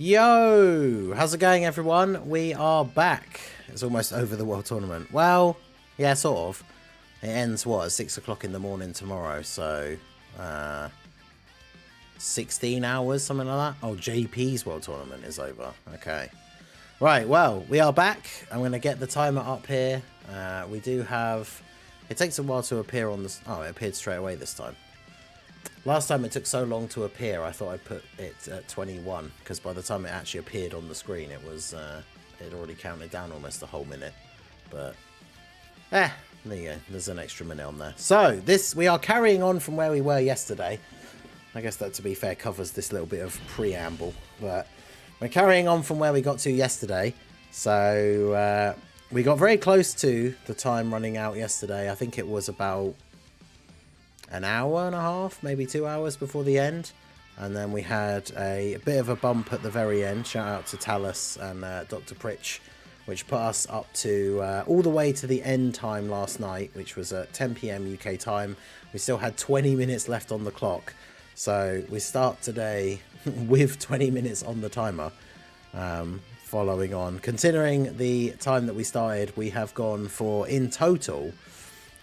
Yo! How's it going, everyone? We are back. It's almost over, the World Tournament. Well, yeah, sort of. It ends, what, at 6 o'clock in the morning tomorrow, so... 16 hours, something like that? Oh, JP's World Tournament is over. Okay. Right, well, we are back. I'm going to get the timer up here. We do have... It takes a while to appear on the... Oh, it appeared straight away this time. Last time it took so long to appear, I thought I'd put it at 21, because by the time it actually appeared on the screen, it was it already counted down almost a whole minute. But there you go. There's an extra minute on there. So we are carrying on from where we were yesterday. I guess that, to be fair, covers this little bit of preamble. But we're carrying on from where we got to yesterday. So we got very close to the time running out yesterday. I think it was about an hour and a half, maybe 2 hours before the end. And then we had a bit of a bump at the very end. Shout out to Talus and Dr. Pritch, which put us up to all the way to the end time last night, which was at 10 PM UK time. We still had 20 minutes left on the clock. So we start today with 20 minutes on the timer. Following on, considering the time that we started, we have gone for, in total,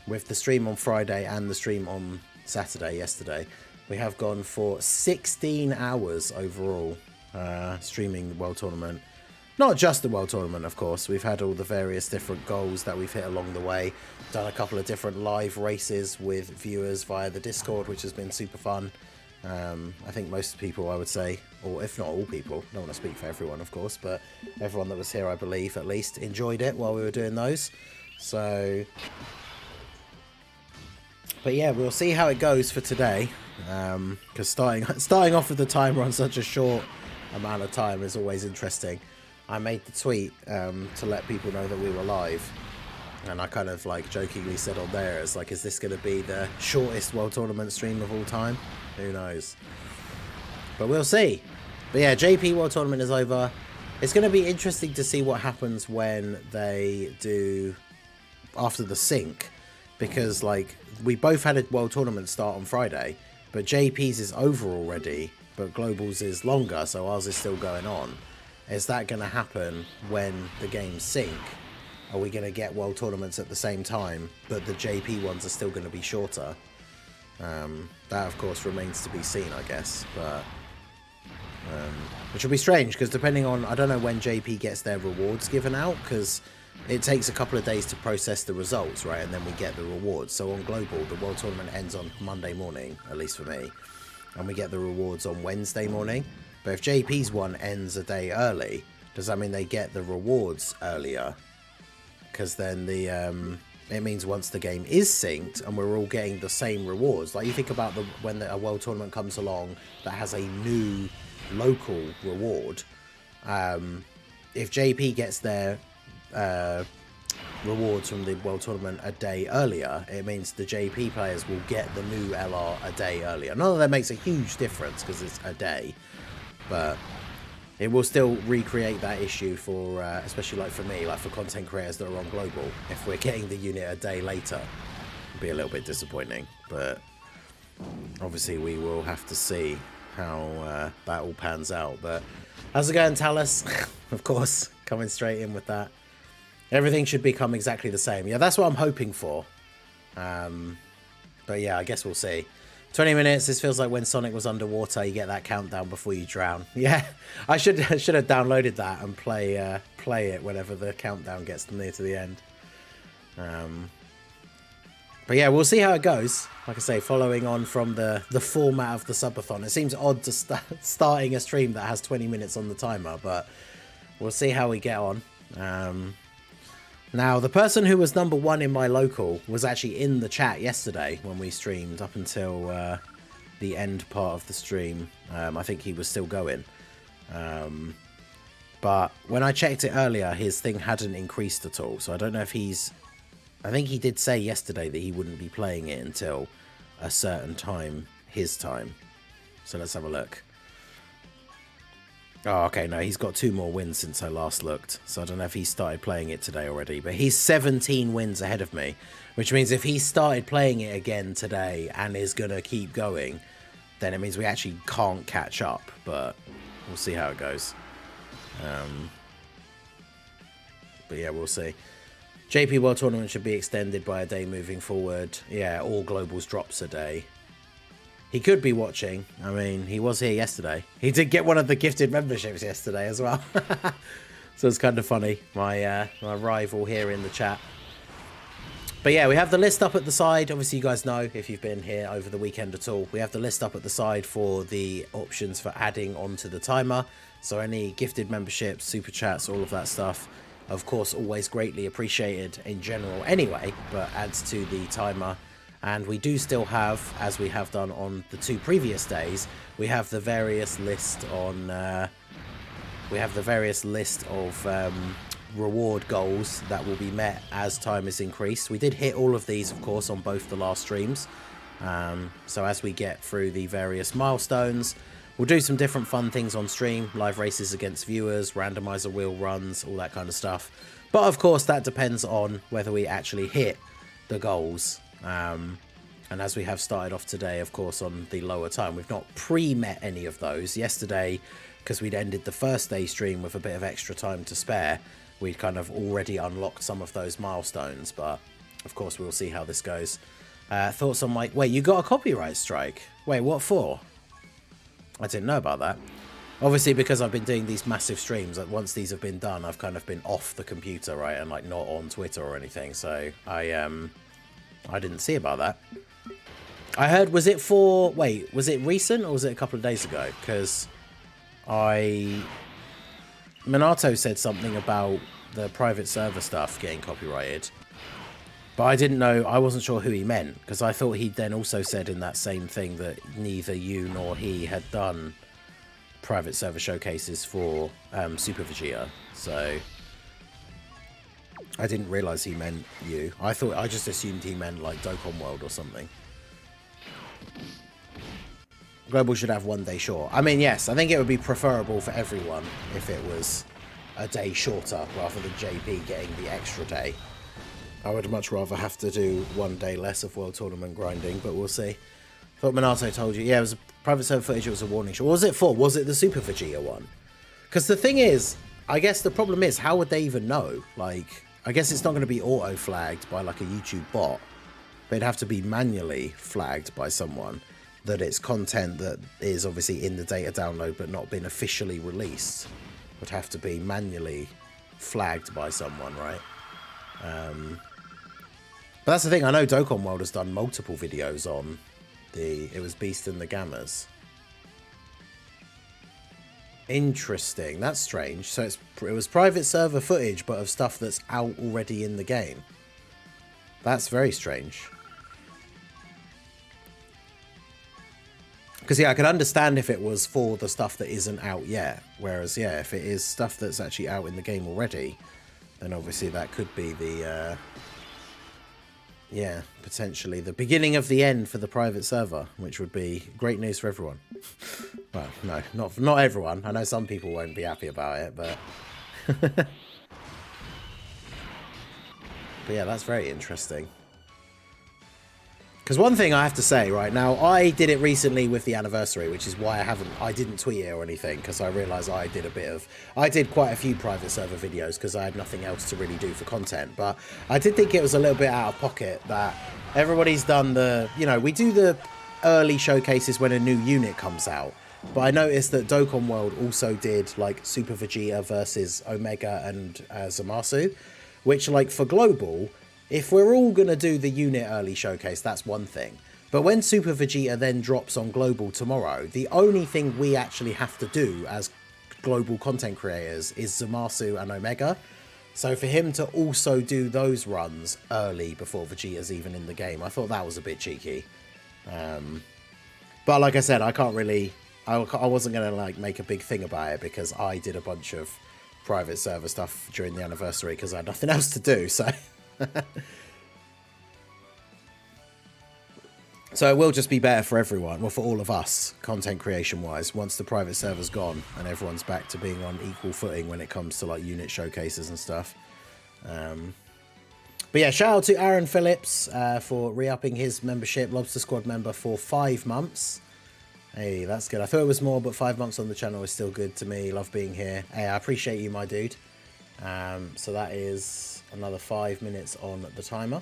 with the stream on Friday and the stream on Saturday yesterday, we have gone for 16 hours overall streaming the World Tournament. Not just the World Tournament, of course. We've had all the various different goals that we've hit along the way. Done a couple of different live races with viewers via the Discord, which has been super fun. I think most people, I would say, or if not all people, don't want to speak for everyone, of course, but everyone that was here, I believe, at least, enjoyed it while we were doing those. So... But yeah, we'll see how it goes for today, because starting off with the timer on such a short amount of time is always interesting. I made the tweet to let people know that we were live, and I kind of like jokingly said on there, it's like, is this going to be the shortest World Tournament stream of all time? Who knows? But we'll see. But yeah, JP World Tournament is over. It's going to be interesting to see what happens when they do after the sync. Because, like, we both had a World Tournament start on Friday, but JP's is over already, but Global's is longer, so ours is still going on. Is that going to happen when the games sync? Are we going to get World Tournaments at the same time, but the JP ones are still going to be shorter? That, of course, remains to be seen, I guess, but... which will be strange, because depending on... I don't know when JP gets their rewards given out, because... It takes a couple of days to process the results, right? And then we get the rewards. So on Global, the World Tournament ends on Monday morning, at least for me. And we get the rewards on Wednesday morning. But if JP's one ends a day early, does that mean they get the rewards earlier? Because then the it means once the game is synced and we're all getting the same rewards. Like you think about when a World Tournament comes along that has a new local reward. If JP gets their... rewards from the World Tournament a day earlier, it means the JP players will get the new LR a day earlier. Not that makes a huge difference because it's a day, but it will still recreate that issue for, especially like for me, like for content creators that are on Global. If we're getting the unit a day later, it'll be a little bit disappointing, but obviously we will have to see how that all pans out. But how's it going, Talus? Of course, coming straight in with that. Everything should become exactly the same. Yeah, that's what I'm hoping for. But yeah, I guess we'll see. 20 minutes. This feels like when Sonic was underwater. You get that countdown before you drown. Yeah, I should have downloaded that and play it whenever the countdown gets near to the end. But yeah, we'll see how it goes. Like I say, following on from the format of the subathon. It seems odd to starting a stream that has 20 minutes on the timer, but we'll see how we get on. Now, the person who was number one in my local was actually in the chat yesterday when we streamed up until the end part of the stream. I think he was still going. But when I checked it earlier, his thing hadn't increased at all. So I don't know if he's... I think he did say yesterday that he wouldn't be playing it until a certain time, his time. So let's have a look. Oh, okay, no, he's got 2 more wins since I last looked. So I don't know if he started playing it today already. But he's 17 wins ahead of me. Which means if he started playing it again today and is going to keep going, then it means we actually can't catch up. But we'll see how it goes. But yeah, we'll see. JP World Tournament should be extended by a day moving forward. Yeah, all globals drops a day. He could be watching. I mean, he was here yesterday. He did get one of the gifted memberships yesterday as well. So it's kind of funny. My rival here in the chat. But yeah, we have the list up at the side. Obviously, you guys know if you've been here over the weekend at all. We have the list up at the side for the options for adding onto the timer. So any gifted memberships, super chats, all of that stuff. Of course, always greatly appreciated in general anyway, but adds to the timer. And we do still have, as we have done on the 2 previous days, we have the various list on... we have the various list of reward goals that will be met as time is increased. We did hit all of these, of course, on both the last streams. So as we get through the various milestones, we'll do some different fun things on stream, live races against viewers, randomizer wheel runs, all that kind of stuff. But of course, that depends on whether we actually hit the goals. And as we have started off today, of course, on the lower time, we've not pre-met any of those. Yesterday, because we'd ended the first day stream with a bit of extra time to spare, we'd kind of already unlocked some of those milestones. But of course, we'll see how this goes. Thoughts on Mike? Wait, you got a copyright strike? Wait, what for? I didn't know about that. Obviously, because I've been doing these massive streams, like once these have been done, I've kind of been off the computer, right? And like not on Twitter or anything. So I didn't see about that. I heard, was it for, wait, was it recent or was it a couple of days ago? Because Minato said something about the private server stuff getting copyrighted. But I didn't know, I wasn't sure who he meant. Because I thought he'd then also said in that same thing that neither you nor he had done private server showcases for Super Vegeta. So I didn't realise he meant you. I just assumed he meant like Dokkan World or something. Global should have 1 day short. I mean, yes, I think it would be preferable for everyone if it was a day shorter rather than JP getting the extra day. I would much rather have to do 1 day less of World Tournament grinding, but we'll see. I thought Minato told you. Yeah, it was a private server footage, it was a warning shot. What was it for? Was it the Super Vegeta one? Because the thing is, I guess the problem is, how would they even know? Like, I guess it's not going to be auto-flagged by like a YouTube bot. But it'd have to be manually flagged by someone that it's content that is obviously in the data download but not been officially released. Would have to be manually flagged by someone, right? But that's the thing, I know Dokkan World has done multiple videos on it was Beast and the Gammas. Interesting, that's strange. So it was private server footage but of stuff that's out already in the game. That's very strange. Because, yeah, I could understand if it was for the stuff that isn't out yet. Whereas, yeah, if it is stuff that's actually out in the game already, then obviously that could be the, yeah, potentially the beginning of the end for the private server, which would be great news for everyone. Well, no, not everyone. I know some people won't be happy about it, but... But yeah, that's very interesting. Because one thing I have to say right now, I did it recently with the anniversary, which is why I didn't tweet it or anything, because I realised I did quite a few private server videos because I had nothing else to really do for content. But I did think it was a little bit out of pocket that everybody's done we do the early showcases when a new unit comes out. But I noticed that Dokkan World also did like Super Vegeta versus Omega and Zamasu, which like for global, if we're all going to do the unit early showcase, that's one thing. But when Super Vegeta then drops on global tomorrow, the only thing we actually have to do as global content creators is Zamasu and Omega. So for him to also do those runs early before Vegeta's even in the game, I thought that was a bit cheeky. But like I said, I can't really... I wasn't going to like make a big thing about it because I did a bunch of private server stuff during the anniversary because I had nothing else to do, so... So it will just be better for everyone, well, for all of us, content creation wise, once the private server's gone and everyone's back to being on equal footing when it comes to like unit showcases and stuff. But yeah, shout out to Aaron Phillips for re-upping his membership, Lobster Squad member, for 5 months. Hey, that's good. I thought it was more, but 5 months on the channel is still good to me. Love being here. Hey, I appreciate you, my dude. So that is another 5 minutes on the timer.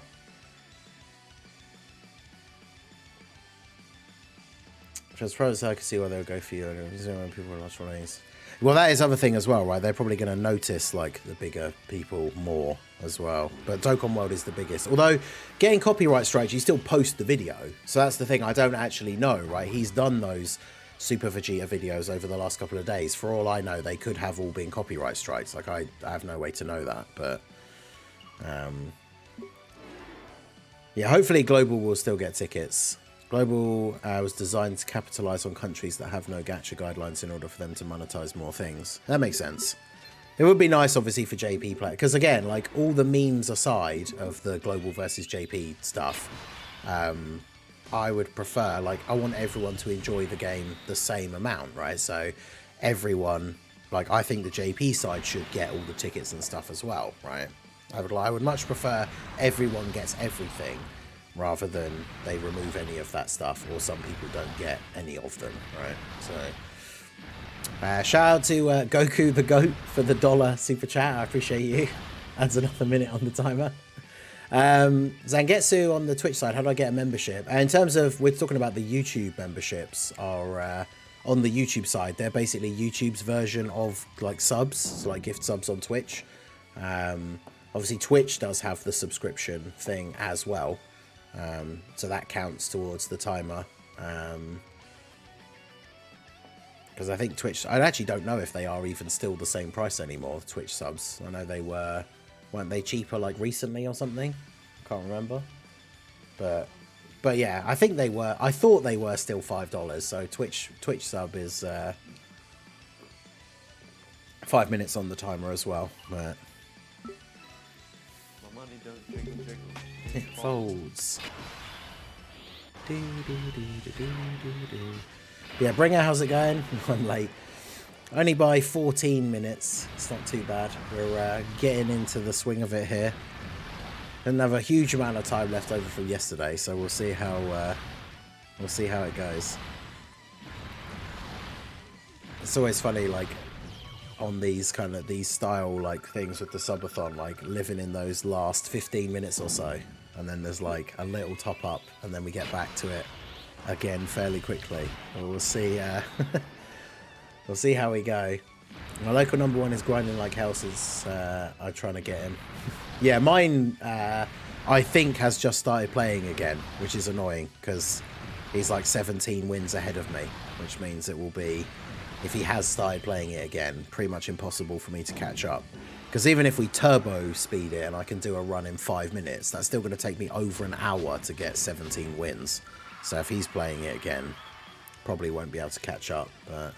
As far as I can see why they would go for you. People are lost release. Well, that is other thing as well, right? They're probably going to notice like the bigger people more as well. But Dokkan World is the biggest. Although getting copyright strikes, you still post the video. So that's the thing. I don't actually know, right? He's done those Super Vegeta videos over the last couple of days. For all I know, they could have all been copyright strikes. Like I have no way to know that. But yeah, hopefully Global will still get tickets. Global was designed to capitalize on countries that have no gacha guidelines in order for them to monetize more things. That makes sense. It would be nice, obviously, for JP play, because again, like all the memes aside of the Global versus JP stuff, I would prefer, like, I want everyone to enjoy the game the same amount, right? So everyone, like, I think the JP side should get all the tickets and stuff as well, right? I would much prefer everyone gets everything, rather than they remove any of that stuff, or some people don't get any of them, right? So, shout out to Goku the Goat for the $1 super chat. I appreciate you. Adds another minute on the timer. Zangetsu on the Twitch side, how do I get a membership? In terms of, we're talking about the YouTube memberships, are on the YouTube side. They're basically YouTube's version of like subs, so like gift subs on Twitch. Obviously, Twitch does have the subscription thing as well. So that counts towards the timer. Because I think Twitch, I actually don't know if they are even still the same price anymore, Twitch subs. I know they weren't they cheaper like recently or something? Can't remember. But yeah, I think they were, I thought they were still $5. So Twitch sub is 5 minutes on the timer as well. But my money don't jiggle jiggle. it folds. Yeah, Bringer, how's it going? I'm late. Only by 14 minutes. It's not too bad. We're getting into the swing of it here. Didn't have a huge amount of time left over from yesterday, so we'll see how it goes. It's always funny, like on these style like things with the subathon, like living in those last 15 minutes or so, and then there's like a little top up, and then we get back to it again fairly quickly. We'll see. We'll see how we go. My local number one is grinding like hell since I'm trying to get him. Yeah, mine I think has just started playing again, which is annoying because he's like 17 wins ahead of me, which means it will be, if he has started playing it again, pretty much impossible for me to catch up. Because even if we turbo speed it and I can do a run in 5 minutes, that's still going to take me over an hour to get 17 wins. So if he's playing it again, probably won't be able to catch up. But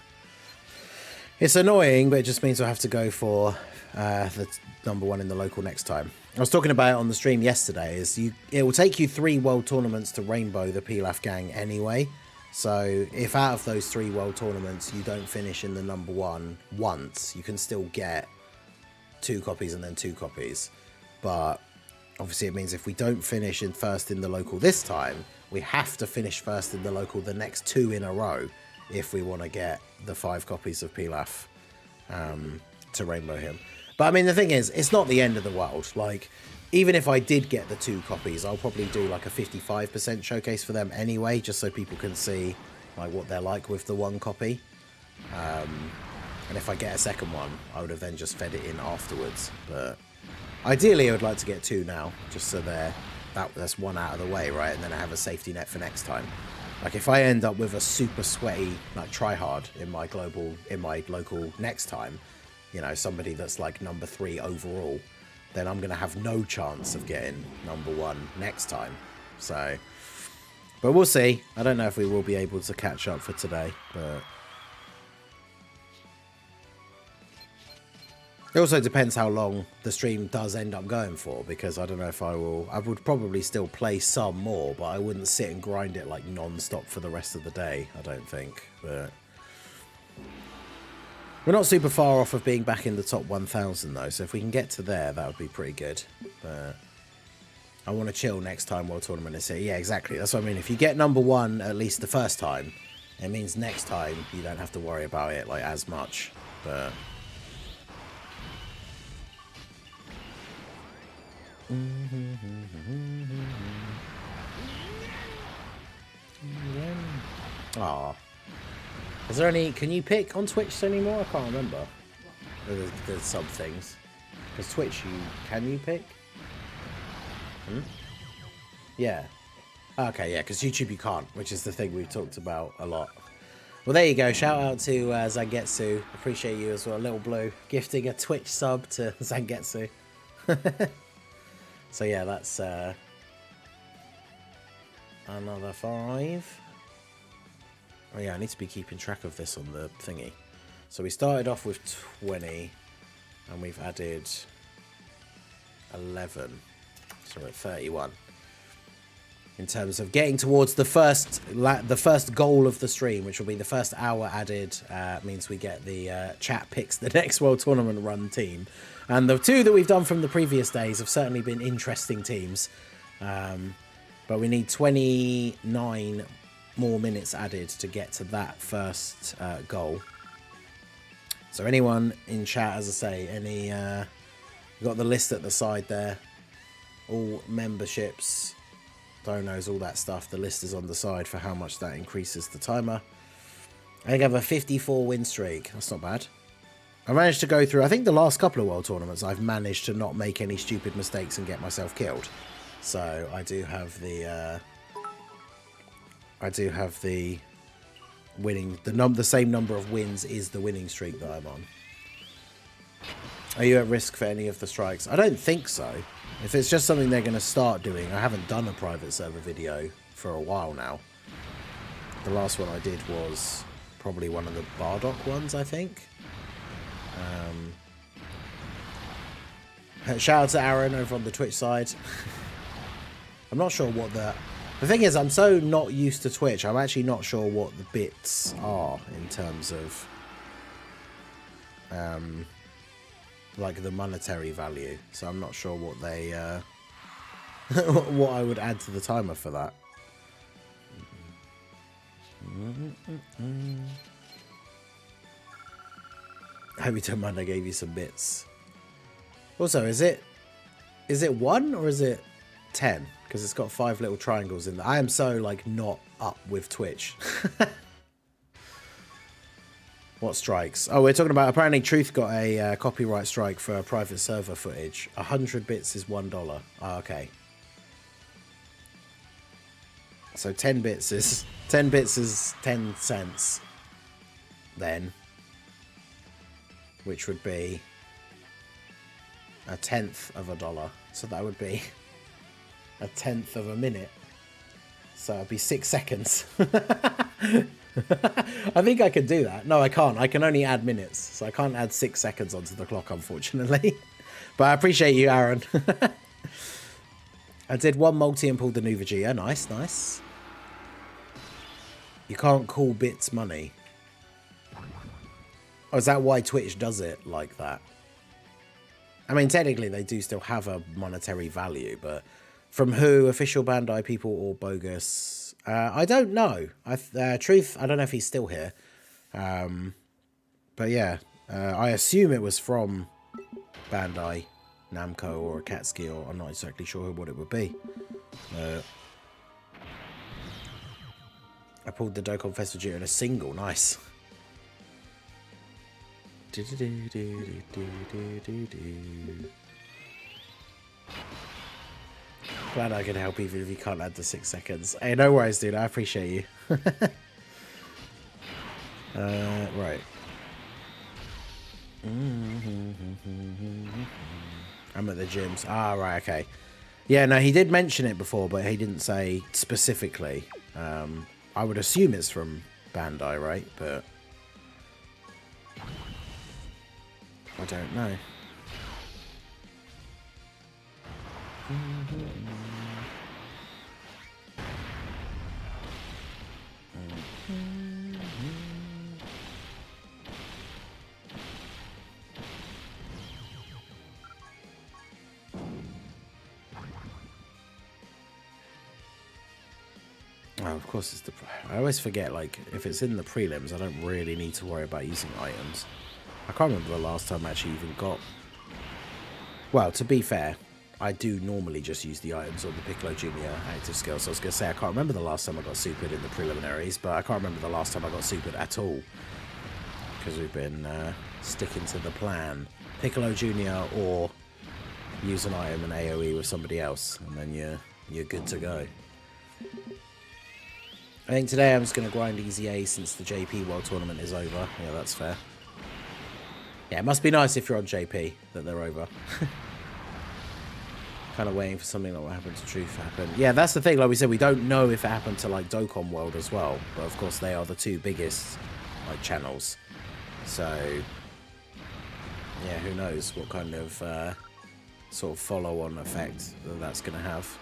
it's annoying, but it just means I have to go for the number one in the local next time. I was talking about it on the stream yesterday. It will take you 3 world tournaments to rainbow the Pilaf gang anyway. So if out of those 3 world tournaments you don't finish in the number one once, you can still get 2 copies and then 2 copies. But obviously it means if we don't finish in first in the local this time, we have to finish first in the local the next 2 in a row if we want to get the 5 copies of Pilaf to rainbow him. But I mean, the thing is, it's not the end of the world. Like, even if I did get the 2 copies, I'll probably do like a 55% showcase for them anyway, just so people can see like what they're like with the 1 copy. And if I get a second one, I would have then just fed it in afterwards. But ideally, I would like to get 2 now, just so that's 1 out of the way, right? And then I have a safety net for next time. Like if I end up with a super sweaty like tryhard in my local next time, you know, somebody that's like number 3 overall, then I'm gonna have no chance of getting number 1 next time. So, but we'll see. I don't know if we will be able to catch up for today, but it also depends how long the stream does end up going for, because I don't know if I would probably still play some more, but I wouldn't sit and grind it like non-stop for the rest of the day, I don't think. But we're not super far off of being back in the top 1,000 though, so if we can get to there, that would be pretty good. But I want to chill next time World Tournament is here. Yeah, exactly. That's what I mean. If you get number 1 at least the first time, It means next time you don't have to worry about it like as much, but oh, is there any? Can you pick on Twitch anymore? I can't remember. There's some things. Because Twitch, can you pick? Yeah. Okay, yeah, because YouTube you can't, which is the thing we've talked about a lot. Well, there you go. Shout out to Zangetsu. Appreciate you as well. Little Blue gifting a Twitch sub to Zangetsu. So yeah, that's another 5. Oh yeah, I need to be keeping track of this on the thingy. So we started off with 20, and we've added 11. So we're at 31. In terms of getting towards the first goal of the stream, which will be the first hour added, means we get the chat picks the next World Tournament run team. And the 2 that we've done from the previous days have certainly been interesting teams. But we need 29 more minutes added to get to that first goal. So anyone in chat, as I say, you've got the list at the side there. All memberships, donos, all that stuff. The list is on the side for how much that increases the timer. I think I have a 54 win streak. That's not bad. I managed to go through, I think the last couple of World Tournaments, I've managed to not make any stupid mistakes and get myself killed. So I do have the winning, the same number of wins is the winning streak that I'm on. Are you at risk for any of the strikes? I don't think so. If it's just something they're going to start doing, I haven't done a private server video for a while now. The last one I did was probably one of the Bardock ones, I think. Shout out to Aaron over on the Twitch side. I'm not sure what the thing is, I'm so not used to Twitch, I'm actually not sure what the bits are in terms of like the monetary value. So I'm not sure what they what I would add to the timer for that. I hope you don't mind I gave you some bits. Also, is it 1 or is it 10? Because it's got 5 little triangles in there. I am so like not up with Twitch. What strikes? Oh, we're talking about, apparently Truth got a copyright strike for private server footage. 100 bits is $1. Oh, okay. So 10 bits is 10 cents then, which would be 1/10 of $1. So that would be 1/10 of a minute. So it'd be 6 seconds. I think I could do that. No, I can't. I can only add minutes. So I can't add 6 seconds onto the clock, unfortunately. But I appreciate you, Aaron. I did 1 multi and pulled the new Vegeta. Nice, nice. You can't call bits money. Oh, is that why Twitch does it like that? I mean, technically, they do still have a monetary value, but from who? Official Bandai people or bogus? I don't know. Truth, I don't know if he's still here. But yeah, I assume it was from Bandai, Namco, or Akatsuki, or I'm not exactly sure what it would be. I pulled the Dokkan Fest Vegeta in a single. Nice. Glad I can help even if you can't add the 6 seconds. Hey, no worries, dude. I appreciate you. Right. I'm at the gyms. Ah, right, okay. Yeah, no, he did mention it before, but he didn't say specifically. I would assume it's from Bandai, right? But I don't know. Oh, of course it's the... I always forget, like, if it's in the prelims, I don't really need to worry about using items. I can't remember the last time I actually even got... Well, to be fair, I do normally just use the items on the Piccolo Junior active skill. So I was going to say, I can't remember the last time I got supered in the preliminaries, but I can't remember the last time I got supered at all. Because we've been sticking to the plan. Piccolo Junior or use an item and AoE with somebody else, and then you're good to go. I think today I'm just going to grind easy A since the JP World Tournament is over. Yeah, that's fair. Yeah, it must be nice if you're on JP that they're over. Kind of waiting for something like what happened to Truth to happen. Yeah, that's the thing. Like we said, we don't know if it happened to like Dokkan World as well. But of course, they are the two biggest like channels. So yeah, who knows what kind of sort of follow-on effect that's going to have.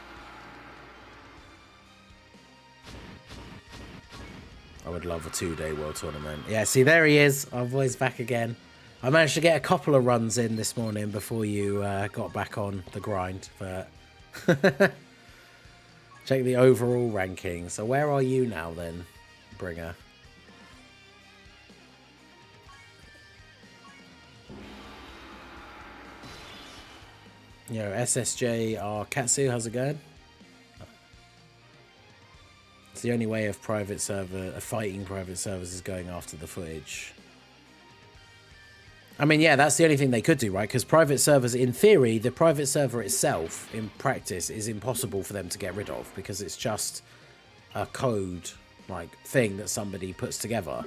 I would love a 2-day World Tournament. Yeah, see, there he is. Our boy's back again. I managed to get a couple of runs in this morning before you got back on the grind. But check the overall ranking. So where are you now then, Bringer? You know, SSJ are Katsu, how's it going? It's the only way of fighting private servers is going after the footage. I mean, yeah, that's the only thing they could do, right? Because private servers, in theory, the private server itself, in practice, is impossible for them to get rid of because it's just a code, like, thing that somebody puts together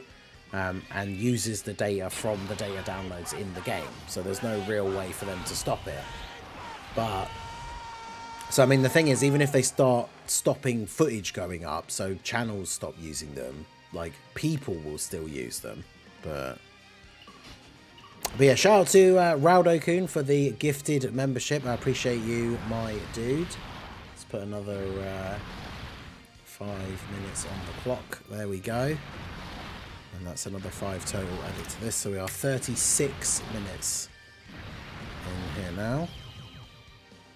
and uses the data from the data downloads in the game. So there's no real way for them to stop it. But... So, I mean, the thing is, even if they start stopping footage going up, so channels stop using them, like, people will still use them. But yeah, shout out to Raudo-kun for the gifted membership. I appreciate you, my dude. Let's put another 5 minutes on the clock. There we go. And that's another 5 total added to this. So we are 36 minutes in here now.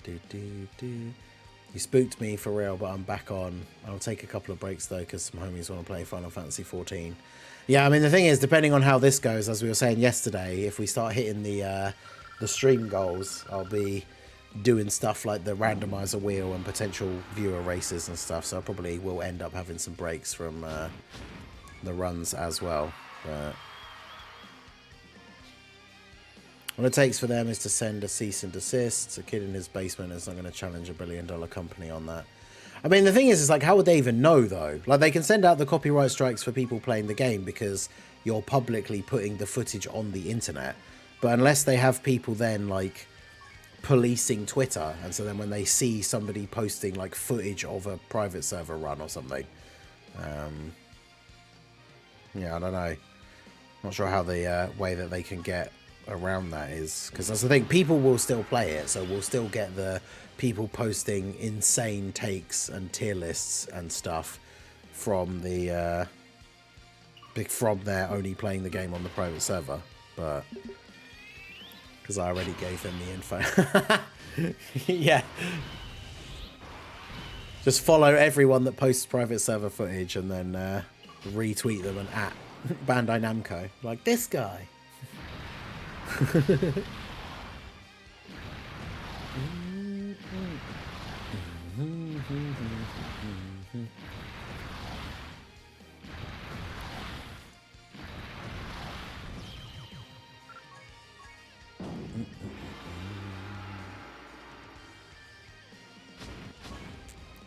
You spooked me for real, but I'm back on. I'll take a couple of breaks though because some homies want to play Final Fantasy 14. Yeah, I mean the thing is, depending on how this goes, as we were saying yesterday, if we start hitting the stream goals, I'll be doing stuff like the randomizer wheel and potential viewer races and stuff. So I probably will end up having some breaks from the runs as well. But what it takes for them is to send a cease and desist. A kid in his basement is not going to challenge $1 billion company on that. I mean, the thing is like, how would they even know, though? Like, they can send out the copyright strikes for people playing the game because you're publicly putting the footage on the internet. But unless they have people then, like, policing Twitter, and so then when they see somebody posting, like, footage of a private server run or something. Yeah, I don't know. Not sure how the way that they can get around that is, because that's the thing, people will still play it, so we'll still get the people posting insane takes and tier lists and stuff from the from their only playing the game on the private server, but because I already gave them the info. Yeah, just follow everyone that posts private server footage and then retweet them and at Bandai Namco, like this guy.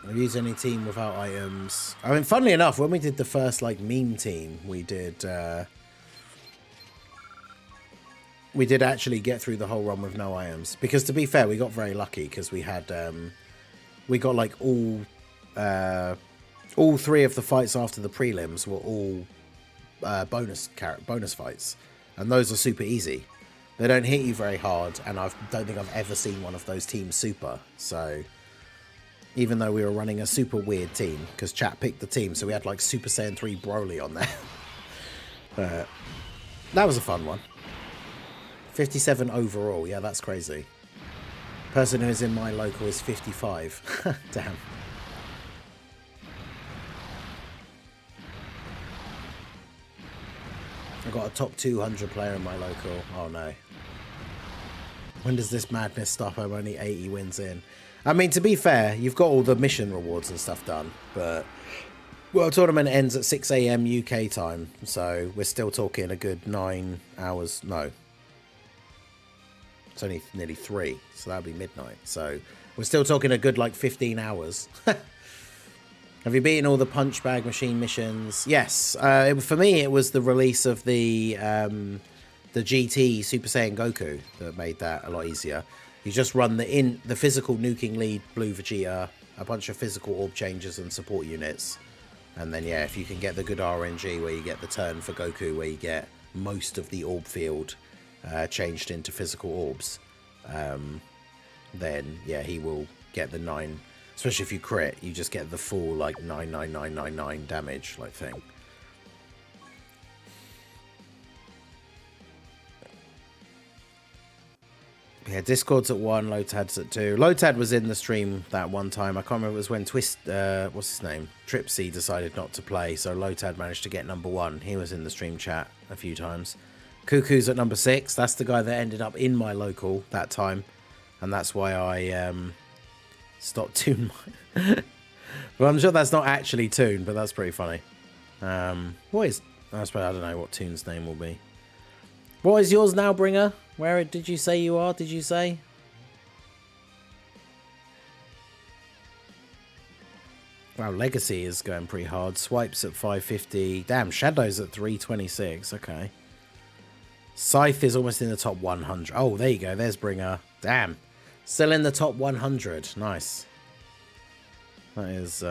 I've used any team without items. I mean, funnily enough, when we did the first like meme team, we did actually get through the whole run with no items. Because to be fair, we got very lucky because we had we got like all 3 of the fights after the prelims were all bonus fights, and those are super easy. They don't hit you very hard, and I don't think I've ever seen one of those teams super. So even though we were running a super weird team, because chat picked the team, so we had like Super Saiyan 3 Broly on there. That was a fun one. 57 overall, yeah, that's crazy. Person who is in my local is 55. Damn. I've got a top 200 player in my local. Oh no. When does this madness stop? I'm only 80 wins in. I mean, to be fair, you've got all the mission rewards and stuff done, but World Tournament ends at 6 AM UK time, so we're still talking a good 9 hours. No. It's only nearly 3, so that'll be midnight. So we're still talking a good, like, 15 hours. Have you beaten all the punch bag machine missions? Yes. For me, it was the release of the GT Super Saiyan Goku that made that a lot easier. You just run the physical nuking lead Blue Vegeta, a bunch of physical orb changes and support units. And then, yeah, if you can get the good RNG where you get the turn for Goku, where you get most of the orb field changed into physical orbs, then, yeah, he will get the 9. Especially if you crit, you just get the full, like, 99999 damage, like, thing. Yeah, Discord's at 1, Lotad's at 2. Lotad was in the stream that one time. I can't remember, it was when what's his name? Tripsy decided not to play, so Lotad managed to get number 1. He was in the stream chat a few times. Cuckoo's at number 6. That's the guy that ended up in my local that time. And that's why I stopped Toon. Well, I'm sure that's not actually Toon, but that's pretty funny. What is... I don't know what Toon's name will be. What is yours now, Bringer? Where did you say you are? Did you say? Wow, Legacy is going pretty hard. Swipes at 550. Damn, Shadow's at 326. Okay. Scythe is almost in the top 100. Oh, there you go. There's Bringer. Damn. Still in the top 100. Nice. That is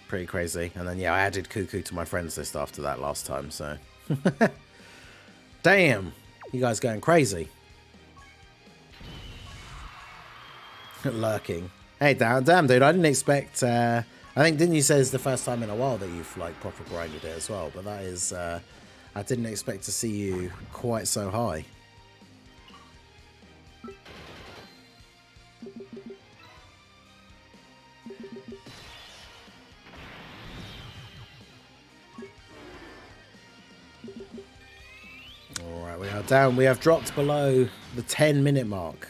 pretty crazy. And then, yeah, I added Cuckoo to my friends list after that last time, so... Damn. You guys going crazy. Lurking. Hey, damn, dude. I didn't expect... I think, didn't you say it's the first time in a while that you've, like, proper grinded it as well? But that is... I didn't expect to see you quite so high. Alright, we are down. We have dropped below the 10-minute mark.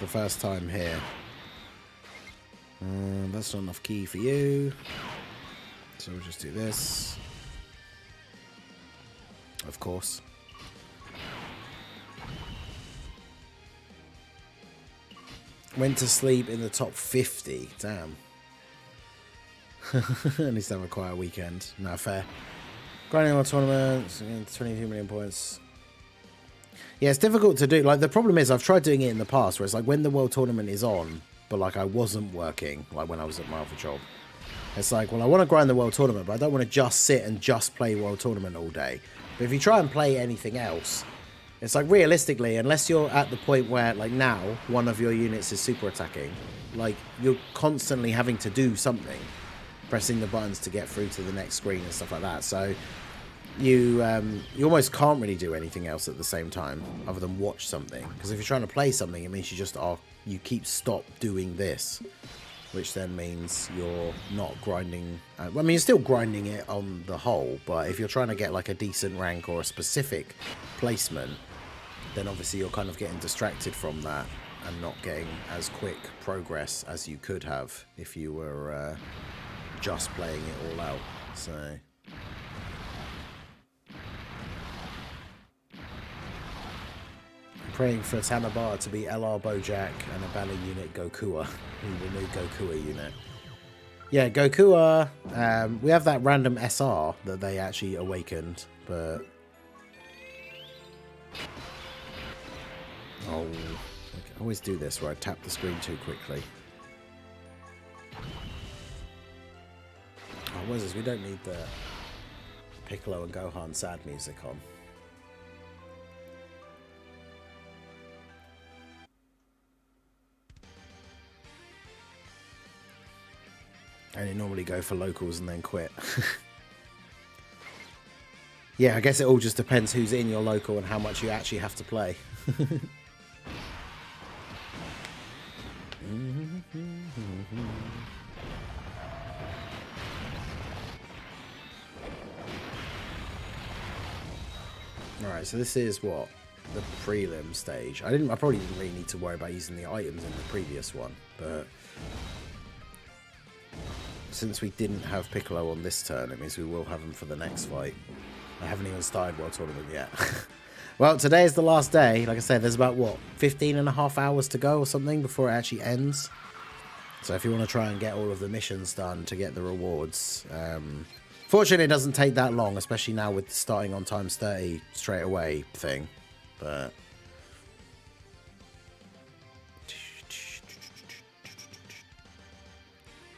The first time here. That's not enough key for you. So we'll just do this. Of course. Went to sleep in the top 50. Damn. At least have a quiet weekend. No, fair. Grinding on tournaments, 22 million points. Yeah, it's difficult to do. Like, the problem is I've tried doing it in the past where it's like when the world tournament is on, but like I wasn't working, like when I was at my other job. It's like, well, I want to grind the world tournament, but I don't want to just sit and just play world tournament all day. But if you try and play anything else, it's like realistically, unless you're at the point where like now one of your units is super attacking, like you're constantly having to do something, pressing the buttons to get through to the next screen and stuff like that. So you almost can't really do anything else at the same time other than watch something. Because if you're trying to play something, it means you keep stop doing this, which then means you're not grinding. I mean, you're still grinding it on the whole, but if you're trying to get like a decent rank or a specific placement, then obviously you're kind of getting distracted from that and not getting as quick progress as you could have if you were just playing it all out. So I'm praying for Tanabar to be LR Bojack and a banner unit Gokua, the new Gokua unit. Yeah, Gokua, we have that random SR that they actually awakened, but... Oh, I always do this where I tap the screen too quickly. Oh, what is this? We don't need the Piccolo and Gohan sad music on. I only normally go for locals and then quit. Yeah, I guess it all just depends who's in your local and how much you actually have to play. Alright, so this is what? The prelim stage. I probably didn't really need to worry about using the items in the previous one, but since we didn't have Piccolo on this turn, it means we will have him for the next fight. I haven't even started World Tournament yet. Well, today is the last day. Like I said, there's about, what, 15.5 hours to go or something before it actually ends. So if you want to try and get all of the missions done to get the rewards, fortunately it doesn't take that long, especially now with starting on times 30 straight away thing. But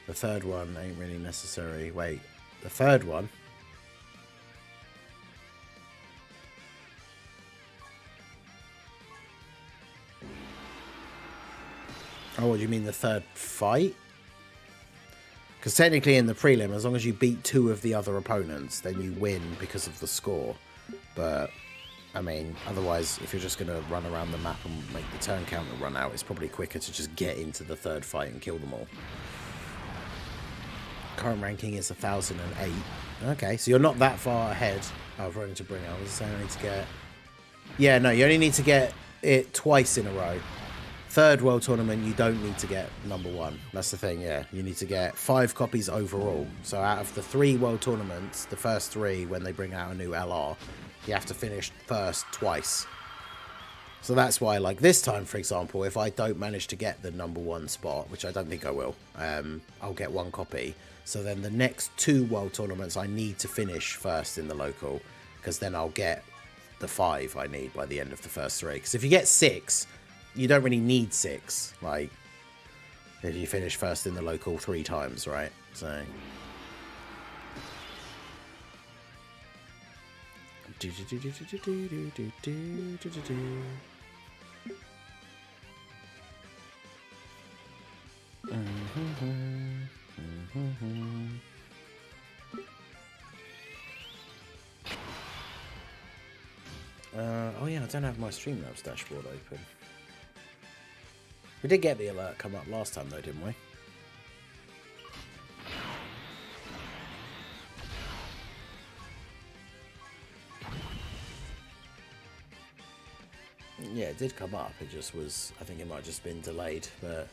the third one ain't really necessary. Wait, the third one? Oh, what do you mean, the third fight? Because technically in the prelim, as long as you beat 2 of the other opponents, then you win because of the score. But, I mean, otherwise, if you're just going to run around the map and make the turn counter run out, it's probably quicker to just get into the third fight and kill them all. Current ranking is 1008. Okay, so you're not that far ahead. Oh, I've run to bring out. I was saying I need to get... Yeah, no, you only need to get it twice in a row. Third World Tournament, you don't need to get number 1. That's the thing, yeah. You need to get 5 copies overall. So out of the 3 World Tournaments, the first 3, when they bring out a new LR, you have to finish first twice. So that's why, like this time, for example, if I don't manage to get the number 1 spot, which I don't think I will, I'll get 1 copy. So then the next 2 World Tournaments, I need to finish first in the local, because then I'll get the 5 I need by the end of the first 3. Because if you get 6... you don't really need 6, like, if you finish first in the local 3 times, right? So... oh yeah, I don't have my Streamlabs dashboard open. We did get the alert come up last time though, didn't we? Yeah, it did come up. It just was, I think it might have just been delayed. But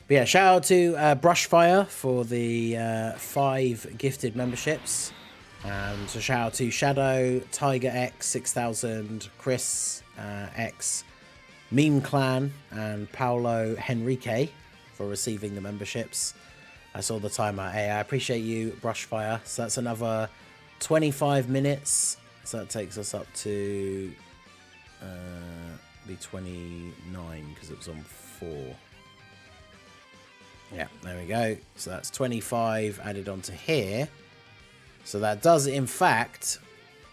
yeah, shout out to Brushfire for the 5 gifted memberships. So shout out to Shadow, Tiger X, 6000, Chris X, Meme Clan, and Paolo Henrique for receiving the memberships. I saw the timer. Hey, I appreciate you, Brushfire. So that's another 25 minutes. So that takes us up to be 29 because it was on 4. Yeah, there we go. So that's 25 added onto here. So that does, in fact,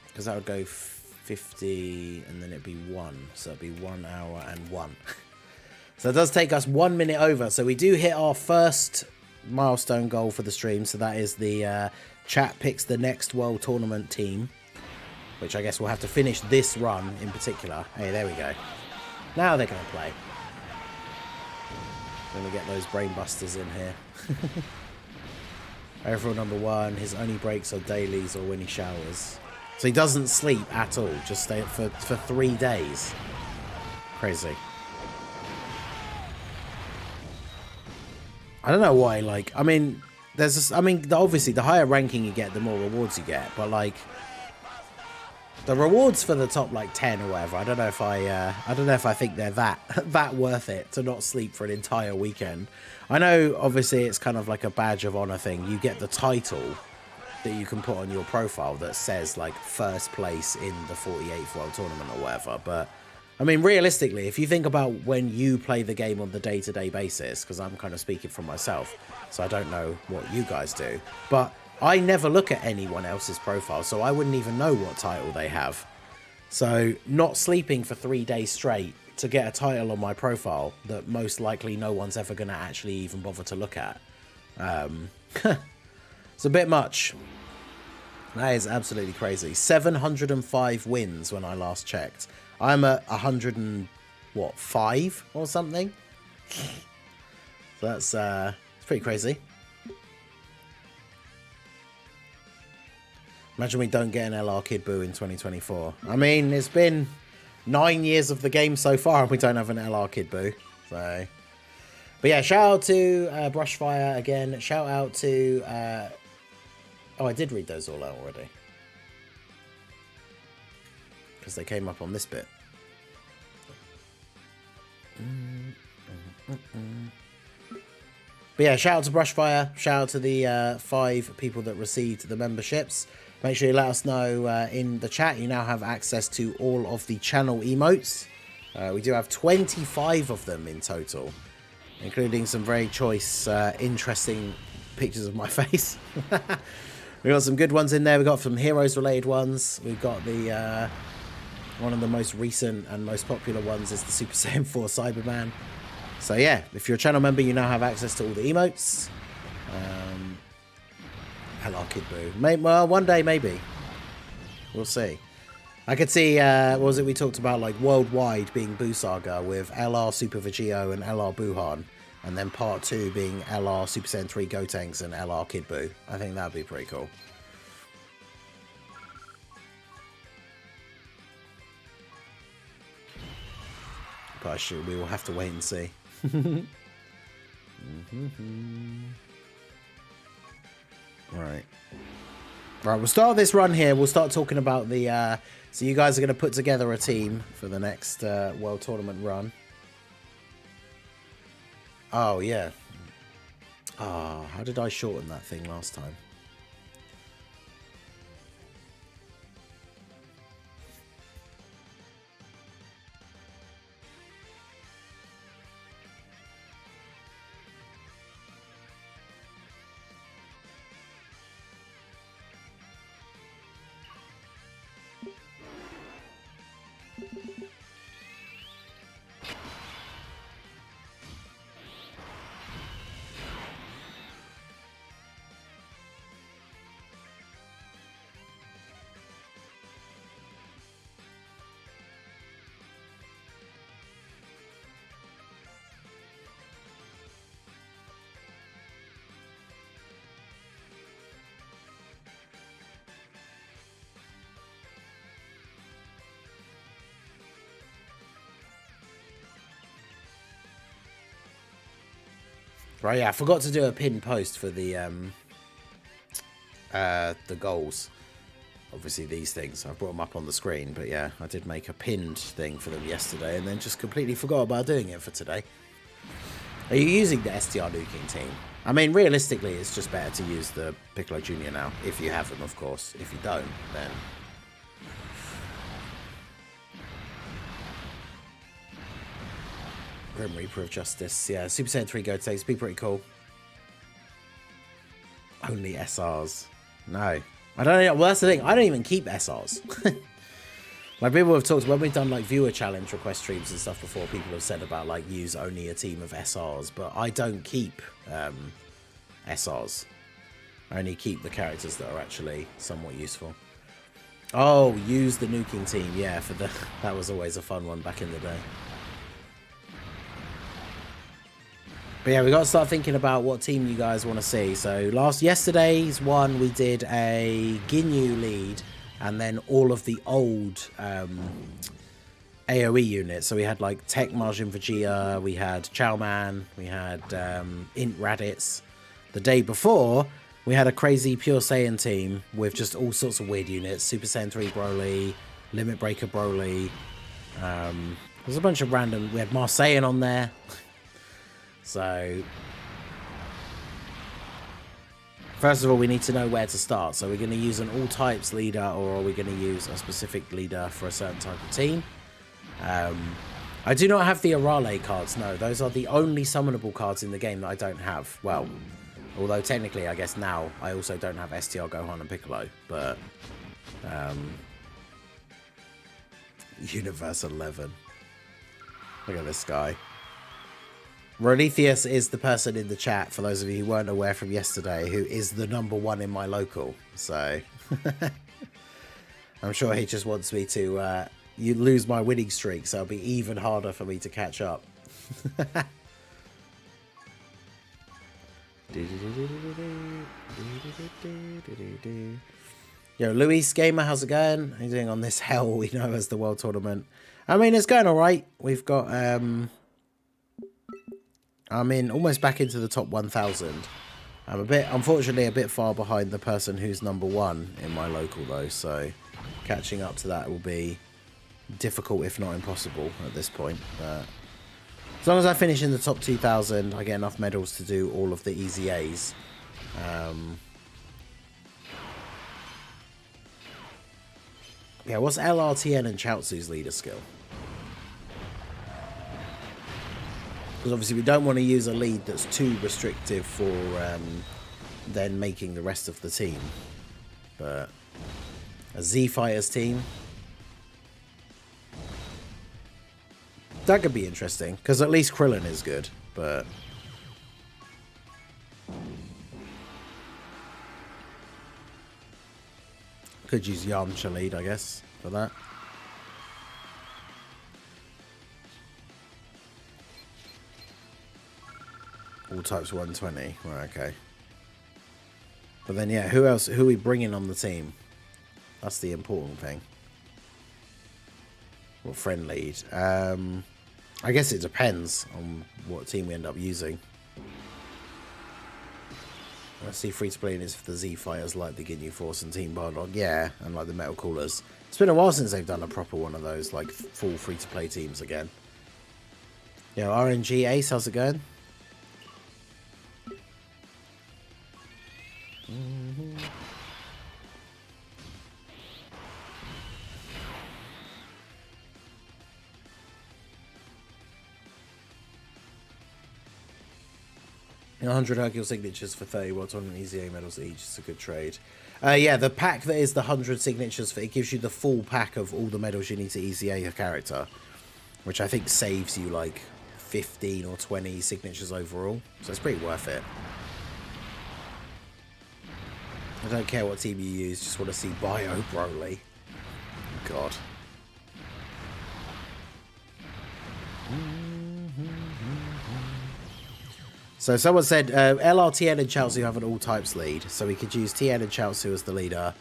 because that would go 50 and then it'd be 1. So it'd be 1 hour and 1. So it does take us 1 minute over. So we do hit our first milestone goal for the stream. So that is the chat picks the next World Tournament team, which I guess we'll have to finish this run in particular. Hey, there we go. Now they're going to play. Let me get those brain busters in here. Overall number 1, his only breaks are dailies or when he showers. So he doesn't sleep at all, just stay up for 3 days. Crazy. I don't know why, like, I mean, there's this, I mean, obviously the higher ranking you get, the more rewards you get, but like, the rewards for the top like 10 or whatever, I don't know if I think they're that worth it to not sleep for an entire weekend. I know obviously it's kind of like a badge of honor thing. You get the title that you can put on your profile that says like first place in the 48th World Tournament or whatever. But I mean, realistically, if you think about when you play the game on the day-to-day basis, because I'm kind of speaking for myself, so I don't know what you guys do, but I never look at anyone else's profile, so I wouldn't even know what title they have. So not sleeping for 3 days straight to get a title on my profile that most likely no one's ever going to actually even bother to look at. It's a bit much. That is absolutely crazy. 705 wins when I last checked. I'm at 105 or something. So that's it's pretty crazy. Imagine we don't get an LR Kid Buu in 2024. I mean, it's been 9 years of the game so far and we don't have an LR Kid Buu. So, but yeah, shout out to Brushfire again. Shout out to... oh, I did read those all out already. Because they came up on this bit. But yeah, shout out to Brushfire. Shout out to the 5 people that received the memberships. Make sure you let us know in the chat. You now have access to all of the channel emotes. We do have 25 of them in total, including some very choice, interesting pictures of my face. We got some good ones in there. We got some heroes related ones. We've got the one of the most recent and most popular ones is the Super Saiyan 4 Cyberman. So yeah, if you're a channel member, you now have access to all the emotes. LR Kid Buu. Well, one day maybe. We'll see. I could see, what was it we talked about, like worldwide being Buu Saga with LR Super Vegito and LR Buuhan. And then part 2 being LR Super Saiyan 3 Gotenks and LR Kid Buu. I think that'd be pretty cool. But we will have to wait and see. Right, we'll start this run here. We'll start talking about the... so you guys are going to put together a team for the next World Tournament run. Oh, yeah. Oh, how did I shorten that thing last time? Right, yeah, I forgot to do a pinned post for the goals. Obviously these things, I brought them up on the screen, but yeah, I did make a pinned thing for them yesterday and then just completely forgot about doing it for today. Are you using the STR nuking team? I mean, realistically, it's just better to use the Piccolo Jr. now, if you have them, of course. If you don't, then... Grim Reaper of Justice. Yeah, Super Saiyan 3 Gotenks be pretty cool. Only SRs. No. I don't know. Well, that's the thing. I don't even keep SRs. Like, people have talked, when we've done, like, viewer challenge request streams and stuff before, people have said about, like, use only a team of SRs. But I don't keep SRs. I only keep the characters that are actually somewhat useful. Oh, use the nuking team. Yeah, for the... That was always a fun one back in the day. But yeah, we got to start thinking about what team you guys want to see. So yesterday's one, we did a Ginyu lead and then all of the old AoE units. So we had like Tech Majin Vegeta, we had Chowman, we had Int Raditz. The day before, we had a crazy Pure Saiyan team with just all sorts of weird units. Super Saiyan 3 Broly, Limit Breaker Broly. There's a bunch of random... We had Marseillan on there. So, first of all, we need to know where to start. So we're going to use an all types leader, or are we going to use a specific leader for a certain type of team? I do not have the Arale cards, no. Those are the only summonable cards in the game that I don't have. Well, although technically, I guess now, I also don't have STR, Gohan, and Piccolo. But, Universe 11. Look at this guy. Rolethius is the person in the chat, for those of you who weren't aware from yesterday, who is the #1 in my local. So, I'm sure he just wants me to lose my winning streak, so it'll be even harder for me to catch up. Yo, Luis Gamer, how's it going? How you doing on this hell we know as the World Tournament? I mean, it's going all right. We've got, I'm in almost back into the top 1,000. I'm unfortunately, a bit far behind the person who's #1 in my local though. So catching up to that will be difficult, if not impossible, at this point. But as long as I finish in the top 2,000, I get enough medals to do all of the easy A's. Yeah, what's LRTN and Chaozu's leader skill? Because obviously we don't want to use a lead that's too restrictive for then making the rest of the team. But a Z Fighters team, that could be interesting, because at least Krillin is good, but could use Yamcha lead, I guess, for that. All types 120. Right, okay. But then, yeah, who else? Who are we bringing on the team? That's the important thing. What friend lead? I guess it depends on what team we end up using. I see free-to-play is for the Z Fighters like the Ginyu Force and Team Bardock. Yeah, and like the Metal Coolers. It's been a while since they've done a proper one of those, like full free-to-play teams again. Yeah, RNG Ace, how's it going? 100 Hercule signatures for 30 World Tournament Easy A medals each. It's a good trade. Yeah, the pack that is the 100 signatures, for it gives you the full pack of all the medals you need to Easy A your character, which I think saves you like 15 or 20 signatures overall. So it's pretty worth it. I don't care what team you use, just want to see Bio Broly. God. So someone said LRTN and Chaozu have an all types lead, so we could use TN and Chaozu as the leader.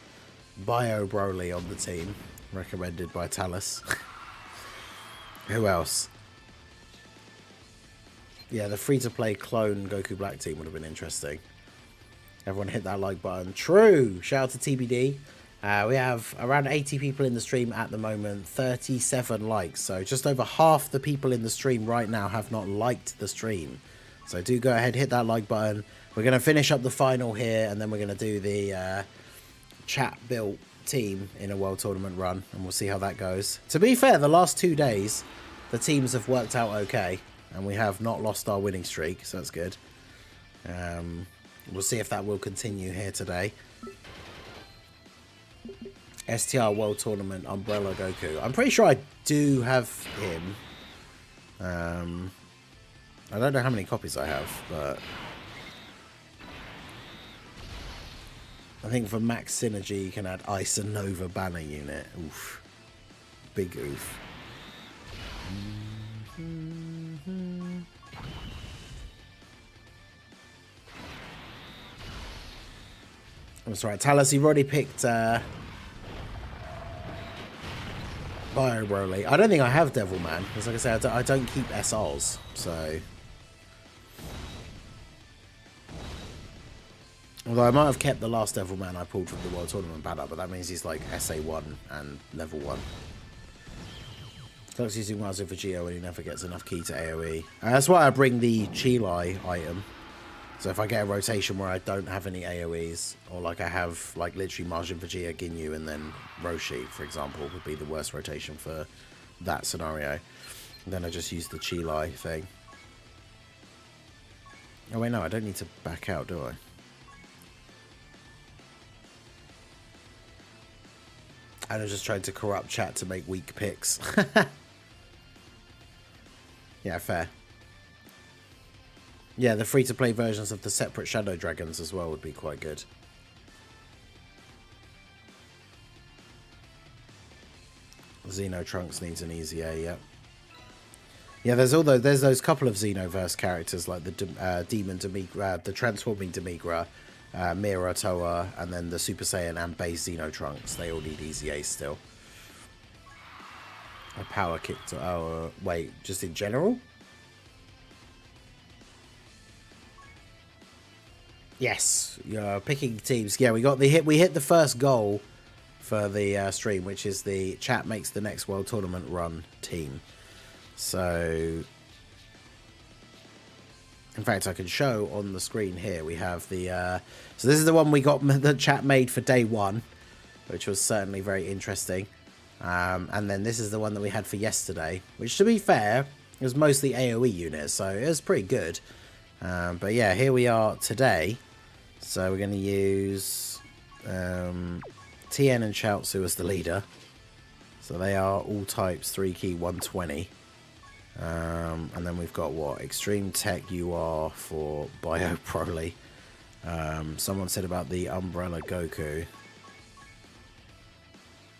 Bio Broly on the team, recommended by Talus. Who else? Yeah, the free-to-play clone Goku Black team would have been interesting. Everyone hit that like button. True! Shout out to TBD. We have around 80 people in the stream at the moment, 37 likes. So just over half the people in the stream right now have not liked the stream. So do go ahead, hit that like button. We're going to finish up the final here, and then we're going to do the chat-built team in a World Tournament run, and we'll see how that goes. To be fair, the last 2 days, the teams have worked out okay, and we have not lost our winning streak, so that's good. We'll see if that will continue here today. STR World Tournament Umbrella Goku. I'm pretty sure I do have him. I don't know how many copies I have, but I think for max synergy you can add Ice and Nova banner unit. Oof. Big oof. That's right, Talus, you've already picked Bio Broly. I don't think I have Devilman, because like I said, I don't keep SRs, so... Although I might have kept the last Devilman I pulled from the World Tournament banner, but that means he's like SA1 and level 1. Starts using Mazu for Geo when he never gets enough key to AoE. That's why I bring the Chilai item. So if I get a rotation where I don't have any AoEs, or like I have like literally Majin Vegeta, Ginyu, and then Roshi, for example, would be the worst rotation for that scenario. And then I just use the Chilai thing. Oh wait, no, I don't need to back out, do I? And I just tried to corrupt chat to make weak picks. Yeah, fair. Yeah, the free-to-play versions of the separate Shadow Dragons as well would be quite good. Xeno Trunks needs an easy A, yep. Yeah, there's those couple of Xenoverse characters like the Demon Demigra, the transforming Demigra, Mira, Toa, and then the Super Saiyan and base Xeno Trunks. They all need EZA still. A power kick to... Oh, wait, just in general? Yes, you're picking teams. Yeah, we got the hit. We hit the first goal for the stream, which is the chat makes the next World Tournament run team. So, in fact, I can show on the screen here. We have the. So this is the one we got the chat made for day one, which was certainly very interesting. And then this is the one that we had for yesterday, which, to be fair, it was mostly AoE units, so it was pretty good. But yeah, here we are today. So we're going to use TN and Chaozu as the leader. So they are all types 3 key 120. And then we've got what? Extreme Tech UR for Bio Broly. Someone said about the Umbrella Goku.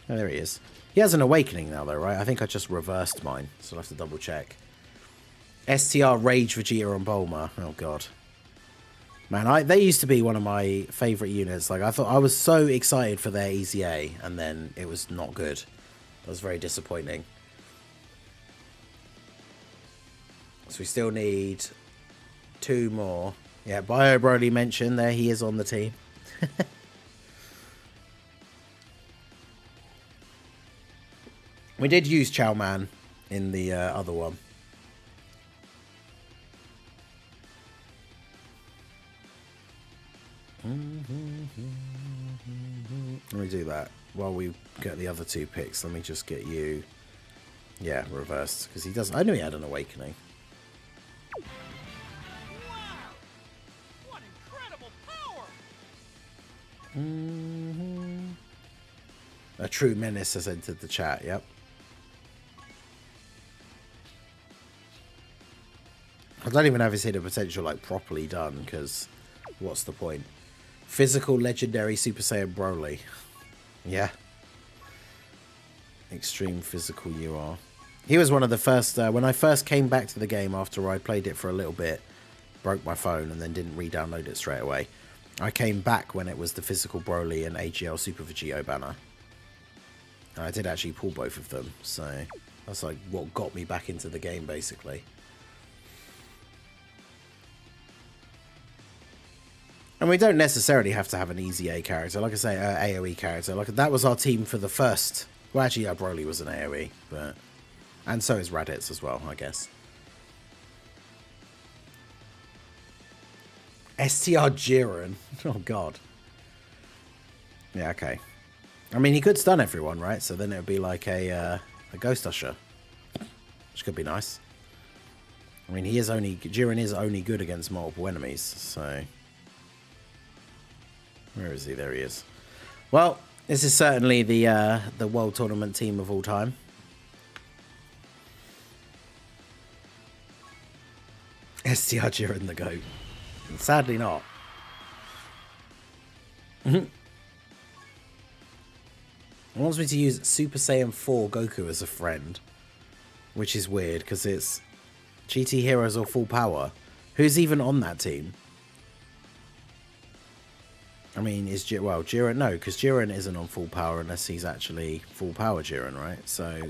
Oh, there he is. He has an awakening now though, right? I think I just reversed mine, so I'll have to double check. STR Rage Vegeta and Bulma. Oh god. Man, they used to be one of my favourite units. Like, I thought I was so excited for their EZA, and then it was not good. It was very disappointing. So we still need 2 more. Yeah, Bio Broly mentioned there. He is on the team. We did use Chow Man in the other one. Let me do that while we get the other 2 picks. Let me just get you, yeah, reversed, because he doesn't. I knew he had an awakening. Wow! What incredible power! A true menace has entered the chat. Yep. I don't even have his hidden potential like properly done, because what's the point? Physical legendary Super Saiyan Broly. Yeah. Extreme physical you are. He was one of the first, when I first came back to the game after I played it for a little bit, broke my phone and then didn't re-download it straight away. I came back when it was the physical Broly and AGL Super Vegito banner. And I did actually pull both of them, so that's like what got me back into the game basically. And we don't necessarily have to have an EZA character. Like I say, AoE character. Like that was our team for the first... Well, actually, Broly was an AoE, but... And so is Raditz as well, I guess. STR Jiren. Oh, God. Yeah, okay. I mean, he could stun everyone, right? So then it would be like a Ghost Usher. Which could be nice. I mean, Jiren is only good against multiple enemies, so... Where is he? There he is. Well, this is certainly the World Tournament team of all time. STR Jiren the GOAT. Sadly not. It wants me to use Super Saiyan 4 Goku as a friend. Which is weird, because it's GT Heroes or Full Power. Who's even on that team? I mean, well, Jiren, no, because Jiren isn't on full power unless he's actually full power Jiren, right? So,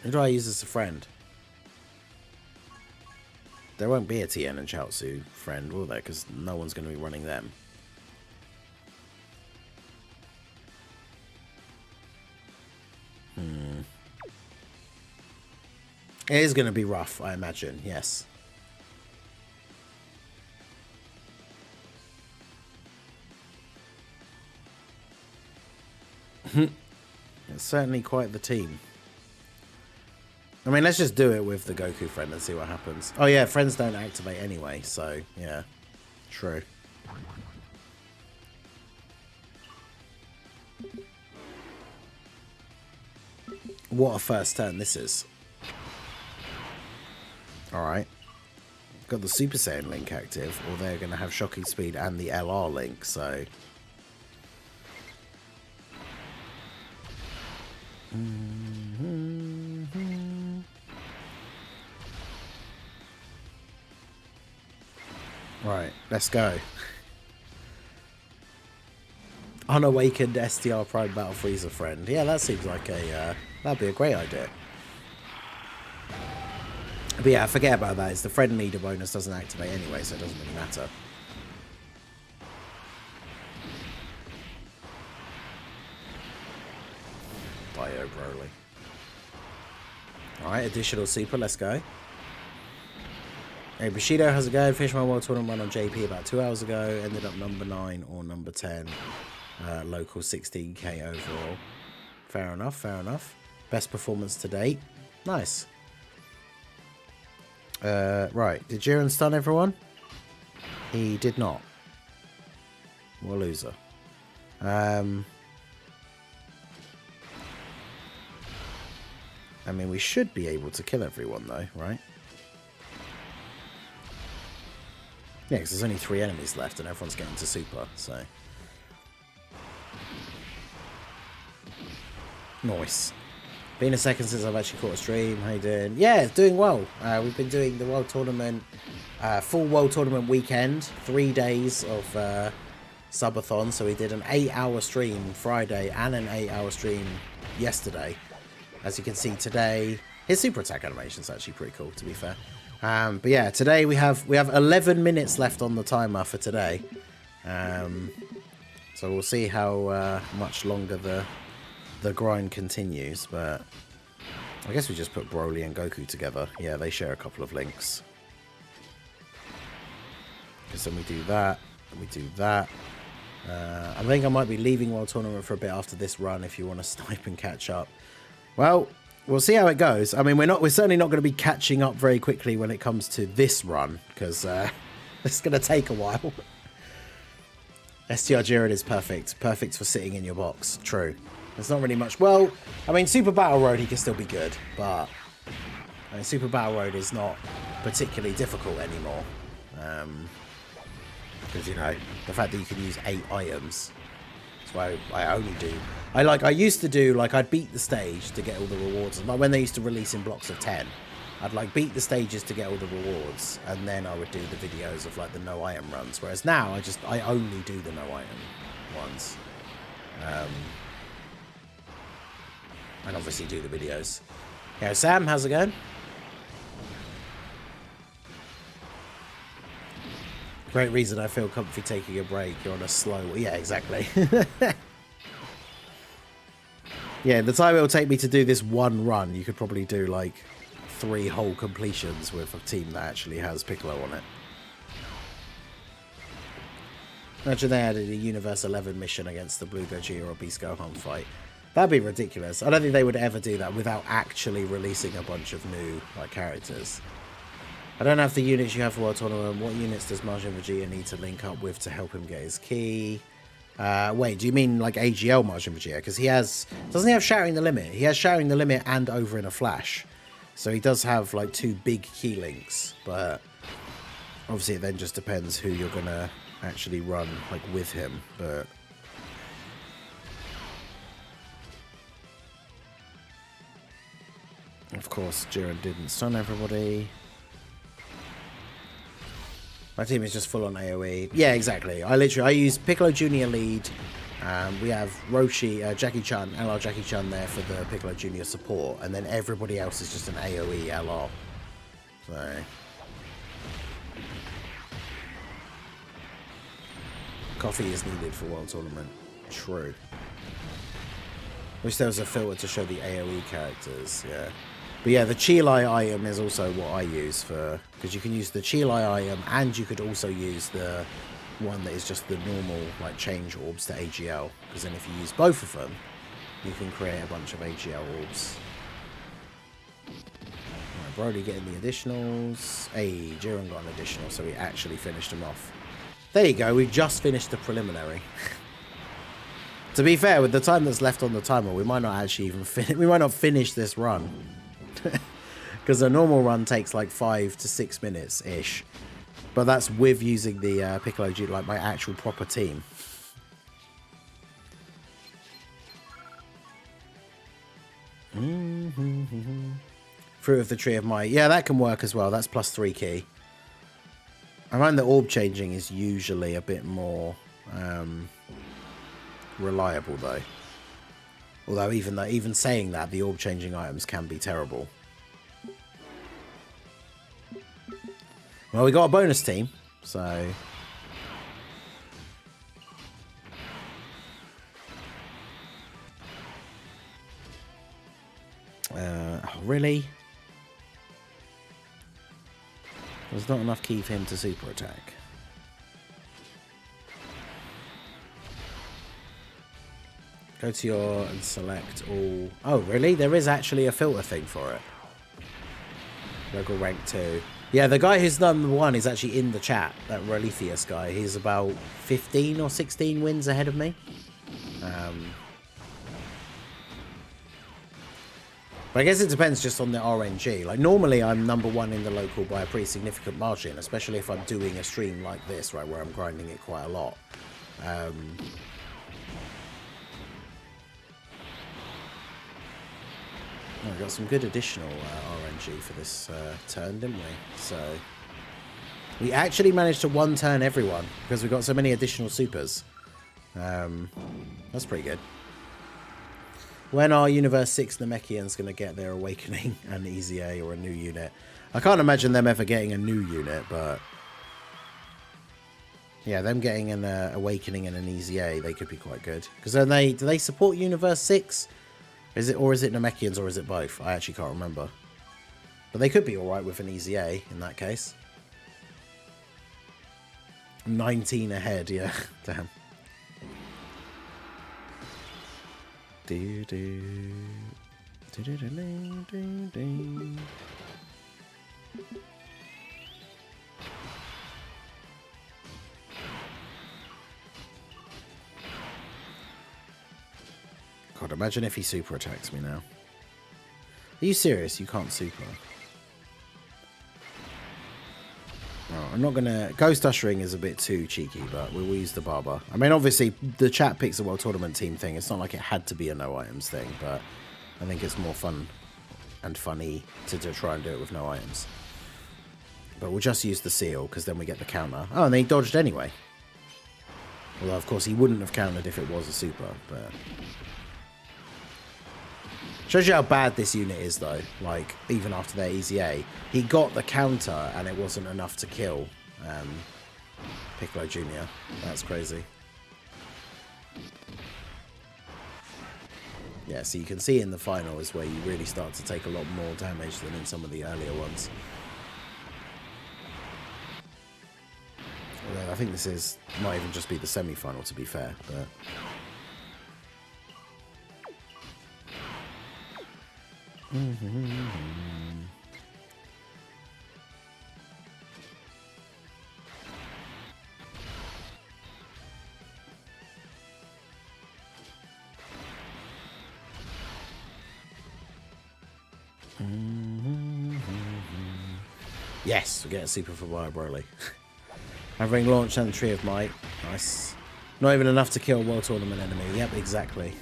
who do I use as a friend? There won't be a TN and Chaozu friend, will there? Because no one's going to be running them. It is going to be rough, I imagine, yes. It's certainly quite the team. I mean, let's just do it with the Goku friend and see what happens. Oh yeah, friends don't activate anyway, so yeah. True. What a first turn this is. Alright. Got the Super Saiyan link active, or they're going to have Shocking Speed and the LR link, so... Right, let's go. Unawakened STR Prime Battle Freezer friend. Yeah, that seems like a that'd be a great idea. But yeah, forget about that. It's the friend leader bonus doesn't activate anyway, so it doesn't really matter. Bio Broly. Alright, additional super, let's go. Hey, Bushido, how's it going? Finished my World Tournament run on JP about 2 hours ago. Ended up number 9 or number 10. Local 16k overall. Fair enough, fair enough. Best performance to date. Nice. Right, did Jiren stun everyone? He did not. What a loser. I mean, we should be able to kill everyone though, right? Yeah, because there's only 3 enemies left and everyone's getting to super, so... Nice. Been a second since I've actually caught a stream. How you doing? Yeah, it's doing well. We've been doing the World Tournament, full World Tournament weekend. 3 days of subathon. So we did an 8-hour stream Friday and an 8-hour stream yesterday. As you can see today, his super attack animation is actually pretty cool, to be fair. But yeah, today we have 11 minutes left on the timer for today. So we'll see how much longer the grind continues, but I guess we just put Broly and Goku together. Yeah, they share a couple of links. Because then we do that, and we do that. I think I might be leaving World Tournament for a bit after this run if you want to snipe and catch up. Well, we'll see how it goes. I mean, we're certainly not going to be catching up very quickly when it comes to this run, because it's going to take a while. STR Jiren is perfect. Perfect for sitting in your box. True. There's not really much. Well, I mean, Super Battle Road, he can still be good, but I mean, Super Battle Road is not particularly difficult anymore. Because, you know, the fact that you can use 8 items. That's why I only do. I used to do, like, I'd beat the stage to get all the rewards. Like, when they used to release in blocks of 10, I'd, like, beat the stages to get all the rewards, and then I would do the videos of, like, the no item runs. Whereas now, I only do the no item ones. And obviously do the videos. Yeah, Sam, how's it going? Great reason I feel comfy taking a break. You're on a slow... Yeah, exactly. Yeah, the time it'll take me to do this one run, you could probably do, like, 3 whole completions with a team that actually has Piccolo on it. Imagine they added a Universe 11 mission against the Blue Gogeta or Beast Gohan fight. That'd be ridiculous. I don't think they would ever do that without actually releasing a bunch of new characters. I don't have the units you have for World Tournament. What units does Majin Vegeta need to link up with to help him get his key? Wait, do you mean like AGL Majin Vegeta? Because he has... Doesn't he have Shattering the Limit? He has Shattering the Limit and Over in a Flash. So he does have like 2 big key links. But obviously it then just depends who you're going to actually run like with him. But... Of course, Jiren didn't stun everybody. My team is just full on AoE. Yeah, exactly. I use Piccolo Junior lead. We have Roshi, Jackie-chan, LR Jackie-chan there for the Piccolo Junior support. And then everybody else is just an AoE LR. So... Coffee is needed for World Tournament. True. Wish there was a filter to show the AoE characters, yeah. But yeah, the Chilai item is also what I use for... Because you can use the Chilai item and you could also use the one that is just the normal, like, change orbs to AGL. Because then if you use both of them, you can create a bunch of AGL orbs. Right, Broly getting the additionals. Hey, Jiren got an additional, so we actually finished him off. There you go, we just finished the preliminary. To be fair, with the time that's left on the timer, we might not actually even finish. We might not finish this run. Because a normal run takes like 5 to 6 minutes ish, but that's with using the Piccolo Junior, like my actual proper team. Fruit of the Tree of Might, yeah, that can work as well. That's +3 key. I find that orb changing is usually a bit more reliable though. Although even saying that, the orb changing items can be terrible. Well, we got a bonus team, so oh, really? There's not enough key for him to super attack. Go to your and select all. Oh, really? There is actually a filter thing for it. Local rank 2. Yeah, the guy who's number 1 is actually in the chat. That Relitheus guy. He's about 15 or 16 wins ahead of me. But I guess it depends just on the RNG. Like, normally I'm number 1 in the local by a pretty significant margin, especially if I'm doing a stream like this, right, where I'm grinding it quite a lot. We got some good additional RNG for this turn, didn't we? So we actually managed to one-turn everyone because we got so many additional supers. That's pretty good. When are Universe 6 Namekians going to get their Awakening and Easy A or a new unit? I can't imagine them ever getting a new unit, but yeah, them getting an Awakening and an Easy A, they could be quite good. Because then do they support Universe 6? Is it Namekians or is it both? I actually can't remember. But they could be alright with an Easy A in that case. 19 ahead, yeah. Damn. God, imagine if he super attacks me now. Are you serious? You can't super. No, I'm not going to... Ghost Ushering is a bit too cheeky, but we'll use the Barber. I mean, obviously, the chat picks a World Tournament team thing. It's not like it had to be a no items thing, but I think it's more fun and funny to try and do it with no items. But we'll just use the seal, because then we get the counter. Oh, and then he dodged anyway. Although, of course, he wouldn't have countered if it was a super, but... Shows you how bad this unit is, though. Like, even after their Easy A. He got the counter, and it wasn't enough to kill Piccolo Jr. That's crazy. Yeah, so you can see in the final is where you really start to take a lot more damage than in some of the earlier ones. Although I think this might even just be the semi-final, to be fair, but... Yes, we get a super for Bio Broly. Having launched and Tree of Might. Nice. Not even enough to kill a World Tournament enemy. Yep, exactly.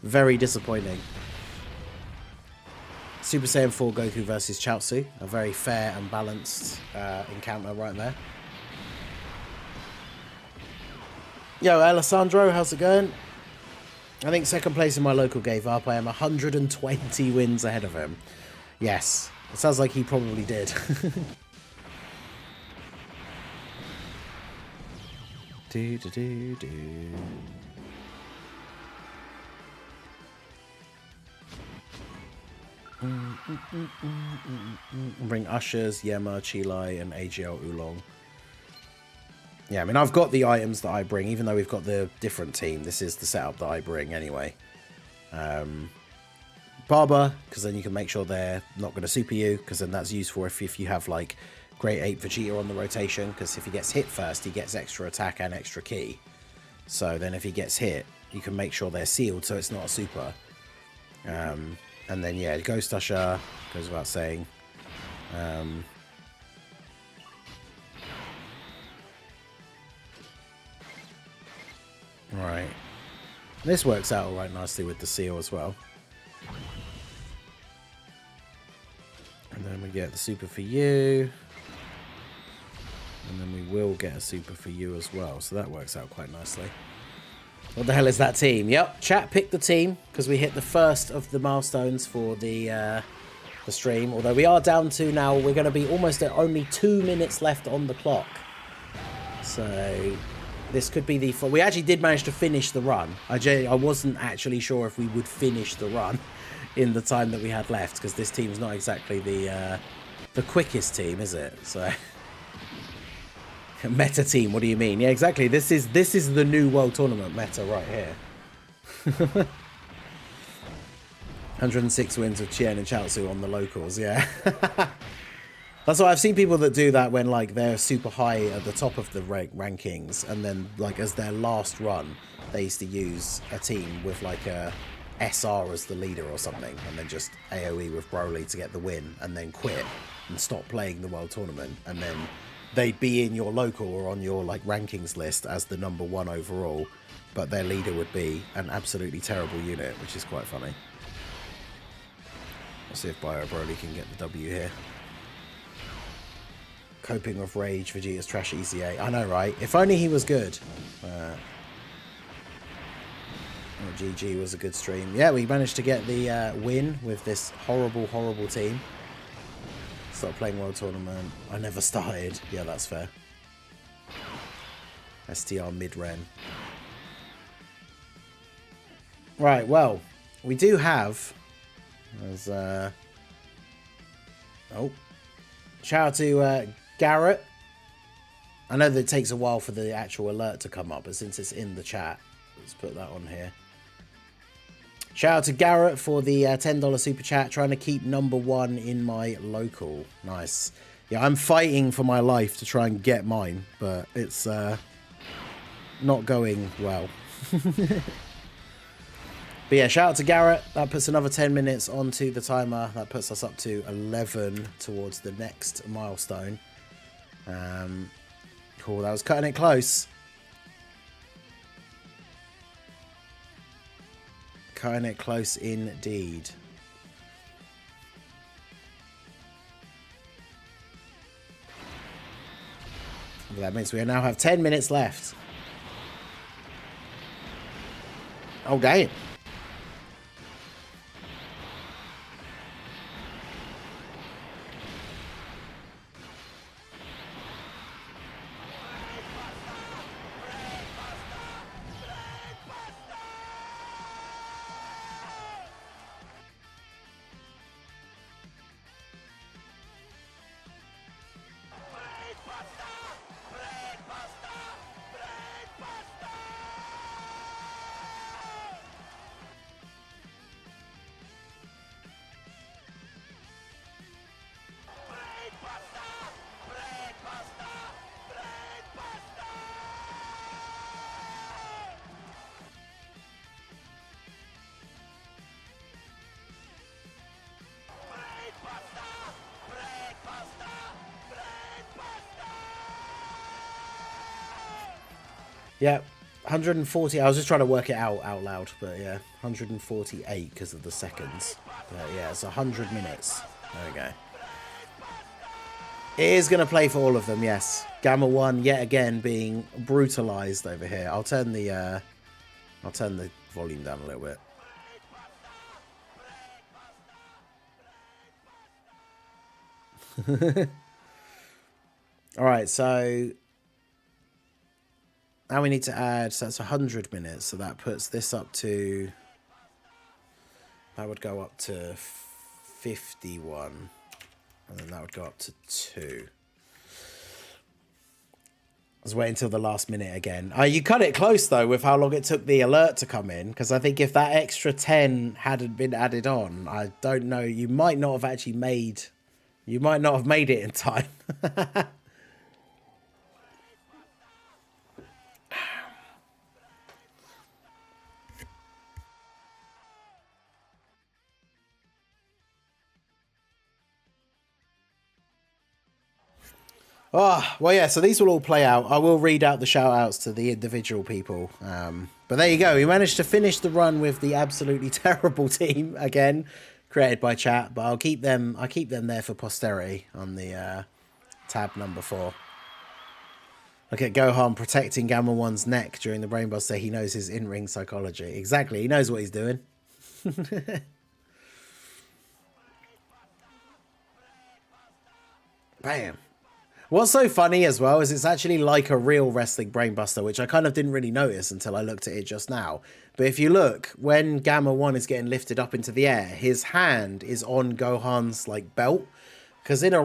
Very disappointing. Super Saiyan 4 Goku versus Chaozu. A very fair and balanced encounter right there. Yo, Alessandro, how's it going? I think second place in my local gave up. I am 120 wins ahead of him. Yes, it sounds like he probably did. Bring Ushers, Yema, Chilai, and AGL Oolong. Yeah, I mean, I've got the items that I bring, even though we've got the different team. This is the setup that I bring anyway. Barber, because then you can make sure they're not going to super you, because then that's useful if you have, like, Great Ape Vegeta on the rotation, because if he gets hit first, he gets extra attack and extra key. So then if he gets hit, you can make sure they're sealed so it's not a super. And then, yeah, Ghost Usher, goes without saying. Right. This works out all right nicely with the seal as well. And then we get the super for you. And then we will get a super for you as well. So that works out quite nicely. What the hell is that team? Yep, chat picked the team because we hit the first of the milestones for the stream. Although we are down to now, we're going to be almost at only 2 minutes left on the clock. So this could be the... We actually did manage to finish the run. I wasn't actually sure if we would finish the run in the time that we had left, because this team's not exactly the quickest team, is it? So... Meta team, what do you mean? Yeah, exactly. This is the new World Tournament meta right here. 106 wins with Chien and Chaozu on the locals, yeah. That's why I've seen people that do that when like they're super high at the top of the rankings, and then like as their last run, they used to use a team with like a SR as the leader or something, and then just AoE with Broly to get the win, and then quit and stop playing the World Tournament, and then they'd be in your local or on your like rankings list as the #1 overall, but their leader would be an absolutely terrible unit, which is quite funny. Let's see if Bio Broly can get the W here. Coping with Rage, Vegeta's trash ECA. I know, right? If only he was good. GG was a good stream. Yeah, we managed to get the win with this horrible, horrible team. Started playing World Tournament. I never started. Yeah, that's fair. STR mid-ren. Right, well, we do have... There's, oh. Shout out to Garrett. I know that it takes a while for the actual alert to come up, but since it's in the chat, let's put that on here. Shout out to Garrett for the $10 super chat, trying to keep #1 in my local. Nice. Yeah, I'm fighting for my life to try and get mine, but it's not going well. But yeah, shout out to Garrett. That puts another 10 minutes onto the timer. That puts us up to 11 towards the next milestone. Cool, that was cutting it close. Cutting it close indeed. That means we now have 10 minutes left. Oh, damn. Yeah, 140. I was just trying to work it out loud, but yeah, 148 because of the seconds. But yeah, it's 100 minutes. There we go. It is going to play for all of them, yes. Gamma 1 yet again being brutalized over here. I'll turn the volume down a little bit. All right, so now we need to add, so that's 100 minutes, so that puts this up to, that would go up to 51, and then that would go up to 2. Let's wait until the last minute again. You cut it close, though, with how long it took the alert to come in, because I think if that extra 10 hadn't been added on, I don't know, you might not have actually made, you might not have made it in time. Oh, well, yeah, so these will all play out. I will read out the shout-outs to the individual people. But there you go. We managed to finish the run with the absolutely terrible team, again, created by chat. But I'll keep them there for posterity on the tab number 4. Look at Gohan protecting Gamma 1's neck during the Brainbuster. He knows his in-ring psychology. Exactly. He knows what he's doing. Bam. What's so funny as well is it's actually like a real wrestling Brainbuster, which I kind of didn't really notice until I looked at it just now. But if you look, when Gamma 1 is getting lifted up into the air, his hand is on Gohan's like belt. Because in a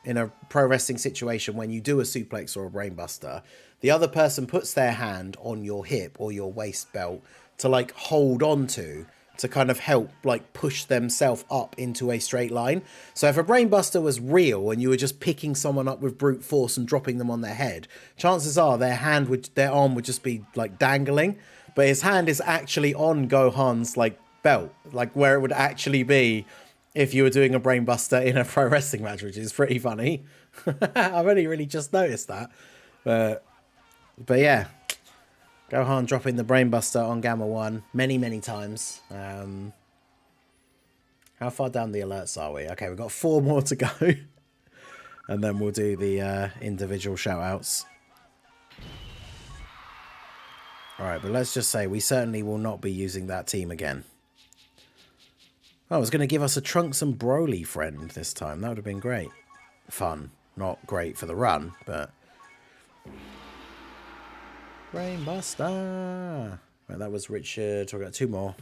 in a pro wrestling situation, when you do a suplex or a brainbuster, the other person puts their hand on your hip or your waist belt to like hold on to kind of help like push themselves up into a straight line. So if a brainbuster was real and you were just picking someone up with brute force and dropping them on their head, chances are their arm would just be like dangling. But his hand is actually on Gohan's like belt, like where it would actually be if you were doing a brainbuster in a pro wrestling match, which is pretty funny. I've only really just noticed that. But yeah. Gohan dropping the brainbuster on Gamma 1 many, many times. How far down the alerts are we? Okay, we've got 4 more to go. And then we'll do the individual shout-outs. Alright, but let's just say we certainly will not be using that team again. Oh, I was going to give us a Trunks and Broly friend this time. That would have been great. Fun. Not great for the run, but... Brainbuster! Right, that was Richard. We've got 2 more.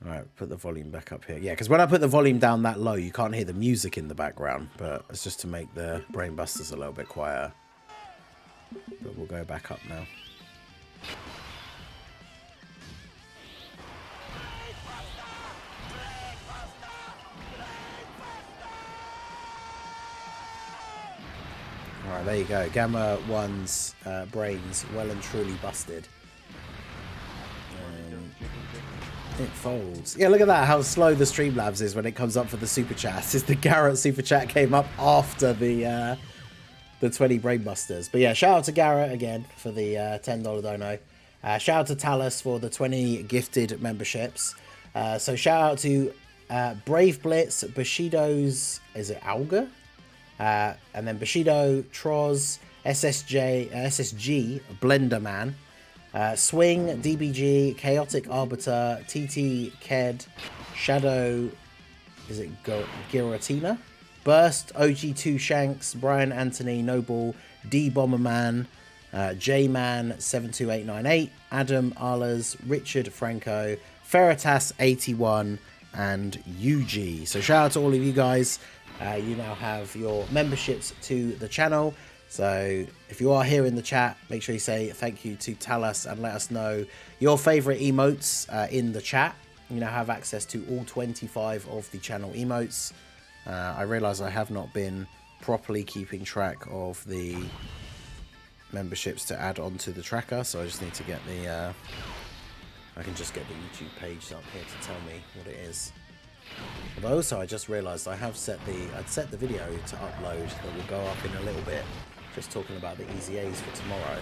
Alright, put the volume back up here. Yeah, because when I put the volume down that low, you can't hear the music in the background. But it's just to make the Brainbusters a little bit quieter. But we'll go back up now. Alright, there you go. Gamma 1's brains well and truly busted. It folds. Yeah, look at that, how slow the Streamlabs is when it comes up for the Super Chat. Is the Garrett Super Chat came up after the 20 Brainbusters. But yeah, shout out to Garrett again for the $10 dono. Shout out to Talus for the 20 gifted memberships. So shout out to Brave Blitz, Bushido's, is it Alga? And then Bushido, Troz, SSG, Blender Man, Swing, DBG, Chaotic Arbiter, TT, Ked, Shadow, is it Giratina? Burst, OG2 Shanks, Brian Anthony, Noble, D Bomberman, J-Man 72898, Adam Arlas, Richard Franco, Ferritas 81, and UG. So shout out to all of you guys. You now have your memberships to the channel. So if you are here in the chat, make sure you say thank you to Talus and let us know your favorite emotes in the chat. You now have access to all 25 of the channel emotes. I realize I have not been properly keeping track of the memberships to add onto the tracker, so I just need to get the I can just get the YouTube page up here to tell me what it is. But also I just realized I'd set the video to upload that will go up in a little bit, just talking about the easy A's for tomorrow.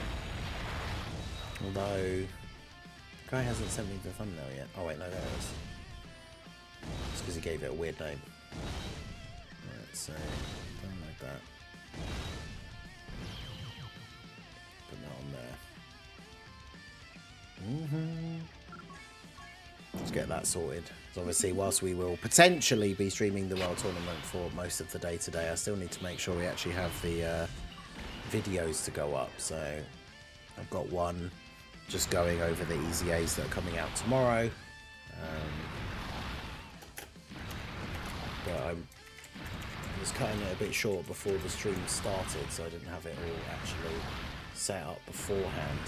Although guy hasn't sent me the thumbnail yet. Oh wait, no, there it is. It's because he gave it a weird name. Right, so something like that. Put that on there. Let's get that sorted. So obviously, whilst we will potentially be streaming the World Tournament for most of the day today, I still need to make sure we actually have the videos to go up. So I've got one just going over the easy A's that are coming out tomorrow. But I was cutting it a bit short before the stream started, so I didn't have it all actually set up beforehand.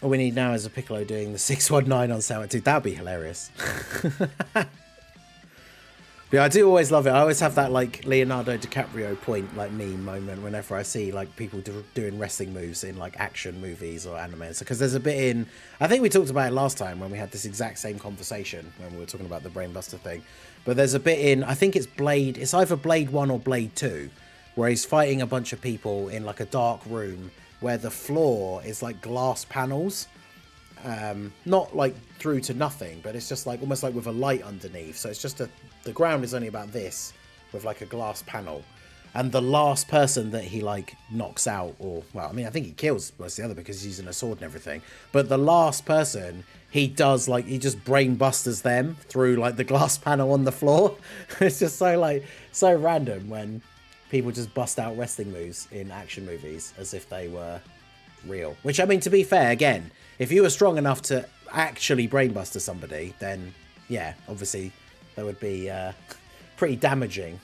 All we need now is a Piccolo doing the 619 on Sour 2. That'd be hilarious. But yeah, I do always love it. I always have that like Leonardo DiCaprio point, like meme moment whenever I see like people doing wrestling moves in like action movies or anime. So because there's a bit in, I think we talked about it last time when we had this exact same conversation when we were talking about the Brainbuster thing. But there's a bit in, I think it's Blade, it's either Blade 1 or Blade 2, where he's fighting a bunch of people in like a dark room where the floor is like glass panels. Not like through to nothing, but it's just like almost like with a light underneath. So it's just the ground is only about this with like a glass panel. And the last person that he like knocks out, or well, I mean, I think he kills most of the other because he's using a sword and everything. But the last person, he does like he just brain busters them through like the glass panel on the floor. It's just so random when people just bust out wrestling moves in action movies as if they were real. Which, I mean, to be fair, again, if you were strong enough to actually brainbuster somebody, then yeah, obviously that would be pretty damaging.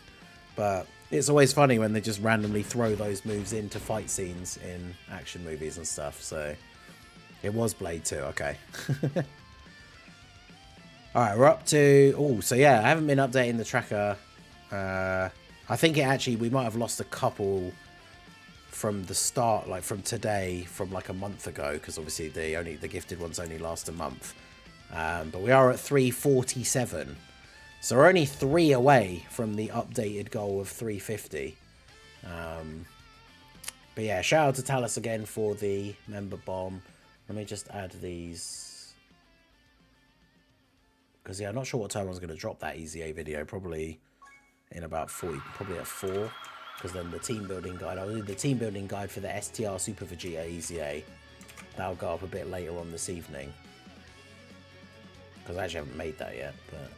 But it's always funny when they just randomly throw those moves into fight scenes in action movies and stuff. So it was Blade 2, okay. Alright, we're up to... Oh, so yeah, I haven't been updating the tracker. I think we might have lost a couple from the start, like from today, from like a month ago, because obviously the gifted ones only last a month. But we are at 347. So we're only 3 away from the updated goal of 350. But yeah, shout out to Talus again for the member bomb. Let me just add these. Because yeah, I'm not sure what time I was going to drop that EZA video. Probably in about 40, probably at 4. Because then the team building guide, I'll do the team building guide for the STR Super Vegeta EZA. That'll go up a bit later on this evening. Because I actually haven't made that yet, but...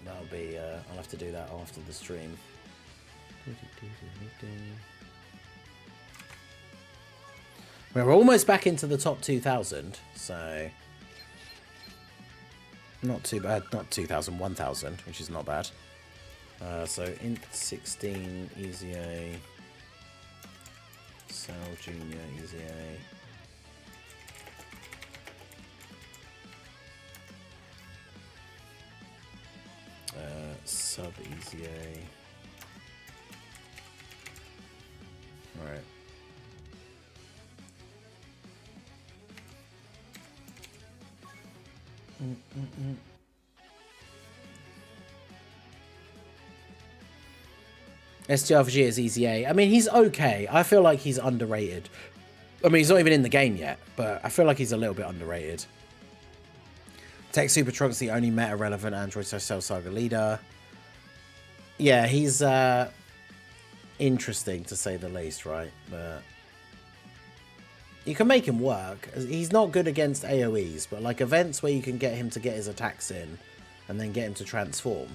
That'll be, I'll have to do that after the stream. Well, we're almost back into the top 2,000, so... Not too bad, not 2,000, 1,000, which is not bad. So, Int 16, EZA... Cell Junior, EZA... Sub EZA. Alright. STRVG is EZA. I mean, he's okay. I feel like he's underrated. I mean, he's not even in the game yet, but I feel like he's a little bit underrated. Tech Super Trunks, the only meta-relevant Android Cell Saga leader. Yeah, he's interesting to say the least, right? But you can make him work. He's not good against AoEs, but like events where you can get him to get his attacks in and then get him to transform.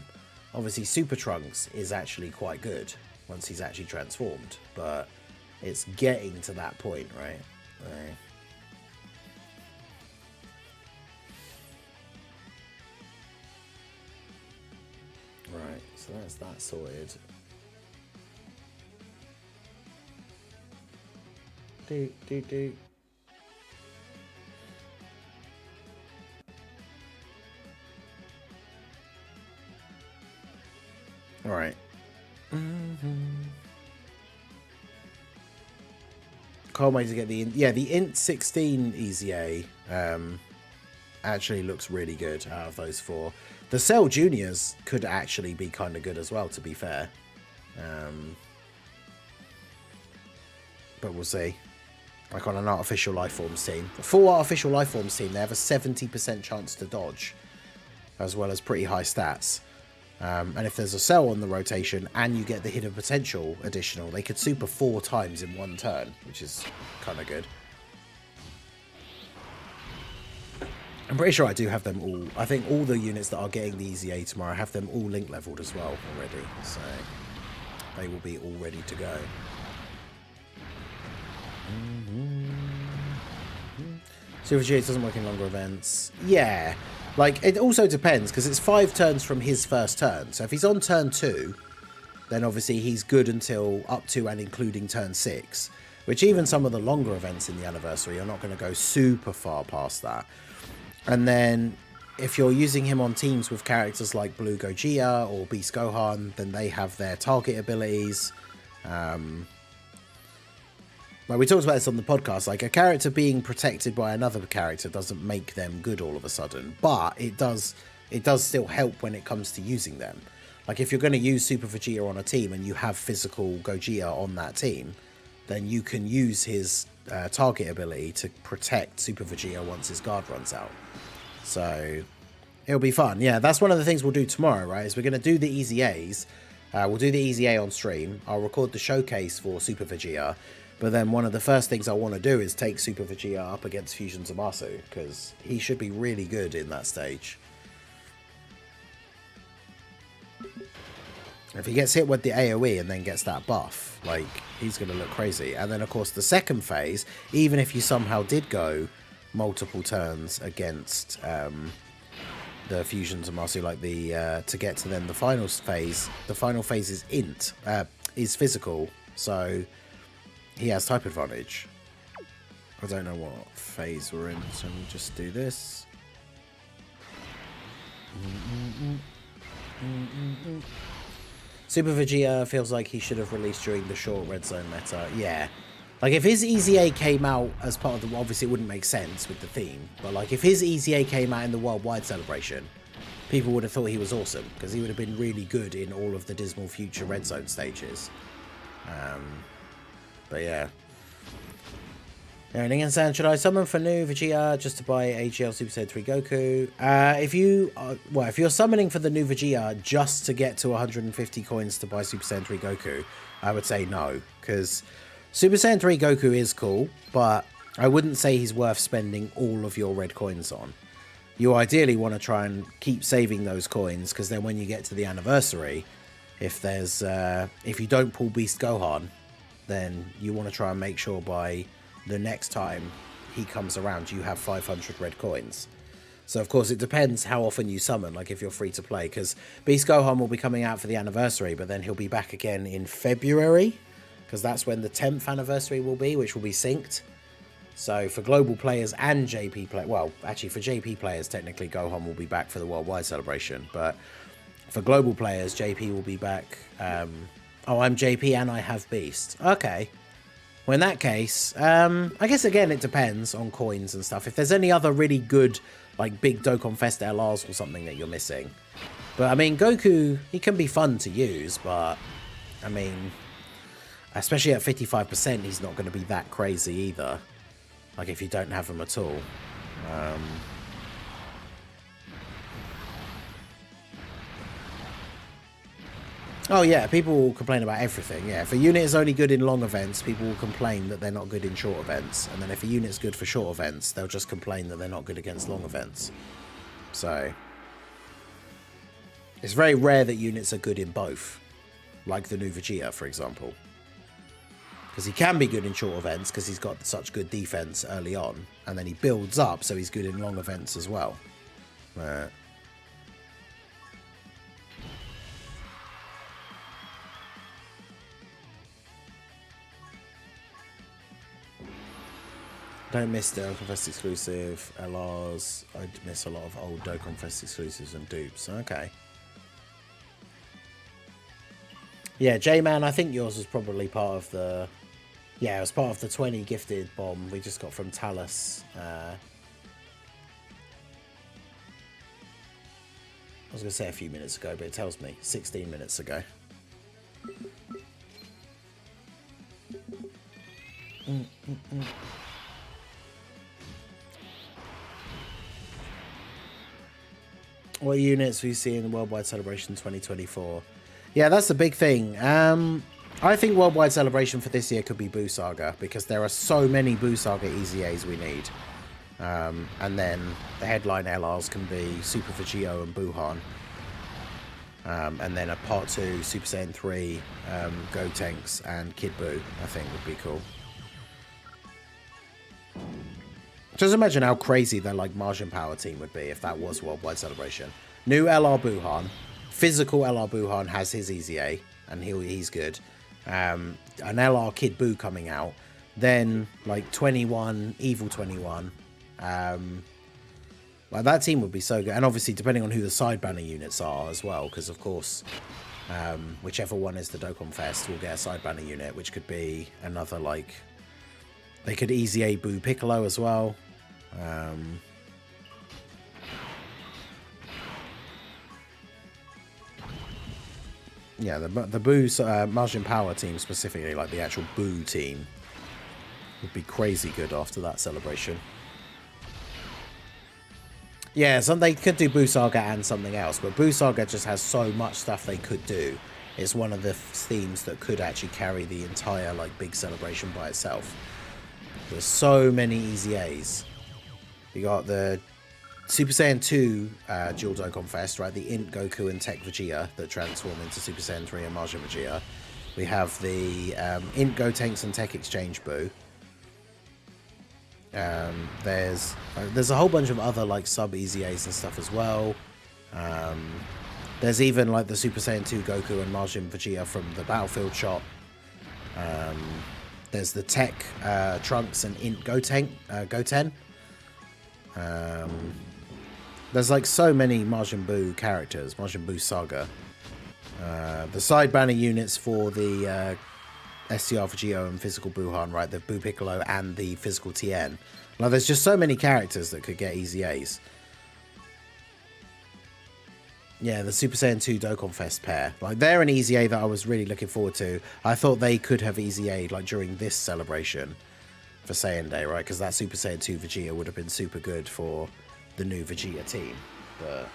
Obviously, Super Trunks is actually quite good once he's actually transformed, but it's getting to that point, right? Right, so that's that sorted. Do. All right. Can't wait to get the Int 16 EZA actually looks really good out of those 4. The Cell Juniors could actually be kind of good as well, to be fair. But we'll see. Like on an Artificial Lifeforms team. A full Artificial Lifeforms team, they have a 70% chance to dodge, as well as pretty high stats. And if there's a Cell on the rotation and you get the Hidden Potential additional, they could super 4 times in 1 turn, which is kind of good. I'm pretty sure I do have them all. I think all the units that are getting the EZA tomorrow have them all link leveled as well already. So they will be all ready to go. Super G doesn't work in longer events. Yeah. Like, it also depends, because it's 5 turns from his first turn. So if he's on turn 2, then obviously he's good until up to and including turn 6. Which even some of the longer events in the anniversary are not going to go super far past that. And then if you're using him on teams with characters like Blue Gogeta or Beast Gohan, then they have their target abilities. Like we talked about this on the podcast, like a character being protected by another character doesn't make them good all of a sudden, but it does still help when it comes to using them. Like if you're going to use Super Vegeta on a team and you have physical Gogeta on that team, then you can use his target ability to protect Super Vegeta once his guard runs out. So it'll be fun. Yeah, that's one of the things we'll do tomorrow, right? Is we're going to do the Easy A's. We'll do the Easy A on stream. I'll record the showcase for Super Vegeta. But then one of the first things I want to do is take Super Vegeta up against Fusion Zamasu, because he should be really good in that stage. If he gets hit with the AoE and then gets that buff, like, he's going to look crazy. And then, of course, the second phase, even if you somehow did go multiple turns against the Fusion Zamasu, like the to get to then the final phase is physical, so he has type advantage. I don't know what phase we're in, so we'll just do this. Super Vegeta feels like he should have released during the short red zone meta. Yeah. Like, if his Easy A came out as part of the... Obviously, it wouldn't make sense with the theme. But, like, if his Easy A came out in the worldwide celebration, people would have thought he was awesome. Because he would have been really good in all of the Dismal Future red zone stages. But, yeah. Aaron Ingan, should I summon for new Vegeta just to buy AGL Super Saiyan 3 Goku? If you're summoning for the new Vegeta just to get to 150 coins to buy Super Saiyan 3 Goku, I would say no, because Super Saiyan 3 Goku is cool, but I wouldn't say he's worth spending all of your red coins on. You ideally want to try and keep saving those coins, because then when you get to the anniversary, if you don't pull Beast Gohan, then you want to try and make sure by the next time he comes around you have 500 red coins. So of course it depends how often you summon, like if you're free to play, because Beast Gohan will be coming out for the anniversary, but then he'll be back again in February, because that's when the 10th anniversary will be, which will be synced. So for global players and JP players, well, actually for JP players, technically Gohan will be back for the worldwide celebration, but for global players, JP will be back. Oh, I'm JP and I have Beast. Okay. Well, in that case, I guess, again, it depends on coins and stuff. If there's any other really good, like, big Dokkan Fest LRs or something that you're missing. But, I mean, Goku, he can be fun to use, but, I mean, especially at 55%, he's not going to be that crazy either. Like, if you don't have him at all. Oh yeah, people will complain about everything. Yeah, if a unit is only good in long events, people will complain that they're not good in short events. And then if a unit's good for short events, they'll just complain that they're not good against long events. So it's very rare that units are good in both. Like the new Vegeta, for example. Because he can be good in short events because he's got such good defense early on. And then he builds up, so he's good in long events as well. Don't miss the Dokkan Fest exclusive LRs. I miss a lot of old Dokkan Fest exclusives and dupes. Okay. Yeah, J-Man, I think yours was probably part of the... Yeah, it was part of the 20 gifted bomb we just got from Talus. I was going to say a few minutes ago, but it tells me 16 minutes ago. What units we see in the Worldwide Celebration 2024? Yeah, that's the big thing. I think Worldwide Celebration for this year could be Buu Saga, because there are so many Buu Saga Easy A's we need. And then the headline LRs can be Super Vegeta and Buuhan. And then a Part 2, Super Saiyan 3, Gotenks and Kid Buu, I think would be cool. Just imagine how crazy their like Martian Power team would be if that was Worldwide Celebration. New LR Buuhan. Physical LR Buuhan has his Easy A, and he's good. An LR Kid Buu coming out. Then like 21, Evil 21. Like that team would be so good. And obviously depending on who the side banner units are as well, because of course whichever one is the Dokkan Fest will get a side banner unit, which could be another like... They could Easy A Buu Piccolo as well. Yeah, the Boo Majin Power team specifically, like the actual Boo team, would be crazy good after that celebration. Yeah, they could do Boo Saga and something else, but Boo Saga just has so much stuff they could do. It's one of the themes that could actually carry the entire like big celebration by itself. There's so many easy A's. You got the Super Saiyan 2 Dual Dokkan Fest, right? The Int Goku and Tech Vegeta that transform into Super Saiyan 3 and Majin Vegeta. We have the Int Gotenks and Tech Exchange Boo. There's a whole bunch of other like sub easy A's and stuff as well. There's even like the Super Saiyan 2 Goku and Majin Vegeta from the Battlefield shop. There's the Tech Trunks and Int Goten. There's like so many Majin Buu characters, Majin Buu Saga. The side banner units for the STR Vegito and Physical Buuhan, right? The Buu Piccolo and the Physical Tien. Like, there's just so many characters that could get easy A's. Yeah, the Super Saiyan 2 Dokkan Fest pair. Like, they're an easy A that I was really looking forward to. I thought they could have easy A'd, like, during this celebration for Saiyan Day, right? Because that Super Saiyan 2 Vegeta would have been super good for the new Vegeta team. But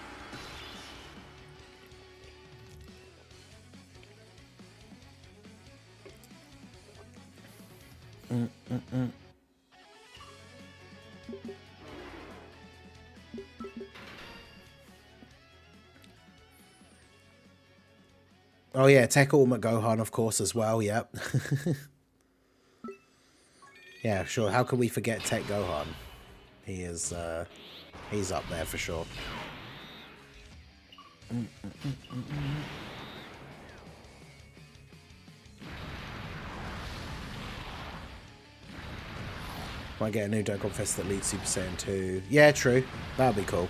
oh yeah, Tech Ultimate Gohan, of course, as well. Yep. Yeah, sure. How could we forget Tech Gohan? He is, he's up there for sure. Might get a new Dokkan Fest that leads Super Saiyan 2. Yeah, true. That'd be cool.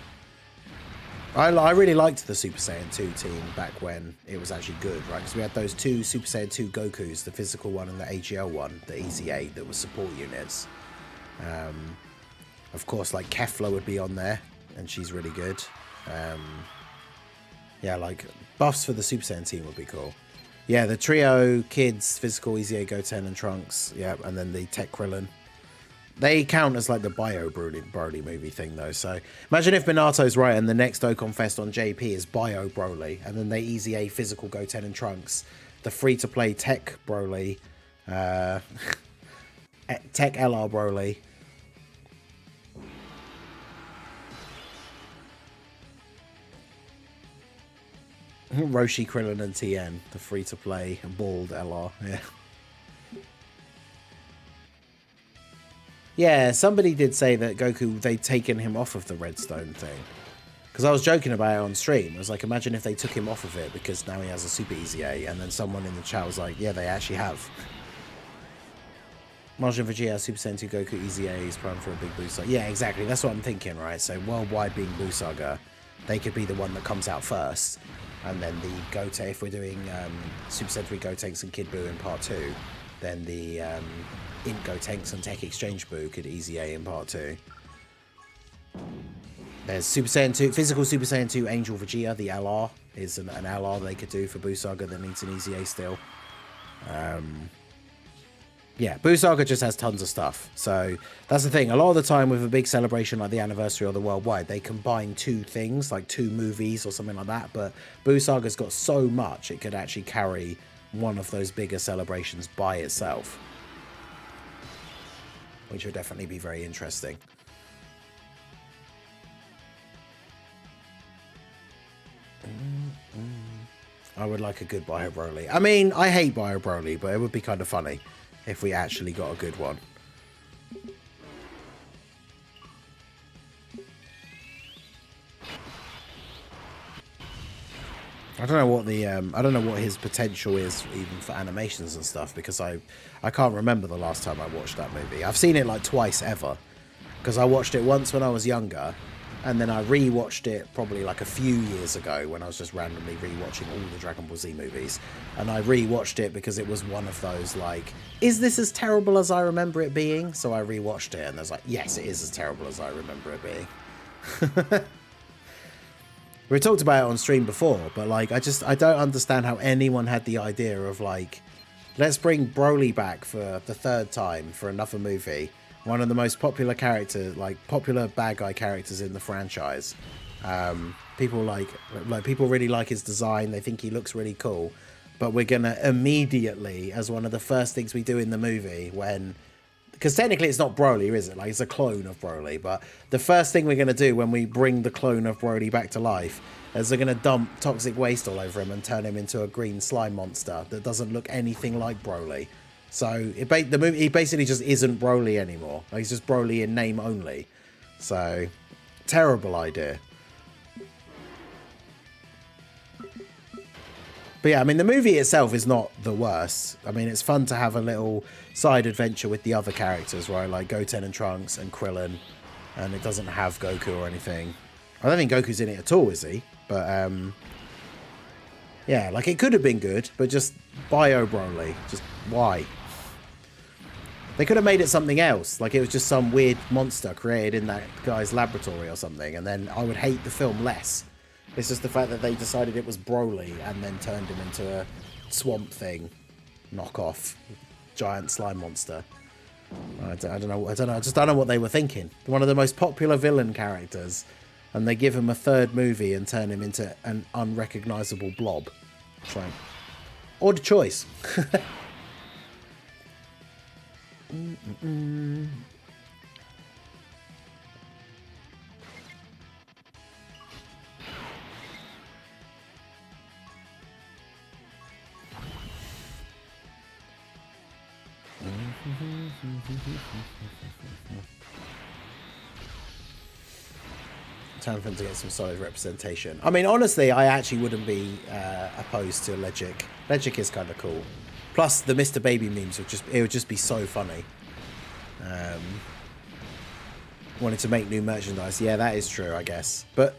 I really liked the Super Saiyan 2 team back when it was actually good, right? Because we had those two Super Saiyan 2 Gokus, the physical one and the AGL one, the Easy 8 that was support units. Of course, like Kefla would be on there, and she's really good. Yeah, like buffs for the Super Saiyan team would be cool. Yeah, the trio, Kids, Physical, Easy 8, Goten, and Trunks. Yeah, and then the Tech Krillin. They count as like the Bio Broly movie thing though, so imagine if Minato's right and the next Dokkan Fest on JP is Bio Broly, and then they Easy A Physical Goten and Trunks, the free-to-play Tech Broly, Tech LR Broly. Roshi, Krillin and Tien, the free-to-play bald LR, yeah. Yeah, somebody did say that Goku, they'd taken him off of the Redstone thing. Because I was joking about it on stream. I was like, imagine if they took him off of it because now he has a Super Easy A. And then someone in the chat was like, yeah, they actually have. Majin Vegeta, Super Saiyan 2 Goku Easy A is prime for a big boost. Yeah, exactly. That's what I'm thinking, right? So worldwide being Buu Saga, they could be the one that comes out first. And then the Goten, if we're doing Super Saiyan 3 Gotenks and Kid Buu in part 2, then the Int Gotenks and Tech Exchange Buu could Easy A in part 2. There's Super Saiyan 2, Physical Super Saiyan 2 Angel Vegeta, the LR, is an LR they could do for Buu Saga that needs an Easy A still. Yeah, Buu Saga just has tons of stuff. So that's the thing. A lot of the time with a big celebration like the anniversary or the worldwide, they combine two things, like two movies or something like that. But Buu Saga's got so much, it could actually carry one of those bigger celebrations by itself, which would definitely be very interesting. I would like a good Bio Broly. I mean, I hate Bio Broly, but it would be kind of funny if we actually got a good one. I don't know what the I don't know what his potential is even for animations and stuff, because I can't remember the last time I watched that movie. I've seen it like twice ever, because I watched it once when I was younger, and then I re-watched it probably like a few years ago when I was just randomly re-watching all the Dragon Ball Z movies. And I re-watched it because it was one of those like, is this as terrible as I remember it being? So I re-watched it and I was like, yes, it is as terrible as I remember it being. We talked about it on stream before, but like I don't understand how anyone had the idea of like, let's bring Broly back for the 3rd time for another movie. One of the most popular characters, like popular bad guy characters in the franchise. People people really like his design. They think he looks really cool. But we're gonna immediately, as one of the first things we do in the movie, because technically it's not Broly, is it? Like, it's a clone of Broly. But the first thing we're going to do when we bring the clone of Broly back to life is they're going to dump toxic waste all over him and turn him into a green slime monster that doesn't look anything like Broly. So he basically just isn't Broly anymore. Like, he's just Broly in name only. So, terrible idea. But yeah, I mean, the movie itself is not the worst. I mean, it's fun to have a little side adventure with the other characters, right? Like Goten and Trunks and Krillin. And it doesn't have Goku or anything. I don't think Goku's in it at all, is he? But, yeah, like, it could have been good, but just Bio Broly. Just why? They could have made it something else. Like, it was just some weird monster created in that guy's laboratory or something. And then I would hate the film less. It's just the fact that they decided it was Broly and then turned him into a Swamp Thing knockoff giant slime monster. I don't know. I just don't know what they were thinking. One of the most popular villain characters, and they give him a 3rd movie and turn him into an unrecognizable blob. So, odd choice. Time for him to get some solid representation. I mean, honestly, I actually wouldn't be opposed to Legic. Legic is kind of cool. Plus, the Mr. Baby memes would just be so funny. Wanted to make new merchandise. Yeah, that is true, I guess. But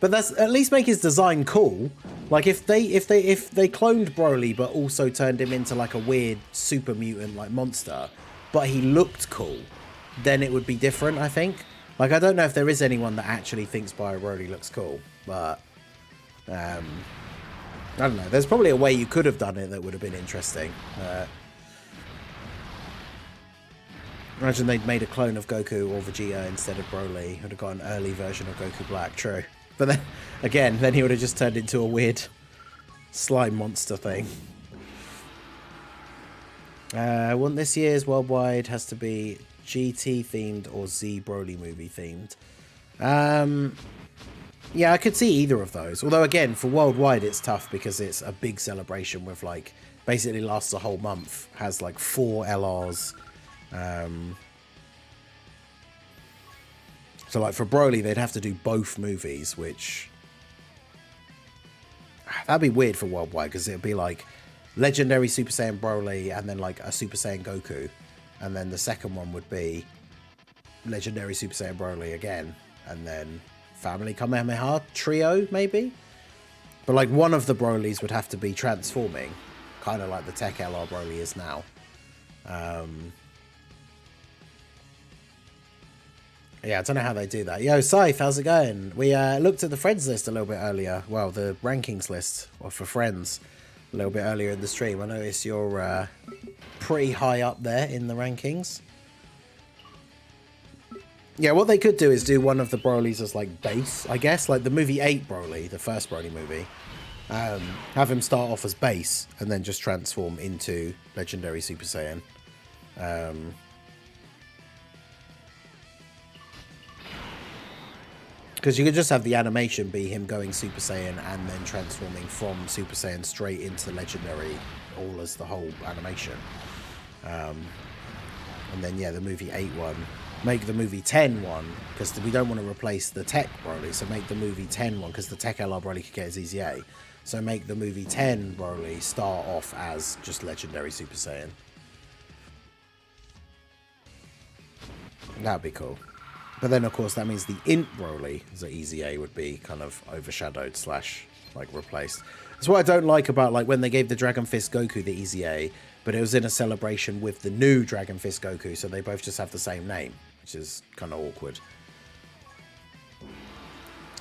that's at least make his design cool. Like if they cloned Broly but also turned him into like a weird super mutant like monster, but he looked cool, then it would be different, I think. Like, I don't know if there is anyone that actually thinks Bio Broly looks cool, but I don't know. There's probably a way you could have done it that would have been interesting. Imagine they'd made a clone of Goku or Vegeta instead of Broly. Would have got an early version of Goku Black, true. But then, again, then he would have just turned into a weird slime monster thing. One this year's worldwide has to be GT themed or Z Broly movie themed. Yeah, I could see either of those. Although, again, for worldwide, it's tough because it's a big celebration with, like, basically lasts a whole month. Has, like, 4 LRs. So, like, for Broly, they'd have to do both movies, which... That'd be weird for worldwide, because it'd be, like, Legendary Super Saiyan Broly, and then, like, a Super Saiyan Goku. And then the second one would be Legendary Super Saiyan Broly again. And then Family Kamehameha Trio, maybe? But, like, one of the Brolys would have to be transforming. Kind of like the Tech LR Broly is now. Yeah, I don't know how they do that. Yo, Scythe, how's it going? We looked at the friends list a little bit earlier. Well, the rankings list for friends a little bit earlier in the stream. I noticed you're pretty high up there in the rankings. Yeah, what they could do is do one of the Brolys as, like, base, I guess. Like the movie 8 Broly, the first Broly movie. Have him start off as base and then just transform into Legendary Super Saiyan. Because you could just have the animation be him going Super Saiyan and then transforming from Super Saiyan straight into Legendary, all as the whole animation. And then, yeah, the movie 8 one. Make the movie 10 one, because we don't want to replace the Tech Broly, so make the movie 10 one, because the Tech LR Broly could get his EZA. So make the movie 10 Broly start off as just Legendary Super Saiyan. That'd be cool. But then, of course, that means the Int Broly, as an EZA, would be kind of overshadowed / like replaced. That's what I don't like about, like, when they gave the Dragon Fist Goku the EZA, but it was in a celebration with the new Dragon Fist Goku, so they both just have the same name, which is kind of awkward.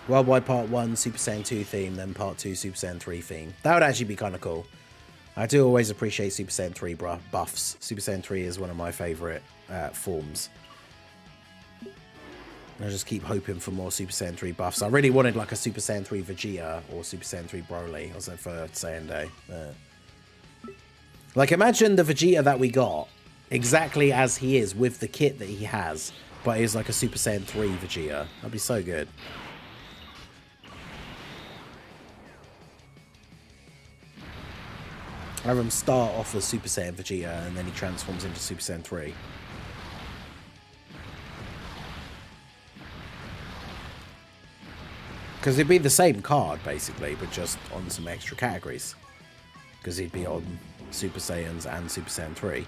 Worldwide Part 1 Super Saiyan 2 theme, then Part 2 Super Saiyan 3 theme. That would actually be kind of cool. I do always appreciate Super Saiyan 3 buffs. Super Saiyan 3 is one of my favourite forms. I just keep hoping for more Super Saiyan 3 buffs. I really wanted like a Super Saiyan 3 Vegeta or Super Saiyan 3 Broly or something for Saiyan Day. Like, imagine the Vegeta that we got exactly as he is with the kit that he has, but he's like a Super Saiyan 3 Vegeta. That'd be so good. Have him start off as Super Saiyan Vegeta and then he transforms into Super Saiyan 3. Because it'd be the same card, basically, but just on some extra categories. Because he'd be on Super Saiyans and Super Saiyan 3.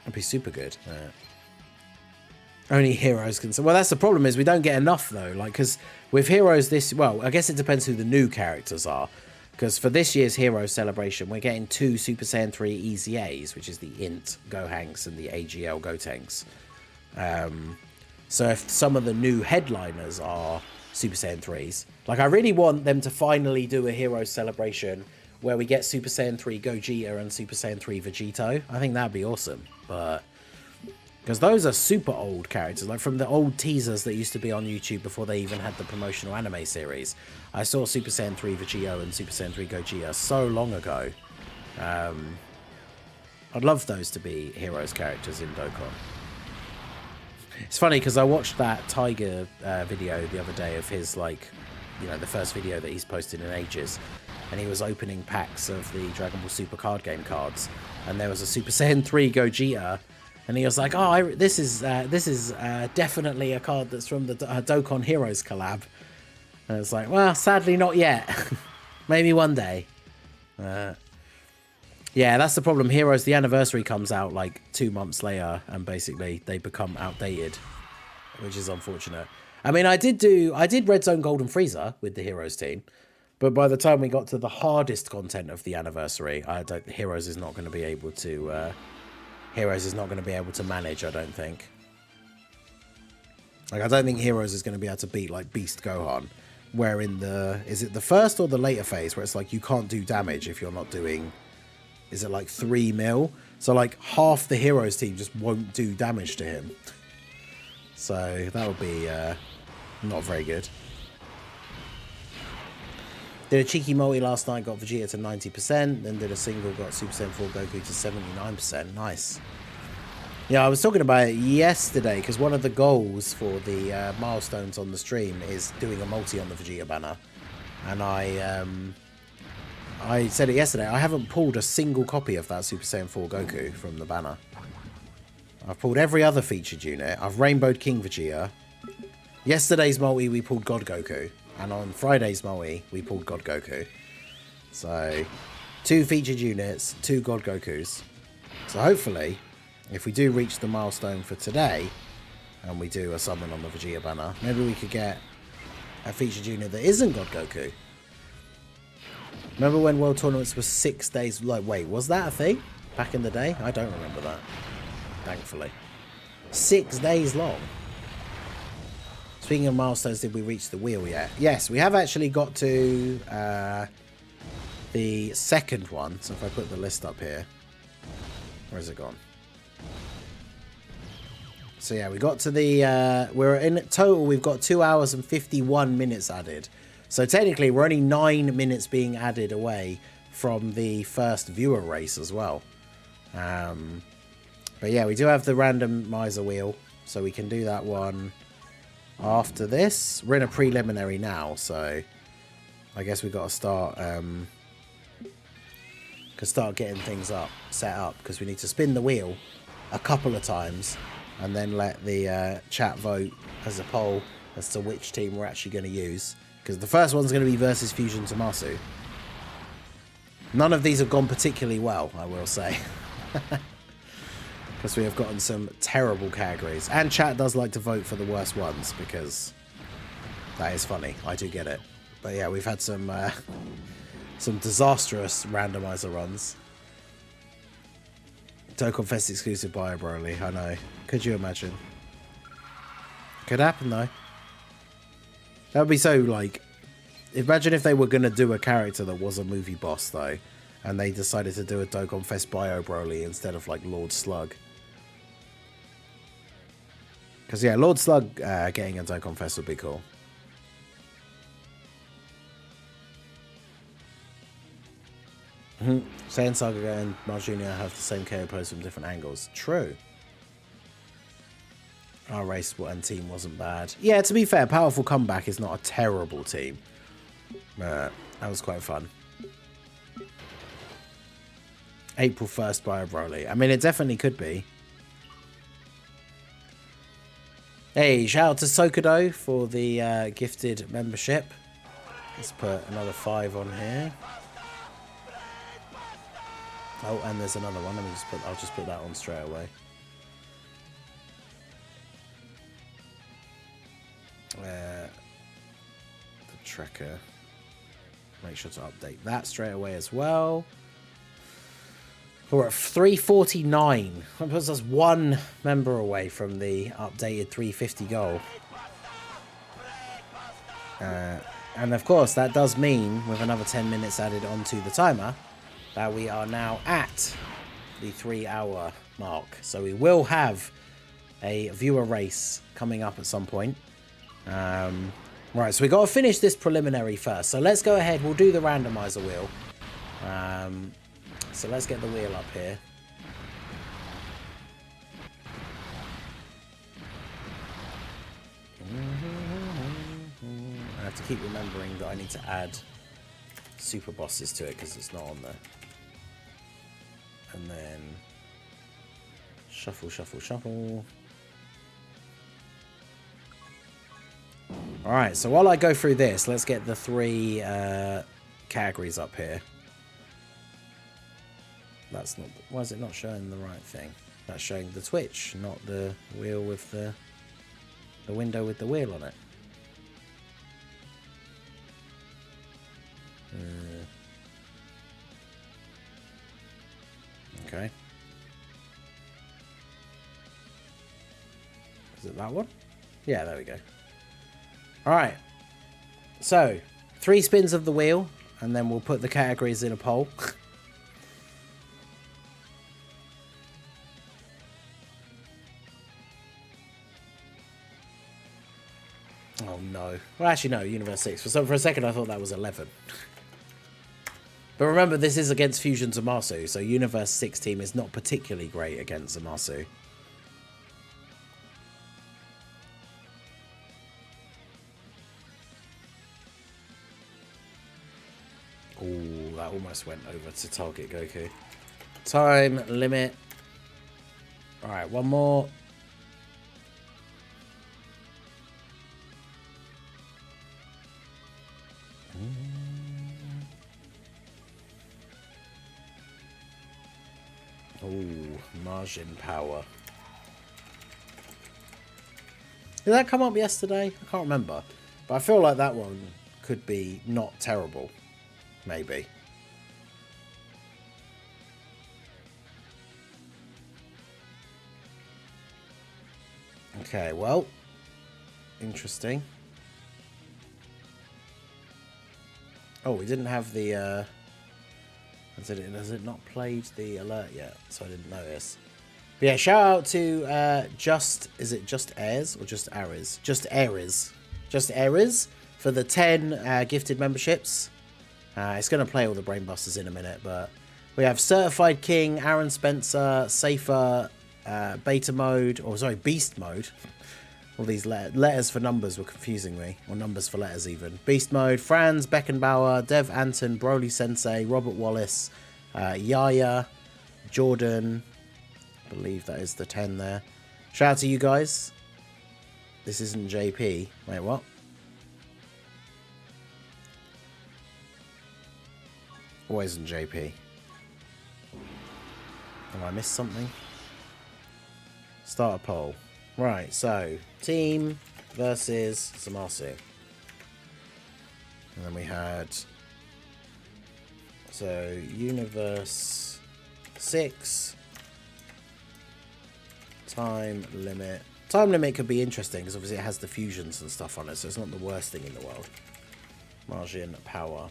That'd be super good. Only heroes can... Well, that's the problem, is we don't get enough, though. Like, because with heroes this... Well, I guess it depends who the new characters are. Because for this year's Hero Celebration, we're getting 2 Super Saiyan 3 EZAs, which is the INT Gohanks and the AGL Gotenks. So if some of the new headliners are Super Saiyan 3s, like I really want them to finally do a Hero Celebration where we get Super Saiyan 3 Gogeta and Super Saiyan 3 Vegito. I think that'd be awesome. But... because those are super old characters, like from the old teasers that used to be on YouTube before they even had the promotional anime series. I saw Super Saiyan 3 Vegito and Super Saiyan 3 Gogeta so long ago. I'd love those to be Heroes characters in Dokkan. It's funny because I watched that Tiger video the other day of his, like, you know, the first video that he's posted in ages. And he was opening packs of the Dragon Ball Super card game cards. And there was a Super Saiyan 3 Gogeta. And he was like, "Oh, this is definitely a card that's from the Dokkan Heroes collab." And it's like, well, sadly not yet. Maybe one day. Yeah, that's the problem. Heroes, the anniversary comes out like 2 months later, and basically they become outdated, which is unfortunate. I mean, I did Red Zone Golden Frieza with the Heroes team, but by the time we got to the hardest content of the anniversary, Heroes is not going to be able to. Heroes is not going to be able to manage, I don't think. Like, I don't think Heroes is going to be able to beat, like, Beast Gohan. Where in the... Is it the first or the later phase where it's like you can't do damage if you're not doing... Is it like 3 mil? So, like, half the Heroes team just won't do damage to him. So, that would be not very good. Did a cheeky multi last night, got Vegeta to 90%, then did a single, got Super Saiyan 4 Goku to 79%. Nice. Yeah, I was talking about it yesterday, because one of the goals for the milestones on the stream is doing a multi on the Vegeta banner. And I said it yesterday, I haven't pulled a single copy of that Super Saiyan 4 Goku from the banner. I've pulled every other featured unit. I've rainbowed King Vegeta. Yesterday's multi, we pulled God Goku. And on Friday's multi, we pulled God Goku. So, 2 featured units, 2 God Gokus. So hopefully, if we do reach the milestone for today, and we do a summon on the Vegeta banner, maybe we could get a featured unit that isn't God Goku. Remember when World Tournaments were 6 days... Like, wait, was that a thing? Back in the day? I don't remember that. Thankfully. 6 days long. Speaking of milestones, did we reach the wheel yet? Yes, we have actually got to the second one. So if I put the list up here. Where's it gone? So yeah, we got to the... we're in total, we've got 2 hours and 51 minutes added. So technically, we're only 9 minutes being added away from the first viewer race as well. But yeah, we do have the randomizer wheel. So we can do that one... After this, we're in a preliminary now, so I guess we've got to start getting things set up, because we need to spin the wheel a couple of times and then let the chat vote as a poll as to which team we're actually going to use, because the first one's going to be versus Fusion Tommaso. None of these have gone particularly well, I will say. Because we have gotten some terrible categories. And chat does like to vote for the worst ones, because that is funny. I do get it. But yeah, we've had some disastrous randomizer runs. Dokkan Fest exclusive bio Broly. I know. Could you imagine? Could happen though. That would be so like. Imagine if they were gonna do a character that was a movie boss though, and they decided to do a Dokkan Fest bio Broly instead of like Lord Slug. Because yeah, Lord Slug getting a Dokkan Fest would be cool. Saiyan Saga and Mars Jr. have the same KO pose from different angles. True. Our race and team wasn't bad. Yeah, to be fair, Powerful Comeback is not a terrible team. That was quite fun. April 1st by Broly. I mean, it definitely could be. Hey, shout out to Sokado for the gifted membership. Let's put another 5 on here. Oh, and there's another one. I'll just put that on straight away. The tracker. Make sure to update that straight away as well. We're at 349. That puts us 1 member away from the updated 350 goal. And of course, that does mean, with another 10 minutes added onto the timer, that we are now at the 3-hour mark. So we will have a viewer race coming up at some point. Right, so we got to finish this preliminary first. So let's go ahead. We'll do the randomizer wheel. So let's get the wheel up here. I have to keep remembering that I need to add super bosses to it because it's not on there. And then shuffle, shuffle, shuffle. Alright, so while I go through this, let's get the 3 categories up here. That's not... Why is it not showing the right thing? That's showing the Twitch, not the wheel with the window with the wheel on it. Okay. Is it that one? Yeah, there we go. Alright. So, 3 spins of the wheel, and then we'll put the categories in a poll. Oh no. Well, actually no, Universe 6. For a second I thought that was 11. But remember, this is against Fusion Zamasu, so Universe 6 team is not particularly great against Zamasu. Oh, that almost went over to target Goku. Time limit. Alright, one more. Oh, margin power. Did that come up yesterday? I can't remember. But I feel like that one could be not terrible. Maybe. Okay, well. Interesting. Oh, we didn't have the... Has it not played the alert yet? So I didn't notice. But yeah, shout out to is it Just Airs or Just Ares? Just Ares. Just Ares for the 10 gifted memberships. It's going to play all the Brainbusters in a minute, but we have Certified King, Aaron Spencer, Safer, Beta Mode, or sorry, Beast Mode. All these letters for numbers were confusing me, or numbers for letters even. Beast Mode, Franz, Beckenbauer, Dev Anton, Broly Sensei, Robert Wallace, Yaya, Jordan. I believe that is the 10 there. Shout out to you guys. This isn't JP. Wait, what? Or isn't JP? Have I missed something? Start a poll. Right, so team versus Zamasu. And then we had so Universe 6 Time limit. Time limit could be interesting because obviously it has the fusions and stuff on it, so it's not the worst thing in the world. Margin power.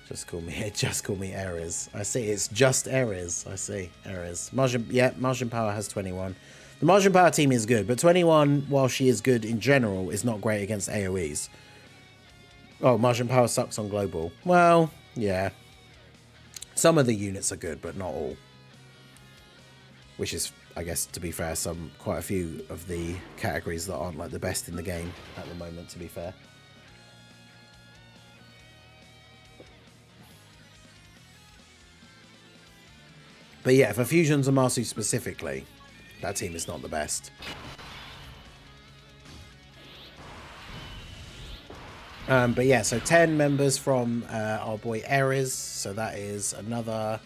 Just call me Ares. I see, it's just Ares. I see, Ares. Margin, yeah, Margin power has 21. The Margin power team is good, but 21, while she is good in general, is not great against AoEs. Oh, Margin power sucks on global. Well, yeah. Some of the units are good, but not all. Which is, I guess, to be fair, quite a few of the categories that aren't like the best in the game at the moment, to be fair. But yeah, for Fusions and Masu specifically, that team is not the best. But yeah, so 10 members from our boy Ares. So that is another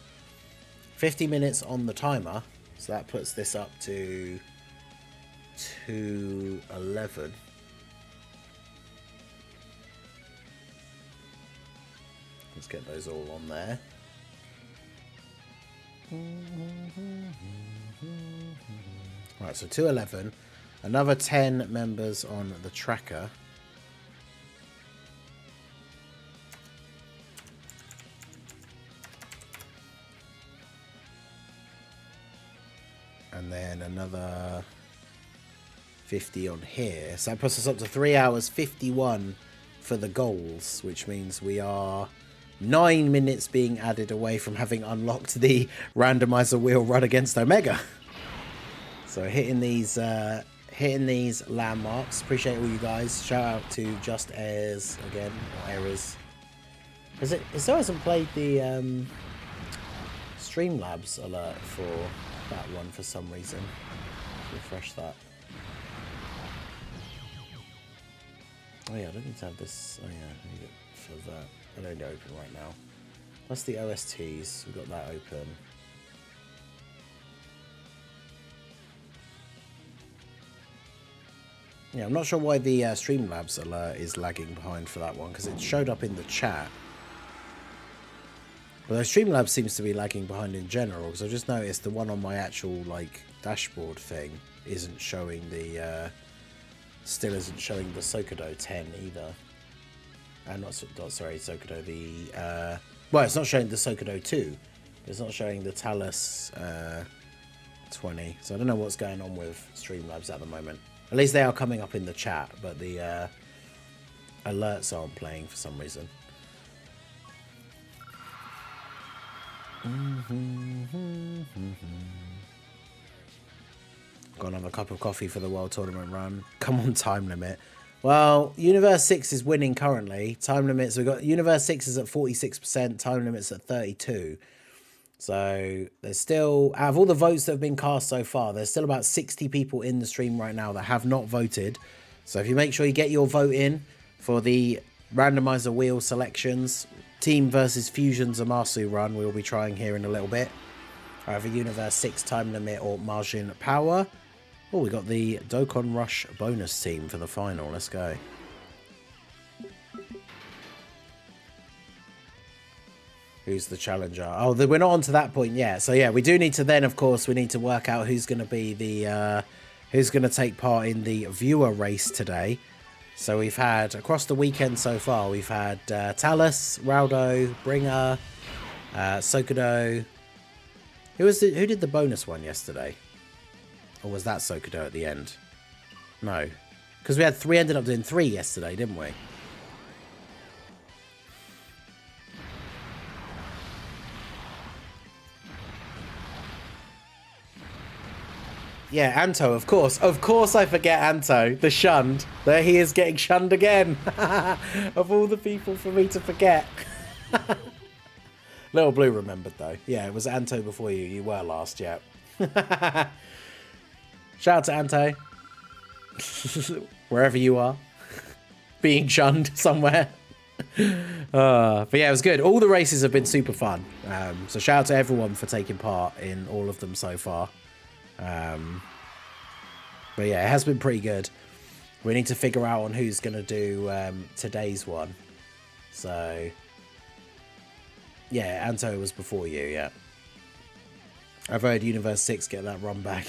50 minutes on the timer. So that puts this up to 2:11. Let's get those all on there. Right, so 2:11. Another 10 members on the tracker. And then another 50 on here. So that puts us up to 3 hours 51 for the goals, which means we are 9 minutes being added away from having unlocked the randomizer wheel run against Omega. So hitting these landmarks. Appreciate all you guys. Shout out to Just Airs again, or Errors. It still hasn't played the Streamlabs alert for that one for some reason. Refresh that. Oh yeah, I don't need to have this. Oh yeah, I need it for that. I don't need it open right now. That's the OSTs. We've got that open. Yeah, I'm not sure why the Streamlabs alert is lagging behind for that one, because it showed up in the chat. But Streamlabs seems to be lagging behind in general, because I just noticed the one on my actual like dashboard thing isn't showing the still isn't showing the Sokodo 10 either. Not sorry, Sokodo, the well, it's not showing the Sokodo 2. It's not showing the Talus 20. So I don't know what's going on with Streamlabs at the moment. At least they are coming up in the chat, but the alerts aren't playing for some reason. Got another cup of coffee for the World Tournament run. Come on, time limit. Well, Universe 6 is winning currently. Time limits, we've got Universe 6 is at 46%, time limits at 32%. So there's still, out of all the votes that have been cast so far, there's still about 60 people in the stream right now that have not voted. So if you make sure you get your vote in for the randomizer wheel selections, Team versus Fusions Amasu run we'll be trying here in a little bit. Either Universe 6 time limit or Margin power. Oh, we got the Dokkan Rush bonus team for the final. Let's go. Who's the challenger? Oh, we're not on to that point yet. So yeah, we do need to then, of course, we need to work out who's going to be the who's going to take part in the viewer race today. So we've had across the weekend so far, we've had Talus, Raudo, Bringer, Sokodo. Who did the bonus one yesterday? Or was that Sokodo at the end? No, because we ended up doing 3 yesterday, didn't we? Yeah, Anto, of course. Of course I forget Anto, the shunned. There he is getting shunned again. Of all the people for me to forget. Little Blue remembered, though. Yeah, it was Anto before you. You were last, yeah. Shout out to Anto. Wherever you are. Being shunned somewhere. But yeah, it was good. All the races have been super fun. So shout out to everyone for taking part in all of them so far. But yeah, it has been pretty good. We need to figure out on who's going to do today's one. So yeah, Anto was before you, yeah. I've heard Universe 6 get that run back.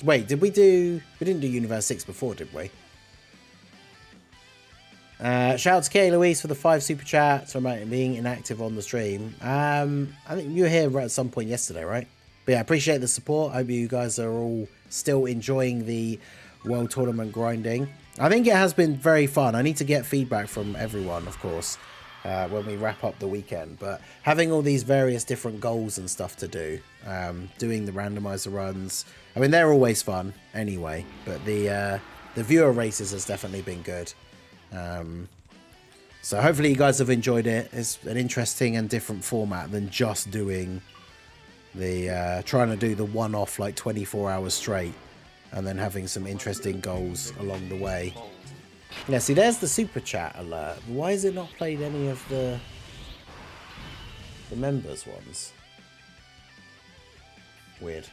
Wait, did we do... We didn't do Universe 6 before, did we? Shout out to Kay Louise for the 5 super chats about being inactive on the stream. I think you were here at some point yesterday, right? But yeah, I appreciate the support. I hope you guys are all still enjoying the World Tournament grinding. I think it has been very fun. I need to get feedback from everyone, of course, when we wrap up the weekend. But having all these various different goals and stuff to do, doing the randomizer runs, I mean, they're always fun anyway. But the viewer races has definitely been good. So hopefully you guys have enjoyed it. It's an interesting and different format than just doing the trying to do the one-off like 24 hours straight and then having some interesting goals along the way. Yeah, see, there's the super chat alert. Why has it not played any of the members ones? Weird.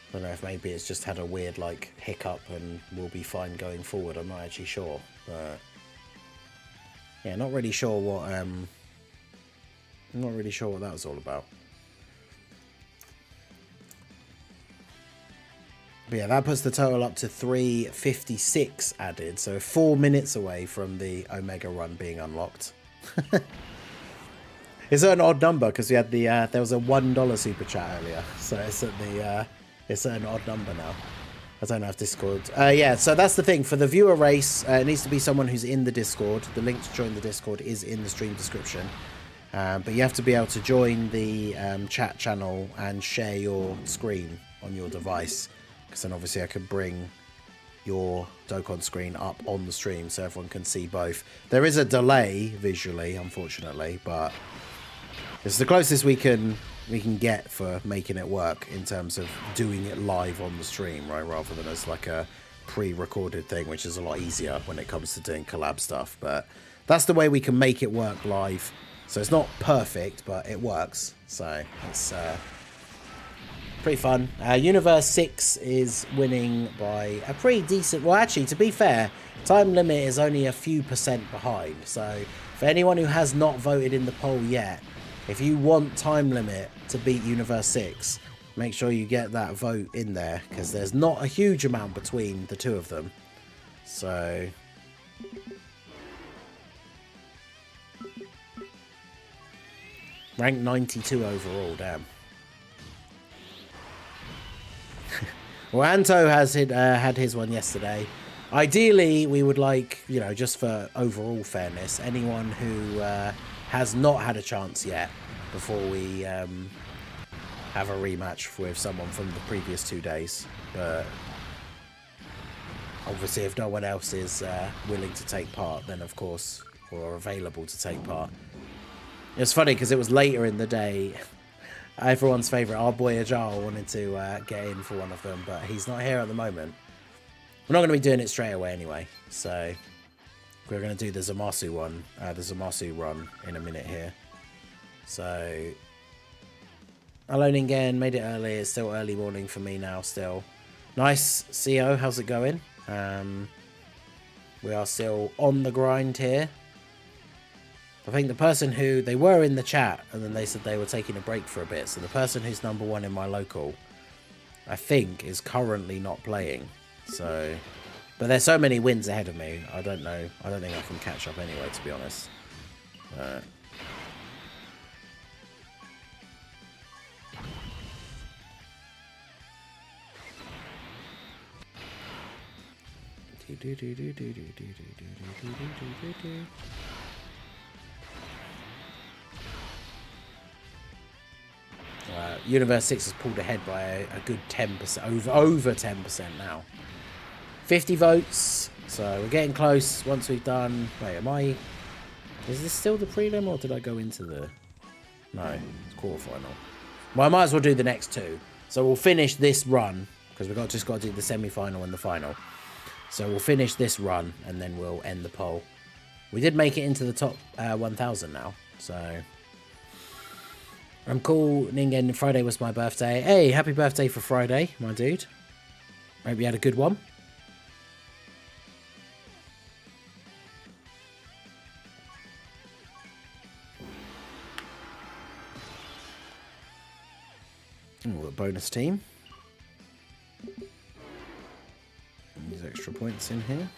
I don't know if maybe it's just had a weird like hiccup and we'll be fine going forward. I'm not actually sure, but yeah, not really sure what I'm not really sure what that was all about. But yeah, that puts the total up to 356 added, so 4 minutes away from the Omega run being unlocked. It's an odd number because we had the there was a $1 super chat earlier, so it's at the it's an odd number now. I don't have Discord. Yeah, so that's the thing. For the viewer race, it needs to be someone who's in the Discord. The link to join the Discord is in the stream description. But you have to be able to join the chat channel and share your screen on your device. Because then obviously I could bring your Dokkan screen up on the stream so everyone can see both. There is a delay visually, unfortunately, but it's the closest we can get for making it work in terms of doing it live on the stream, right? Rather than as like a pre-recorded thing, which is a lot easier when it comes to doing collab stuff. But that's the way we can make it work live. So it's not perfect, but it works. So it's pretty fun. Universe 6 is winning by a pretty decent... Well, actually, to be fair, time limit is only a few % behind. So for anyone who has not voted in the poll yet, if you want time limit to beat Universe 6, make sure you get that vote in there, because there's not a huge amount between the two of them. So rank 92 overall, damn. Well, Anto has had his one yesterday. Ideally, we would like, you know, just for overall fairness, anyone who has not had a chance yet before we have a rematch with someone from the previous 2 days. But obviously, if no one else is willing to take part, then of course, or available to take part. It's funny because it was later in the day. Everyone's favourite, our boy Ajal, wanted to get in for one of them, but he's not here at the moment. We're not going to be doing it straight away anyway, so we're going to do the Zamasu one, the Zamasu run in a minute here. So, Alone again, made it early. It's still early morning for me now still. Nice, CO, how's it going? We are still on the grind here. I think the person who, they were in the chat and then they said they were taking a break for a bit. So the person who's #1 in my local, I think, is currently not playing. So, but there's so many wins ahead of me. I don't know. I don't think I can catch up anyway, to be honest. Universe 6 has pulled ahead by a good 10%, over 10% now. 50 votes, so we're getting close. Once we've done... Wait, is this still the prelim, or did I go into the... No, it's quarterfinal. Well, I might as well do the next two. So we'll finish this run, because we've just got to do the semi-final and the final. So we'll finish this run, and then we'll end the poll. We did make it into the top 1,000 now, so... I'm cool, Ningen. Friday was my birthday. Hey, happy birthday for Friday, my dude. Hope you had a good one. Ooh, a bonus team. Use extra points in here.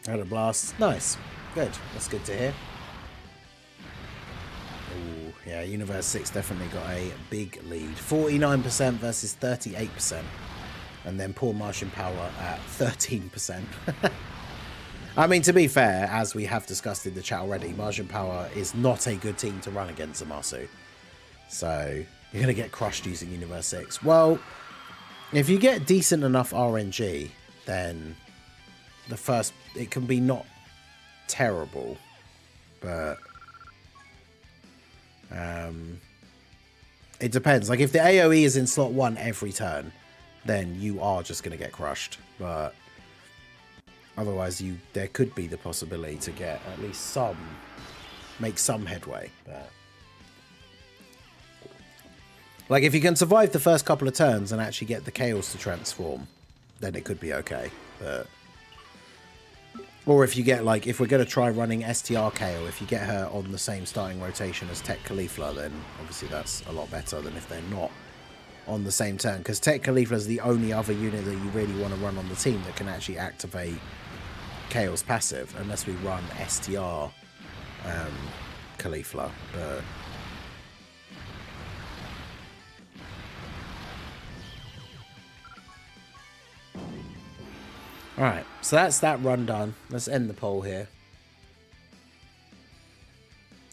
Had a blast. Nice. Good. That's good to hear. Ooh, yeah, Universe 6 definitely got a big lead. 49% versus 38%. And then poor Martian Power at 13%. I mean, to be fair, as we have discussed in the chat already, Martian Power is not a good team to run against Zamasu. So, you're going to get crushed using Universe 6. Well, if you get decent enough RNG, then it can be not terrible, but it depends. Like, if the AoE is in slot 1 every turn, then you are just going to get crushed. But otherwise, there could be the possibility to get at least make some headway. But like, if you can survive the first couple of turns and actually get the Chaos to transform, then it could be okay. But or if you get, like, if we're going to try running STR KO, if you get her on the same starting rotation as Tech Caulifla, then obviously that's a lot better than if they're not on the same turn. Because Tech Caulifla is the only other unit that you really want to run on the team that can actually activate Chaos passive, unless we run STR Caulifla. But alright, so that's that run done. Let's end the poll here.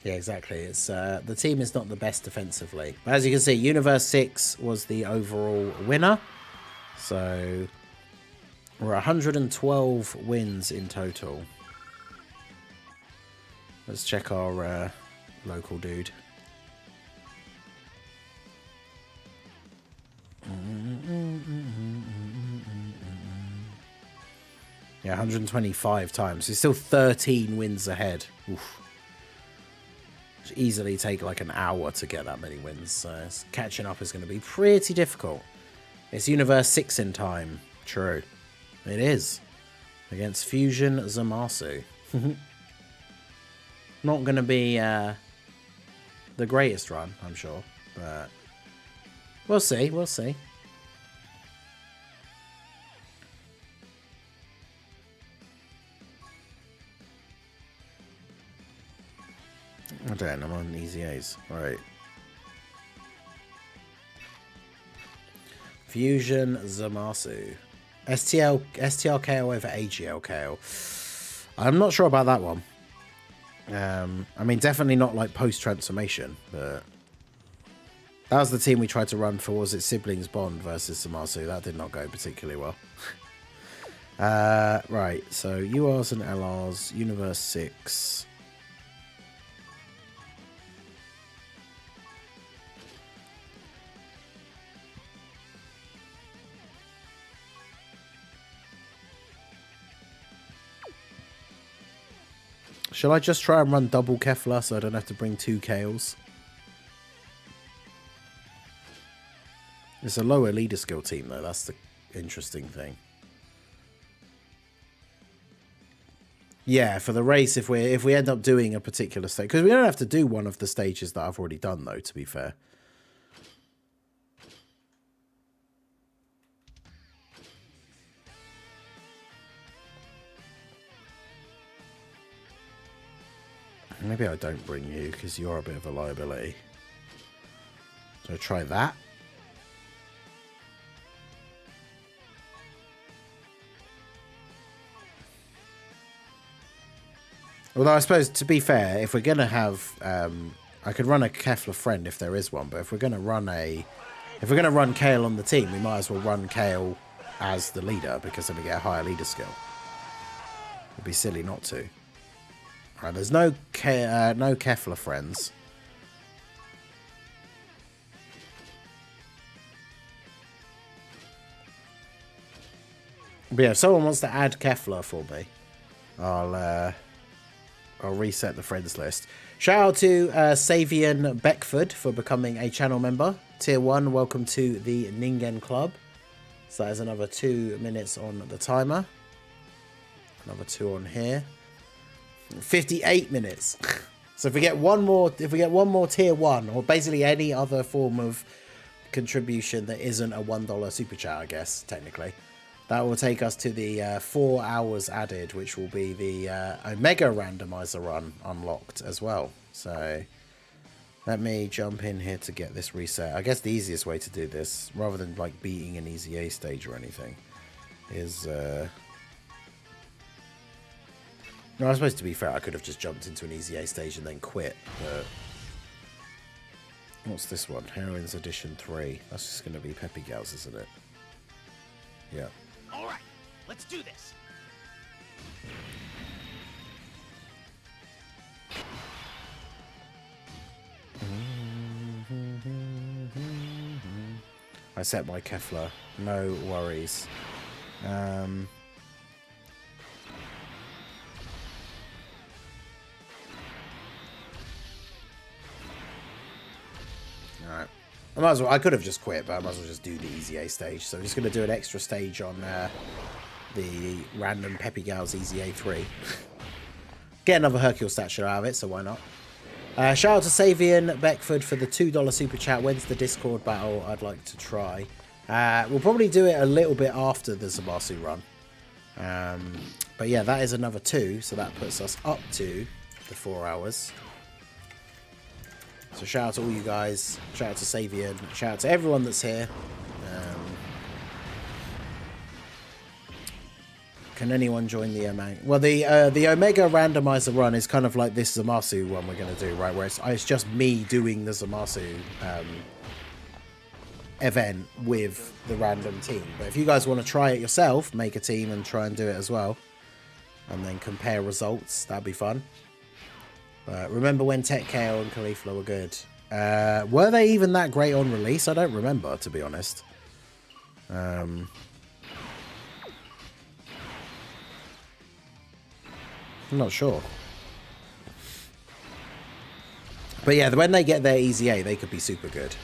Yeah, exactly. It's the team is not the best defensively. But as you can see, Universe 6 was the overall winner. So we're 112 wins in total. Let's check our local dude. Yeah, 125 times. He's still 13 wins ahead. Oof. Should easily take like an hour to get that many wins. So catching up is going to be pretty difficult. It's Universe 6 in time. True. It is. Against Fusion Zamasu. Not going to be the greatest run, I'm sure. But we'll see. We'll see. I don't know, I'm on easy A's. Alright. Fusion Zamasu. STLKO over AGLKO. I'm not sure about that one. I mean, definitely not like post-transformation, but that was the team we tried to run for, was it Siblings Bond versus Zamasu? That did not go particularly well. Right, so URs and LRs, Universe 6. Shall I just try and run double Kefla so I don't have to bring 2 Kales? It's a lower leader skill team though, that's the interesting thing. Yeah, for the race, if we end up doing a particular stage, because we don't have to do one of the stages that I've already done though, to be fair. Maybe I don't bring you because you're a bit of a liability. So try that. Although I suppose, to be fair, if we're going to have... I could run a Kefla friend if there is one, but if we're going to run Kale on the team, we might as well run Kale as the leader, because then we get a higher leader skill. It'd be silly not to. Alright, there's no Kefla friends. But yeah, if someone wants to add Kefla for me, I'll reset the friends list. Shout out to Savian Beckford for becoming a channel member. Tier 1, welcome to the Ningen Club. So that is another 2 minutes on the timer. Another 2 on here. 58 minutes. So if we get one more tier 1, or basically any other form of contribution that isn't a $1 super chat, I guess, technically, that will take us to the 4 hours added, which will be the Omega randomizer run unlocked as well. So let me jump in here to get this reset. I guess the easiest way to do this, rather than like beating an easy A stage or anything, is no, I suppose to be fair, I could have just jumped into an easy A stage and then quit, but what's this one? Heroines Edition 3. That's just going to be Peppy Gals, isn't it? Yeah. All right, let's do this. I set my Kefla. No worries. Alright. I might as well. I could have just quit, but I might as well just do the easy A stage. So I'm just going to do an extra stage on the random Peppy Gals Easy A3. Get another Hercule statue out of it, so why not? Shout out to Savian Beckford for the $2 super chat. When's the Discord battle? I'd like to try. We'll probably do it a little bit after the Zamasu run. But yeah, that is another 2, so that puts us up to the 4 hours. So shout out to all you guys. Shout out to Savian. Shout out to everyone that's here. Can anyone join the Omega? Well, the Omega randomizer run is kind of like this Zamasu one we're going to do, right? Where it's just me doing the Zamasu event with the random team. But if you guys want to try it yourself, make a team and try and do it as well, and then compare results, that'd be fun. But remember when Tech KO and Caulifla were good? Were they even that great on release? I don't remember, to be honest. I'm not sure. But yeah, when they get their Easy A, they could be super good.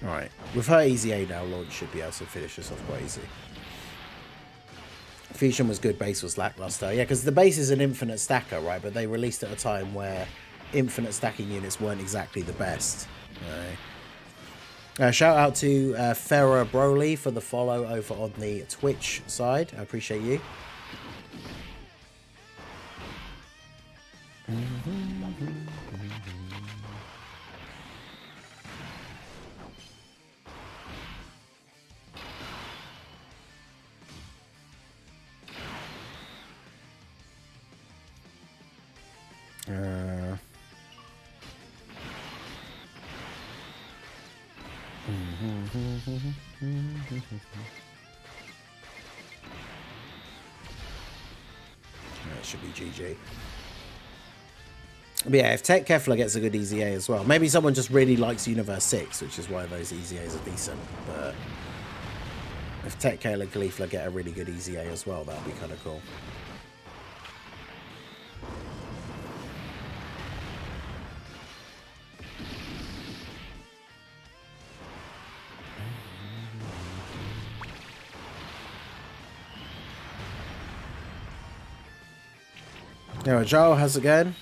Alright, with her Easy A now, Launch should be able to finish this off quite easy. Fusion was good, base was lackluster. Yeah, because the base is an infinite stacker, right? But they released at a time where infinite stacking units weren't exactly the best. Right. Shout out to Farrah Broly for the follow over on the Twitch side. I appreciate you. That should be GG. But yeah, if Tech Kefla gets a good Easy A as well. Maybe someone just really likes Universe 6, which is why those Easy A's are decent. But if Tech Kale and Caulifla get a really good Easy A as well, that would be kind of cool. Now, Joe has again.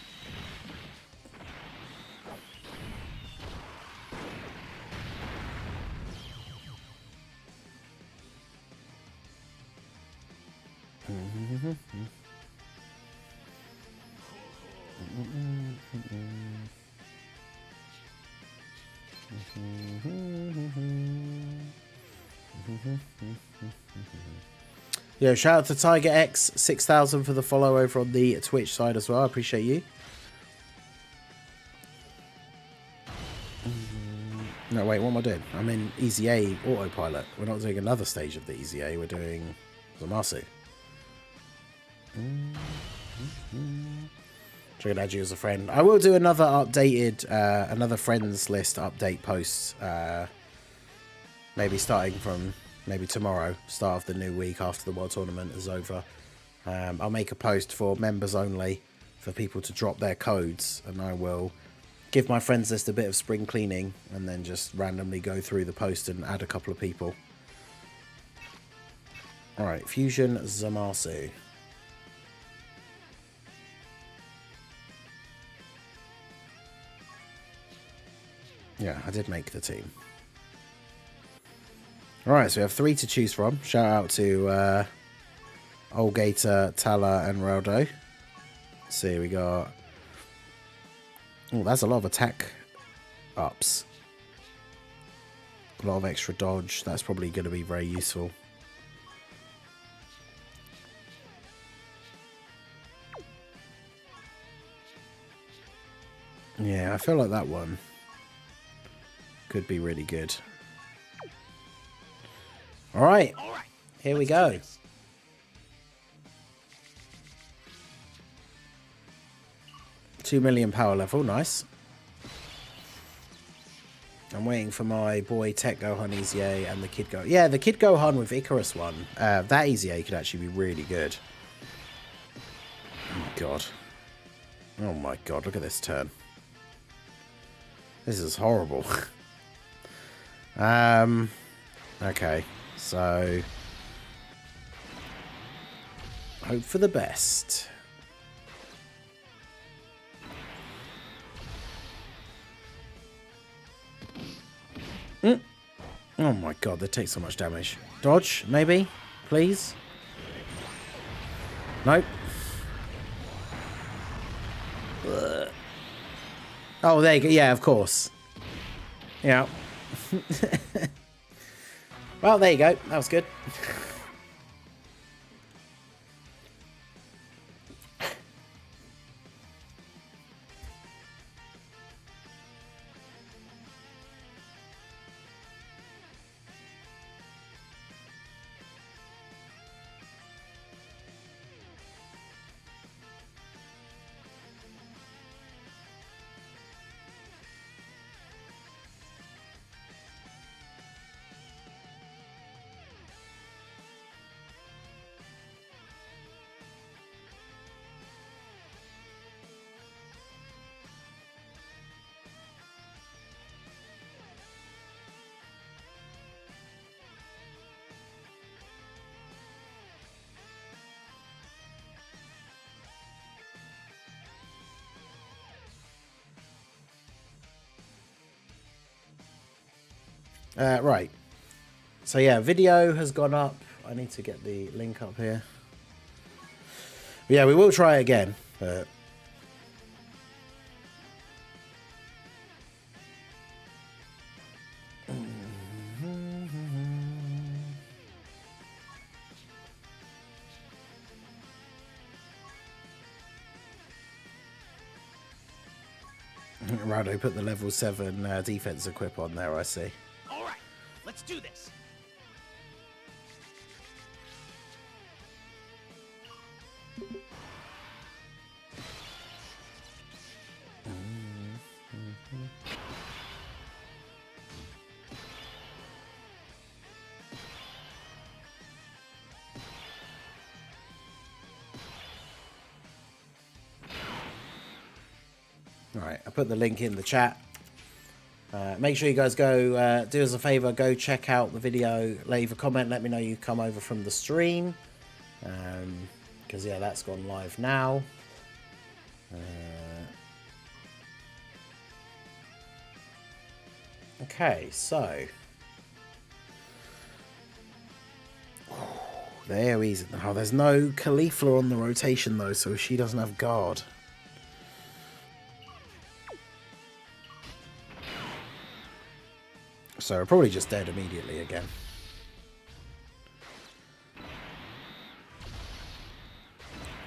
Yeah, shout out to Tiger X 6000 for the follow over on the Twitch side as well. I appreciate you. No, wait, what am I doing? I'm in Easy A autopilot. We're not doing another stage of the Easy A. We're doing Zamasu. Try to add you as a friend. I will do another updated, another friends list update post. Maybe starting from maybe tomorrow, start of the new week after the World Tournament is over. I'll make a post for members only for people to drop their codes, and I will give my friends list a bit of spring cleaning and then just randomly go through the post and add a couple of people. Alright, Fusion Zamasu. Yeah, I did make the team. Alright, so we have 3 to choose from. Shout out to Olgator, Tala, and Raldo. Let's see, we got... Oh, that's a lot of attack ups. A lot of extra dodge. That's probably going to be very useful. Yeah, I feel like that one could be really good. Alright, here we go. $2 million power level, nice. I'm waiting for my boy Tech Gohan EZA and the Kid Gohan. Yeah, the Kid Gohan with Icarus one. That EZA could actually be really good. Oh my god. Oh my god, look at this turn. This is horrible. Okay, so hope for the best. Oh my god, they take so much damage. Dodge, maybe? Please? Nope. Ugh. Oh, there you go. Yeah, of course. Yeah. Well, there you go. That was good. Right. So yeah, video has gone up. I need to get the link up here. Yeah, we will try again, but Rado put the level 7 defense equip on there, I see. Alright, let's do this. Alright, I put the link in the chat. Make sure you guys go, do us a favour, go check out the video, leave a comment, let me know you come over from the stream. Because, yeah, that's gone live now. Okay, so. There he's. Oh, there's no Caulifla on the rotation, though, so she doesn't have guard. So we're probably just dead immediately again.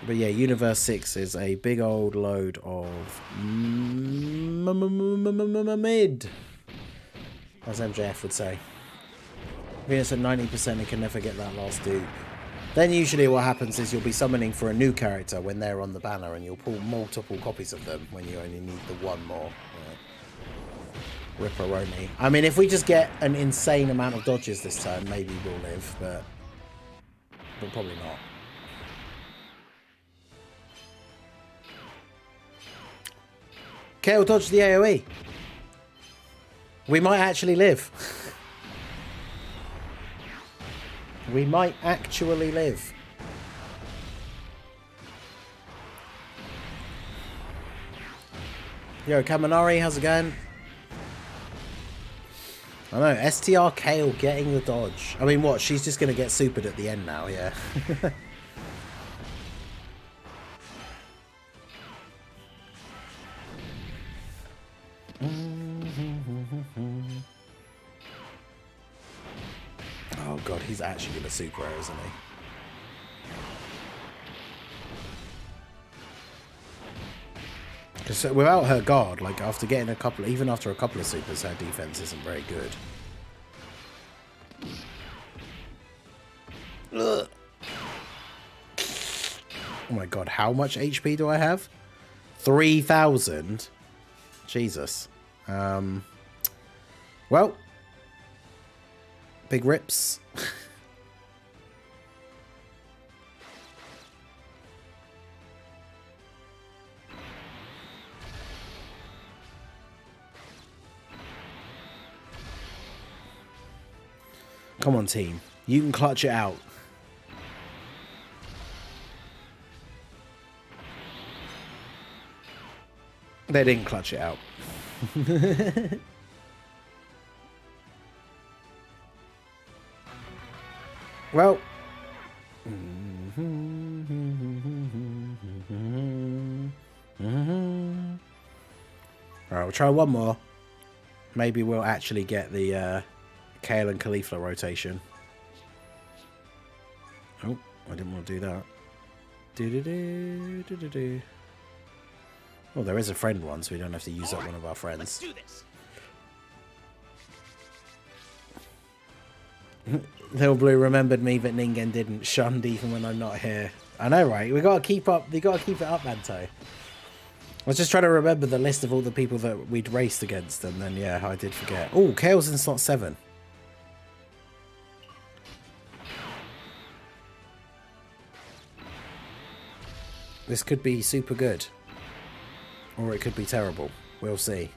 But yeah, Universe 6 is a big old load of mid, as MJF would say. Venus at 90% and can never get that last dupe. Then usually what happens is you'll be summoning for a new character when they're on the banner, and you'll pull multiple copies of them when you only need the one more. Ripperoni. I mean, if we just get an insane amount of dodges this turn, maybe we'll live, but probably not. Kale dodged the AoE. We might actually live. We might actually live. Yo, Kaminari, how's it going? I know, STR Kale getting the dodge. I mean, what? She's just going to get supered at the end now, yeah. Oh god, he's actually going to super her, isn't he? Because without her guard, like after getting a couple, even after a couple of supers, her defense isn't very good. Ugh. Oh my god, how much HP do I have? 3,000. Jesus. Well, big rips. Come on, team. You can clutch it out. They didn't clutch it out. Well. Alright, we'll try one more. Maybe we'll actually get the Kale and Caulifla rotation. Oh, I didn't want to do that. Do-do-do-do-do-do. Oh, there is a friend one, so we don't have to use up one of our friends. Let's do this. Little Blue remembered me, but Ningen didn't. Shunned even when I'm not here. I know, right? We gotta keep up. We gotta keep it up, Manto. I was just trying to remember the list of all the people that we'd raced against, and then yeah, I did forget. Oh, Kale's in slot 7. This could be super good. Or it could be terrible. We'll see.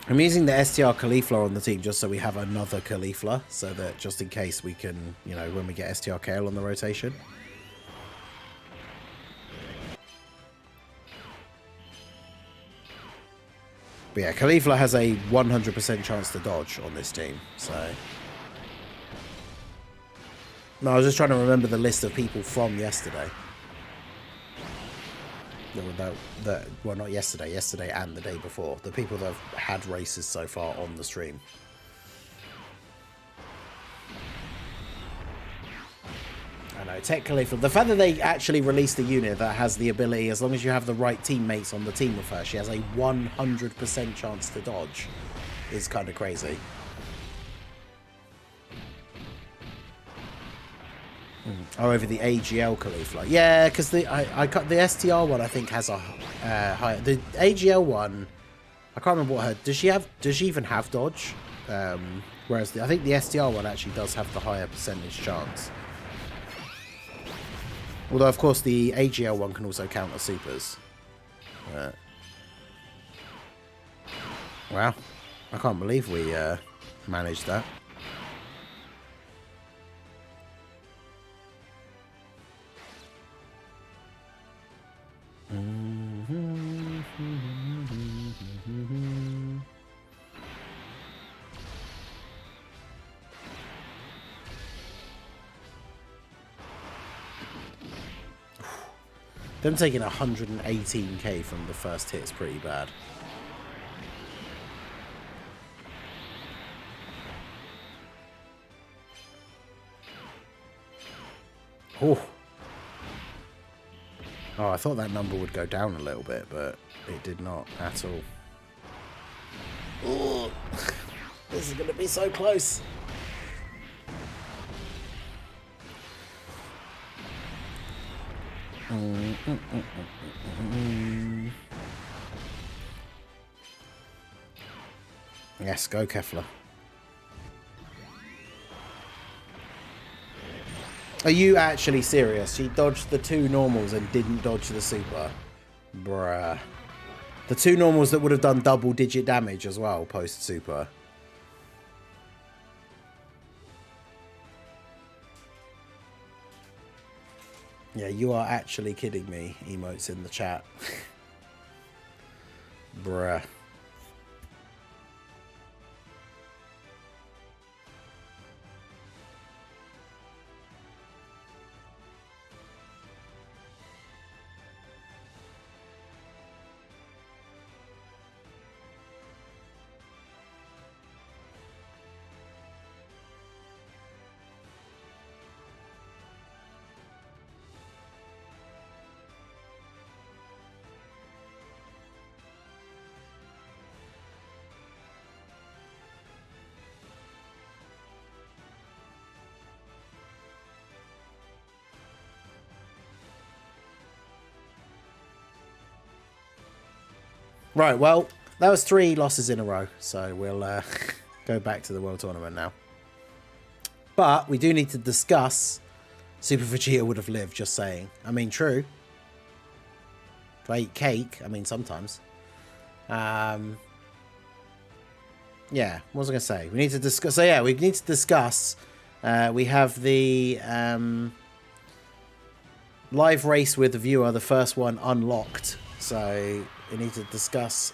I'm using the STR Caulifla on the team just so we have another Caulifla, so that just in case we can, you know, when we get STR Kale on the rotation. But yeah, Caulifla has a 100% chance to dodge on this team, so... No, I was just trying to remember the list of people from yesterday. Well, not yesterday, yesterday and the day before. The people that have had races so far on the stream. I know, Tech Caulifla. The fact that they actually released a unit that has the ability, as long as you have the right teammates on the team with her, she has a 100% chance to dodge, is kind of crazy. Oh, over the AGL Caulifla. Yeah, because the STR one I think has a higher. The AGL one, I can't remember what her. Does she even have dodge? Whereas I think the STR one actually does have the higher percentage chance. Although of course the AGL one can also counter supers. Wow, I can't believe we managed that. Them taking 118k from the first hit is pretty bad. Oh. Oh, I thought that number would go down a little bit, but it did not at all. Oh, this is going to be so close. Yes, go Kefla. Are you actually serious? She dodged the 2 normals and didn't dodge the super. Bruh. The 2 normals that would have done double-digit damage as well, post-super. Yeah, you are actually kidding me, emotes in the chat. Bruh. Right, well, that was 3 losses in a row, so we'll go back to the World Tournament now. But we do need to discuss Super Vegeta would have lived, just saying. I mean, true. If I eat cake, I mean, sometimes. Yeah, what was I going to say? We need to discuss... So, yeah, we need to discuss... we have the live race with the viewer, the first one unlocked. So... we need to discuss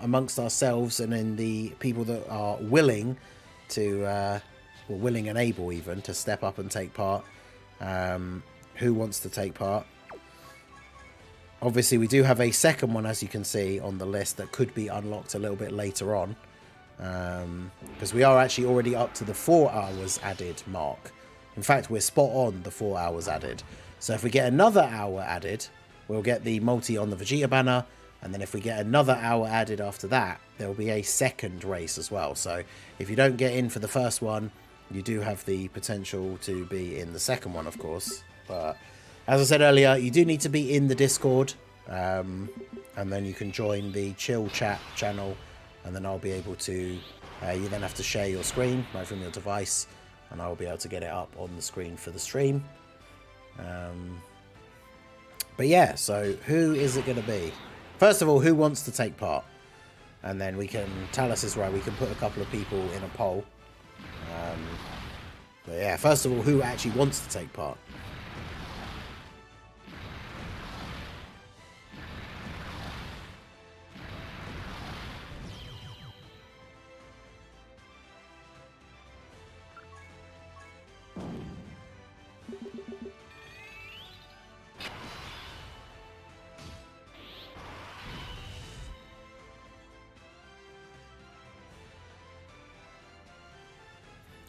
amongst ourselves and in the people that are willing to, or willing and able even, to step up and take part. Who wants to take part? Obviously, we do have a second one, as you can see, on the list that could be unlocked a little bit later on. Because we are actually already up to the 4 hours added mark. In fact, we're spot on the 4 hours added. So if we get another hour added, we'll get the multi on the Vegeta banner. And then if we get another hour added after that, there will be a second race as well. So if you don't get in for the first one, you do have the potential to be in the second one, of course. But as I said earlier, you do need to be in the Discord. And then you can join the chill chat channel. And then I'll be able to... you then have to share your screen right from your device. And I'll be able to get it up on the screen for the stream. But yeah, so who is it going to be? First of all, who wants to take part? And then we can... Talis is right, we can put a couple of people in a poll. But yeah, first of all, who actually wants to take part?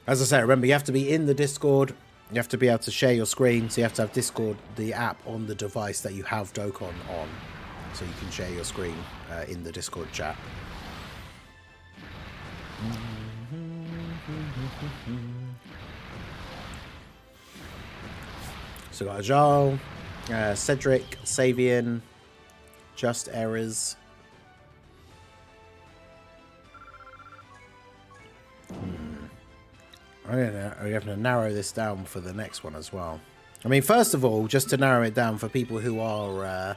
As I say, remember, you have to be in the Discord. You have to be able to share your screen. So you have to have Discord, the app, on the device that you have Dokkan on. So you can share your screen in the Discord chat. So got Ajal, Cedric, Savian, Just Errors. I'm going to narrow this down for the next one as well. I mean, first of all, just to narrow it down for people who are,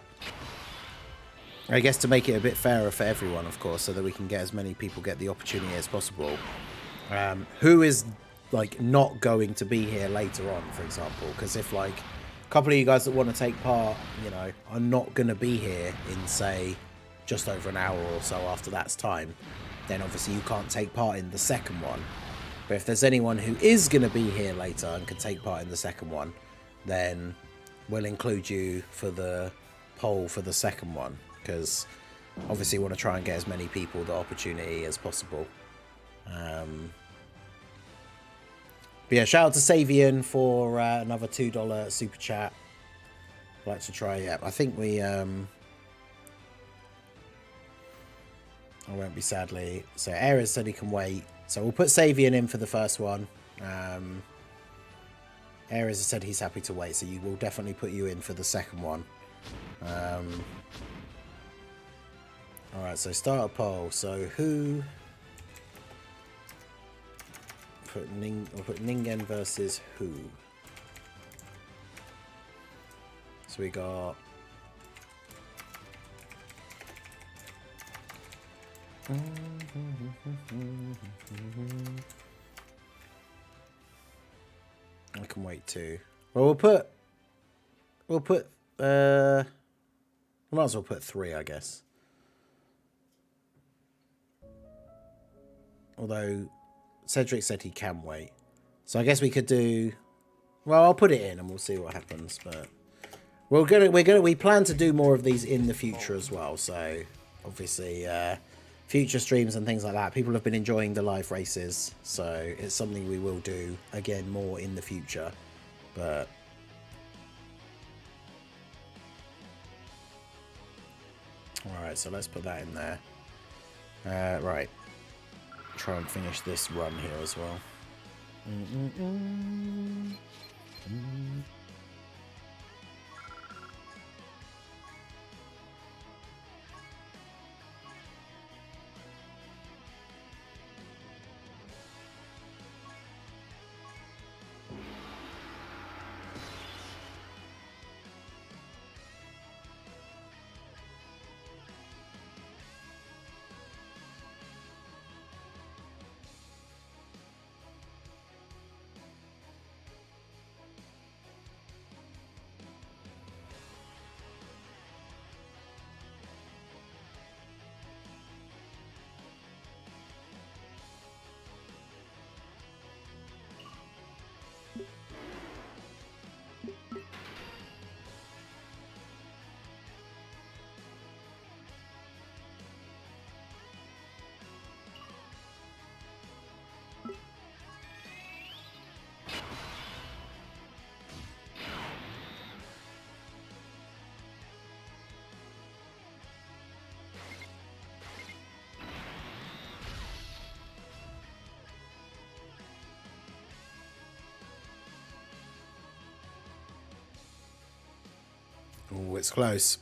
I guess to make it a bit fairer for everyone, of course, so that we can get as many people get the opportunity as possible. Who is, like, not going to be here later on, for example? Because if, like, a couple of you guys that want to take part, you know, are not going to be here in, say, just over an hour or so after that's time, then obviously you can't take part in the second one. But if there's anyone who is going to be here later and can take part in the second one, then we'll include you for the poll for the second one. Because obviously we want to try and get as many people the opportunity as possible. But yeah, shout out to Savian for another $2 super chat. I'd like to try, yeah. I think we... I won't be, sadly. So Ares said he can wait. So we'll put Savian in for the first one. Ares has said he's happy to wait, so you will definitely put you in for the second one. Alright, so start a poll. So who... I'll put Ningen versus who? So we got... I can wait too. Well, we might as well put 3, I guess. Although Cedric said he can wait. So I guess we could do, well, I'll put it in and we'll see what happens, but we plan to do more of these in the future as well. So obviously, future streams and things like that. People have been enjoying the live races, so it's something we will do again more in the future. But all right, so let's put that in there. Right, try and finish this run here as well. Oh, it's close.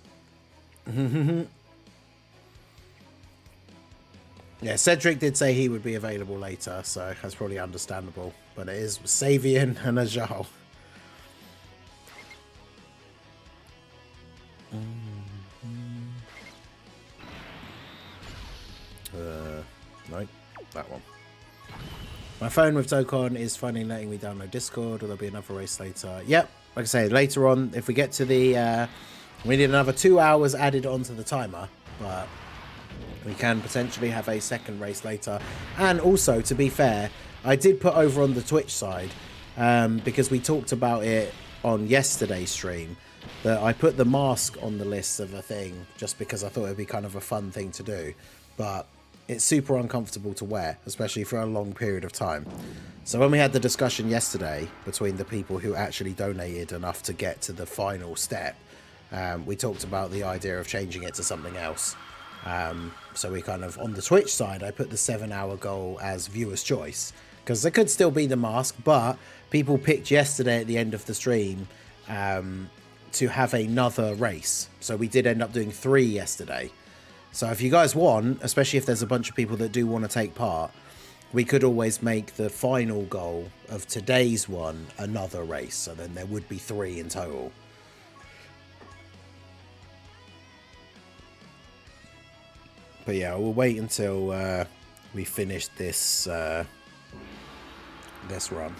Yeah, Cedric did say he would be available later, so that's probably understandable. But it is Savian and Ajal. Nope, that one. My phone with Dokkan is finally letting me download Discord, or there'll be another race later. Yep, like I say, later on, if we get to the... we need another 2 hours added onto the timer, but we can potentially have a second race later. And also, to be fair, I did put over on the Twitch side, because we talked about it on yesterday's stream, that I put the mask on the list of a thing, just because I thought it would be kind of a fun thing to do. But it's super uncomfortable to wear, especially for a long period of time. So when we had the discussion yesterday between the people who actually donated enough to get to the final step, we talked about the idea of changing it to something else. So we kind of, on the Twitch side, I put the 7-hour goal as viewer's choice, because there could still be the mask, but people picked yesterday at the end of the stream to have another race. So we did end up doing 3 yesterday. So if you guys want, especially if there's a bunch of people that do want to take part, we could always make the final goal of today's one another race. So then there would be 3 in total. But yeah, we'll wait until we finish this this run.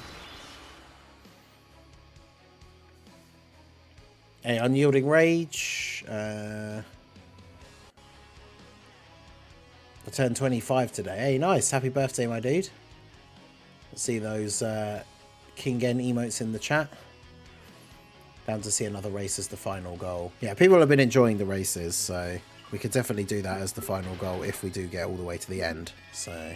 Hey, Unyielding Rage. I turned 25 today. Hey, nice. Happy birthday, my dude. Let's see those Kingen emotes in the chat. Bound to see another race as the final goal. Yeah, people have been enjoying the races, so we could definitely do that as the final goal if we do get all the way to the end. So...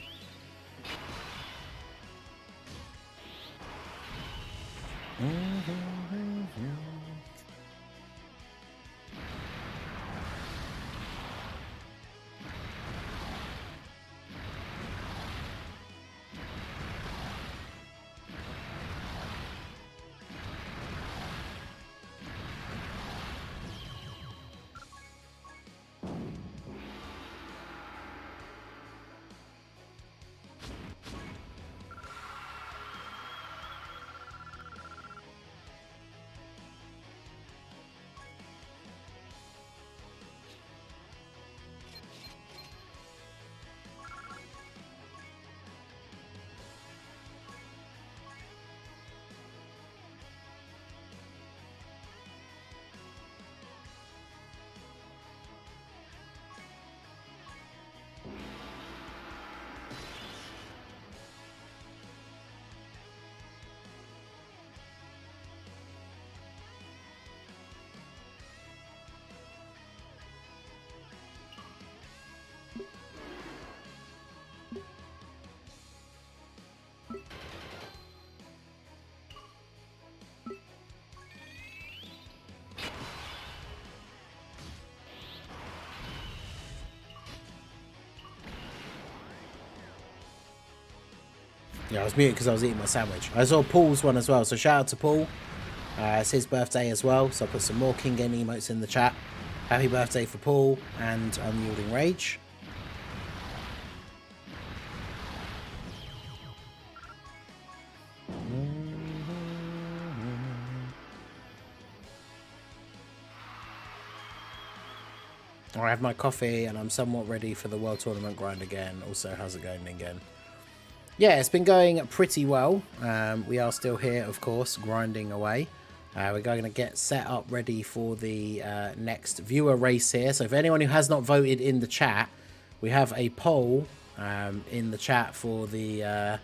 Yeah, I was muted because I was eating my sandwich. I saw Paul's one as well, so shout out to Paul. It's his birthday as well, so I put some more King Gen emotes in the chat. Happy birthday for Paul and Unyielding Rage. I have my coffee and I'm somewhat ready for the World Tournament grind again. Also, how's it going again? Yeah, it's been going pretty well. We are still here, of course, grinding away. We're going to get set up ready for the next viewer race here. So if anyone who has not voted in the chat, we have a poll in the chat for the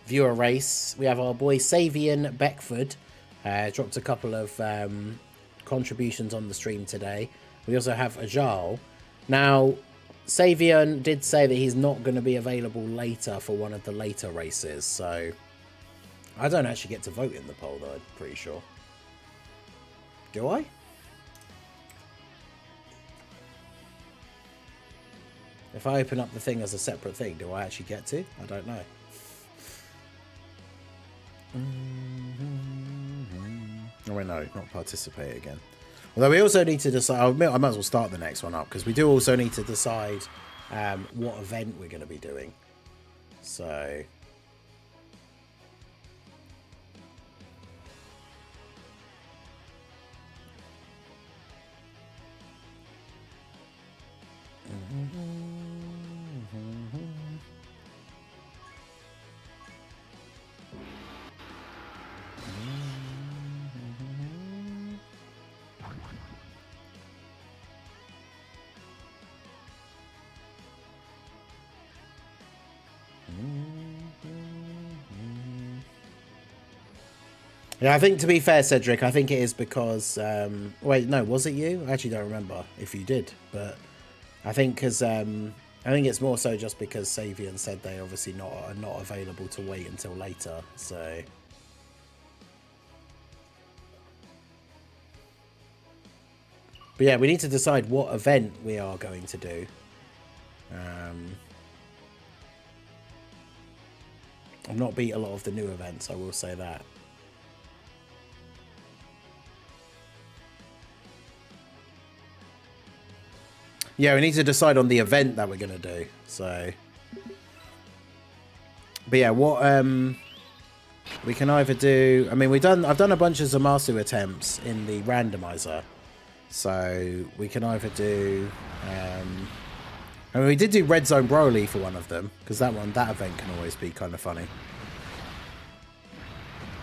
viewer race. We have our boy Savian Beckford. Dropped a couple of contributions on the stream today. We also have Ajal. Now, Savian did say that he's not going to be available later for one of the later races. So I don't actually get to vote in the poll, though, I'm pretty sure. Do I? If I open up the thing as a separate thing, do I actually get to? I don't know. Oh, no, not participate again. Although we also need to decide, I might as well start the next one up, because we do also need to decide what event we're going to be doing. So... Yeah, I think, to be fair, Cedric, I think it is because... wait, no, was it you? I actually don't remember if you did, but I think because... I think it's more so just because Savian said they obviously are not available to wait until later, so... But yeah, we need to decide what event we are going to do. I've not beat a lot of the new events, I will say that. Yeah, we need to decide on the event that we're going to do, so... But yeah, what we can either do... I mean, I've done a bunch of Zamasu attempts in the randomizer, so we can either do... I mean, we did do Red Zone Broly for one of them, because that event can always be kind of funny.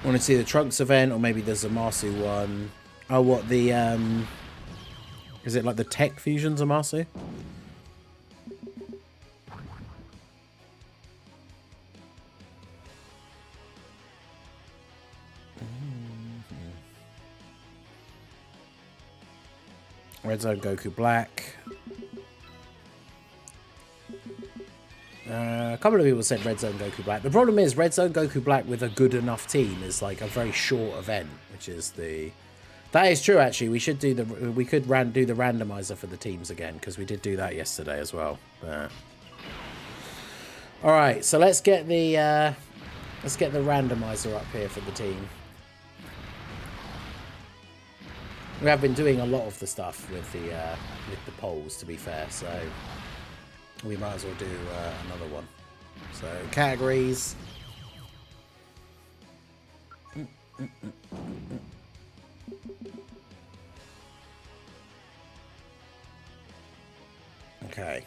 I want to see the Trunks event, or maybe the Zamasu one. Oh, what, the... Is it like the Tech Fusion Zamasu? Red Zone Goku Black. A couple of people said Red Zone Goku Black. The problem is Red Zone Goku Black with a good enough team is like a very short event, which is the... That is true, actually. We should do we could do the randomizer for the teams again, because we did do that yesterday as well. But... All right, so let's get the randomizer up here for the team. We have been doing a lot of the stuff with the polls, to be fair, so we might as well do another one. So categories. Okay.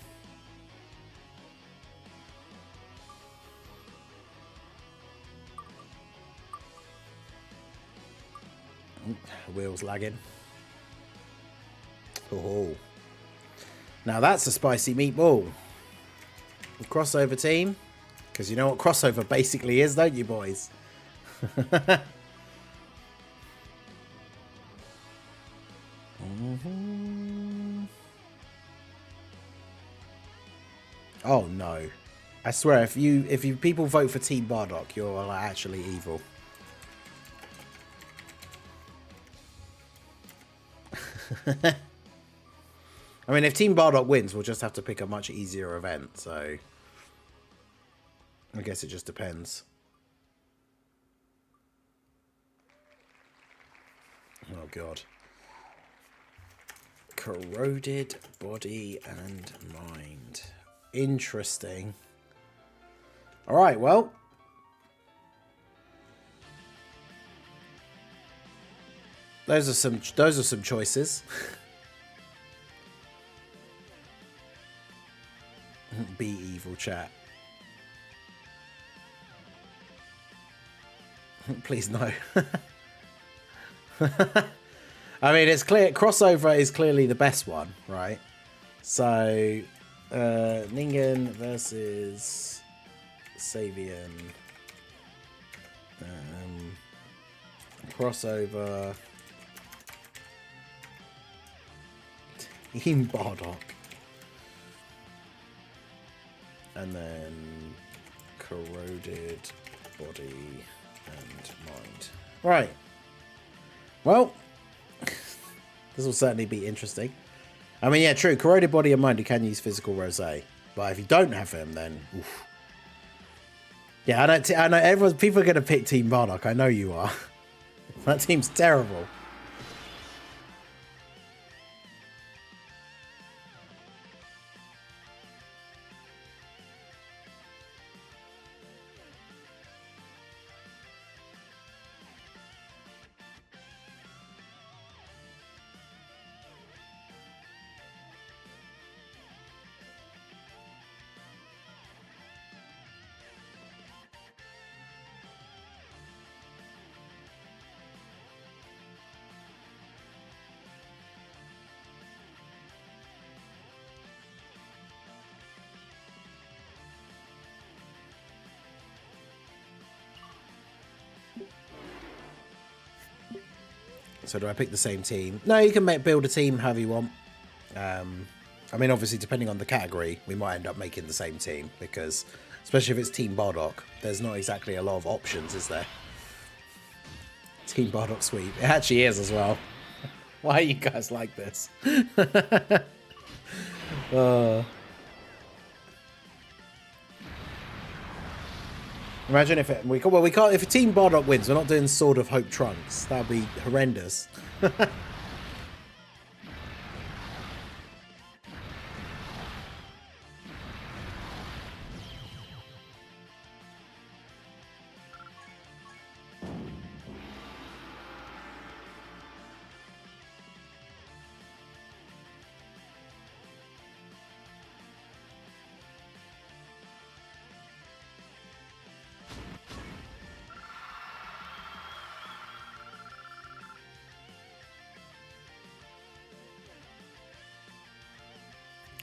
Wheels lagging. Oh. Now that's a spicy meatball. The crossover team. Because you know what crossover basically is, don't you, boys? Oh no. I swear, if you people vote for Team Bardock, you're like, actually evil. I mean, if Team Bardock wins, we'll just have to pick a much easier event, so I guess it just depends. Oh, God. Corroded body and mind. Interesting. All right, well. Those are some choices. Be evil, chat. Please no. I mean, it's clear crossover is clearly the best one, right? So, Ningen versus Savian. Crossover. Team Bardock. And then corroded body and mind. Right. Well, this will certainly be interesting. I mean, yeah, true. Corroded body and mind, you can use physical rosé. But if you don't have him, then... Oof. Yeah, I know people are going to pick Team Bardock. I know you are. That team's terrible. So do I pick the same team? No, you can build a team however you want. I mean, obviously, depending on the category, we might end up making the same team because, especially if it's Team Bardock, there's not exactly a lot of options, is there? Team Bardock sweep. It actually is as well. Why are you guys like this? Imagine if we can't. If a Team Bardock wins, we're not doing Sword of Hope Trunks. That'd be horrendous.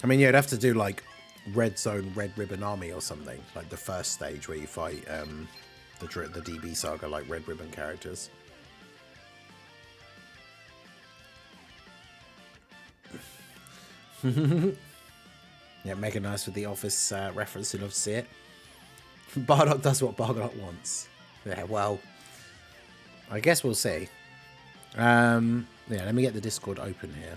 I mean, yeah, you'd have to do like Red Zone, Red Ribbon Army or something, like the first stage where you fight the DB Saga like Red Ribbon characters. Yeah, mega nice with the Office reference. You love to see it. Bardock does what Bardock wants. Yeah, well, I guess we'll see. Yeah, let me get the Discord open here.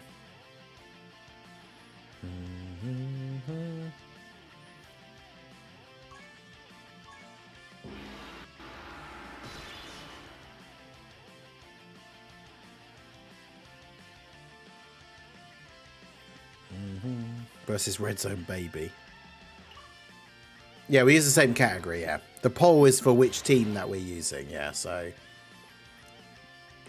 Versus Red Zone Baby. Yeah, we use the same category, yeah. The poll is for which team that we're using, yeah, so...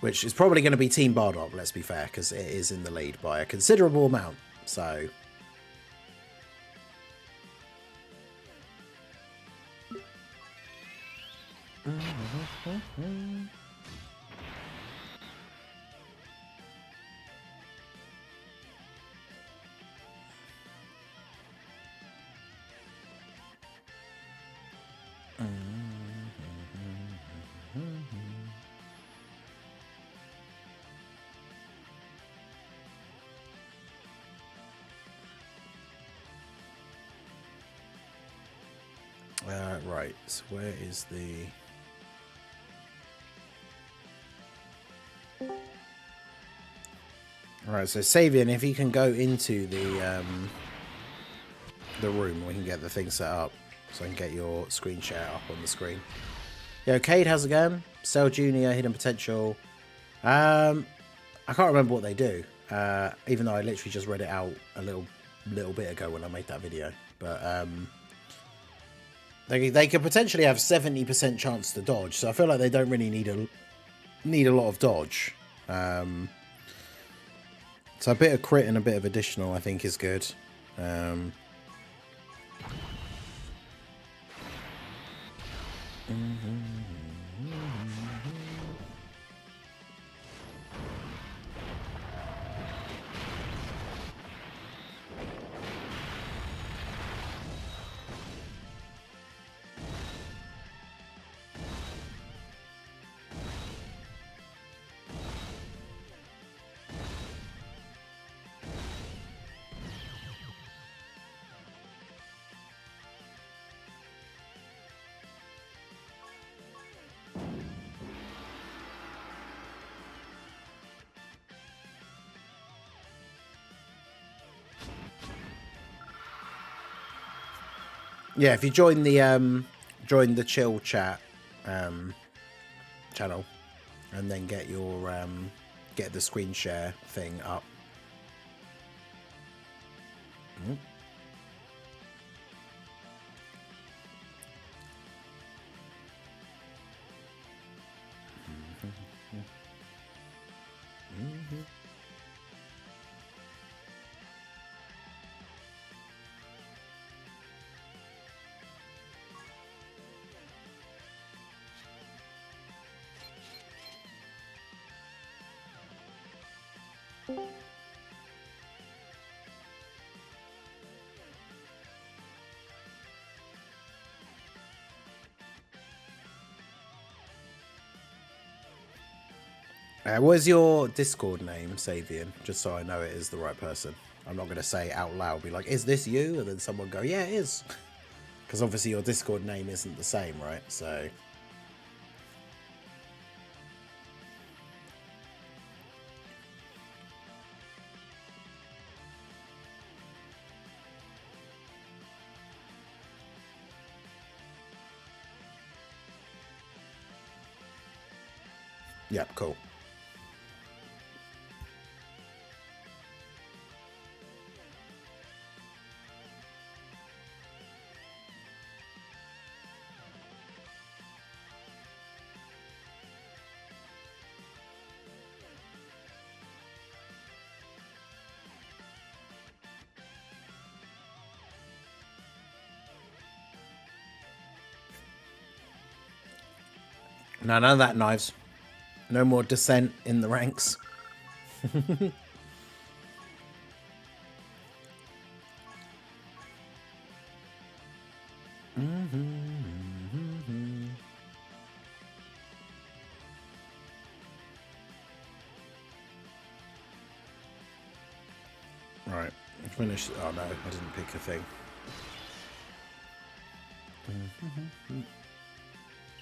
Which is probably going to be Team Bardock, let's be fair, because it is in the lead by a considerable amount, so... Right, so where is the... Alright, so Savian, if you can go into the room, we can get the thing set up, so I can get your screen share up on the screen. Yo, Cade, how's it going? Cell Junior, Hidden Potential. I can't remember what they do, even though I literally just read it out a little bit ago when I made that video. But they could potentially have 70% chance to dodge, so I feel like they don't really need a lot of dodge. So a bit of crit and a bit of additional I think is good. Yeah, if you join the chill chat channel, and then get your get the screen share thing up. What is your Discord name, Savian? Just so I know it is the right person. I'm not going to say out loud, be like, is this you? And then someone go, yeah, it is. Because obviously your Discord name isn't the same, right? So... yeah, cool. No, none of that, Knives. No more dissent in the ranks. Right, finish. Oh no, I didn't pick a thing.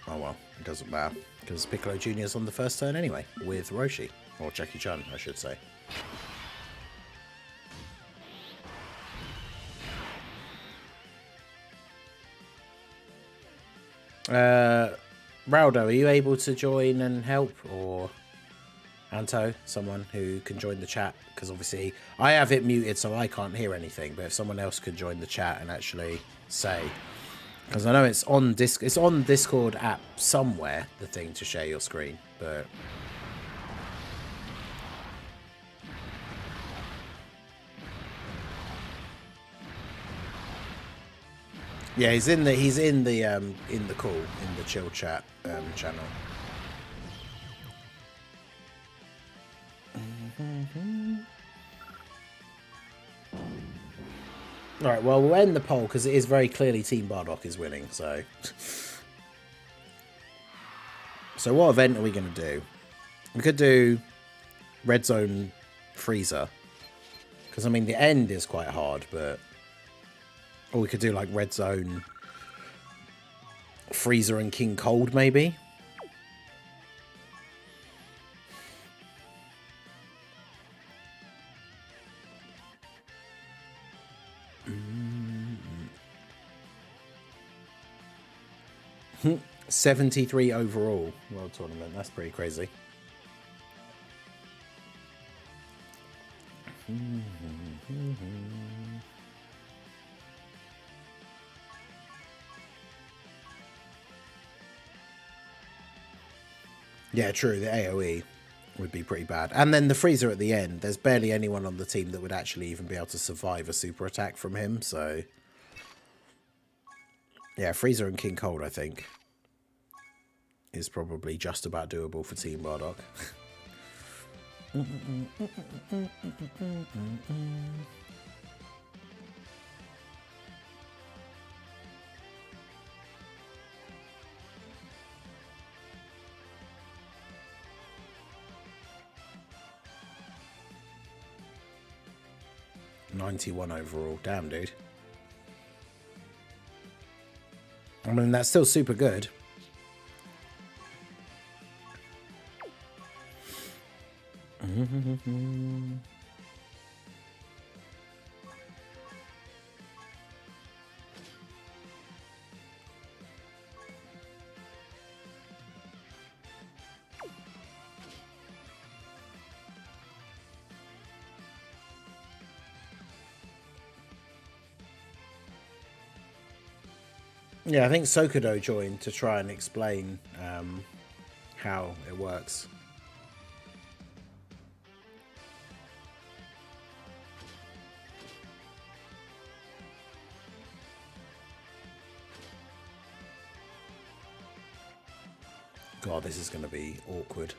Oh well, it doesn't matter, because Piccolo Jr. is on the first turn anyway, with Roshi. Or Jackie Chan, I should say. Raldo, are you able to join and help? Or Anto, someone who can join the chat? Because obviously I have it muted so I can't hear anything, but if someone else could join the chat and actually say... Because I know it's on Discord app somewhere, the thing to share your screen, but... yeah, he's in the call, in the chill chat channel. Alright, well, we'll end the poll because it is very clearly Team Bardock is winning, so... so what event are we going to do? We could do Red Zone Freezer. Because, I mean, the end is quite hard, but... or we could do, like, Red Zone Freezer and King Cold, maybe? Mm. 73 overall World Tournament. That's pretty crazy. Yeah, true. The AoE would be pretty bad. And then the freezer at the end, there's barely anyone on the team that would actually even be able to survive a super attack from him. So, yeah, freezer and King Cold, I think, is probably just about doable for Team Bardock. $91 overall. Damn, dude. I mean, that's still super good. Yeah, I think Sokudo joined to try and explain how it works. God, this is going to be awkward.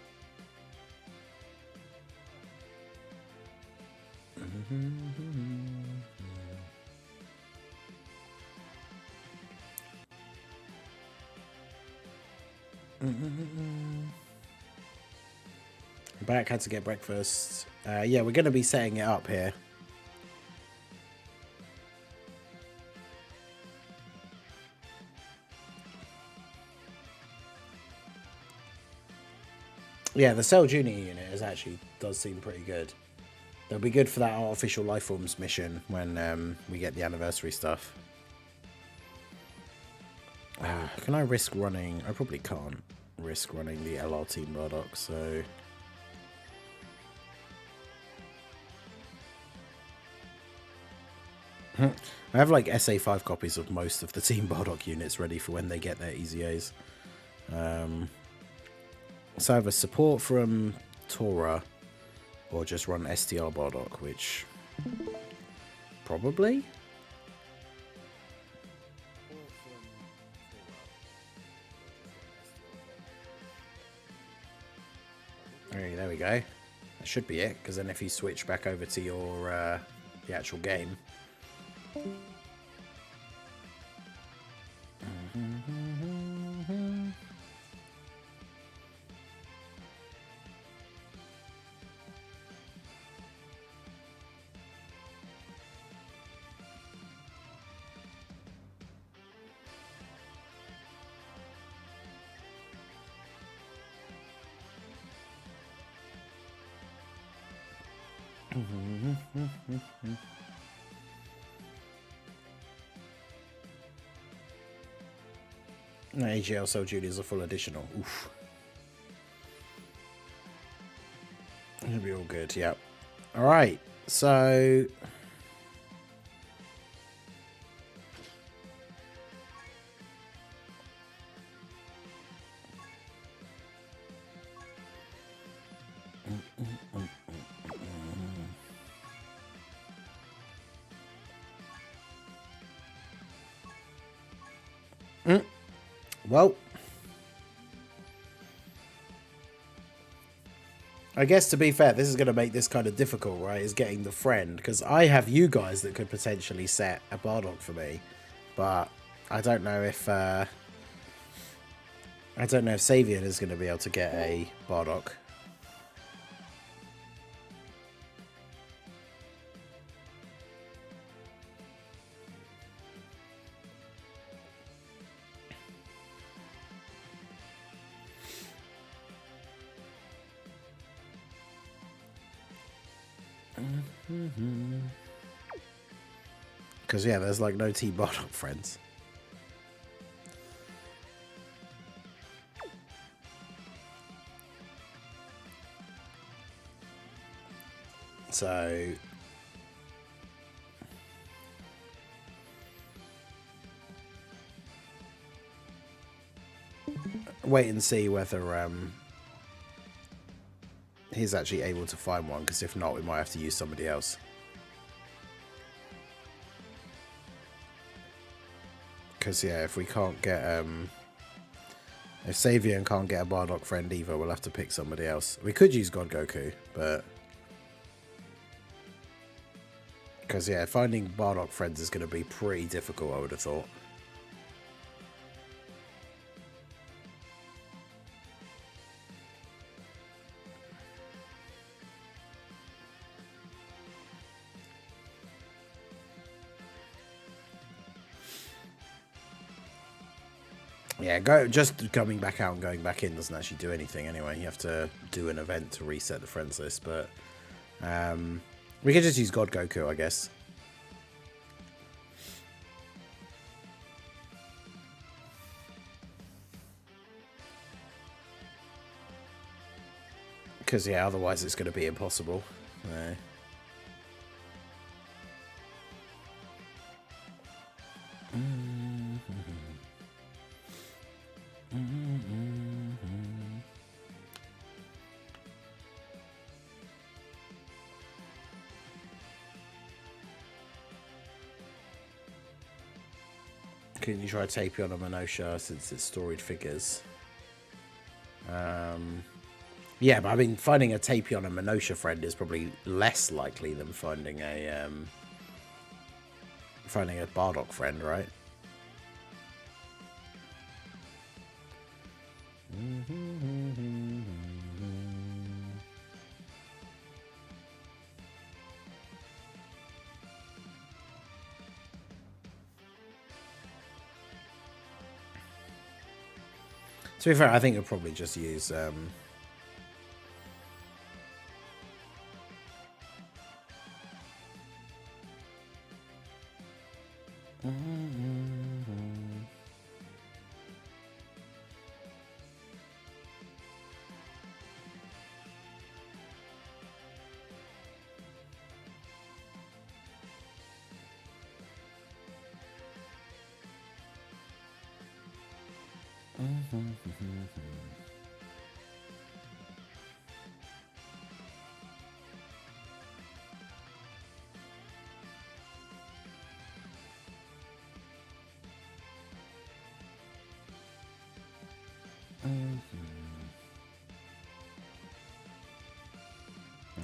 Back, had to get breakfast. Yeah, we're going to be setting it up here. Yeah, the Cell Junior unit does seem pretty good. They'll be good for that artificial life forms mission when we get the anniversary stuff. Can I risk running? I probably can't risk running the LR Team Bardock, so... I have like SA5 copies of most of the Team Bardock units ready for when they get their EZAs. So I have a support from Tora, or just run STR Bardock, which probably. Hey, there we go. That should be it, because then if you switch back over to your the actual game. No, AGL Cell Junior is a full additional. Oof. It'll be all good, yeah. Alright, so... Well, I guess to be fair, this is going to make this kind of difficult, right? Is getting the friend, because I have you guys that could potentially set a Bardock for me, but I don't know if Savian is going to be able to get a Bardock. Because, yeah, there's like no Team Bardock friends. So, wait and see whether he's actually able to find one, because if not, we might have to use somebody else. Because, yeah, if we can't get... if Savian can't get a Bardock friend either, we'll have to pick somebody else. We could use God Goku, but... Because, yeah, finding Bardock friends is going to be pretty difficult, I would have thought. Yeah, just coming back out and going back in doesn't actually do anything anyway. You have to do an event to reset the friends list, but we could just use God Goku, I guess. Because, yeah, otherwise it's going to be impossible. Can you try Tapion on Minosha since it's storied figures? Yeah, but I mean, finding a Tapion and Minosha friend is probably less likely than finding a Bardock friend, right? To be fair, I think we'll probably just use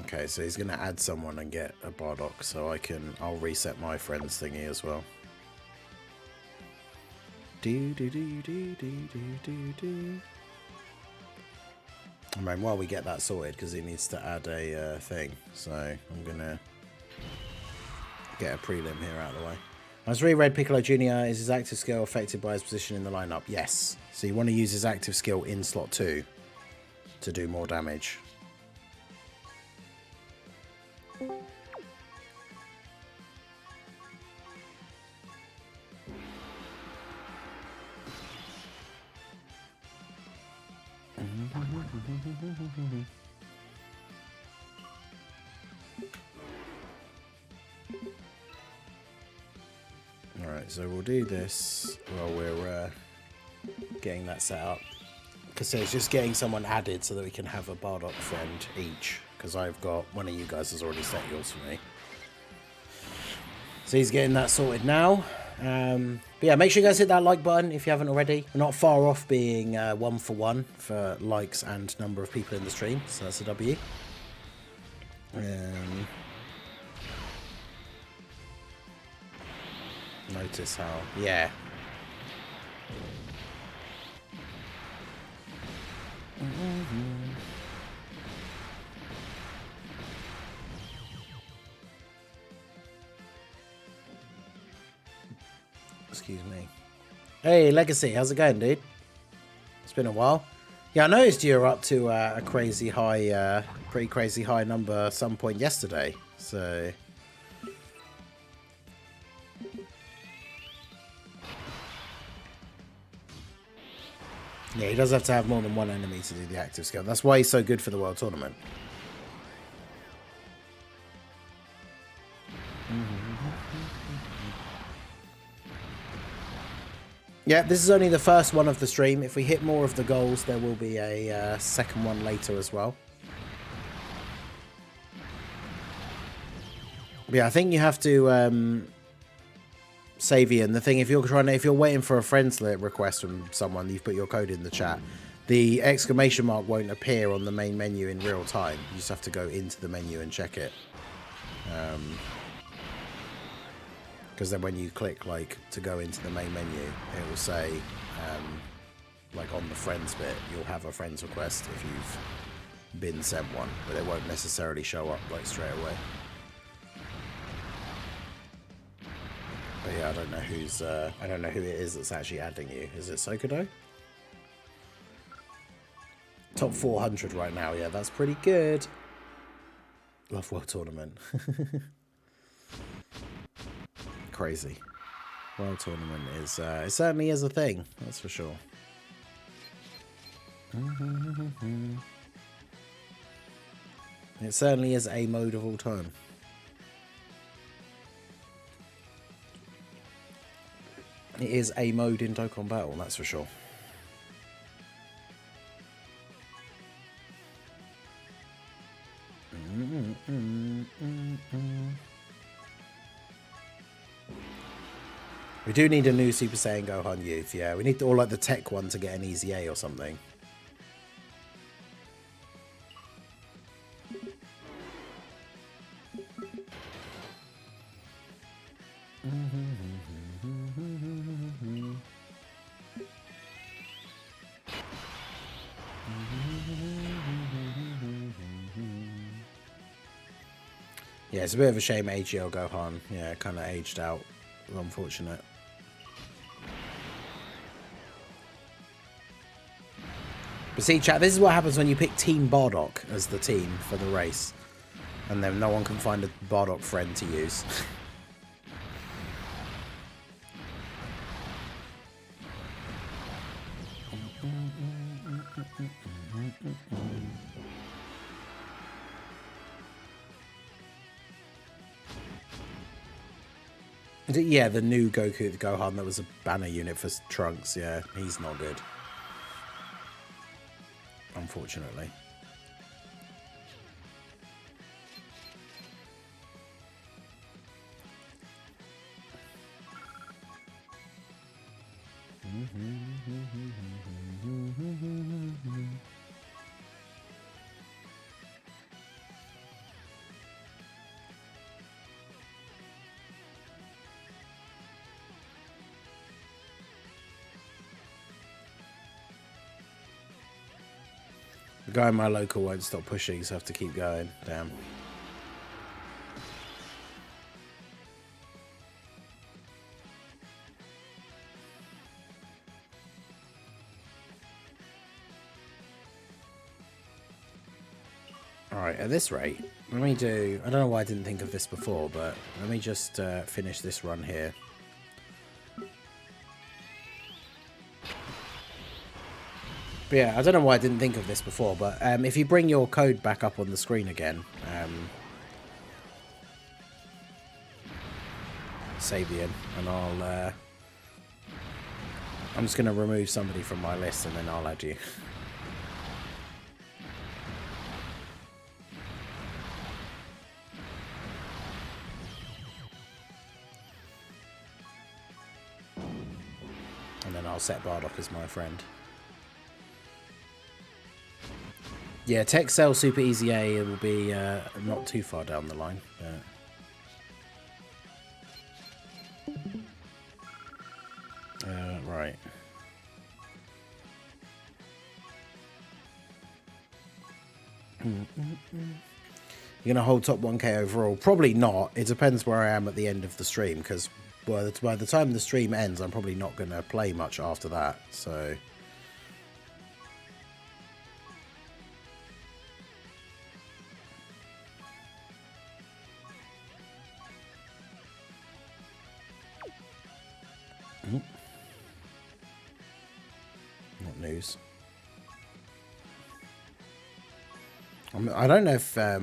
Okay, so he's going to add someone and get a Bardock, so I'll reset my friends thingy as well. I mean, while we get that sorted, because he needs to add a thing, so I'm going to get a prelim here out of the way. I was reread Piccolo Jr. Is his active skill affected by his position in the lineup? Yes. So you want to use his active skill in slot 2 to do more damage. Alright, so we'll do this while we're getting that set up. Because it's just getting someone added so that we can have a Bardock friend each. Because I've got, one of you guys has already set yours for me. So he's getting that sorted now. But yeah, make sure you guys hit that like button if you haven't already. We're not far off being 1 for 1 for likes and number of people in the stream. So that's a W. Notice how, yeah. Excuse me. Hey, Legacy, how's it going, dude? It's been a while. Yeah, I noticed you're up to a crazy high, pretty crazy high number at some point yesterday. So... yeah, he does have to have more than one enemy to do the active skill. That's why he's so good for the World Tournament. Yeah, this is only the first one of the stream. If we hit more of the goals, there will be a second one later as well. But yeah, I think you have to save Ian. The thing, if you're waiting for a friends request from someone, you've put your code in the chat. The exclamation mark won't appear on the main menu in real time. You just have to go into the menu and check it. Because then when you click like to go into the main menu, it will say like on the friends bit, you'll have a friends request if you've been sent one, but it won't necessarily show up like straight away. But yeah, I don't know who it is that's actually adding you. Is it Sokodo? Top 400 right now. Yeah, that's pretty good. Love World Tournament. Crazy. World Tournament is it certainly is a thing, that's for sure. It certainly is a mode of all time. It is a mode in Dokkan Battle, that's for sure. We do need a new Super Saiyan Gohan Youth, yeah. We need, or like the tech one to get an easy A or something. Yeah, it's a bit of a shame AGL Gohan, yeah, kind of aged out. Unfortunate. But see, chat, this is what happens when you pick Team Bardock as the team for the race. And then no one can find a Bardock friend to use. Yeah, the new Gohan that was a banner unit for Trunks. Yeah, he's not good. Unfortunately. The guy in my local won't stop pushing, so I have to keep going. Damn. Alright, at this rate, let me do... I don't know why I didn't think of this before, but let me just finish this run here. But yeah, I don't know why I didn't think of this before, but if you bring your code back up on the screen again, Sabian, and I'm just going to remove somebody from my list and then I'll add you. And then I'll set Bardock as my friend. Yeah, Tech Cell Super Easy A will be not too far down the line. Right. You're going to hold top 1k overall? Probably not. It depends where I am at the end of the stream, because by the time the stream ends, I'm probably not going to play much after that, so... Not news. I don't know if I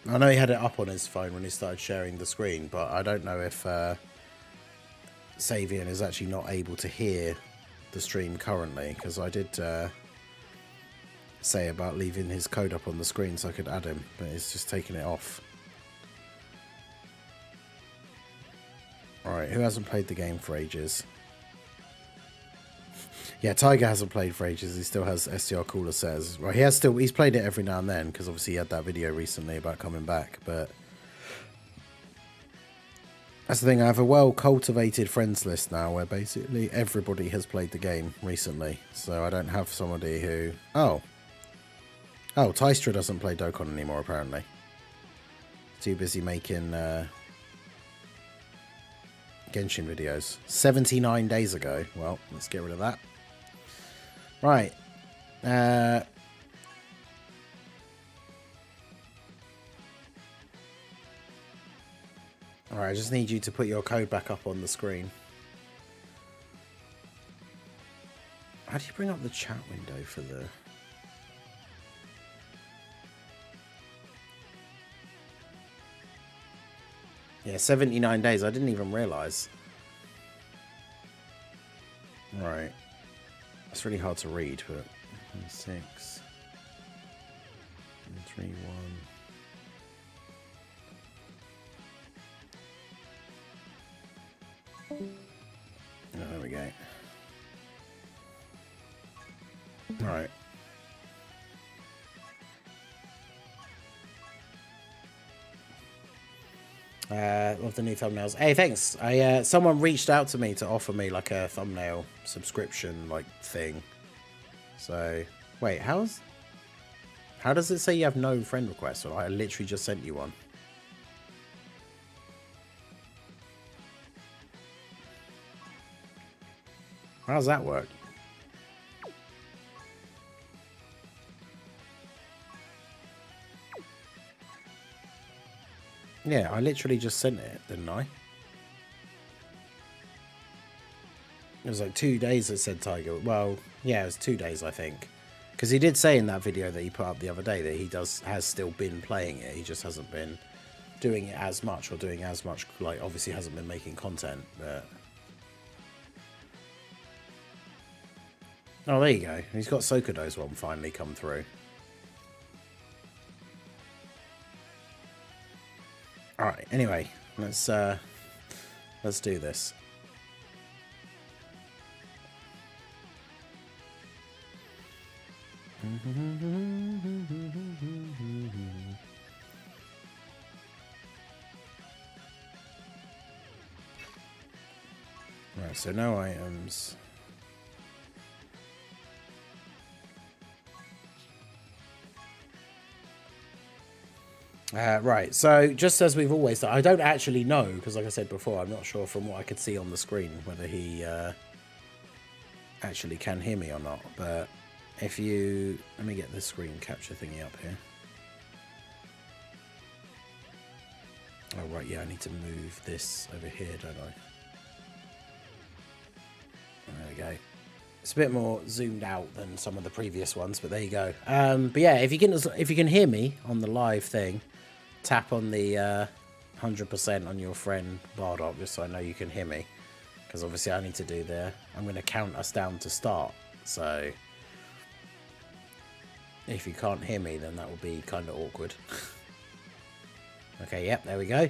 know he had it up on his phone when he started sharing the screen, but I don't know if Savian is actually not able to hear the stream currently, because I did say about leaving his code up on the screen so I could add him, but it's just taking it off. Alright, who hasn't played the game for ages? Yeah, Tiger hasn't played for ages. He still has STR Cooler says. Right, he's played it every now and then, because obviously he had that video recently about coming back, but that's the thing, I have a well-cultivated friends list now where basically everybody has played the game recently. So I don't have somebody who... Oh, Tystra doesn't play Dokkan anymore, apparently. Too busy making Genshin videos. 79 days ago. Well, let's get rid of that. Right. Alright, I just need you to put your code back up on the screen. How do you bring up the chat window for the... Yeah, 79 days. I didn't even realise. Right. It's really hard to read, but... 6... 3, 1... Oh, there we go. Alright. Love the new thumbnails. Hey, thanks. Someone reached out to me to offer me like a thumbnail subscription like thing. So, wait, how does it say you have no friend requests? Well, I literally just sent you one. How does that work? Yeah, I literally just sent it, didn't I? It was like 2 days that said Tiger. Well, yeah, it was 2 days, I think. Because he did say in that video that he put up the other day that he has still been playing it. He just hasn't been doing it as much, or doing as much, like, obviously hasn't been making content, but... Oh, there you go. He's got Sokodo's one finally come through. Alright, anyway, let's do this. Right, so no items. Right, so just as we've always done, I don't actually know, because like I said before, I'm not sure from what I could see on the screen whether he actually can hear me or not, but if you... Let me get the screen capture thingy up here. Oh, right, yeah, I need to move this over here, don't I? There we go. It's a bit more zoomed out than some of the previous ones, but there you go. But yeah, if you can hear me on the live thing, tap on the 100% on your friend Bardock, just so I know you can hear me. Because obviously I need to do I'm going to count us down to start. So if you can't hear me, then that will be kind of awkward. Okay, yep, there we go.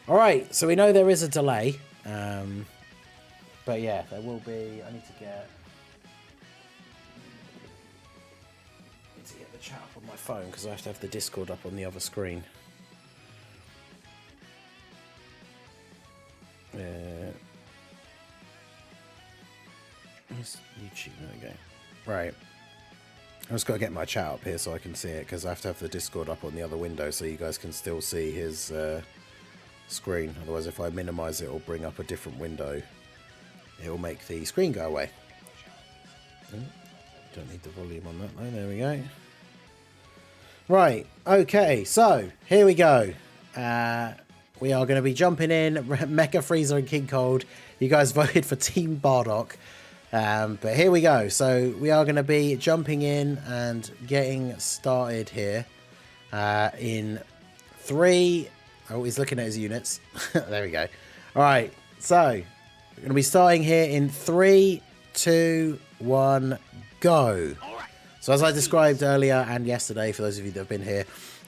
Alright, so we know there is a delay. But yeah, there will be... I need to get the chat up on my phone, because I have to have the Discord up on the other screen. YouTube, there we go. Right. I've just got to get my chat up here so I can see it, because I have to have the Discord up on the other window so you guys can still see his screen. Otherwise, if I minimize it or bring up a different window, it will make the screen go away. Don't need the volume on that though. There we go. Right, okay, so here we go. We are going to be jumping in. Mecha Freezer and King Cold. You guys voted for Team Bardock. But here we go. So we are going to be jumping in and getting started here. In 3... Oh, he's looking at his units. There we go. Alright, so We're going to be starting here in 3, 2, 1, go. So as I described earlier and yesterday, for those of you that have been here,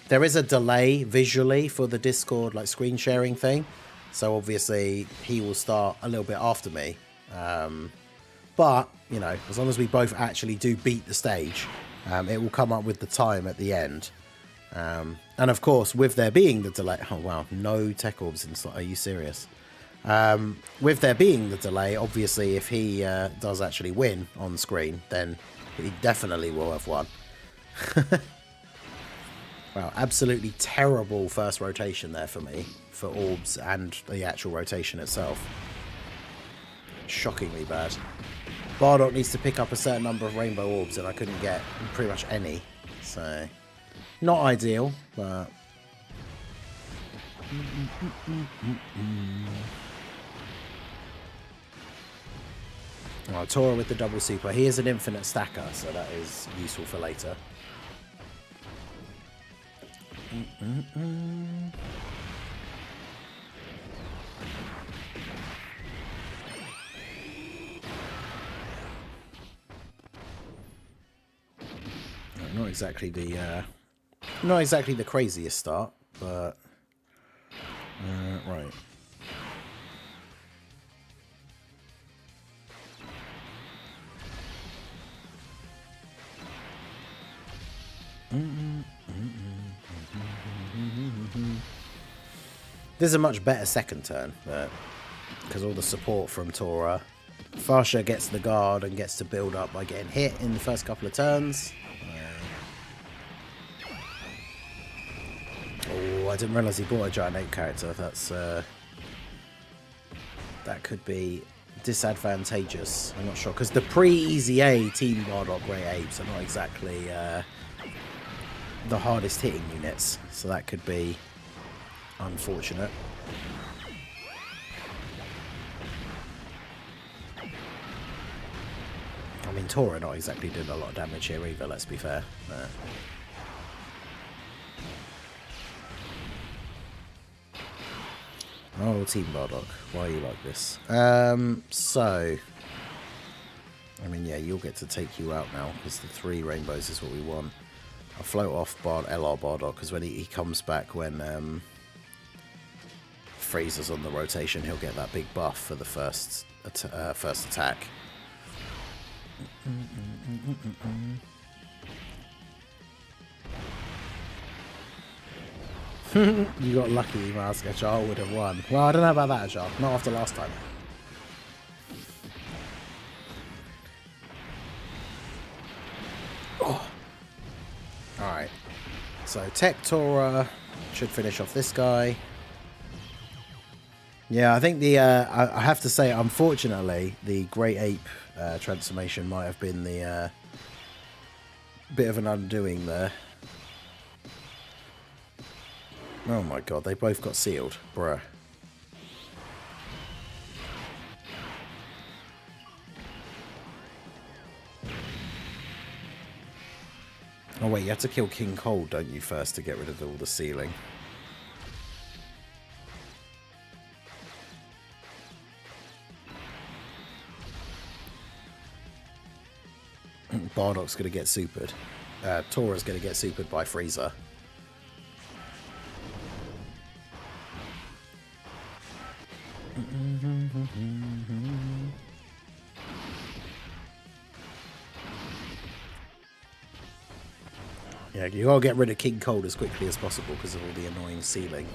there is a delay visually for the Discord like screen sharing thing. So obviously he will start a little bit after me. But, you know, as long as we both actually do beat the stage, it will come up with the time at the end. And of course, with there being the delay... Oh, wow. No tech orbs in slot. Are you serious? With there being the delay, obviously, if he does actually win on screen, then he definitely will have won. Wow, absolutely terrible first rotation there for me, for orbs and the actual rotation itself. Shockingly bad. Bardock needs to pick up a certain number of rainbow orbs, and I couldn't get pretty much any. So, not ideal, but... Oh, Tora with the double super. He is an infinite stacker, so that is useful for later. Not exactly the craziest start, but right. This is a much better second turn, because all the support from Tora. Farsha gets the guard and gets to build up by getting hit in the first couple of turns. Oh, I didn't realise he bought a giant ape character. That's that could be disadvantageous. I'm not sure, because the pre-Easy A Team Bardock Grey Apes are not exactly the hardest hitting units, so that could be unfortunate. I mean, Tora not exactly doing a lot of damage here either, let's be fair. Oh, Team Bardock, why are you like this? So... I mean, yeah, you'll get to take you out now, because the 3 rainbows is what we want. I'll float off LR Bardock, because when he comes back when Freezer's on the rotation, he'll get that big buff for the first attack. You got lucky, Mask. Ajal would have won. Well, I don't know about that, Ajal. Not after last time. Oh. Alright. So, Tech Tora should finish off this guy. Yeah, I think the... I have to say, unfortunately, the Great Ape transformation might have been the bit of an undoing there. Oh my god, they both got sealed. Bruh. Oh wait, you have to kill King Cold, don't you, first to get rid of all the sealing? Bardock's going to get supered. Tora's going to get supered by Freezer. Yeah, you gotta get rid of King Cold as quickly as possible because of all the annoying sealing.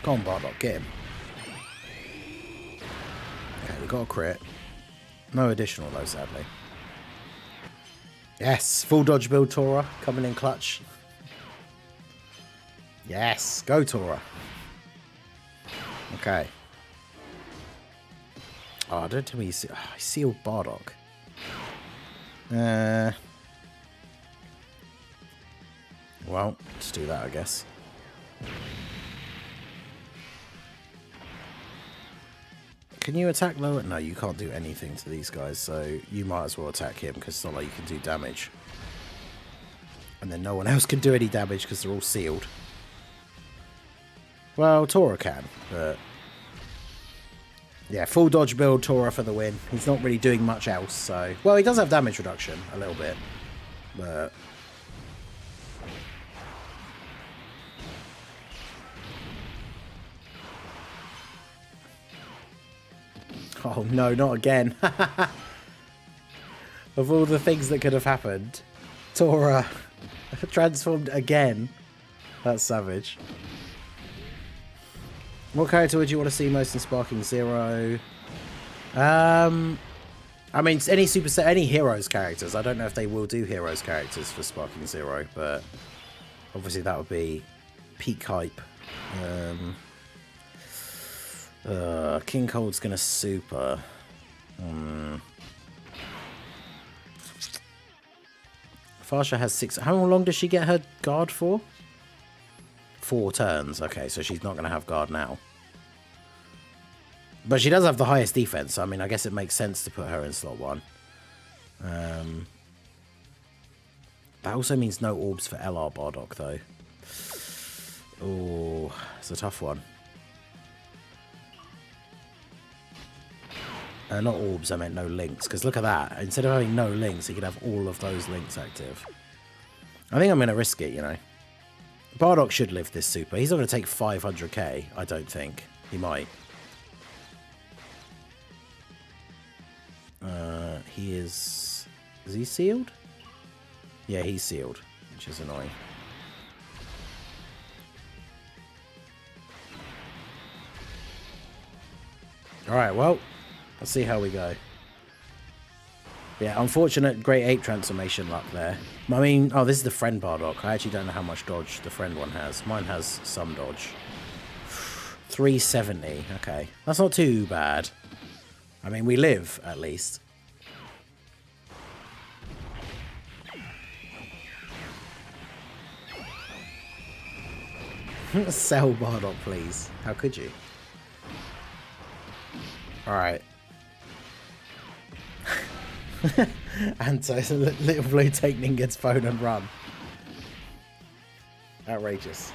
Come on, Bardock, get him. Okay, we got a crit. No additional though, sadly. Yes, full dodge build Tora, coming in clutch. Yes, go Tora. Okay. Oh, don't tell me I sealed Bardock. Well, let's do that, I guess. Can you attack lower? No, you can't do anything to these guys, so you might as well attack him because it's not like you can do damage. And then no one else can do any damage because they're all sealed. Well, Tora can, but... yeah, full dodge build, Tora for the win. He's not really doing much else, so... well, he does have damage reduction, a little bit. But... oh no, not again. Of all the things that could have happened, Tora transformed again. That's savage. What character would you want to see most in Sparking Zero? I mean, any Heroes characters. I don't know if they will do Heroes characters for Sparking Zero, but obviously that would be peak hype. King Cold's gonna super. Farsha has 6. How long does she get her guard for? 4 turns. Okay, so she's not going to have guard now. But she does have the highest defense, so I mean, I guess it makes sense to put her in slot 1. That also means no orbs for LR Bardock, though. Oh, it's a tough one. Not orbs, I meant no links, because look at that. Instead of having no links, he could have all of those links active. I think I'm going to risk it, you know. Bardock should live this super. He's not going to take 500k, I don't think. He might. He is... is he sealed? Yeah, he's sealed, which is annoying. Alright, well, let's see how we go. Yeah, unfortunate Great Ape transformation luck there. I mean, oh, this is the friend Bardock. I actually don't know how much dodge the friend one has. Mine has some dodge. 370. Okay, that's not too bad. I mean, we live, at least. Sell Bardock, please. How could you? Alright. And so Little Blue take Ninget's phone and run. Outrageous.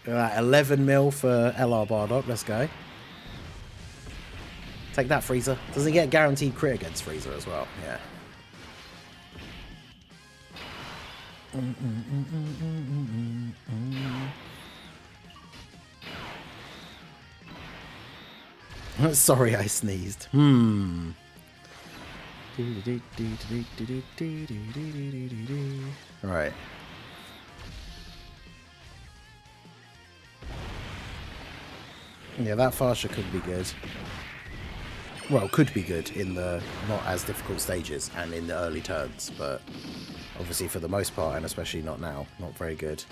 Look at that, 11 mil for LR Bardock. Let's go. Take that, Freezer. Does he get guaranteed crit against Freezer as well? Yeah. Sorry, I sneezed. Right. Yeah, that Farsha could be good. Well, could be good in the not as difficult stages and in the early turns, but obviously for the most part, and especially not now, not very good.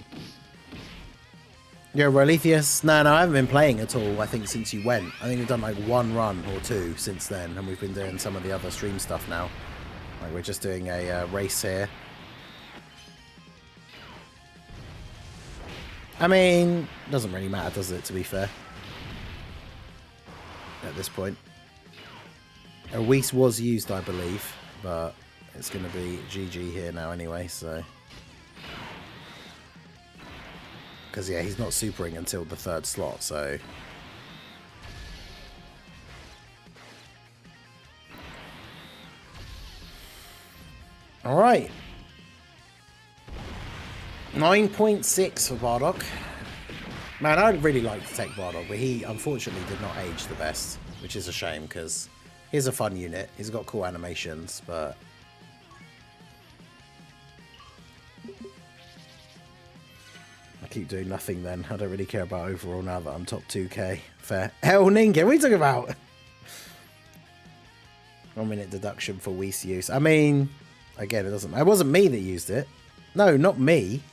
Yeah, Rolethius? No, I haven't been playing at all, I think, since you went. I think we've done like 1 run or 2 since then, and we've been doing some of the other stream stuff now. Like, we're just doing a race here. I mean, doesn't really matter, does it, to be fair? At this point. A Whis was used, I believe, but it's going to be GG here now anyway, so... because, yeah, he's not supering until the 3rd slot, so... Alright. 9.6 for Bardock. Man, I'd really like to take Bardock, but he unfortunately did not age the best, which is a shame, because he's a fun unit. He's got cool animations, but... I keep doing nothing then. I don't really care about overall now that I'm top 2k. Fair. Hell, Ninja, what are you talking about? 1 minute deduction for Whis use. I mean, again, it wasn't me that used it. No, not me.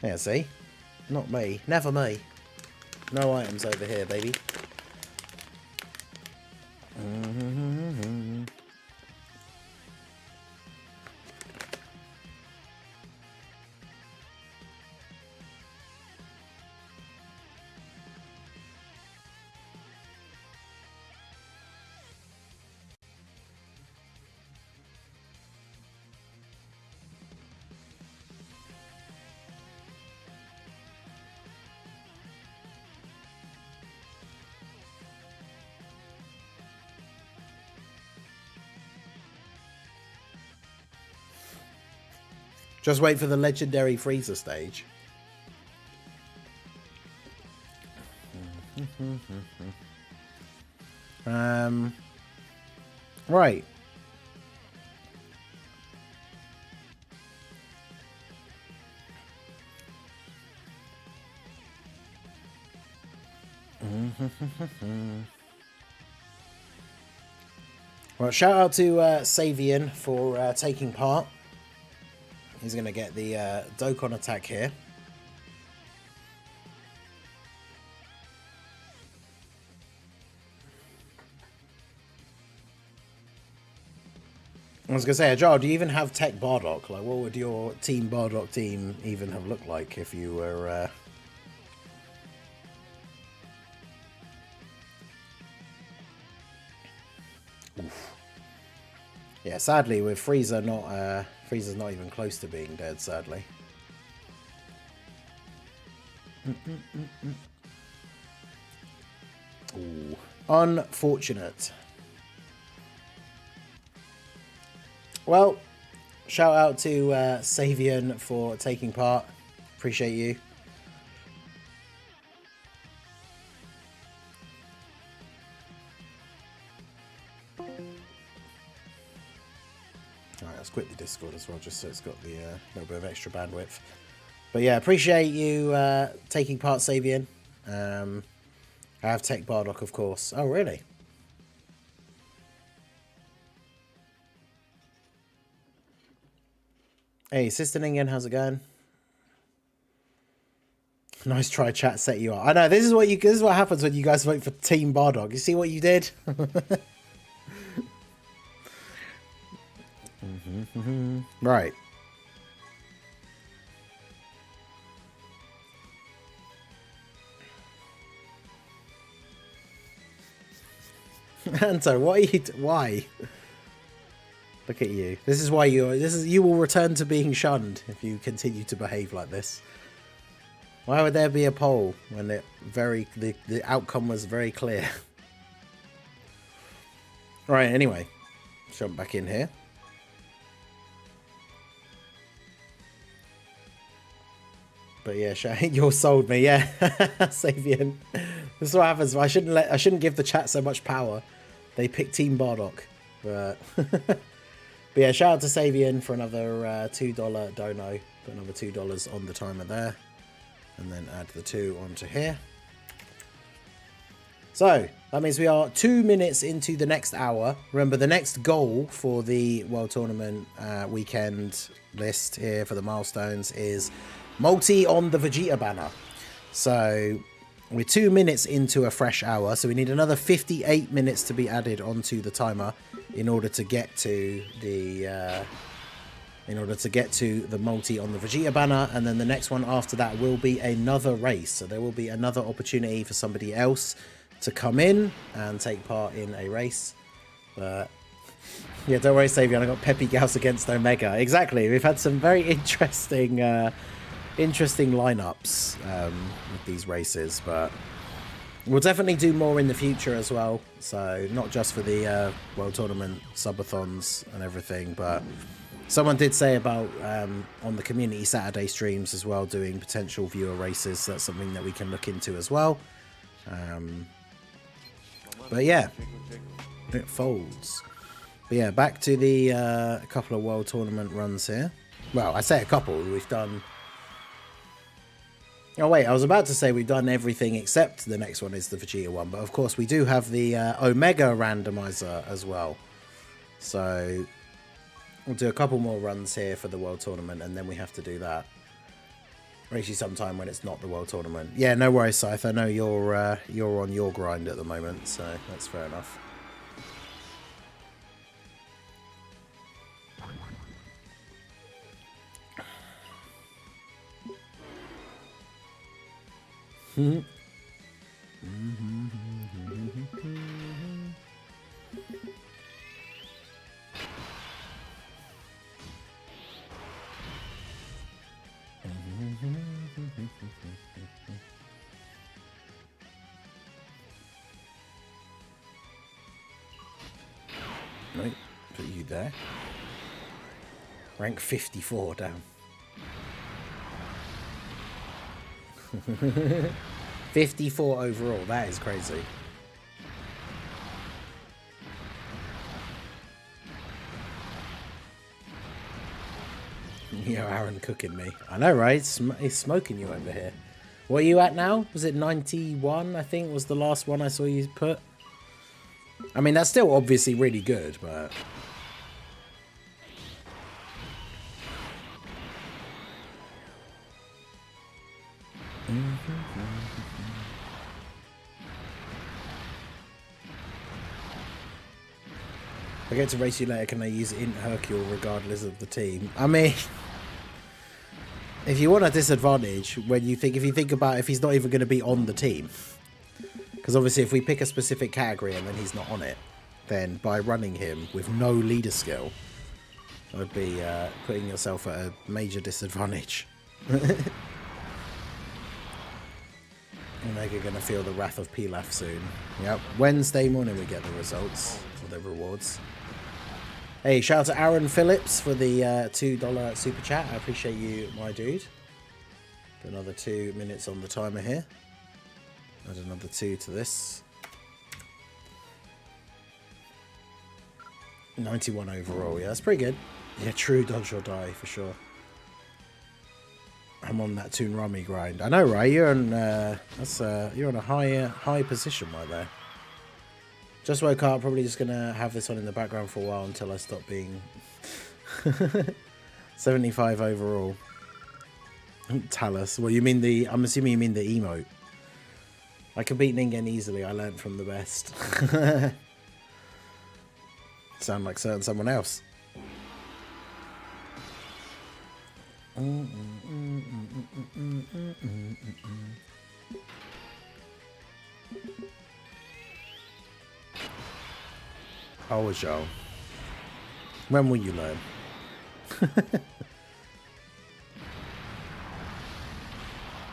Yeah, see? Not me. Never me. No items over here, baby. Just wait for the legendary Freezer stage. Right. Well, shout out to Savian for taking part. He's going to get the Dokkan attack here. I was going to say, Ajal, do you even have Tech Bardock? Like, what would your Team Bardock team even have looked like if you were... Oof. Yeah, sadly, with Freezer not... Freezer's not even close to being dead, sadly. Ooh, unfortunate. Well, shout out to Savian for taking part. Appreciate you. Alright, let's quit the Discord as well, just so it's got the little bit of extra bandwidth. But yeah, appreciate you taking part, Savian. I have Tech Bardock, of course. Oh, really? Hey, Sister Ningen, how's it going? Nice try, chat. Set you up. I know this is what happens when you guys vote for Team Bardock. You see what you did? Right. Anto, what are you? Why? Look at you. This is why you will return to being shunned if you continue to behave like this. Why would there be a poll when the outcome was very clear? Right, anyway. Jump back in here. But yeah, you sold me, yeah. Savian. This is what happens. I shouldn't give the chat so much power. They pick Team Bardock. But but yeah, shout out to Savian for another $2 dono. Put another $2 on the timer there. And then add the 2 onto here. So, that means we are 2 minutes into the next hour. Remember, the next goal for the World Tournament weekend list here for the milestones is multi on the Vegeta banner. So, we're 2 minutes into a fresh hour. So, we need another 58 minutes to be added onto the timer in order to get to the... multi on the Vegeta banner, and then the next one after that will be another race. So there will be another opportunity for somebody else to come in and take part in a race. But yeah, don't worry, Savion, I got Peppy Gauss against Omega. Exactly, we've had some very interesting lineups with these races, but we'll definitely do more in the future as well. So not just for the World Tournament subathons and everything, but someone did say about on the Community Saturday streams as well, doing potential viewer races. So that's something that we can look into as well. But yeah, it folds. But yeah, back to the couple of World Tournament runs here. Well, I say a couple. We've done... Oh wait, I was about to say we've done everything except the next one is the Vegeta one. But of course we do have the Omega randomizer as well. So... we'll do a couple more runs here for the World Tournament, and then we have to do that. Or actually sometime when it's not the World Tournament. Yeah, no worries, Scythe. I know you're on your grind at the moment, so that's fair enough. Right, put you there. Rank 54 down. 54 overall. That is crazy. Yo, Aaron cooking me. I know, right? He's smoking you over here. What are you at now? Was it 91, I think, was the last one I saw you put? I mean, that's still obviously really good, but... I get to race you later, can I use Int Hercule regardless of the team? I mean... If you want a disadvantage, when you think, if you think about if he's not even going to be on the team, because obviously if we pick a specific category and then he's not on it, then by running him with no leader skill, I'd be putting yourself at a major disadvantage. I know you're going to feel the wrath of Pilaf soon. Yep, Wednesday morning we get the results, or the rewards. Hey, shout out to Aaron Phillips for the $2 super chat. I appreciate you, my dude. Got another 2 minutes on the timer here. Add another 2 to this. 91 overall. Yeah, that's pretty good. Yeah, true dodge or die for sure. I'm on that Toon Rami grind. I know, right? You're on you're on a high position right there. Just woke up, probably just gonna have this on in the background for a while until I stop being 75 overall. Talus. Well, you mean the... I'm assuming you mean the emote. I can beat Ningen easily. I learned from the best. Sound like someone else. Oh, Joe. When will you learn?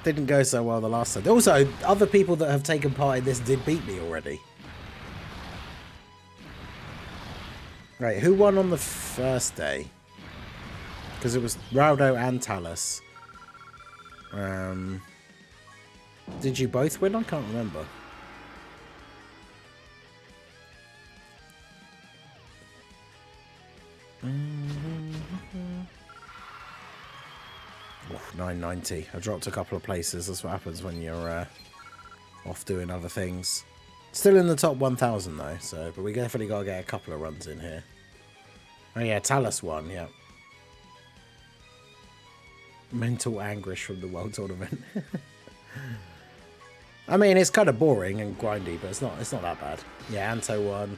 Didn't go so well the last time. Also, other people that have taken part in this did beat me already. Right, who won on the first day? Because it was Raudo and Talus. Did you both win? I can't remember. Oof, 990. I dropped a couple of places. That's what happens when you're off doing other things. Still in the top 1,000 though, so but we definitely got to get a couple of runs in here. Oh yeah, Talus won, yeah. Mental anguish from the World Tournament. I mean, it's kind of boring and grindy, but it's not that bad. Yeah, Anto won.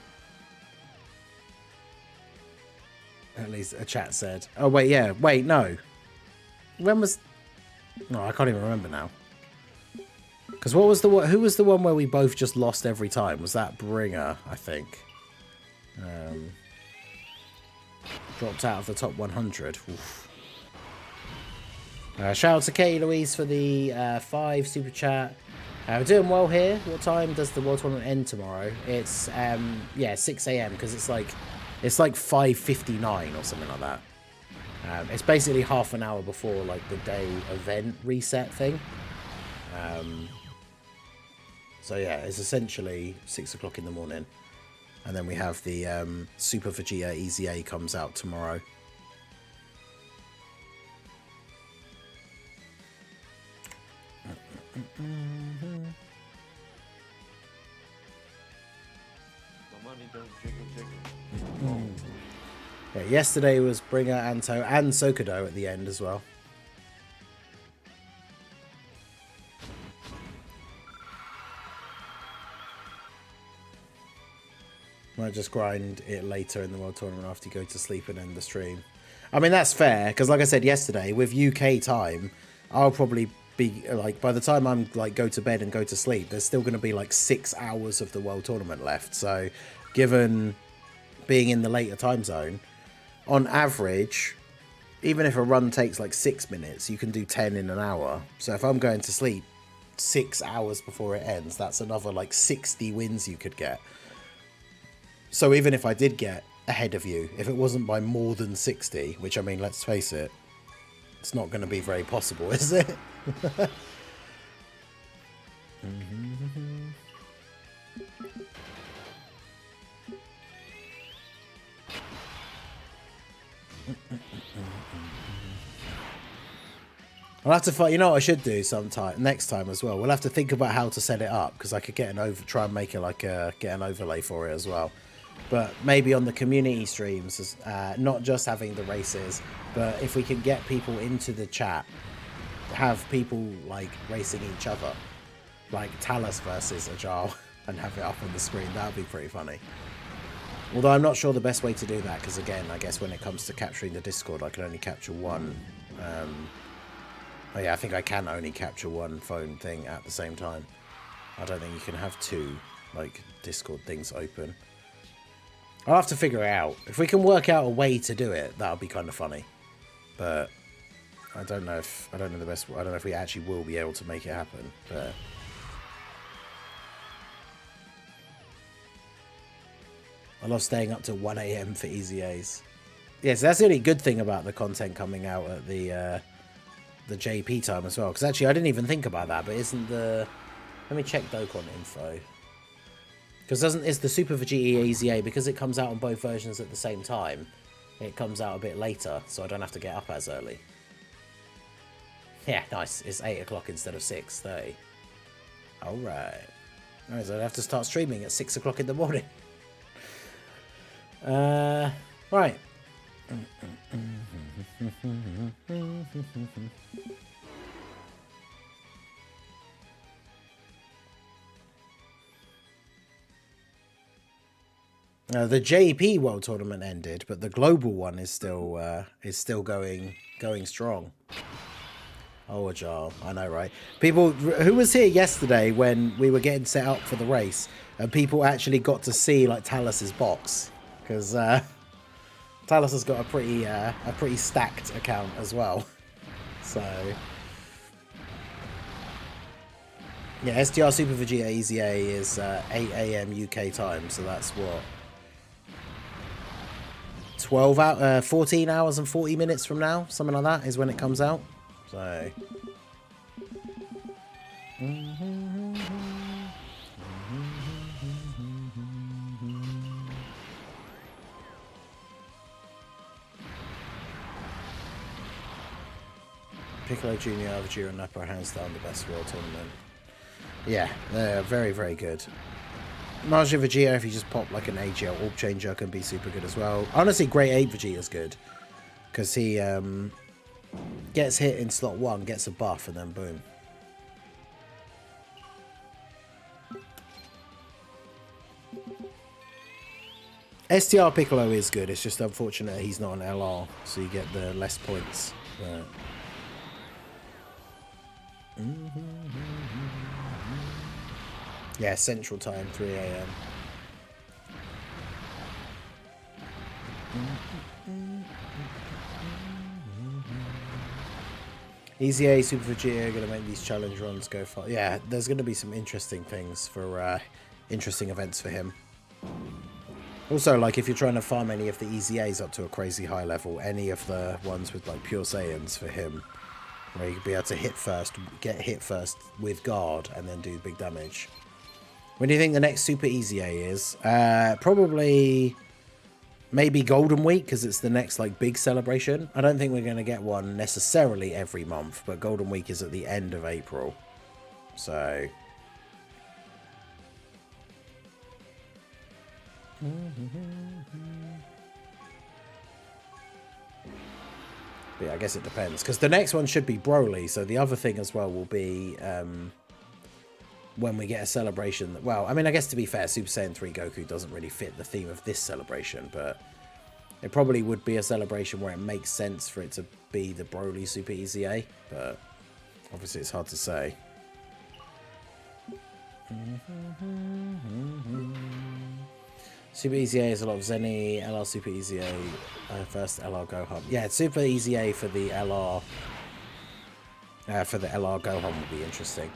At least a chat said. Oh wait, yeah, wait, no. When was... No, I can't even remember now. Because what was the one... Who was the one where we both just lost every time? Was that Bringer, I think. Dropped out of the top 100. Oof. Shout out to Katie Louise for the 5 super chat. We're doing well here. What time does the World Tournament end tomorrow? It's yeah, 6 AM because it's like 5:59 or something like that. It's basically half an hour before like the day event reset thing. So yeah, it's essentially 6 o'clock in the morning, and then we have the Super Vegeta Easy A comes out tomorrow. Yeah, yesterday was Bringer, Anto, and Sokodo at the end as well. Might just grind it later in the World Tournament after you go to sleep and end the stream. I mean, that's fair, because like I said yesterday, with UK time, I'll probably be, like, by the time I'm, like, go to bed and go to sleep, there's still going to be, like, 6 hours of the World Tournament left. So, given being in the later time zone, on average, even if a run takes, like, 6 minutes, you can do 10 in an hour. So, if I'm going to sleep 6 hours before it ends, that's another, like, 60 wins you could get. So even if I did get ahead of you, if it wasn't by more than 60, which, I mean, let's face it, it's not going to be very possible, is it? I'll have to find. You know what I should do next time as well. We'll have to think about how to set it up because I could try and make it like get an overlay for it as well. But maybe on the community streams, not just having the races, but if we can get people into the chat, have people like racing each other, like Talus versus Agile, and have it up on the screen. That would be pretty funny. Although I'm not sure the best way to do that because again, I guess when it comes to capturing the Discord, I can only capture one. Oh yeah, I think I can only capture one phone thing at the same time. I don't think you can have two like Discord things open. I'll have to figure it out. If we can work out a way to do it, that'll be kind of funny. But I don't know if I don't know if we actually will be able to make it happen. But I love staying up till 1 AM for Easy A's. Yeah, so that's the only good thing about the content coming out at the JP time as well. Because actually, I didn't even think about that. But isn't the... Let me check Dokkan info. Because is the Super Vegeta Easy A, because it comes out on both versions at the same time, it comes out a bit later, so I don't have to get up as early. Yeah, nice. It's 8 o'clock instead of 6:30. Alright. Alright, so I have to start streaming at 6 o'clock in the morning. Right. The JP World Tournament ended, but the global one is still going strong. Oh, Agile, I know, right? People who was here yesterday when we were getting set up for the race, and people actually got to see like Talus's box because Talus has got a pretty stacked account as well. So yeah, STR Super Vegeta Easy A is 8 AM UK time, so that's what. 14 hours and 40 minutes from now, something like that is when it comes out. So Piccolo Junior, Vegeta and Nappa, hands down the best world tournament. Yeah, they're very, very good. Marja Vegeta, if you just pop like an AGL Orb Changer, can be super good as well. Honestly, Great 8 Vegeta's good. Because he gets hit in slot 1, gets a buff, and then boom. STR Piccolo is good, it's just unfortunate he's not an LR, so you get the less points. But... yeah, Central Time, 3 AM. Easy A, Super Vegeta are going to make these challenge runs go far. Yeah, there's going to be some interesting things for interesting events for him. Also, like if you're trying to farm any of the Easy A's up to a crazy high level, any of the ones with like pure Saiyans for him, where you could be able to get hit first with guard and then do big damage. When do you think the next Super Easy A is? Probably maybe Golden Week, because it's the next like big celebration. I don't think we're going to get one necessarily every month, but Golden Week is at the end of April. So... but yeah, I guess it depends, because the next one should be Broly, so the other thing as well will be when we get a celebration that, well, I mean, I guess to be fair, Super Saiyan 3 Goku doesn't really fit the theme of this celebration, but it probably would be a celebration where it makes sense for it to be the Broly Super Easy A, but obviously it's hard to say. Super Easy A is a lot of Zenny, LR Super Easy A, first LR Gohan. Yeah, Super Easy A for the LR Gohan would be interesting.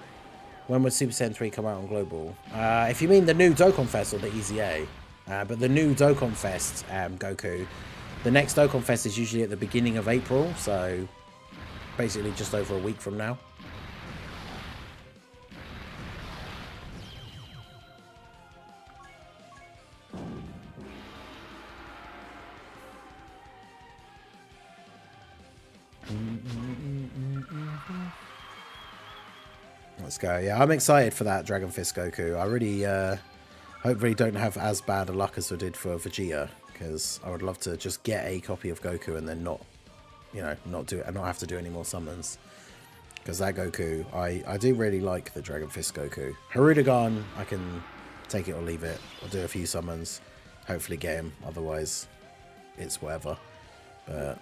When would Super Saiyan 3 come out on Global? If you mean the new Dokkan Fest or the Easy A, but the new Dokkan Fest Goku, the next Dokkan Fest is usually at the beginning of April, so basically just over a week from now. Let's go. Yeah, I'm excited for that Dragon Fist Goku. I really hopefully don't have as bad a luck as I did for Vegeta, because I would love to just get a copy of Goku and then not, you know, not have to do any more summons. Because that Goku, I do really like the Dragon Fist Goku. Harudagon, I can take it or leave it. I'll do a few summons, hopefully get him. Otherwise, it's whatever. But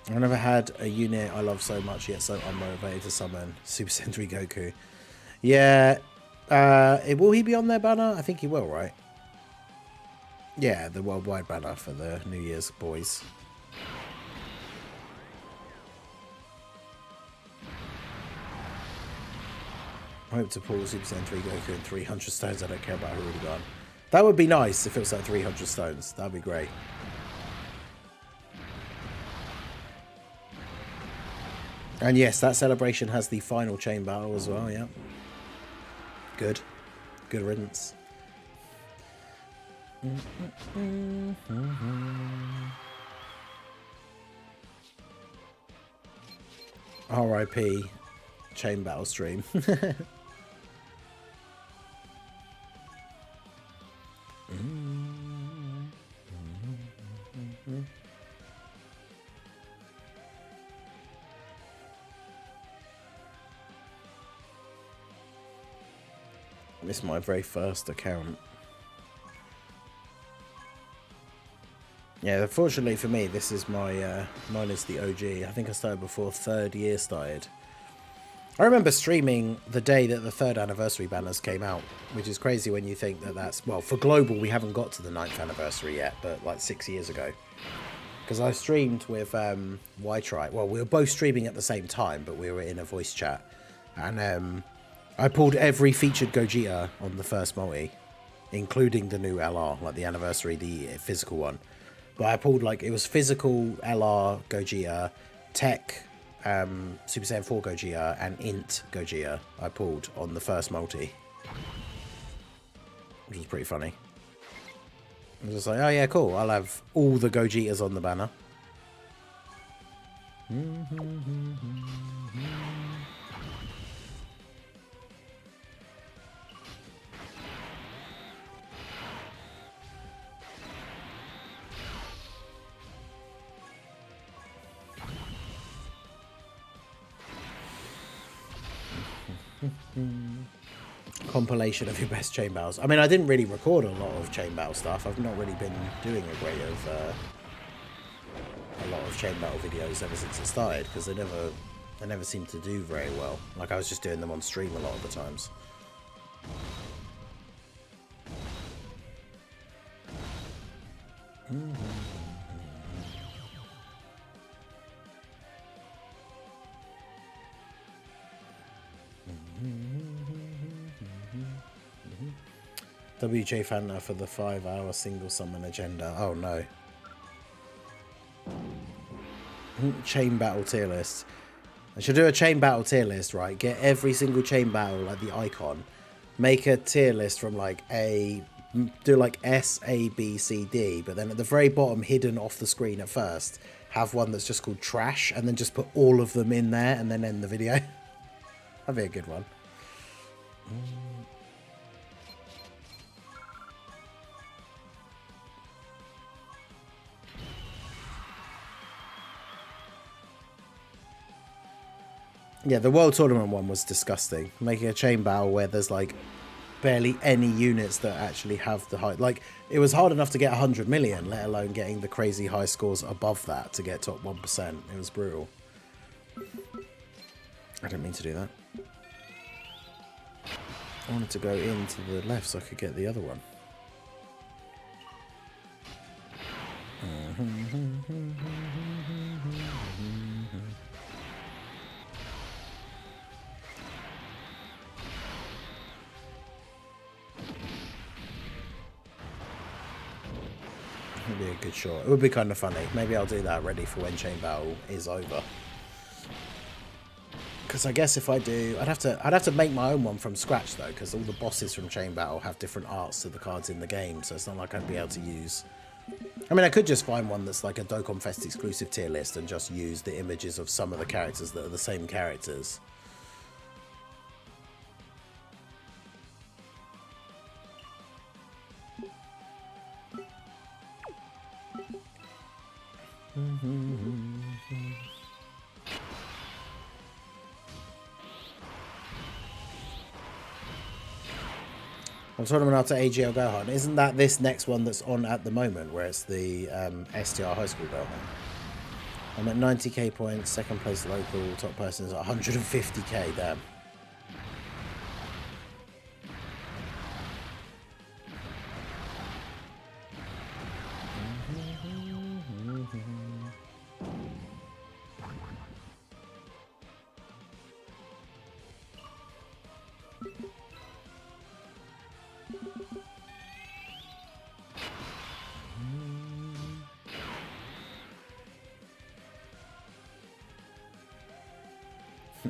I've never had a unit I love so much yet, so unmotivated to summon Super Sentai Goku. Yeah, will he be on their banner? I think he will, right? Yeah, the worldwide banner for the New Year's boys. I hope to pull Super Sentai Goku and 300 stones. I don't care about Harudagon. That would be nice if it was like 300 stones. That would be great. And yes, that celebration has the final chain battle as well, yeah. Good. Good riddance. RIP chain battle stream. This is my very first account. Yeah, unfortunately for me, this is my mine is the OG. I think I started before third year started. I remember streaming the day that the 3rd anniversary banners came out, which is crazy when you think that that's, well, for global we haven't got to the 9th anniversary yet, but like 6 years ago. Because I streamed with Y-Tri. Well, we were both streaming at the same time, but we were in a voice chat. And I pulled every featured Gogeta on the first multi, including the new LR, like the anniversary, the physical one. But I pulled, like, it was physical LR Gogeta, Tech Super Saiyan 4 Gogeta, and Int Gogeta I pulled on the first multi. Which was pretty funny. I was just like, oh yeah, cool, I'll have all the Gogetas on the banner. Compilation of your best chain battles. I mean, I didn't really record a lot of chain battle stuff. I've not really been doing a great of a lot of chain battle videos ever since it started, because they never seem to do very well. Like, I was just doing them on stream a lot of the times. WJ Fanta for the 5-hour single summon agenda. Oh no. Chain battle tier list. I should do a chain battle tier list, right? Get every single chain battle, like the icon. Make a tier list from like do like S, A, B, C, D, but then at the very bottom, hidden off the screen at first, have one that's just called trash, and then just put all of them in there and then end the video. That'd be a good one. Yeah, the World Tournament one was disgusting. Making a chain battle where there's like barely any units that actually have the high... Like, it was hard enough to get 100 million, let alone getting the crazy high scores above that to get top 1%. It was brutal. I didn't mean to do that. I wanted to go into the left so I could get the other one. Would be a good shot. It would be kind of funny. Maybe I'll do that ready for when Chain Battle is over. Because I guess if I do, I'd have to make my own one from scratch though, because all the bosses from Chain Battle have different arts to the cards in the game, so it's not like I'd be able to use I mean, I could just find one that's like a Dokkan Fest exclusive tier list and just use the images of some of the characters that are the same characters. I'm tournament after AGL Gohan. Isn't that this next one that's on at the moment, where it's the STR High School Gohan? I'm at 90k points, second place local, top person is at 150k, damn.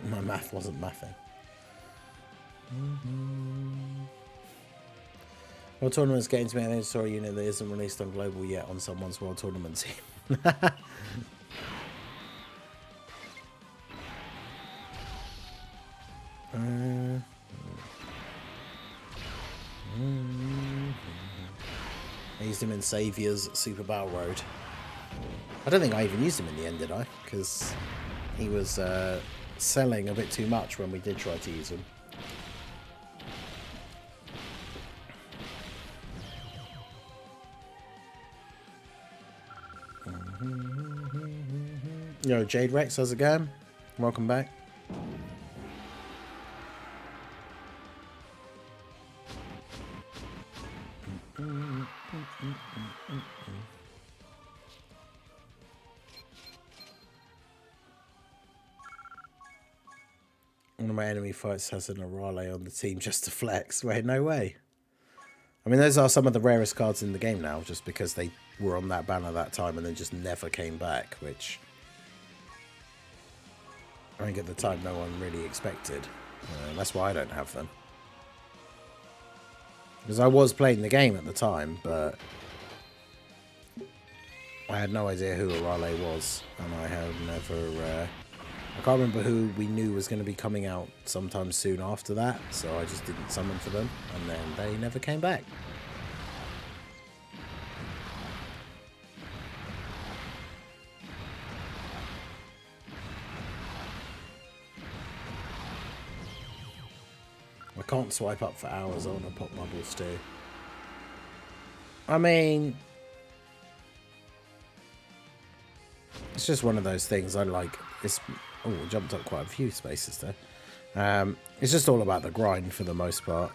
My math wasn't mathing. World Tournament's getting to me. I think I saw a unit that isn't released on global yet on someone's World Tournament team. I used him in Saviour's Super Battle Road. I don't think I even used him in the end, did I? Because he was selling a bit too much when we did try to use him. Yo, Jade Rex, how's it going? Welcome back. One of my enemy fights has an Arale on the team just to flex. Wait, no way. I mean, those are some of the rarest cards in the game now, just because they were on that banner that time and then just never came back, which I think at the time no one really expected. That's why I don't have them. Because I was playing the game at the time, but I had no idea who Arale was, and I had never... I can't remember who we knew was going to be coming out sometime soon after that, so I just didn't summon for them, and then they never came back. I can't swipe up for hours. I want to pop bubbles too. I mean, it's just one of those things I like. It's... Oh, jumped up quite a few spaces there. It's just all about the grind for the most part.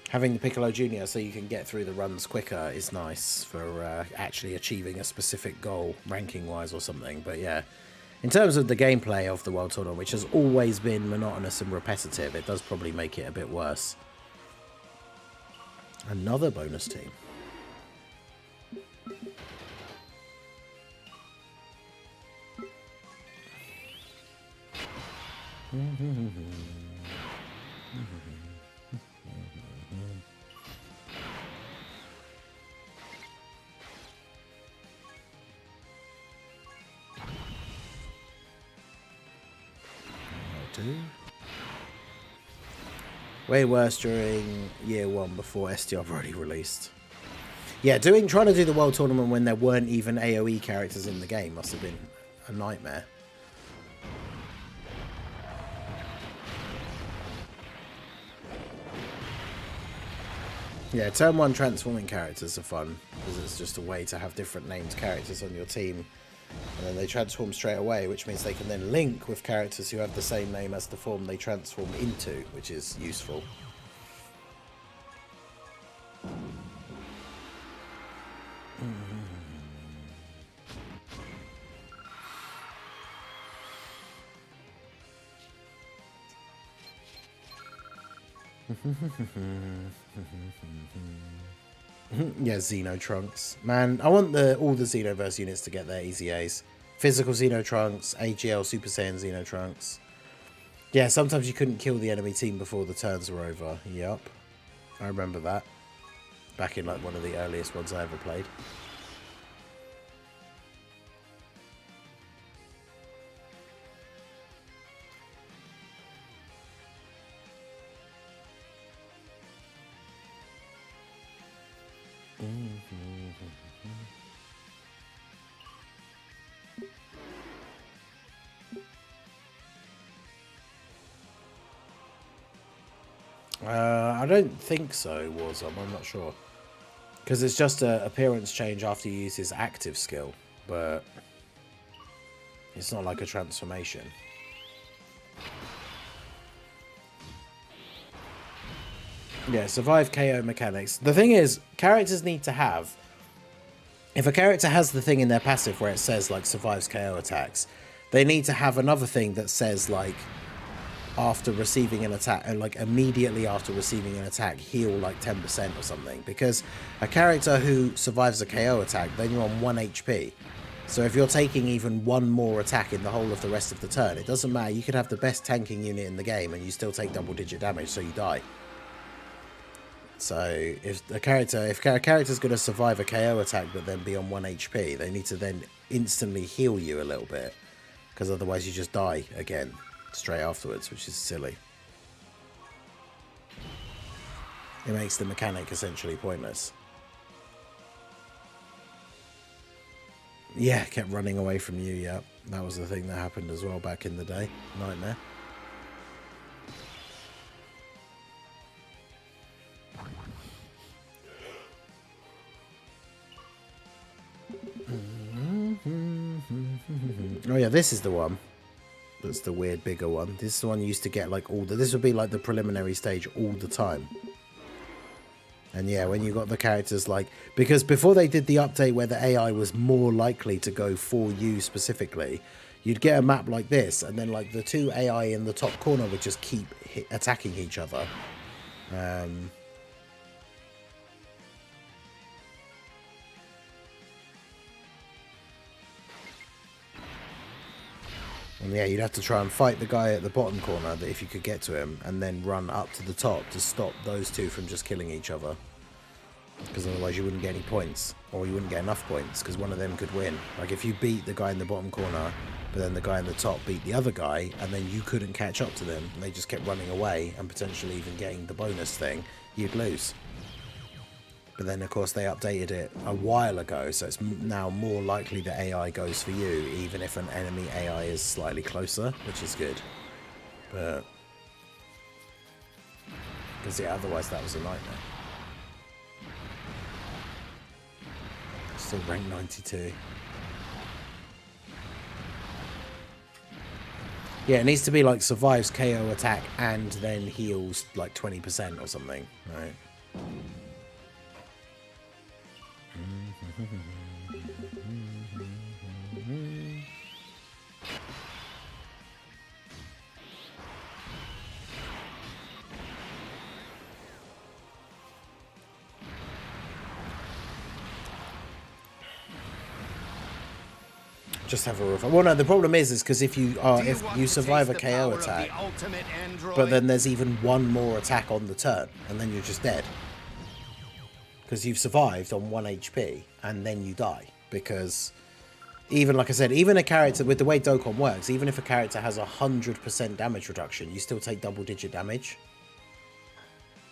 Having the Piccolo Jr. so you can get through the runs quicker is nice for actually achieving a specific goal, ranking-wise or something. But yeah, in terms of the gameplay of the World Tournament, which has always been monotonous and repetitive, it does probably make it a bit worse. Another bonus team. Way worse during year one before STR already released. Yeah, trying to do the World Tournament when there weren't even AoE characters in the game must have been a nightmare. Yeah, turn 1 transforming characters are fun, because it's just a way to have different named characters on your team, and then they transform straight away, which means they can then link with characters who have the same name as the form they transform into, which is useful. Yeah, Xeno Trunks. Man, I want all the Xenoverse units to get their easy A's. Physical Xeno Trunks, AGL Super Saiyan Xeno Trunks. Yeah, sometimes you couldn't kill the enemy team before the turns were over. Yup. I remember that. back in like one of the earliest ones I ever played. I don't think so, Warzone. I'm not sure. Because it's just an appearance change after you use his active skill, but it's not like a transformation. Yeah, survive KO mechanics. The thing is, characters need to have... If a character has the thing in their passive where it says, like, survives KO attacks, they need to have another thing that says, like, after receiving an attack, and like immediately after receiving an attack, heal like 10% or something. Because a character who survives a KO attack, then you're on 1 HP. So if you're taking even one more attack in the whole of the rest of the turn, it doesn't matter. You could have the best tanking unit in the game and you still take double-digit damage, so you die. So if a character's going to survive a KO attack but then be on 1 HP, they need to then instantly heal you a little bit, because otherwise you just die again straight afterwards, which is silly. It makes the mechanic essentially pointless. Yeah, kept running away from you, yeah. That was the thing that happened as well back in the day. Nightmare. Oh yeah, this is the one. That's the weird bigger one. This is the one you used to get like all the... This would be like the preliminary stage all the time. And yeah, when you got the characters like... Because before they did the update where the AI was more likely to go for you specifically, you'd get a map like this, and then like the two AI in the top corner would just keep attacking each other. And yeah, you'd have to try and fight the guy at the bottom corner, that if you could get to him, and then run up to the top to stop those two from just killing each other. Because otherwise you wouldn't get any points, or you wouldn't get enough points, because one of them could win. Like if you beat the guy in the bottom corner, but then the guy in the top beat the other guy, and then you couldn't catch up to them, and they just kept running away, and potentially even getting the bonus thing, you'd lose. But then, of course, they updated it a while ago, so it's now more likely that AI goes for you, even if an enemy AI is slightly closer, which is good. But... because, yeah, otherwise that was a nightmare. Still rank 92. Yeah, it needs to be like survives KO attack and then heals like 20% or something, right? Just have a rough. Well, no, the problem is because if you survive a KO attack, but then there's even one more attack on the turn, and then you're just dead. Because you've survived on 1 HP, and then you die. Because, even like I said, even a character, with the way Dokkan works, even if a character has 100% damage reduction, you still take double-digit damage.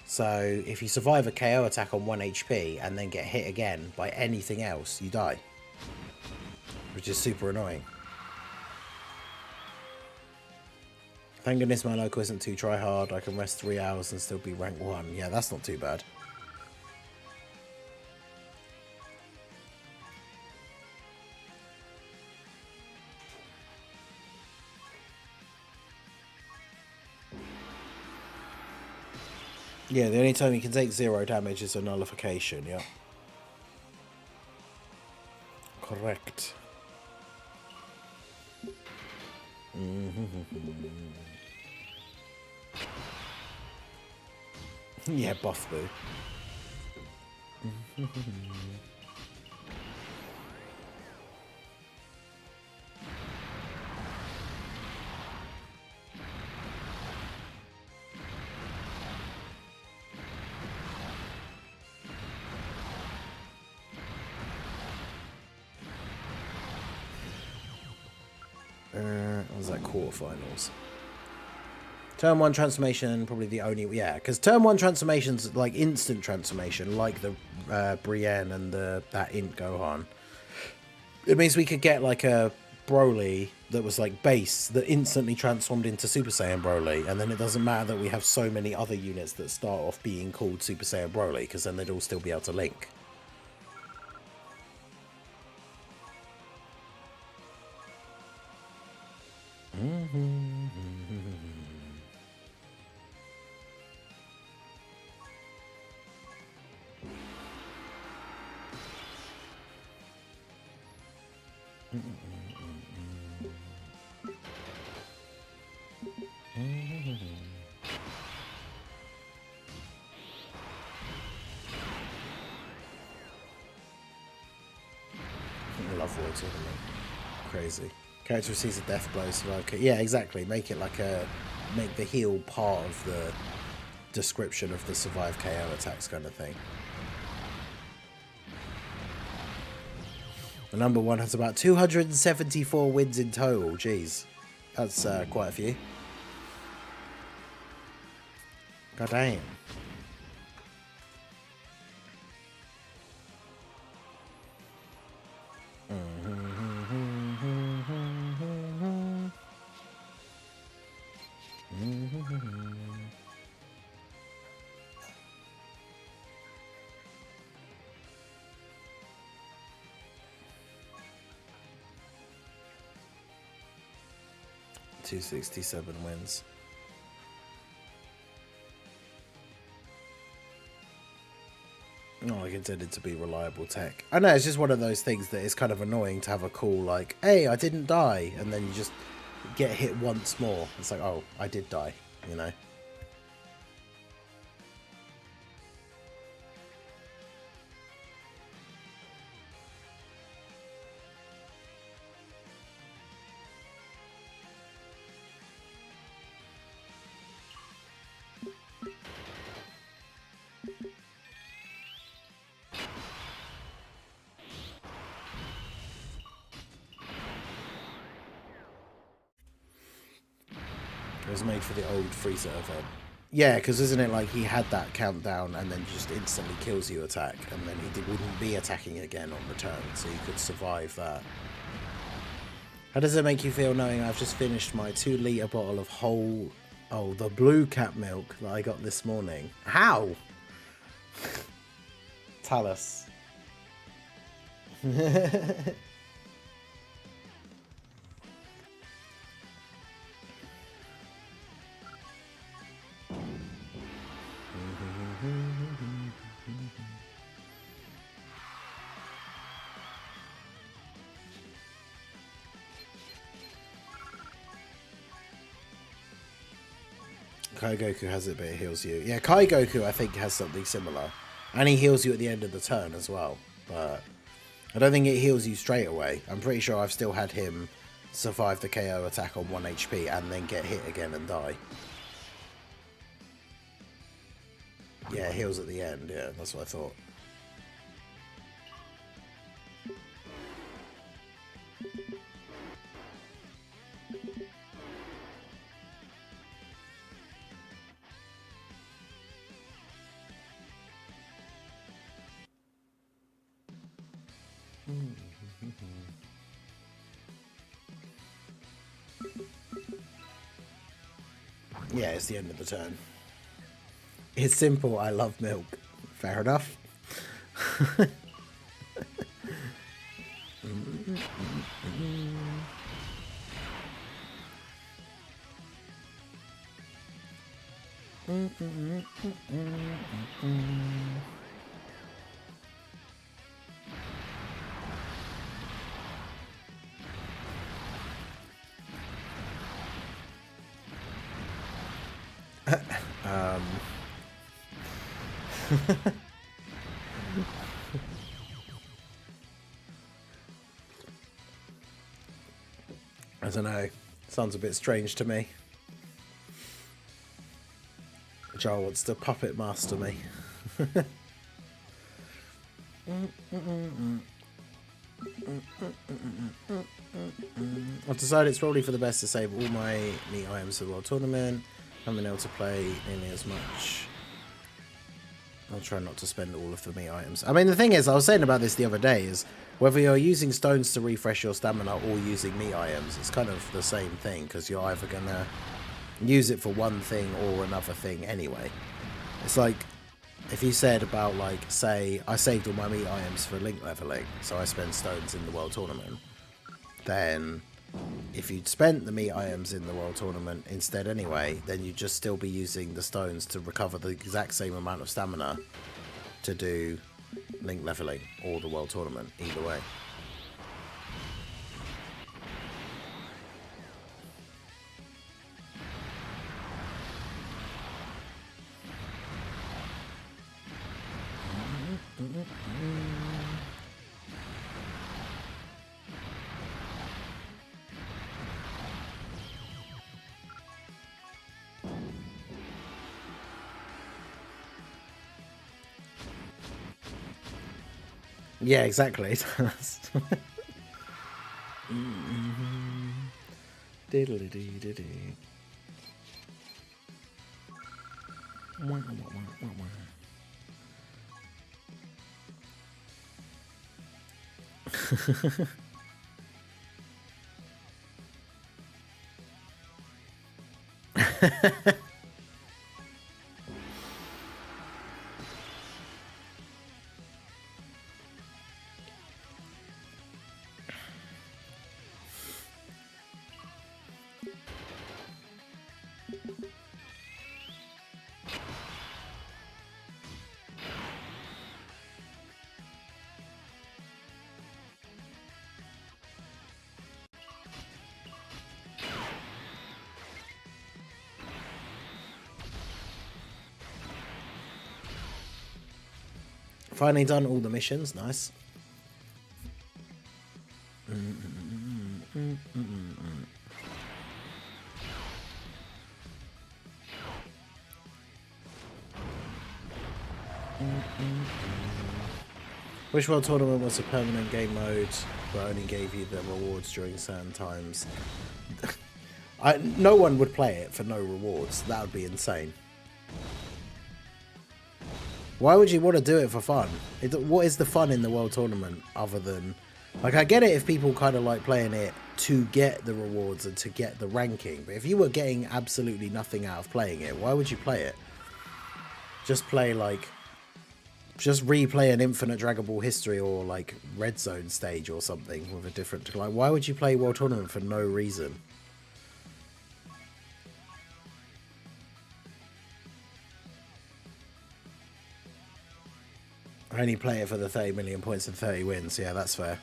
So, if you survive a KO attack on 1 HP, and then get hit again by anything else, you die. Which is super annoying. Thank goodness my local isn't too try hard. I can rest 3 hours and still be rank 1. Yeah, that's not too bad. Yeah, the only time you can take 0 damage is a nullification, yeah. Correct. Yeah, buff boo. was that quarterfinals? Turn 1 transformation, probably the only... Yeah, because turn 1 transformation's like instant transformation, like the Brienne and that Int Gohan. It means we could get like a Broly that was like base that instantly transformed into Super Saiyan Broly, and then it doesn't matter that we have so many other units that start off being called Super Saiyan Broly, because then they'd all still be able to link. I love water. Crazy. Character receives a death blow, survive. Yeah, exactly. Make it like make the heal part of the description of the survive KO attacks kind of thing. The number 1 has about 274 wins in total. Jeez, that's quite a few. God damn. $267 wins. Oh, I intended to be reliable tech. I know, it's just one of those things that is kind of annoying to have a call like, hey, I didn't die, and then you just get hit once more. It's like, oh, I did die, you know? It was made for the old Frieza event. Yeah, because isn't it like he had that countdown and then just instantly kills you attack, and then he wouldn't be attacking again on return, so you could survive that. How does it make you feel knowing I've just finished my 2-litre bottle of whole... Oh, the blue cat milk that I got this morning. How? Talus. Kai Goku has it, but it heals you. Yeah, Kai Goku, I think, has something similar. And he heals you at the end of the turn as well. But I don't think it heals you straight away. I'm pretty sure I've still had him survive the KO attack on 1 HP and then get hit again and die. Yeah, it heals at the end. Yeah, that's what I thought. Yeah, it's the end of the turn. It's simple, I love milk. Fair enough. I don't know. Sounds a bit strange to me. Jar wants to puppet master me. I've decided it's probably for the best to save all my meat items for the World Tournament. I haven't been able to play nearly as much. I'll try not to spend all of the meat items. I mean, the thing is, I was saying about this the other day, is whether you're using stones to refresh your stamina or using meat items, it's kind of the same thing, because you're either going to use it for one thing or another thing anyway. It's like, if you said about, like, say, I saved all my meat items for link leveling, so I spend stones in the World Tournament, then if you'd spent the meat items in the World Tournament instead anyway, then you'd just still be using the stones to recover the exact same amount of stamina to do link leveling or the World Tournament, either way. Yeah, exactly. Finally done all the missions, nice. Which World Tournament was a permanent game mode but only gave you the rewards during certain times? No one would play it for no rewards. That would be insane. Why would you want to do it for fun? What is the fun in the World Tournament other than... Like, I get it if people kind of like playing it to get the rewards and to get the ranking. But if you were getting absolutely nothing out of playing it, why would you play it? Just play, like... Just replay an Infinite Dragon Ball History or, like, Red Zone stage or something with a different... Like, why would you play World Tournament for no reason? I only play it for the 30 million points and 30 wins. Yeah, that's fair.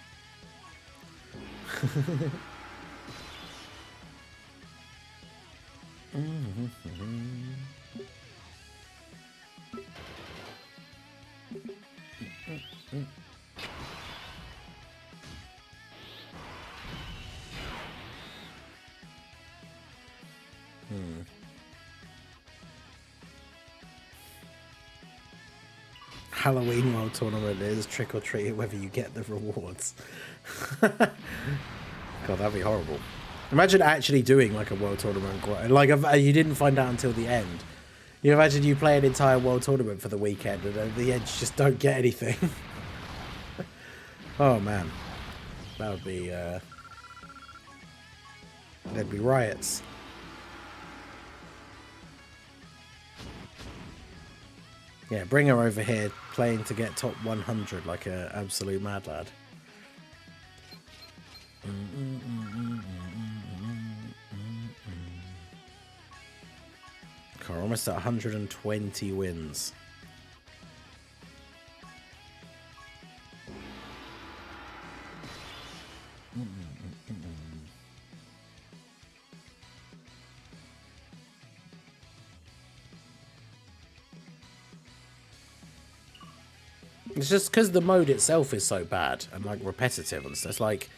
Halloween World Tournament is trick or treat whether you get the rewards. God, that'd be horrible. Imagine actually doing like a World Tournament, like you didn't find out until the end. You imagine you play an entire World Tournament for the weekend and at the end you just don't get anything. Oh man, that would be there'd be riots. Yeah, bring her over here, playing to get top 100 like an absolute mad lad. God, we're almost at 120 wins. It's just because the mode itself is so bad and like repetitive and stuff. It's like,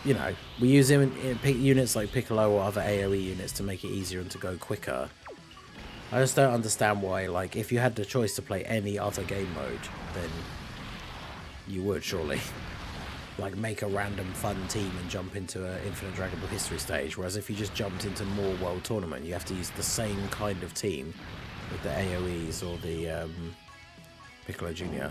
you know, we use him in units like Piccolo or other AoE units to make it easier and to go quicker. I just don't understand why, like, if you had the choice to play any other game mode, then you would, surely. like make a random fun team and jump into an Infinite Dragon Ball History stage, whereas if you just jumped into more World Tournament, you have to use the same kind of team with the AoEs or the Piccolo Jr.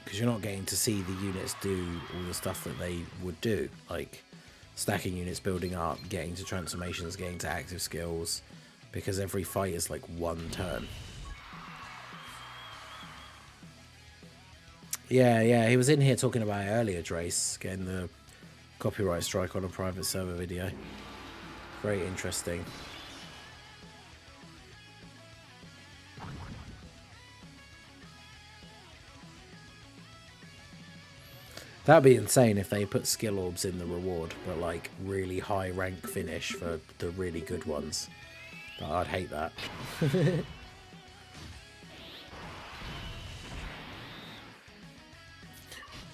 Because you're not getting to see the units do all the stuff that they would do, like stacking units, building up, getting to transformations, getting to active skills, because every fight is like one turn. Yeah, he was in here talking about it earlier, Drace, getting the copyright strike on a private server video. Very interesting. That'd be insane if they put skill orbs in the reward, but like really high rank finish for the really good ones. But I'd hate that.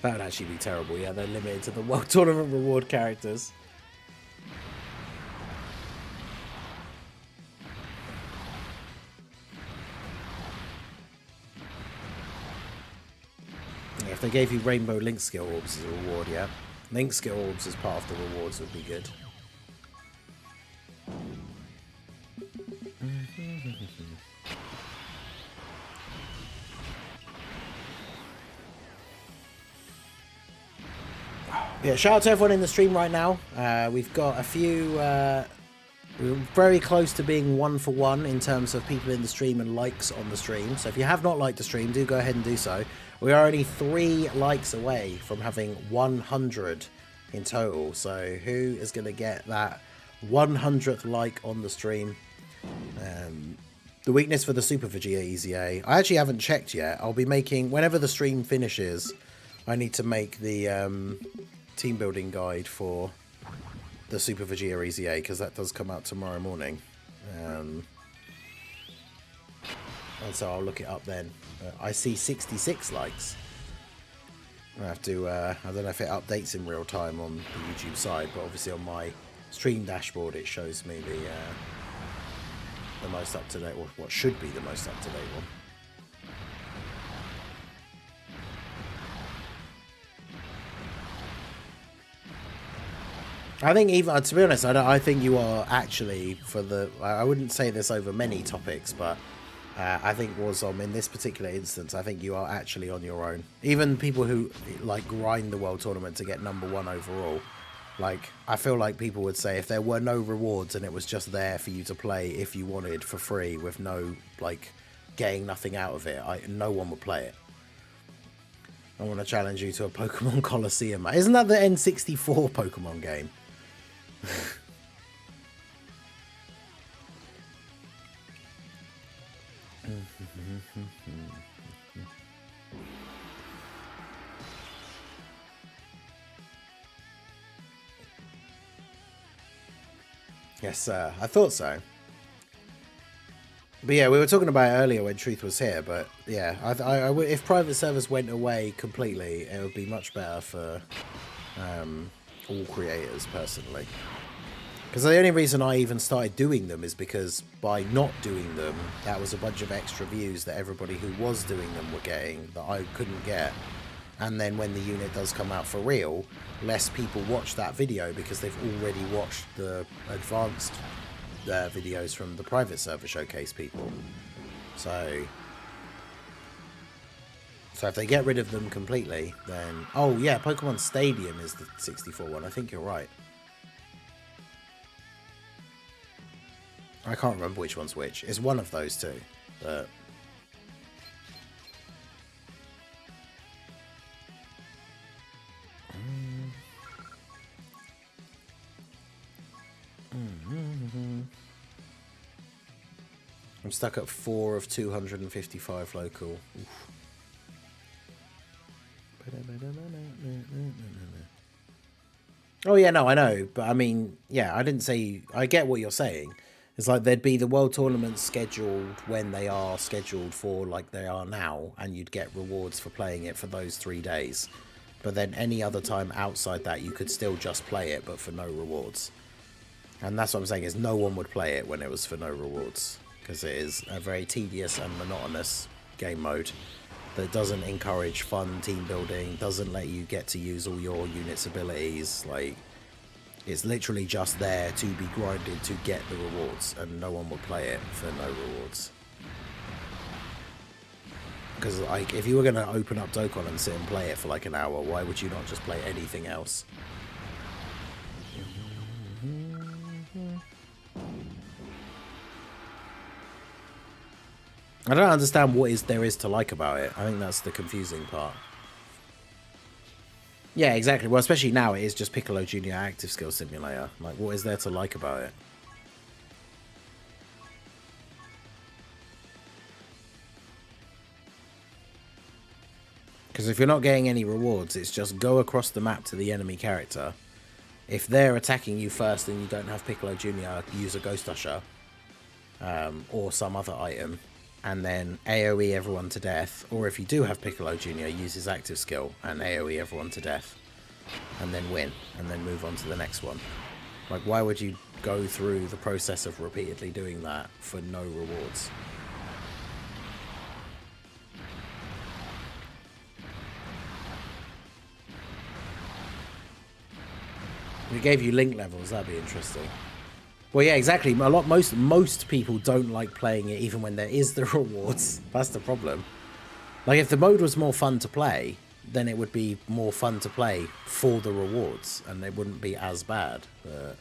That would actually be terrible. Yeah, they're limited to the World Tournament reward characters. Yeah, if they gave you Rainbow Link skill orbs as a reward, yeah. Link skill orbs as part of the rewards would be good. Yeah, shout out to everyone in the stream right now. We've got a few... we're very close to being 1 for 1 in terms of people in the stream and likes on the stream. So if you have not liked the stream, do go ahead and do so. We are only 3 likes away from having 100 in total. So who is going to get that 100th like on the stream? The weakness for the Super Vegeta EZA. I actually haven't checked yet. I'll be making... Whenever the stream finishes, I need to make the... team building guide for the Super Vegeta EZA, because that does come out tomorrow morning, and so I'll look it up then. I see 66 likes. I have to I don't know if it updates in real time on the YouTube side, but obviously on my stream dashboard it shows me the most up to date, or what should be the most up to date one. I think even, to be honest, I think you are actually, for the, I wouldn't say this over many topics, but I think Warzone, in this particular instance, I think you are actually on your own. Even people who, like, grind the World Tournament to get #1 overall, like, I feel like people would say if there were no rewards and it was just there for you to play if you wanted for free with no, like, getting nothing out of it, no one would play it. I want to challenge you to a Pokemon Coliseum. Isn't that the N64 Pokemon game? Yes, sir. I thought so. But yeah, we were talking about it earlier when Truth was here, but yeah, if private servers went away completely, it would be much better for all creators, personally. Because the only reason I even started doing them is because by not doing them, that was a bunch of extra views that everybody who was doing them were getting that I couldn't get. And then when the unit does come out for real, less people watch that video because they've already watched the advanced videos from the private server showcase people. So if they get rid of them completely, then... Oh yeah, Pokemon Stadium is the 64 one. I think you're right. I can't remember which one's which. It's one of those two. But... I'm stuck at 4 of 255 local. Oof. Oh yeah, no, I know, but I mean, yeah, I didn't say... I get what you're saying. It's like there'd be the World Tournaments scheduled when they are scheduled for, like they are now, and you'd get rewards for playing it for those 3 days. But then any other time outside that, you could still just play it, but for no rewards. And that's what I'm saying, is no one would play it when it was for no rewards. Because it is a very tedious and monotonous game mode. that doesn't encourage fun team building, doesn't let you get to use all your units' abilities. Like, it's literally just there to be grinded to get the rewards, and no one would play it for no rewards. Because, like, if you were going to open up Dokkan and sit and play it for like an hour, why would you not just play anything else? I don't understand what there is to like about it. I think that's the confusing part. Yeah, exactly. Well, especially now it is just Piccolo Jr. Active Skill Simulator. Like, what is there to like about it? Because if you're not getting any rewards, it's just go across the map to the enemy character. If they're attacking you first and you don't have Piccolo Jr., use a Ghost Usher. Or some other item. And then AoE everyone to death. Or if you do have Piccolo Jr., use his active skill and AoE everyone to death. And then win. And then move on to the next one. Like, why would you go through the process of repeatedly doing that for no rewards? If it gave you link levels, that'd be interesting. Well, yeah, exactly. Most people don't like playing it even when there is the rewards. That's the problem. Like, if the mode was more fun to play, then it would be more fun to play for the rewards, and it wouldn't be as bad. But...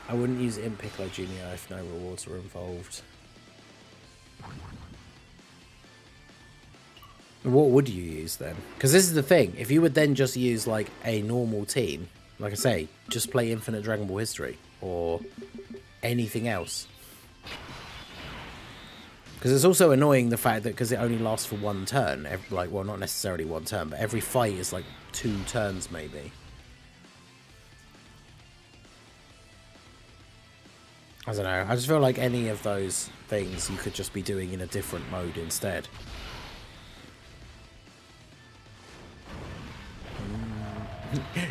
I wouldn't use it in Piccolo Jr. if no rewards were involved. What would you use then? Because this is the thing. If you would then just use like a normal team, like I say, just play Infinite Dragon Ball History or anything else. Because it's also annoying the fact that because it only lasts for one turn, well, not necessarily one turn, but every fight is like 2 turns maybe. I don't know. I just feel like any of those things you could just be doing in a different mode instead.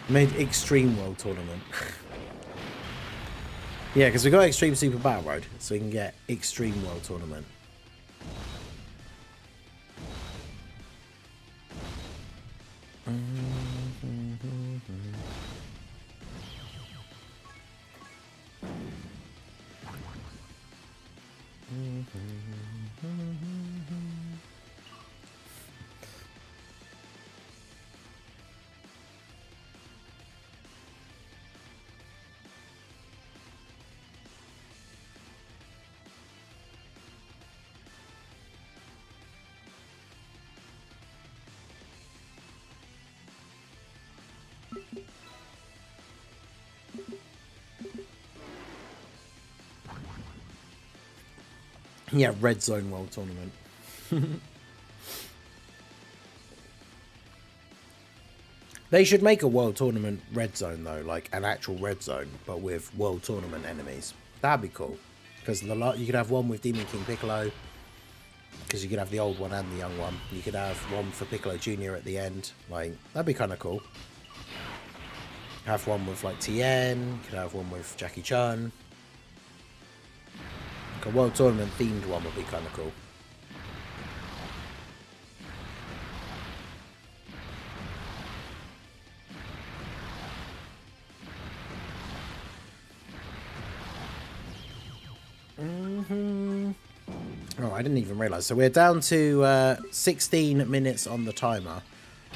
Made Extreme World Tournament. Yeah, because we got Extreme Super Battle Mode, so we can get Extreme World Tournament. Yeah, Red Zone World Tournament. They should make a World Tournament Red Zone, though, like an actual Red Zone, but with World Tournament enemies. That'd be cool. Because you could have one with Demon King Piccolo, because you could have the old one and the young one. You could have one for Piccolo Jr. at the end. Like, that'd be kind of cool. Have one with, like, Tien. You could have one with Jackie Chan. Like a World Tournament themed one would be kind of cool. Oh, I didn't even realise. So we're down to 16 minutes on the timer.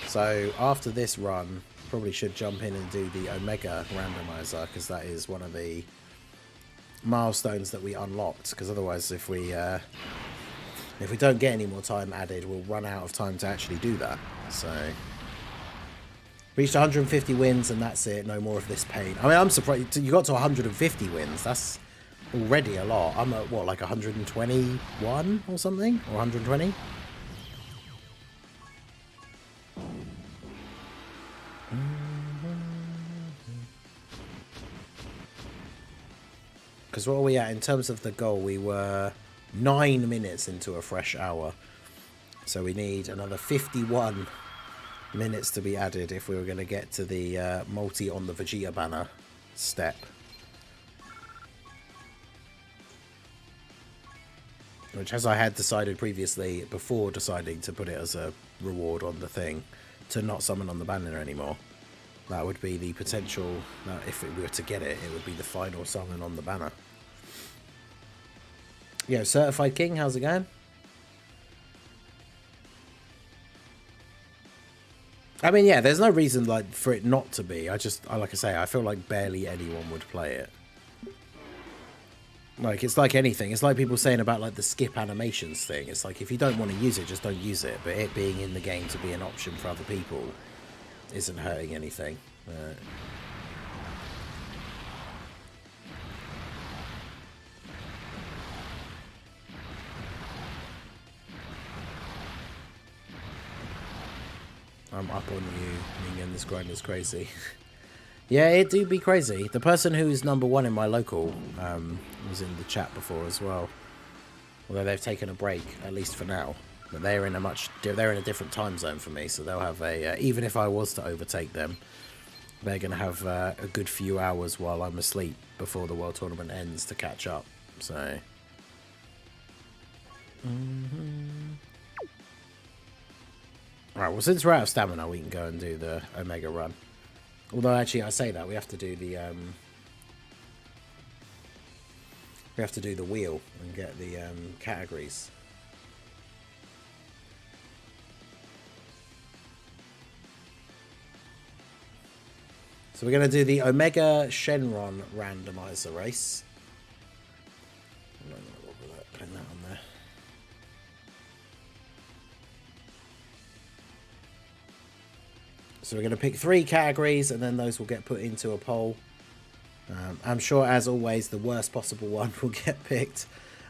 So after this run, probably should jump in and do the Omega randomizer, because that is one of the milestones that we unlocked. Because otherwise, if we don't get any more time added, we'll run out of time to actually do that. So reached 150 wins, and that's it. No more of this pain. I mean, I'm surprised you got to 150 wins. That's already a lot. I'm at, what, like 121 or something? Or 120? Because what are we at in terms of the goal? We were 9 minutes into a fresh hour. So we need another 51 minutes to be added if we were going to get to the multi on the Vegeta banner step. Which, as I had decided previously, before deciding to put it as a reward on the thing, to not summon on the banner anymore. That would be the potential, if we were to get it, it would be the final summon on the banner. Yo, Certified King, how's it going? I mean, yeah, there's no reason like for it not to be. Like I say, I feel like barely anyone would play it. Like, it's like anything. It's like people saying about like the skip animations thing. It's like if you don't want to use it, just don't use it. But it being in the game to be an option for other people isn't hurting anything. I'm up on you, Minion. This grind is crazy. Yeah, it do be crazy. The person who's #1 in my local was in the chat before as well. Although they've taken a break, at least for now. But they're in a different time zone for me, so they'll have a even if I was to overtake them, they're going to have a good few hours while I'm asleep before the World Tournament ends to catch up. So. Alright, well, since we're out of stamina, we can go and do the Omega run. Although, actually, I say that, we have to do the, wheel and get the, categories. So we're going to do the Omega Shenron randomizer race. I'm not going to bother putting that on there. So we're going to pick 3 categories, and then those will get put into a poll. I'm sure, as always, the worst possible one will get picked,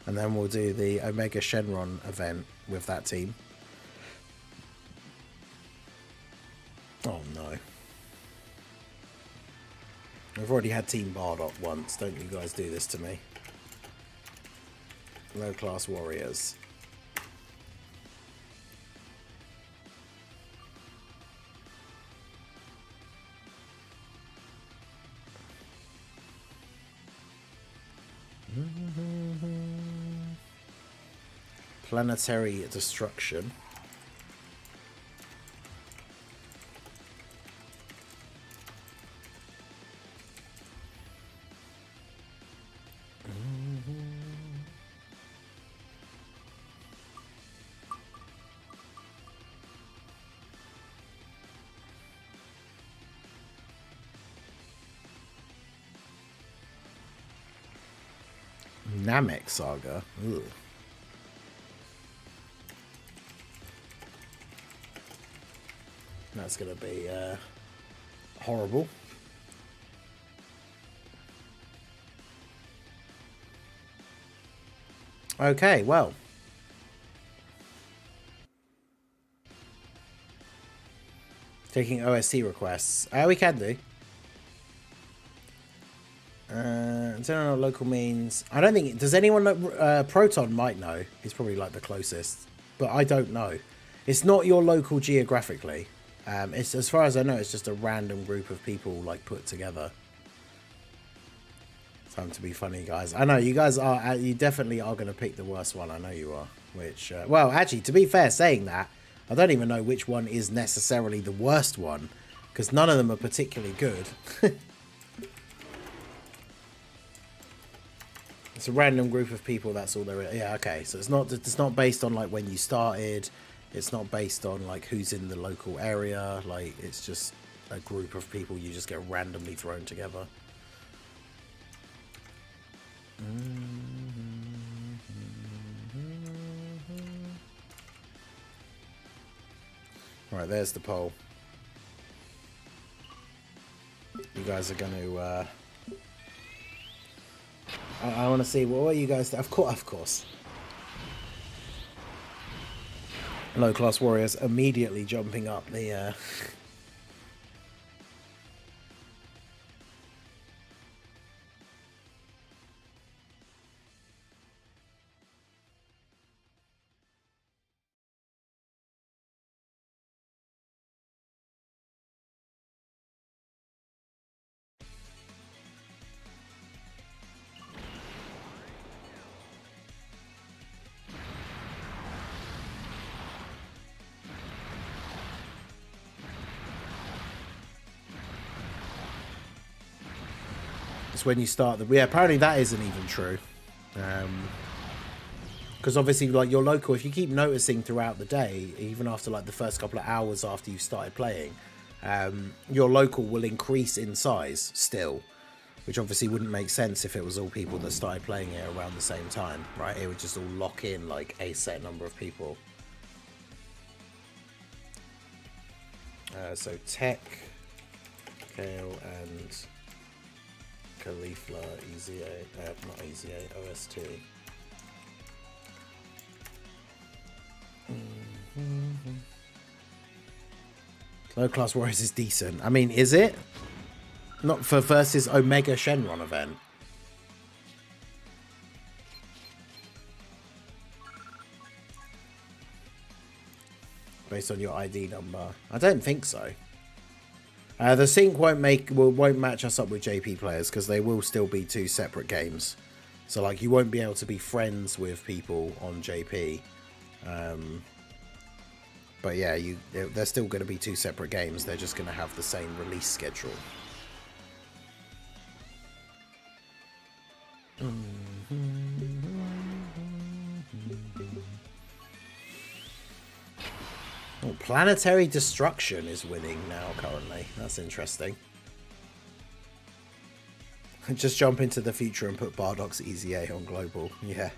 and then we'll do the Omega Shenron event with that team. Oh no. I've already had Team Bardock once. Don't you guys do this to me. Low class warriors. Planetary destruction. Namek Saga. Ugh. That's going to be horrible. Okay, well. Taking OSC requests. We can do. I don't know what local means. I don't think... Does anyone know? Proton might know. He's probably like the closest. But I don't know. It's not your local geographically. It's, as far as I know, it's just a random group of people like put together. Time to be funny, guys. I know you guys are. You definitely are going to pick the worst one. I know you are. Which, well, actually, to be fair, saying that, I don't even know which one is necessarily the worst one, because none of them are particularly good. It's a random group of people. That's all there is. Yeah, okay. So it's not based on like when you started. It's not based on like who's in the local area. Like it's just a group of people you just get randomly thrown together. Right, there's the poll. You guys are going to... I want to see what you guys... Of course. Low class warriors immediately jumping up the... It's when you start the... Yeah, apparently that isn't even true. Because obviously, like, your local, if you keep noticing throughout the day, even after, like, the first couple of hours after you've started playing, your local will increase in size still, which obviously wouldn't make sense if it was all people that started playing it around the same time, right? It would just all lock in, like, a set number of people. So Tech, Kale, and Caulifla, EZA, not EZA, OST. Low Class Warriors is decent. I mean, is it? Not for versus Omega Shenron event. Based on your ID number. I don't think so. The sync won't match us up with JP players because they will still be two separate games. So like you won't be able to be friends with people on JP. But yeah, they're still going to be two separate games. They're just going to have the same release schedule. Oh, Planetary Destruction is winning now currently. That's interesting. Just jump into the future and put Bardoc's EZA on global. Yeah.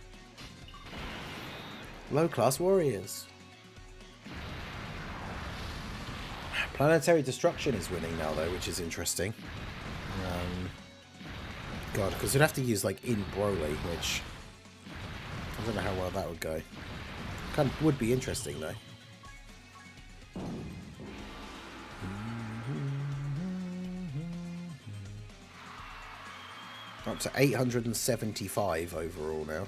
Low Class Warriors. Planetary Destruction is winning now though, which is interesting. God, because we'd have to use like in Broly, which I don't know how well that would go. Kind of would be interesting though. Up to 875 overall now.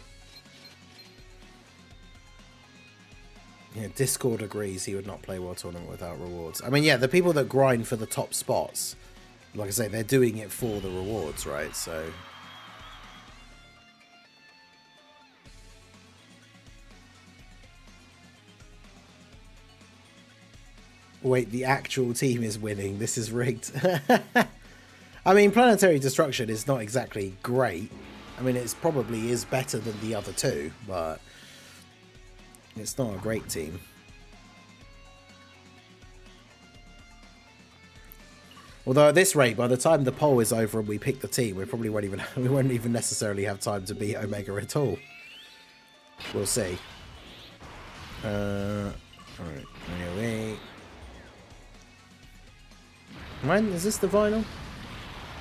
Yeah, Discord agrees he would not play World Tournament without rewards. I mean, yeah, the people that grind for the top spots, like I say, they're doing it for the rewards, right? So... Wait, the actual team is winning. This is rigged. I mean, Planetary Destruction is not exactly great. I mean, it's probably is better than the other two, but it's not a great team. Although at this rate, by the time the poll is over and we pick the team, we probably won't even necessarily have time to beat Omega at all. We'll see. All right. Anyway. When is this the final?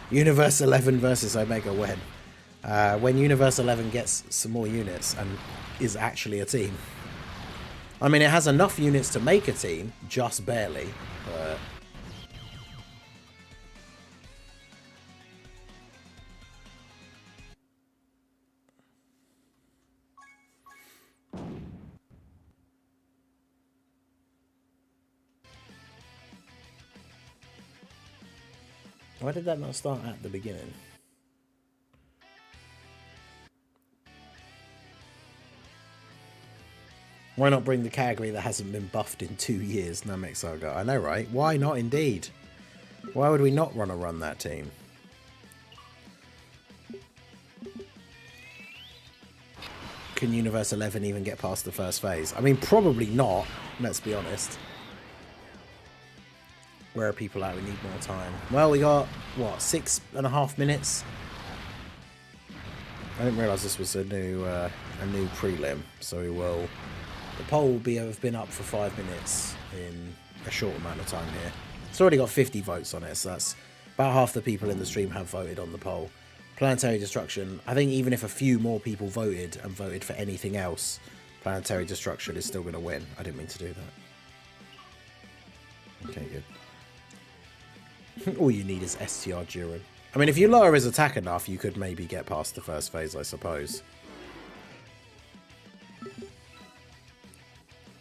Universe 11 versus Omega when? When Universe 11 gets some more units and is actually a team. I mean, it has enough units to make a team, just barely. But... Why did that not start at the beginning? Why not bring the category that hasn't been buffed in 2 years, Namek Saga? I know, right? Why not indeed? Why would we not want to run that team? Can Universe 11 even get past the first phase? I mean, probably not, let's be honest. Where are people at? We need more time. Well, we got, what, 6.5 minutes? I didn't realise this was a new prelim, so we will... The poll will have been up for 5 minutes in a short amount of time here. It's already got 50 votes on it, so that's about half the people in the stream have voted on the poll. Planetary Destruction, I think even if a few more people voted and voted for anything else, Planetary Destruction is still going to win. I didn't mean to do that. Okay, good. All you need is STR Duran. I mean, if you lower his attack enough, you could maybe get past the first phase, I suppose.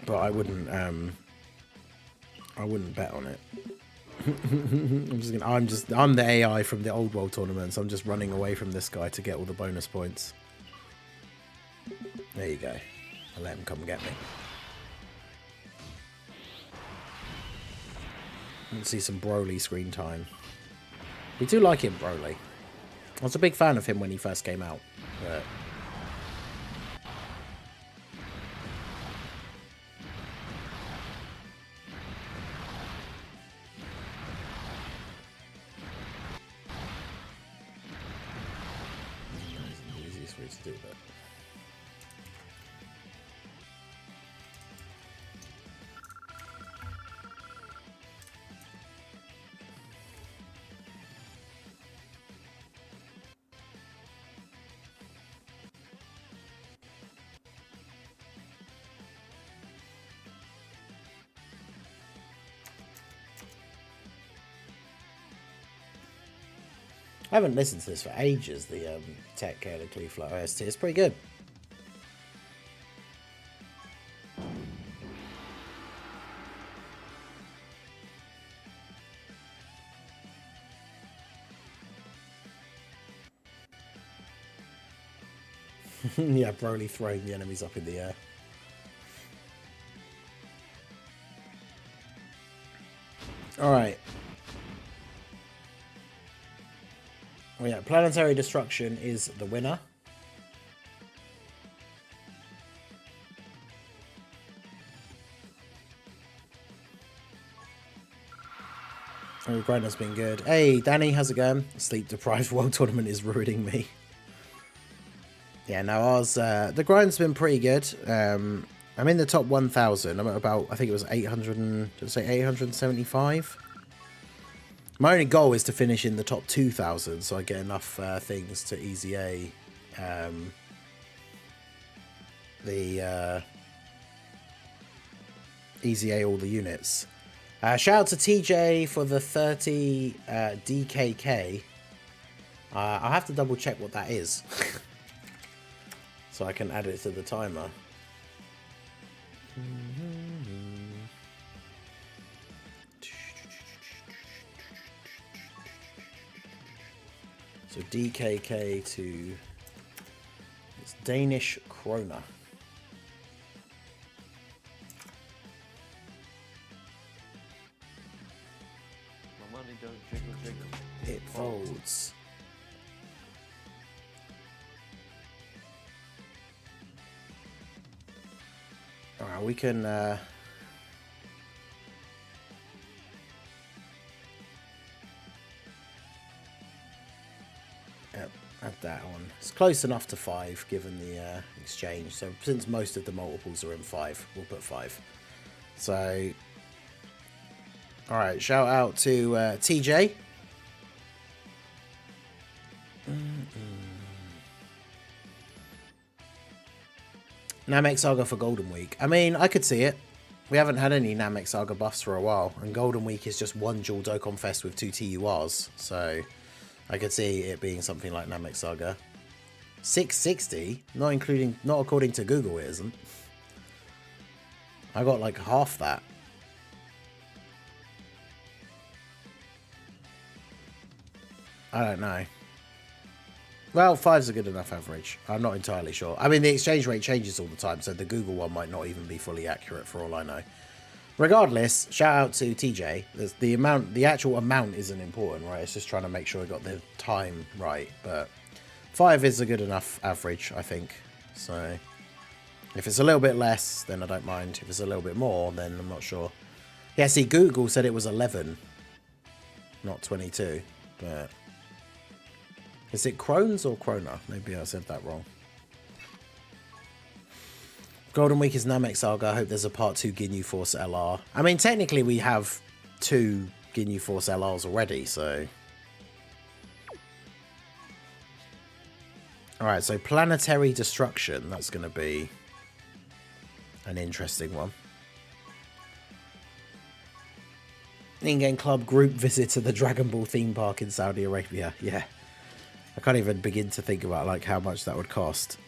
But I wouldn't bet on it. I'm the AI from the old world tournaments. I'm just running away from this guy to get all the bonus points. There you go. I'll let him come get me. Let's see some Broly screen time. We do like him, Broly. I was a big fan of him when he first came out. But... the easiest way to do that. I haven't listened to this for ages, the Tech Kayla Cleeflow OST. It's pretty good. Yeah, Broly throwing the enemies up in the air. Alright. Well, yeah, Planetary Destruction is the winner. Oh, grind has been good. Hey, Danny, how's it going? Sleep deprived world tournament is ruining me. Yeah, no, ours, the grind's been pretty good. I'm in the top 1,000. I'm at about, I think it was 875. My only goal is to finish in the top 2,000, so I get enough things to easy A easy A all the units. Shout out to TJ for the 30 DKK. I'll have to double check what that is. So I can add it to the timer. So DKK to... it's Danish krona. My money don't jiggle jiggle. It folds. Alright, we can... add that on. It's close enough to 5 given the exchange. So since most of the multiples are in 5, we'll put 5. So, alright, shout out to TJ. Namek Saga for Golden Week. I mean, I could see it. We haven't had any Namek Saga buffs for a while, and Golden Week is just one dual Dokkan Fest with 2 TURs, so I could see it being something like Namek Saga. 660? Not according to Google, it isn't. I got like half that. I don't know. Well, 5's a good enough average. I'm not entirely sure. I mean, the exchange rate changes all the time, so the Google one might not even be fully accurate for all I know. Regardless, shout out to TJ. The actual amount isn't important, right? It's just trying to make sure I got the time right. But 5 is a good enough average, I think. So if it's a little bit less, then I don't mind. If it's a little bit more, then I'm not sure. Yeah, see, Google said it was 11, not 22. But is it Crones or Krona? Maybe I said that wrong. Golden Week is Namek Saga. I hope there's a part 2 Ginyu Force LR. I mean, technically we have 2 Ginyu Force LRs already, so... Alright, so Planetary Destruction. That's going to be an interesting one. In-game club group visit to the Dragon Ball theme park in Saudi Arabia. Yeah. I can't even begin to think about like how much that would cost.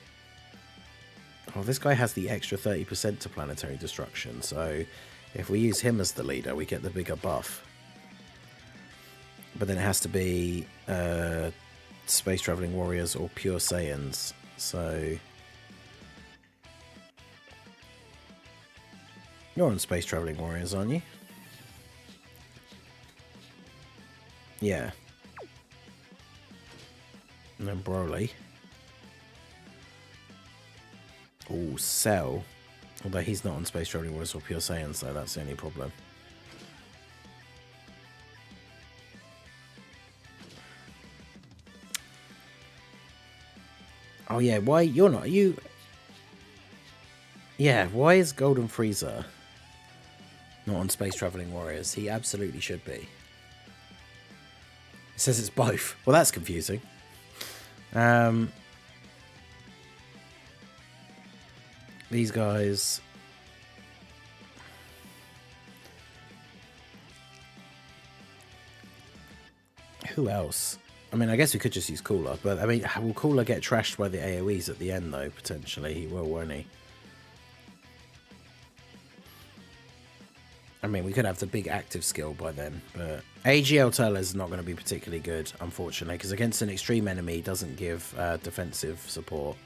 Oh, this guy has the extra 30% to Planetary Destruction, so if we use him as the leader, we get the bigger buff. But then it has to be Space Traveling Warriors or Pure Saiyans, so... You're on Space Traveling Warriors, aren't you? Yeah. And then Broly. Oh, Cell. Although he's not on Space Traveling Warriors or Pure Saiyan, so that's the only problem. Oh yeah, why you're not you? Yeah, why is Golden Frieza not on Space Traveling Warriors? He absolutely should be. It says it's both. Well, that's confusing. These guys. Who else? I mean, I guess we could just use Cooler, but I mean, will Cooler get trashed by the AoEs at the end, though? Potentially, he will, won't he? I mean, we could have the big active skill by then, but AGL Turles is not going to be particularly good, unfortunately, because against an extreme enemy, he doesn't give defensive support.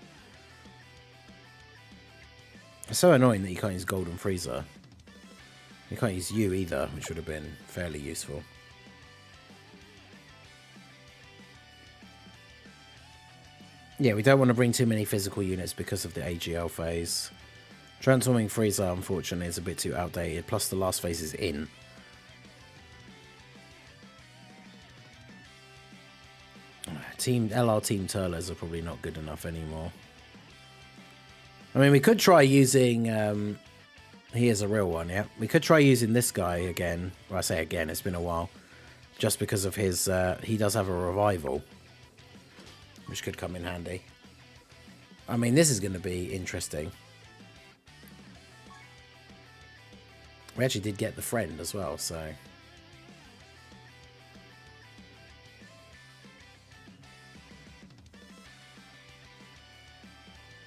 It's so annoying that you can't use Golden Frieza. You can't use you either, which would have been fairly useful. Yeah, we don't want to bring too many physical units because of the AGL phase. Transforming Frieza, unfortunately, is a bit too outdated, plus the last phase is in. LR Team Turles are probably not good enough anymore. I mean, we could try using... he is a real one, yeah. We could try using this guy again. Well, I say again, it's been a while. Just because of his... he does have a revival, which could come in handy. I mean, this is going to be interesting. We actually did get the friend as well, so...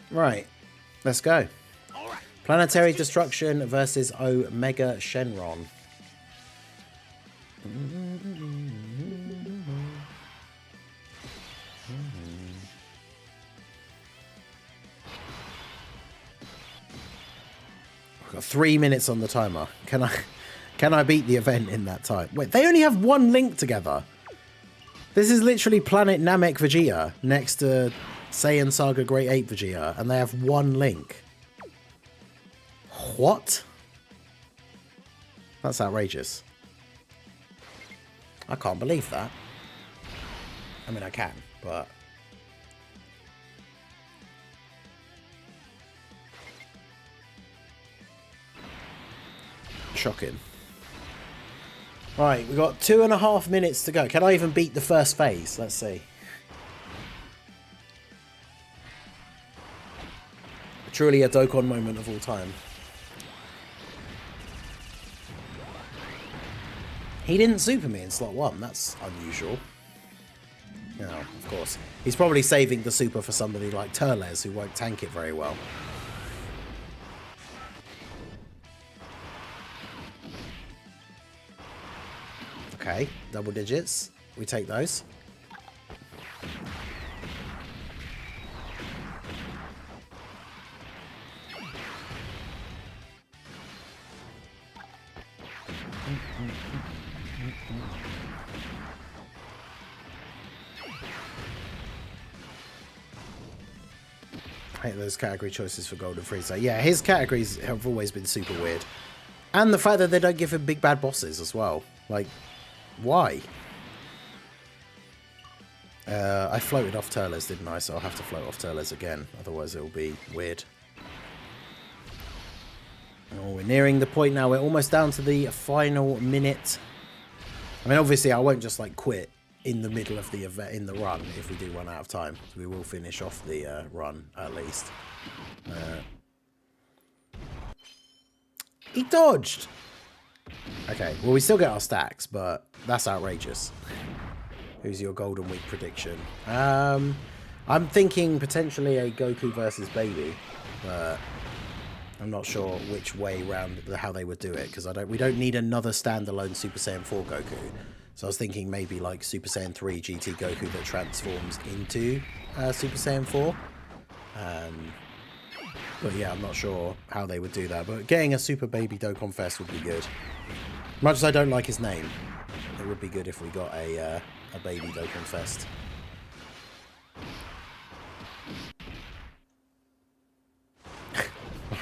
Right, let's go. All right. Planetary Destruction versus Omega Shenron. I've got 3 minutes on the timer. Can I beat the event in that time? Wait, they only have one link together. This is literally Planet Namek Vegeta next to Saiyan Saga Great Ape Vegeta, and they have one link. What? That's outrageous. I can't believe that. I mean, I can, but... shocking. Right, we've got 2.5 minutes to go. Can I even beat the first phase? Let's see. Truly a Dokkan moment of all time. He didn't super me in slot 1. That's unusual. No, of course. He's probably saving the super for somebody like Turles, who won't tank it very well. Okay, double digits. We take those. I hate those category choices for Golden Frieza. Yeah, his categories have always been super weird. And the fact that they don't give him big bad bosses as well. Like, why? I floated off Turles, didn't I? So I'll have to float off Turles again. Otherwise it'll be weird. Oh, we're nearing the point now. We're almost down to the final minute. I mean, obviously I won't just like quit in the middle of the event, in the run, if we do run out of time. So we will finish off the run at least. He dodged! Okay, well we still get our stacks, but that's outrageous. Who's your Golden Week prediction? I'm thinking potentially a Goku versus Baby, but I'm not sure which way round how they would do it, because we don't need another standalone Super Saiyan 4 Goku. So I was thinking maybe like Super Saiyan 3 GT Goku that transforms into Super Saiyan 4. But yeah, I'm not sure how they would do that. But getting a Super Baby Dokkan Fest would be good. Much as I don't like his name, it would be good if we got a Baby Dokkan Fest.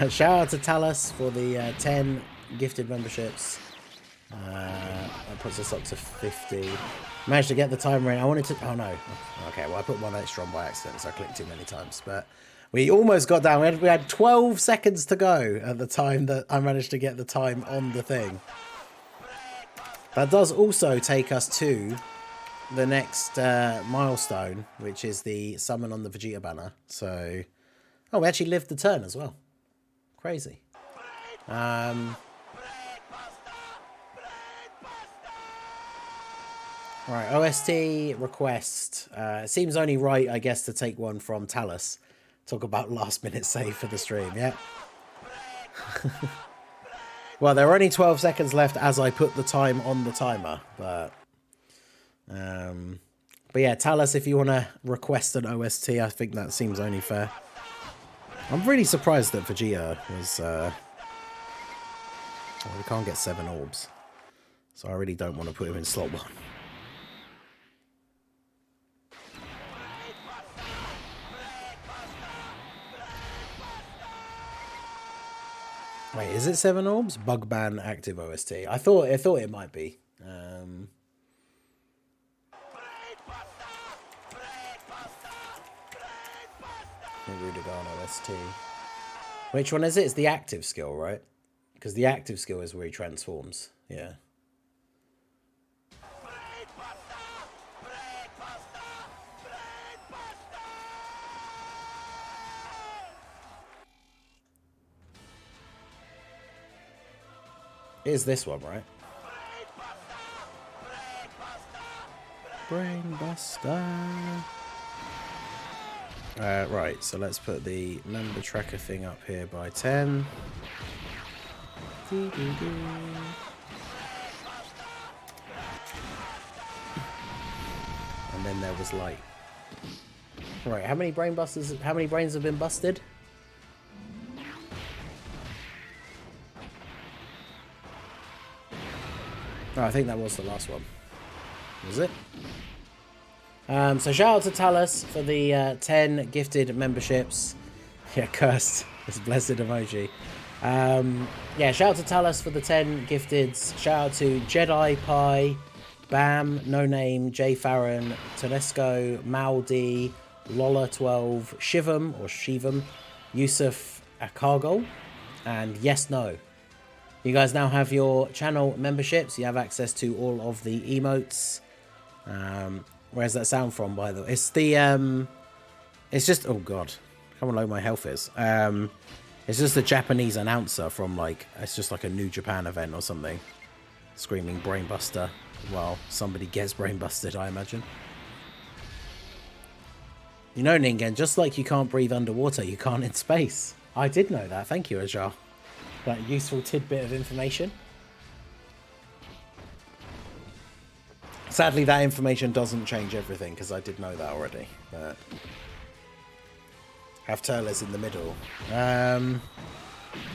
Shout out to Talus for the 10 gifted memberships. That puts us up to 50. Managed to get the timer in. I wanted to... Oh, no. Okay, well, I put one extra on by accident, so I clicked too many times. But we almost got down. We had 12 seconds to go at the time that I managed to get the time on the thing. That does also take us to the next milestone, which is the summon on the Vegeta banner. So... Oh, we actually lived the turn as well. Crazy. Right, OST request. It seems only right, I guess, to take one from Talus. Talk about last minute save for the stream, yeah? Well, there are only 12 seconds left as I put the time on the timer, but yeah, Talus, if you want to request an OST, I think that seems only fair. I'm really surprised that Vegeta was... well, we can't get 7 orbs, so I really don't want to put him in slot 1. Wait, is it 7 orbs? Bug ban active OST. I thought it might be. Rudigan OST. Which one is it? It's the active skill, right? Because the active skill is where he transforms. Yeah. It is this one, right? Brainbuster. Right, so let's put the member tracker thing up here by 10. And then there was light. Right, how many brains have been busted? Oh, I think that was the last one. Was it? So shout out to Talus for the 10 gifted memberships. Yeah, cursed. This blessed emoji. Yeah, shout out to Talus for the 10 gifteds. Shout out to Jedi Pie, Bam, No Name, Jay Farron, Tonesco, Maldi, Lola12, Shivam or Shivam, Yusuf Akargol, and Yes No. You guys now have your channel memberships. You have access to all of the emotes. Where's that sound from, by the way? It's the, it's just, oh god, how low my health is. It's just a Japanese announcer from, like, it's just like a New Japan event or something. Screaming Brainbuster while somebody gets brainbusted, I imagine. You know, Ningen, just like you can't breathe underwater, you can't in space. I did know that. Thank you, Ajar. That useful tidbit of information. Sadly, that information doesn't change everything, because I did know that already. But have Turles in the middle. I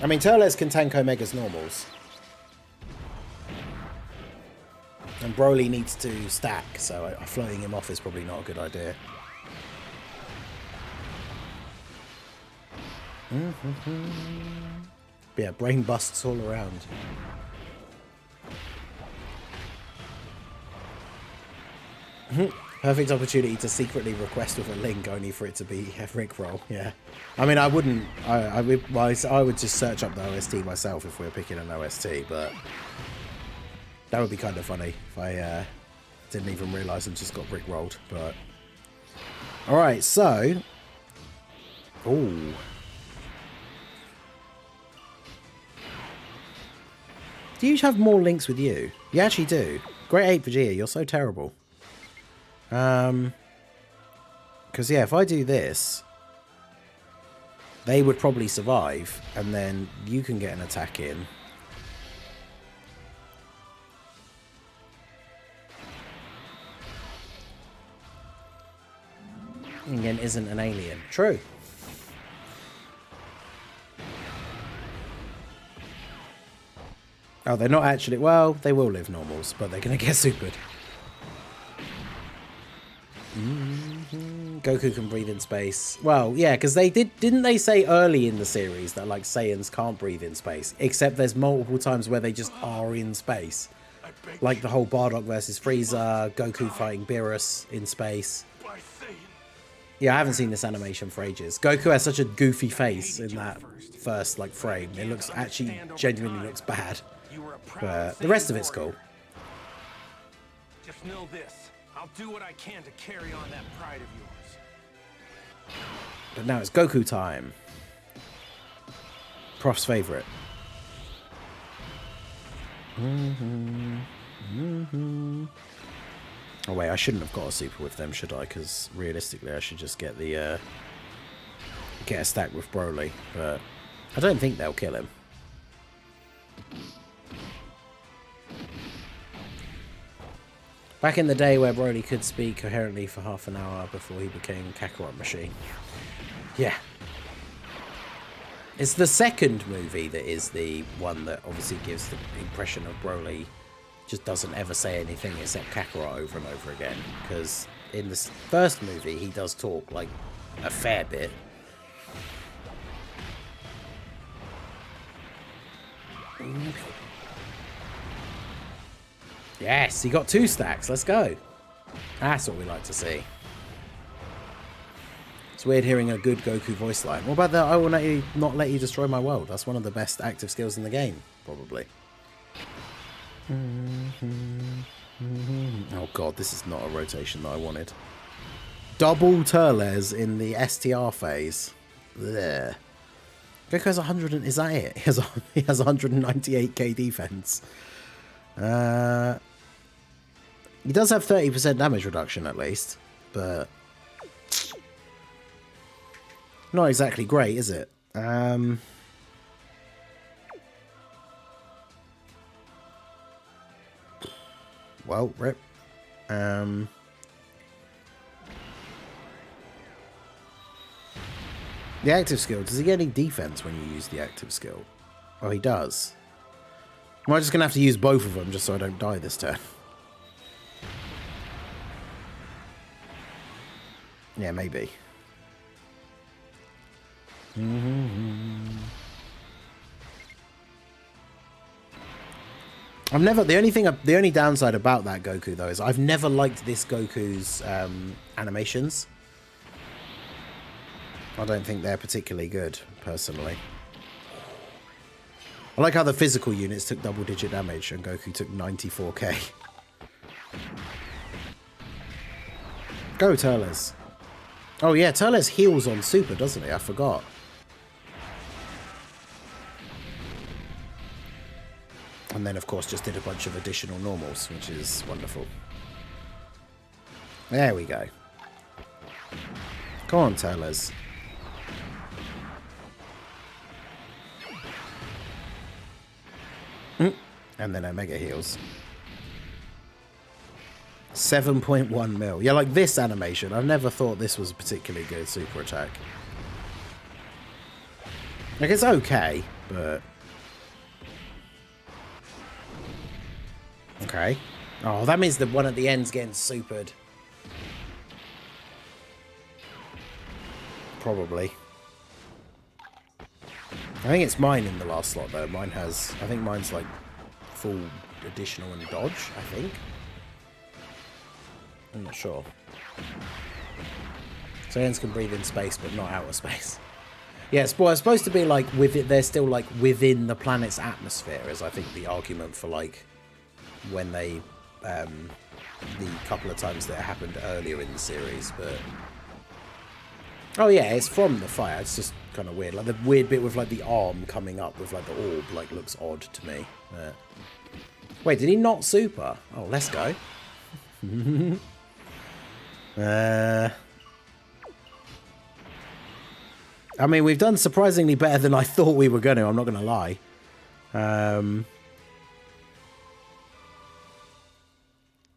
mean, Turles can tank Omega's normals. And Broly needs to stack, so floating him off is probably not a good idea. But yeah, brain busts all around. Perfect opportunity to secretly request with a link, only for it to be a Rickroll. Yeah, I mean, I wouldn't. I would just search up the OST myself if we were picking an OST, but that would be kind of funny if I didn't even realise and just got Rickrolled. But all right, so ooh. Do you have more links with you? You actually do. Great 8 Vegeta, you're so terrible. Because, yeah, if I do this, they would probably survive, and then you can get an attack in. Ningen isn't an alien. True. Oh, they're not actually... Well, they will live normals, but they're going to get supered. Goku can breathe in space. Well, yeah, because didn't they say early in the series that like Saiyans can't breathe in space? Except there's multiple times where they just are in space. Like the whole Bardock versus Frieza, Goku fighting Beerus in space. Yeah, I haven't seen this animation for ages. Goku has such a goofy face in that first like frame. It looks actually genuinely looks bad. But the rest of it's cool. Just know this. I'll do what I can to carry on that pride of yours. But now it's Goku time. Prof's favorite. Oh wait, I shouldn't have got a super with them, should I? Because realistically, I should just get the get a stack with Broly. But I don't think they'll kill him. Back in the day where Broly could speak coherently for half an hour before he became Kakarot Machine. Yeah. It's the second movie that is the one that obviously gives the impression of Broly just doesn't ever say anything except Kakarot over and over again. Because in the first movie, he does talk, like, a fair bit. Yes, he got 2 stacks. Let's go. That's what we like to see. It's weird hearing a good Goku voice line. What about that? I will not let you destroy my world. That's one of the best active skills in the game, probably. Oh god, this is not a rotation that I wanted. Double Turles in the STR phase. There. Goku has 100 and... Is that it? He has 198k defense. He does have 30% damage reduction at least, but not exactly great, is it? Well, rip. The active skill. Does he get any defense when you use the active skill? Oh, he does. Am I just going to have to use both of them just so I don't die this turn? Yeah, maybe. I've never... The only downside about that Goku, though, is I've never liked this Goku's animations. I don't think they're particularly good, personally. I like how the physical units took double-digit damage and Goku took 94k. Go, Turles. Oh, yeah, Turles heals on Super, doesn't he? I forgot. And then, of course, just did a bunch of additional normals, which is wonderful. There we go. Come on, Turles. And then Omega heals. 7.1 mil. Yeah, like this animation. I've never thought this was a particularly good super attack. Like, it's okay, but... Okay. Oh, that means the one at the end's getting supered. Probably. I think it's mine in the last slot, though. Mine has... I think mine's, like, full additional and dodge, I think. I'm not sure. Saiyans can breathe in space, but not outer space. Yeah, it's supposed to be, like, they're still, like, within the planet's atmosphere, is, I think, the argument for, like, when they... the couple of times that it happened earlier in the series, but... Oh, yeah, it's from the fire. It's just kind of weird. Like, the weird bit with, like, the arm coming up with, like, the orb, like, looks odd to me. Wait, did he not super? Oh, let's go. I mean, we've done surprisingly better than I thought we were going to. I'm not going to lie. I'm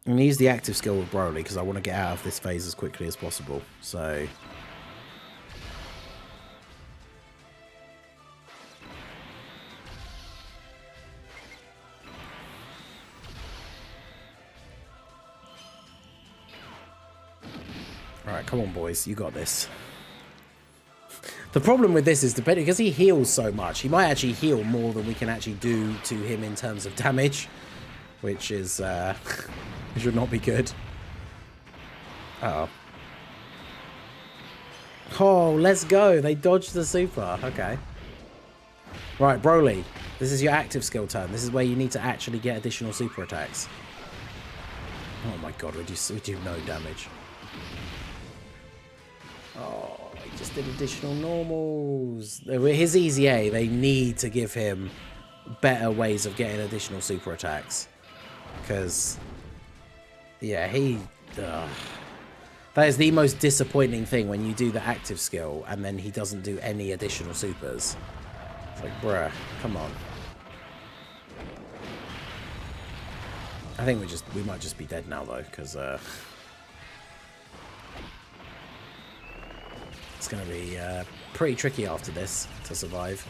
going to use the active skill with Broly because I want to get out of this phase as quickly as possible. So... Alright, come on, boys. You got this. The problem with this is, depending, because he heals so much, he might actually heal more than we can actually do to him in terms of damage, which is, should not be good. Uh-oh. Oh, let's go. They dodged the super. Okay. Right, Broly. This is your active skill turn. This is where you need to actually get additional super attacks. Oh my god, we do no damage. Oh, he just did additional normals. His easy A, they need to give him better ways of getting additional super attacks. Because, yeah, that is the most disappointing thing when you do the active skill and then he doesn't do any additional supers. It's like, bruh, come on. I think we might just be dead now though, because it's going to be pretty tricky after this to survive.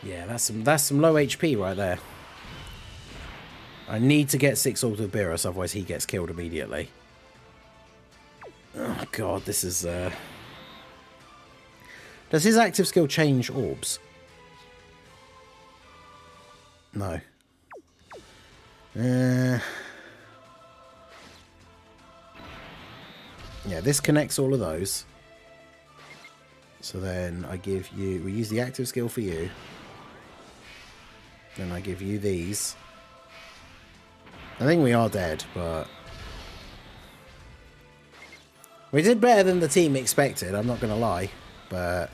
Yeah, that's some low HP right there. I need to get 6 orbs with Beerus, otherwise he gets killed immediately. Oh god, this is... Does his active skill change orbs? No. Yeah, this connects all of those. So then I give you... We use the active skill for you. Then I give you these. I think we are dead, but... We did better than the team expected, I'm not going to lie. But...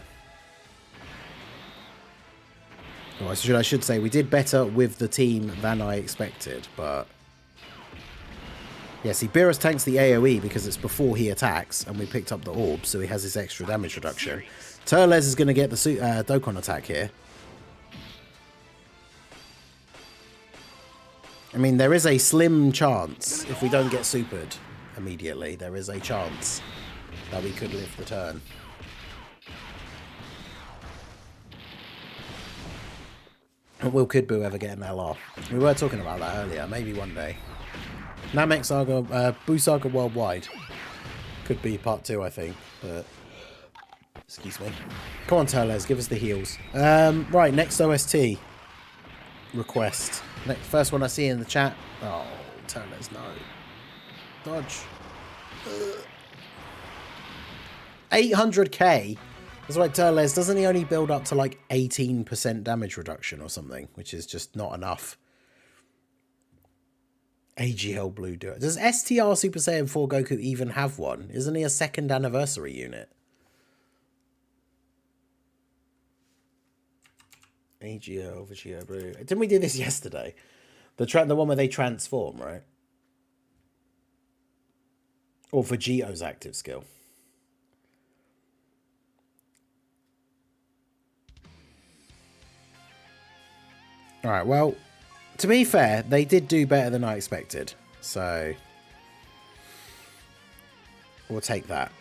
Well, I should say we did better with the team than I expected, but... Yeah, see, Beerus tanks the AoE because it's before he attacks, and we picked up the orb, so he has this extra damage reduction. Turles is going to get the Dokkan attack here. I mean, there is a slim chance, if we don't get supered immediately, there is a chance that we could live the turn. Will Kidbu ever get an LR? We were talking about that earlier, maybe one day. Namek Saga, Buu Saga Worldwide. Could be part 2, I think, but... Excuse me. Come on, Turles, give us the heals. Right, next OST request. First one I see in the chat. Oh, Turles, no. Dodge. 800k. That's right, Turles. Doesn't he only build up to like 18% damage reduction or something, which is just not enough? AGL Blue do it. Does STR Super Saiyan 4 Goku even have one? Isn't he a 2nd anniversary unit? AGL, Vegeta Blue. Didn't we do this yesterday? The one where they transform, right? Or Vegeto's active skill. Alright, well, to be fair, they did do better than I expected. So, we'll take that.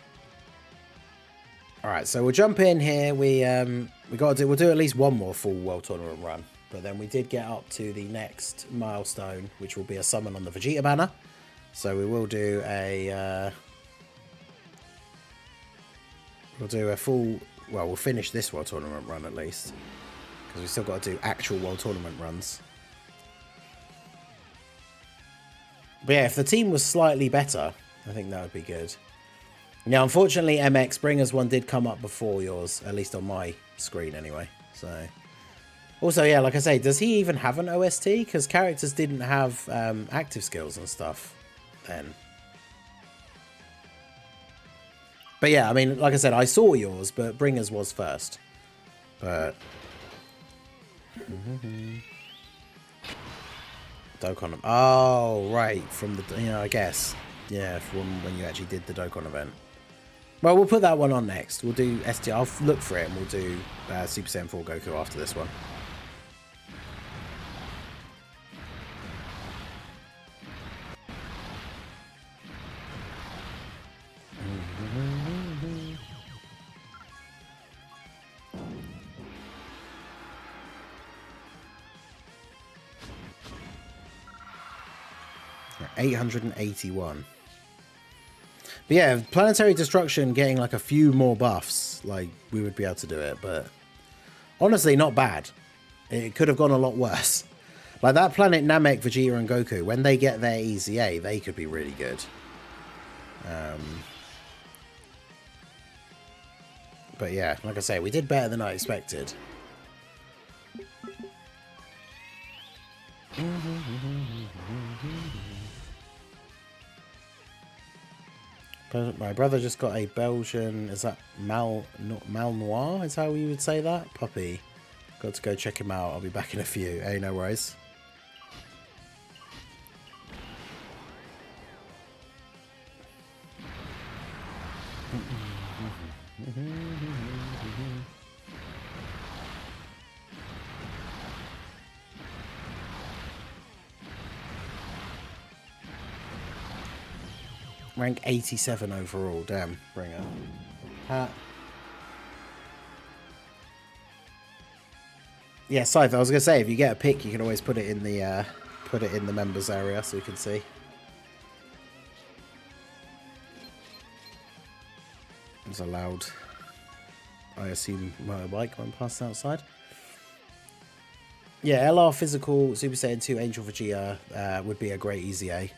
Alright, so we'll jump in here. We'll do at least one more full World Tournament run. But then we did get up to the next milestone, which will be a summon on the Vegeta banner. So we will do a... we'll do a full... Well, we'll finish this World Tournament run at least. Because we've still got to do actual World Tournament runs. But yeah, if the team was slightly better, I think that would be good. Now, unfortunately, MX Bringer's one did come up before yours, at least on my screen anyway. So, also, yeah, like I say, does he even have an OST? Because characters didn't have active skills and stuff then. But yeah, I mean, like I said, I saw yours, but Bringer's was first. But... Dokkan. Oh, right. From the... Yeah, I guess. Yeah, from when you actually did the Dokkan event. Well, we'll put that one on next. We'll do ST. I'll look for it and we'll do Super Saiyan 4 Goku after this one. 881. But yeah, Planetary Destruction getting like a few more buffs, like we would be able to do it. But honestly, not bad. It could have gone a lot worse. Like that planet Namek, Vegeta, and Goku, when they get their EZA, they could be really good. But yeah, like I say, we did better than I expected. My brother just got a Belgian, is that Malinois? Is how you would say that? Puppy. Got to go check him out. I'll be back in a few. Hey, no worries. Rank 87 overall. Damn, bring it. Yeah, Scythe, I was gonna say, if you get a pick, you can always put it in the members area so you can see. It's a loud, I assume, motorbike when passing outside. Yeah, LR physical Super Saiyan 2 Angel Vegeta would be a great EZA.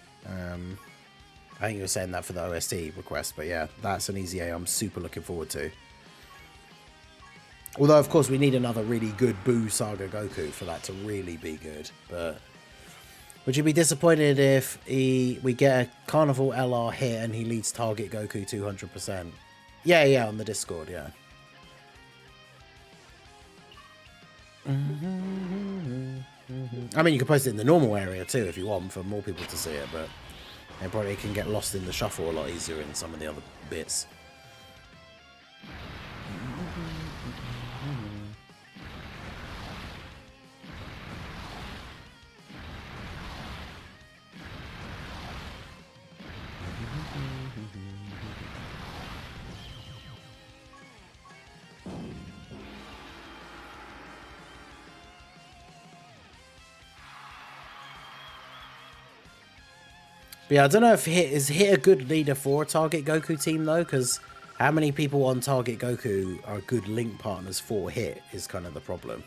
I think you were saying that for the OST request, but yeah, that's an EZA I'm super looking forward to. Although, of course, we need another really good Boo Saga Goku for that to really be good. But would you be disappointed if we get a Carnival LR hit and he leads Target Goku 200%? Yeah, on the Discord, yeah. I mean, you can post it in the normal area too if you want for more people to see it, but it probably can get lost in the shuffle a lot easier in some of the other bits. But yeah, I don't know if is Hit a good leader for a Target Goku team, though, because how many people on Target Goku are good link partners for Hit is kind of the problem.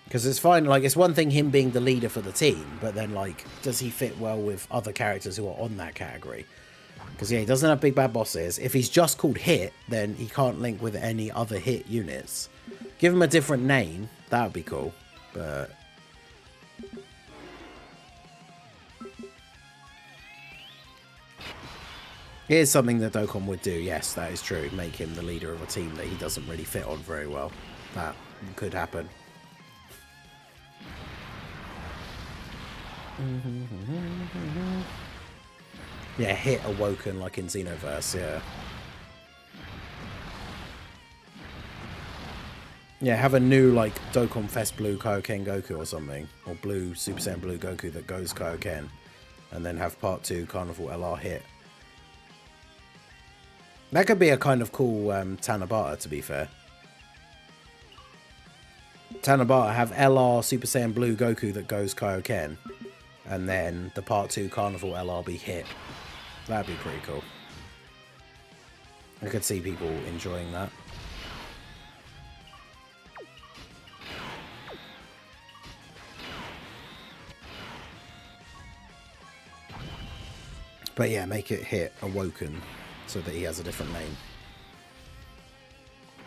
Because it's fine, like, it's one thing him being the leader for the team, but then, like, does he fit well with other characters who are on that category? Because, yeah, he doesn't have big bad bosses. If he's just called Hit, then he can't link with any other Hit units. Give him a different name. That would be cool. But here's something that Dokkan would do. Yes, that is true. Make him the leader of a team that he doesn't really fit on very well. That could happen. Yeah, Hit awoken like in Xenoverse, yeah. Yeah, have a new, like, Dokkan Fest Blue Kaioken Goku or something. Or Blue, Super Saiyan Blue Goku that goes Kaioken. And then have Part 2 Carnival LR Hit. That could be a kind of cool Tanabata, to be fair. Tanabata have LR Super Saiyan Blue Goku that goes Kaioken. And then the Part 2 Carnival LR be Hit. That'd be pretty cool. I could see people enjoying that. But yeah, make it Hit Awoken so that he has a different name.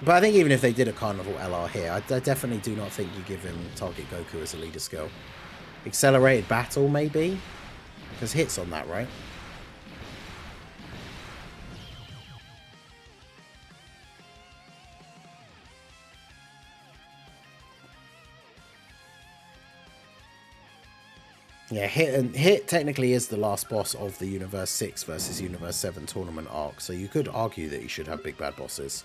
But I think even if they did a Carnival LR here, I definitely do not think you give him Target Goku as a leader skill. Accelerated Battle, maybe? Because Hit's on that, right? Yeah, Hit technically is the last boss of the Universe 6 versus Universe 7 tournament arc, so you could argue that he should have big bad bosses.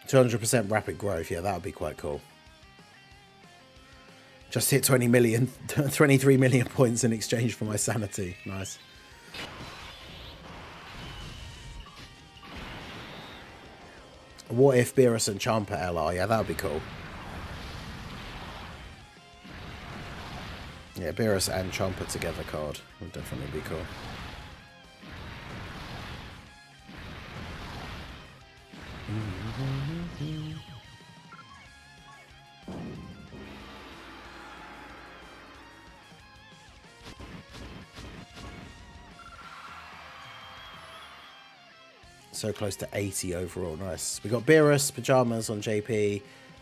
$200% rapid growth, yeah, that would be quite cool. Just hit 20 million, 23 million points in exchange for my sanity. Nice. What if Beerus and Champa LR? Yeah, that would be cool. Yeah, Beerus and Champa together card would definitely be cool. So close to 80 overall. Nice. We got Beerus, pajamas on JP.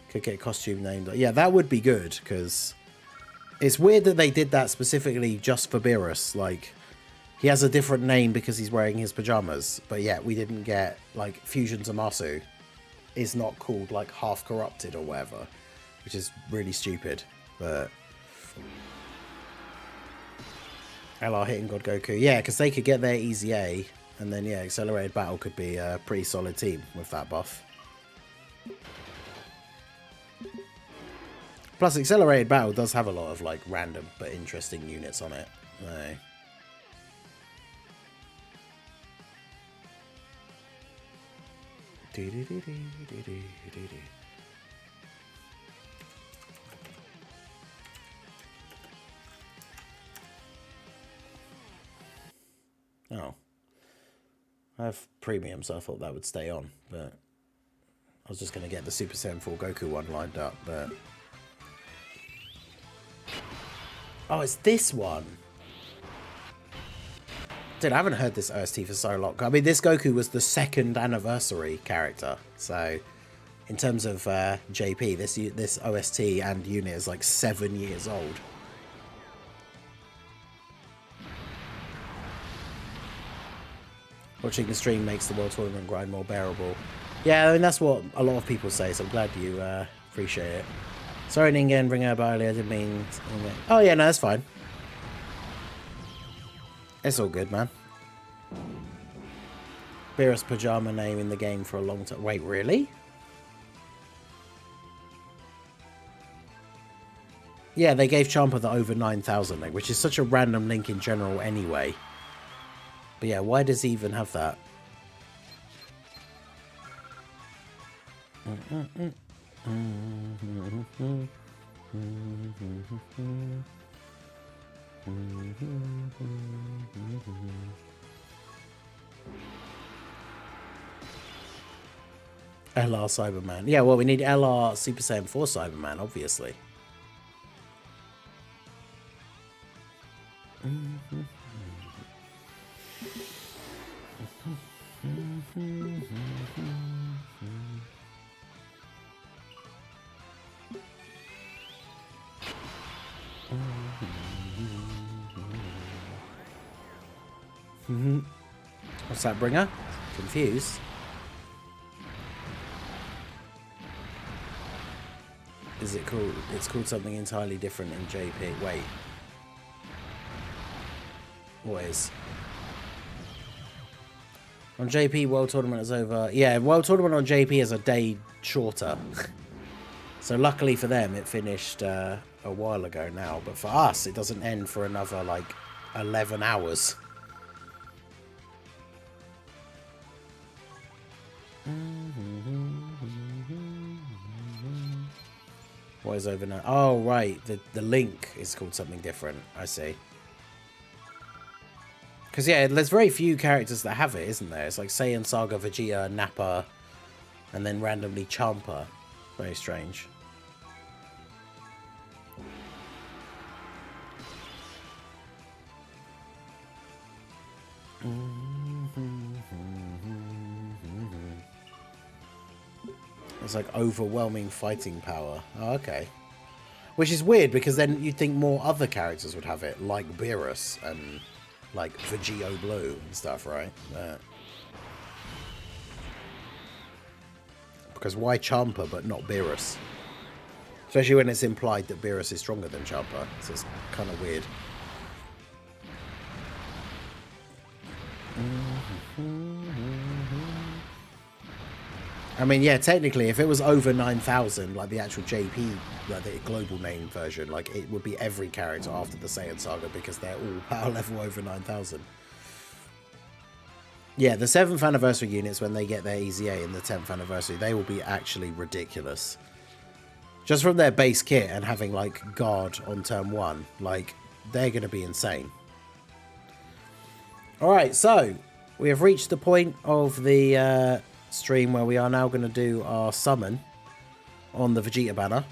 Could get a costume named. Yeah, that would be good, because it's weird that they did that specifically just for Beerus. Like, he has a different name because he's wearing his pajamas. But yeah, we didn't get, like, Fusion Zamasu is not called, like, Half Corrupted or whatever, which is really stupid. But LR hitting God Goku. Yeah, because they could get their easy A. And then, yeah, Accelerated Battle could be a pretty solid team with that buff. Plus, Accelerated Battle does have a lot of, like, random but interesting units on it. Oh. I have premium, so I thought that would stay on, but I was just going to get the Super Saiyan 4 Goku one lined up, but... Oh, it's this one! Dude, I haven't heard this OST for so long. I mean, this Goku was the 2nd anniversary character, so in terms of JP, this OST and unit is like 7 years old. Watching the stream makes the World Tournament grind more bearable. Yeah, I mean, that's what a lot of people say, so I'm glad you appreciate it. Sorry, Ningen, bring her up earlier, I didn't mean... Oh, yeah, no, that's fine. It's all good, man. Beerus pajama name in the game for a long time. Wait, really? Yeah, they gave Champa the over 9,000 link, which is such a random link in general anyway. But yeah, why does he even have that? LR Cyberman. Yeah, well, we need LR Super Saiyan 4 Cyberman, obviously. What's that, Bringer? Confused. Is it called? It's called something entirely different in JP. Wait. What is? On JP, World Tournament is over. Yeah, World Tournament on JP is a day shorter. So luckily for them, it finished a while ago now. But for us, it doesn't end for another, like, 11 hours. What is over now? Oh, right. The link is called something different. I see. Because, yeah, there's very few characters that have it, isn't there? It's like Saiyan, Saga, Vegeta, Nappa, and then randomly Champa. Very strange. It's like overwhelming fighting power. Oh, okay. Which is weird, because then you'd think more other characters would have it, like Beerus and like Vegito Blue and stuff, right? Because why Champa but not Beerus? Especially when it's implied that Beerus is stronger than Champa. So it's kind of weird. I mean, yeah, technically, if it was over 9,000, like the actual JP, like the global name version, like it would be every character after the Saiyan Saga because they're all power level over 9,000. Yeah, the 7th anniversary units, when they get their EZA in the 10th anniversary, they will be actually ridiculous. Just from their base kit and having, like, guard on turn 1, like, they're going to be insane. Alright, so we have reached the point of the stream where we are now going to do our summon on the Vegeta banner.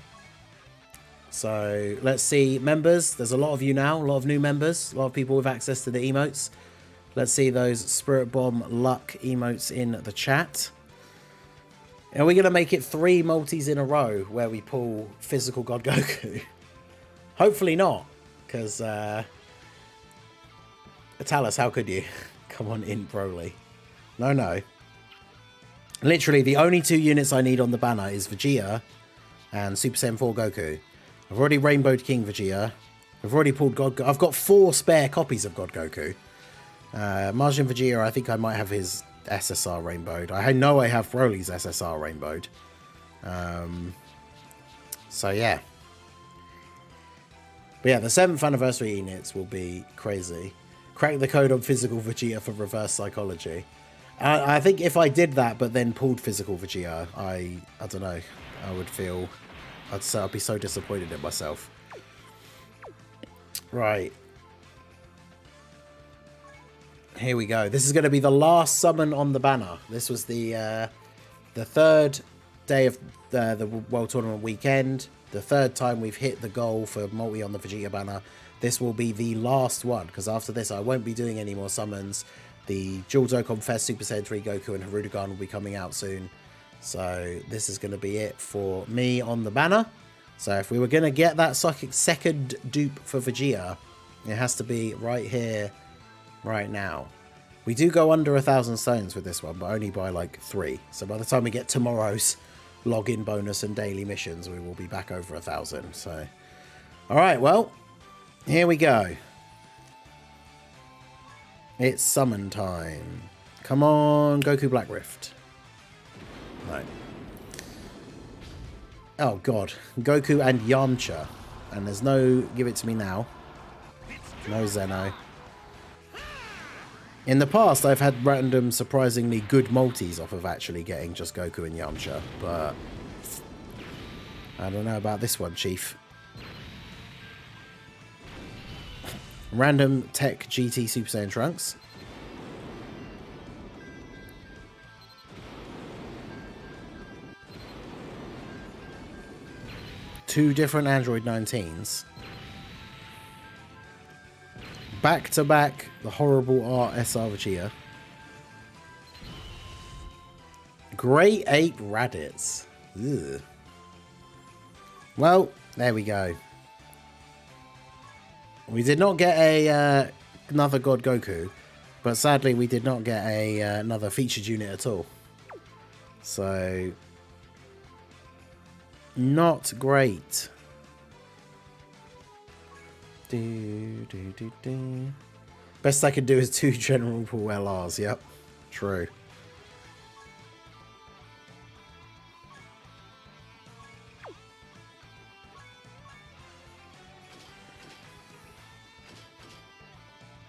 So let's see, members. There's a lot of you now, a lot of new members, a lot of people with access to the emotes. Let's see those Spirit Bomb Luck emotes in the chat. And we're going to make it 3 multis in a row where we pull Physical God Goku. Hopefully not, because Talus, how could you? Come on in, Broly. No. Literally, the only 2 units I need on the banner is Vegeta and Super Saiyan 4 Goku. I've already Rainbowed King Vegeta. I've already pulled God Goku. I've got 4 spare copies of God Goku. Majin Vegeta, I think I might have his SSR Rainbowed. I know I have Broly's SSR Rainbowed. So, yeah. But yeah, the 7th anniversary units will be crazy. Crack the code on Physical Vegeta for reverse psychology. I think if I did that, but then pulled Physical Vegeta, I don't know. I would feel... I'd be so disappointed in myself. Right. Here we go. This is going to be the last summon on the banner. This was the 3rd day of the World Tournament weekend. The 3rd time we've hit the goal for multi on the Vegeta banner. This will be the last one, because after this I won't be doing any more summons. The Dual Dokkan Fest Super Saiyan 3 Goku and Harudegan will be coming out soon. So this is going to be it for me on the banner. So if we were going to get that second dupe for Vegeta, it has to be right here, right now. We do go under 1,000 stones with this one, but only by like 3. So by the time we get tomorrow's login bonus and daily missions, we will be back over 1,000. So, all right, well, here we go. It's summon time. Come on, Goku Black Rift. No. Oh, God. Goku and Yamcha. And there's no give it to me now. No Zeno. In the past, I've had random, surprisingly good multis off of actually getting just Goku and Yamcha. But I don't know about this one, Chief. Random Tech GT Super Saiyan Trunks. Two different Android 19s. Back to back, the horrible art SR Vegeta. Great Ape Raditz. Ugh. Well, there we go. We did not get a another God Goku, but sadly we did not get a another featured unit at all. So, not great. Best I can do is 2 General Pool LRs. Yep, true.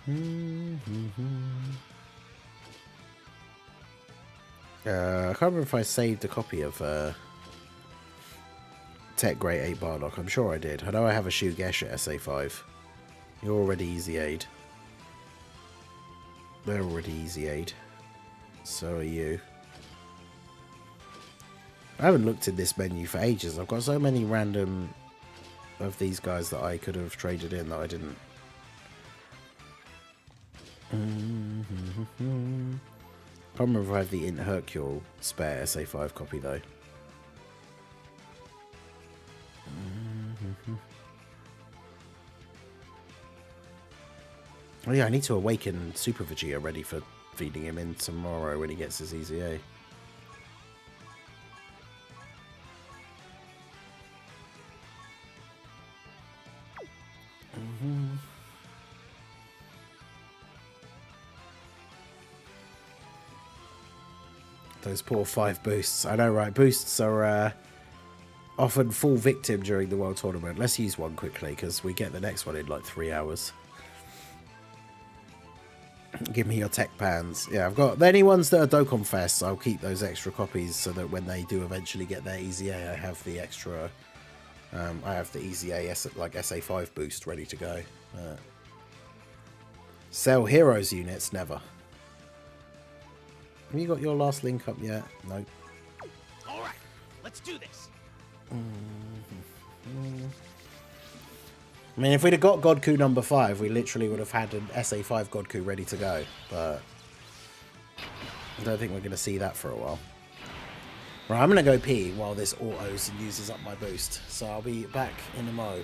I can't remember if I saved a copy of Tech Great 8 Bardock. I'm sure I did. I know I have a Shugesh at SA5. You're already easy aid. They're already easy aid. So are you. I haven't looked in this menu for ages. I've got so many random of these guys that I could have traded in that I didn't. I can't remember if I have the Int Hercule spare SA5 copy though. Oh yeah, I need to awaken Super Vegeta ready for feeding him in tomorrow when he gets his EZA. Those poor 5 boosts. I know, right? Boosts are often full victim during the World Tournament. Let's use one quickly, because we get the next one in like 3 hours. Give me your tech pans. Yeah, I've got any ones that are Dokkan Fests. I'll keep those extra copies so that when they do eventually get their EZA, I have the extra... I have the EZA like SA5 boost ready to go. Sell heroes units, never. Have you got your last link up yet? No. All right, let's do this. I mean, if we'd have got Godku number 5, we literally would have had an SA5 Godku ready to go. But I don't think we're going to see that for a while. Right, I'm going to go pee while this autos and uses up my boost. So I'll be back in a mo.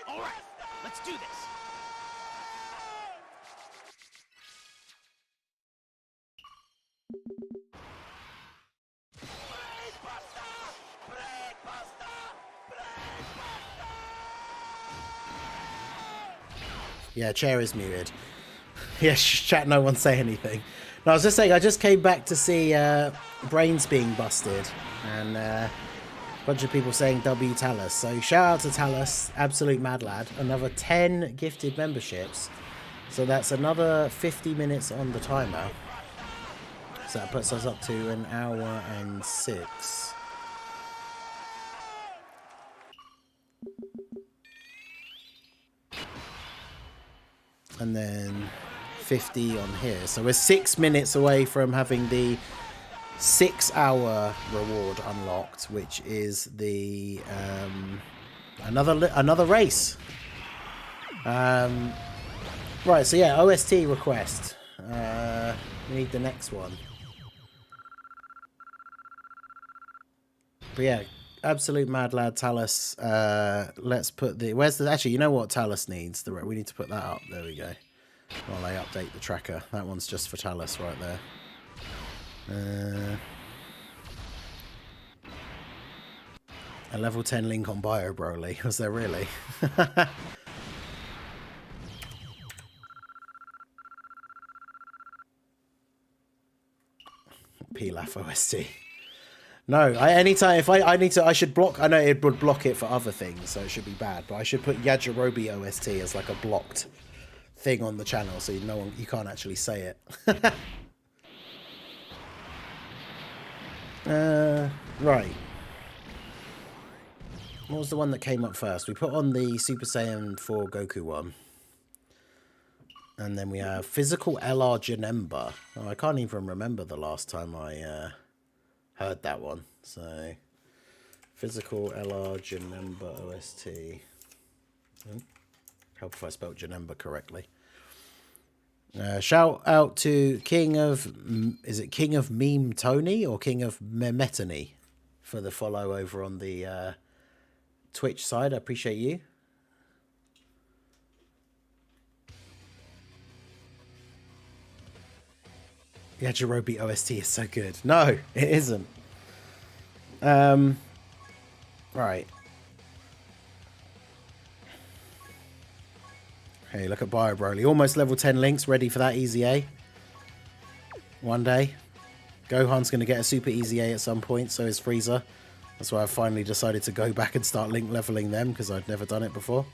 All right, let's do this. Yeah, chair is muted. Yeah, chat, no one say anything. No, I was just saying, I just came back to see Brains being busted. And a bunch of people saying W Talus. So shout out to Talus, absolute mad lad. Another 10 gifted memberships. So that's another 50 minutes on the timer. So that puts us up to an hour and 6. And then 50 on here. So we're 6 minutes away from having the 6-hour reward unlocked, which is the another race. Right, so yeah, OST request. We need the next one. But yeah, absolute mad lad Talus. Let's put the actually, you know what Talus needs? We need to put that up. There we go. While I update the tracker. That one's just for Talus right there. A level 10 link on Bio Broly. Was there really? Pilaf OST. No, anytime if I should block. I know it would block it for other things, so it should be bad. But I should put Yajirobe OST as like a blocked thing on the channel, so you can't actually say it. Right. What was the one that came up first? We put on the Super Saiyan 4 Goku one. And then we have Physical LR Janemba. Oh, I can't even remember the last time I heard that one. So, Physical LR Janemba OST. Help if I spelled Janemba correctly. Shout out to King of... Is it King of Meme Tony or King of Memetany for the follow over on the Twitch side. I appreciate you. Yeah, Yajirobe OST is so good. No, it isn't. Right. Hey, look at Bio Broly. Almost level 10 links, ready for that easy A. One day. Gohan's going to get a super easy A at some point, so is Frieza. That's why I finally decided to go back and start link leveling them, because I'd never done it before.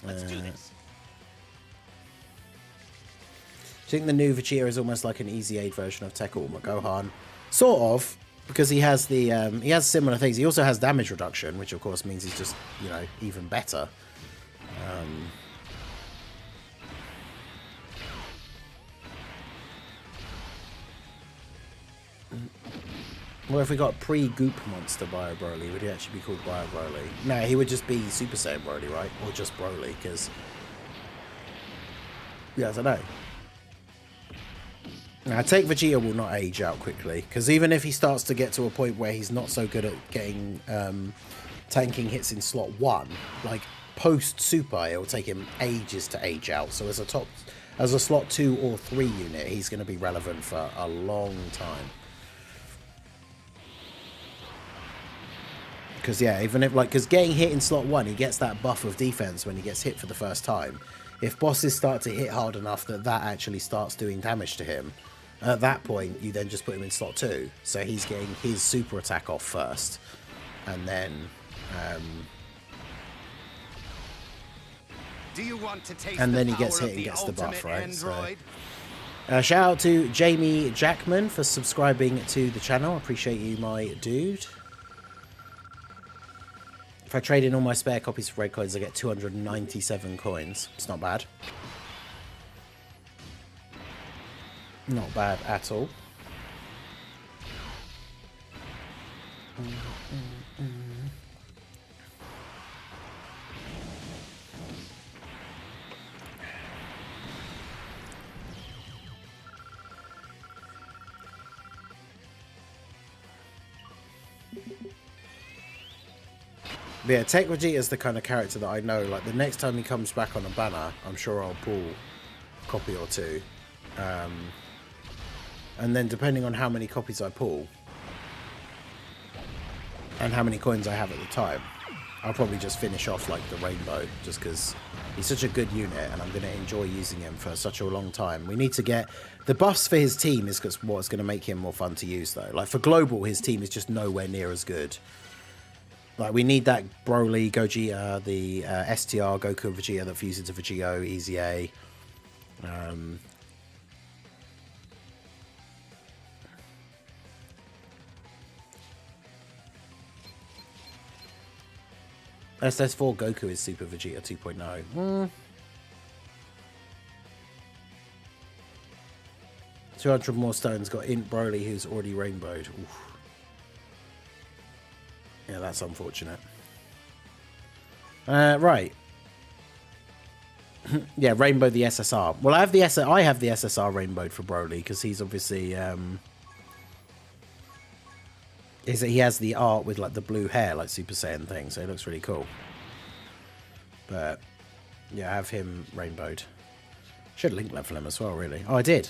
Let's do this. I think the new Vegeta is almost like an easy aid version of Tech Ultimate Gohan. Sort of, because he has the he has similar things. He also has damage reduction, which of course means he's just, you know, even better. What if we got pre-Goop Monster Bio Broly? Would he actually be called Bio Broly? No, he would just be Super Saiyan Broly, right? Or just Broly, because... Yeah, I don't know. Now, I take Vegeta will not age out quickly, because even if he starts to get to a point where he's not so good at getting tanking hits in slot 1, like post-Super, it will take him ages to age out. So as a slot 2 or 3 unit, he's going to be relevant for a long time. Because, yeah, even if, like, because getting hit in slot 1, he gets that buff of defense when he gets hit for the first time. If bosses start to hit hard enough that actually starts doing damage to him, at that point, you then just put him in slot 2. So he's getting his super attack off first. And then... Do you want to taste and then the he gets power hit of and gets the buff, ultimate right? android? So, shout out to Jamie Jackman for subscribing to the channel. I appreciate you, my dude. If I trade in all my spare copies of red coins, I get 297 coins. It's not bad. Not bad at all. But yeah, Tech Vegeta is the kind of character that I know, like, the next time he comes back on a banner, I'm sure I'll pull a copy or two. And then depending on how many copies I pull, and how many coins I have at the time, I'll probably just finish off like the rainbow, just because he's such a good unit and I'm going to enjoy using him for such a long time. We need to get the buffs for his team is what's going to make him more fun to use though. Like for global, his team is just nowhere near as good. Like we need that Broly, Gogeta, the STR, Goku, Vegeta that fuses into Vegito, Easy A. SS4 Goku is Super Vegeta 2.0. 200 more stones. Got Int Broly, who's already rainbowed. Oof. Yeah, that's unfortunate. Right. Yeah, rainbow the SSR. Well, I have the SSR rainbowed for Broly because he's obviously is that he has the art with like the blue hair, like Super Saiyan thing, so it looks really cool. But yeah, I have him rainbowed. Should link level him as well, really. Oh, I did.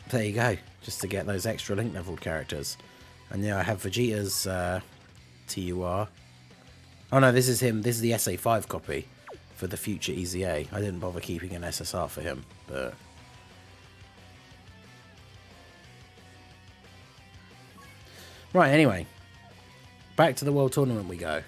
There you go, just to get those extra link leveled characters. And yeah, I have Vegeta's TUR. Oh no, this is him. This is the SA5 copy for the future EZA. I didn't bother keeping an SSR for him, but right, anyway. Back to the World Tournament we go.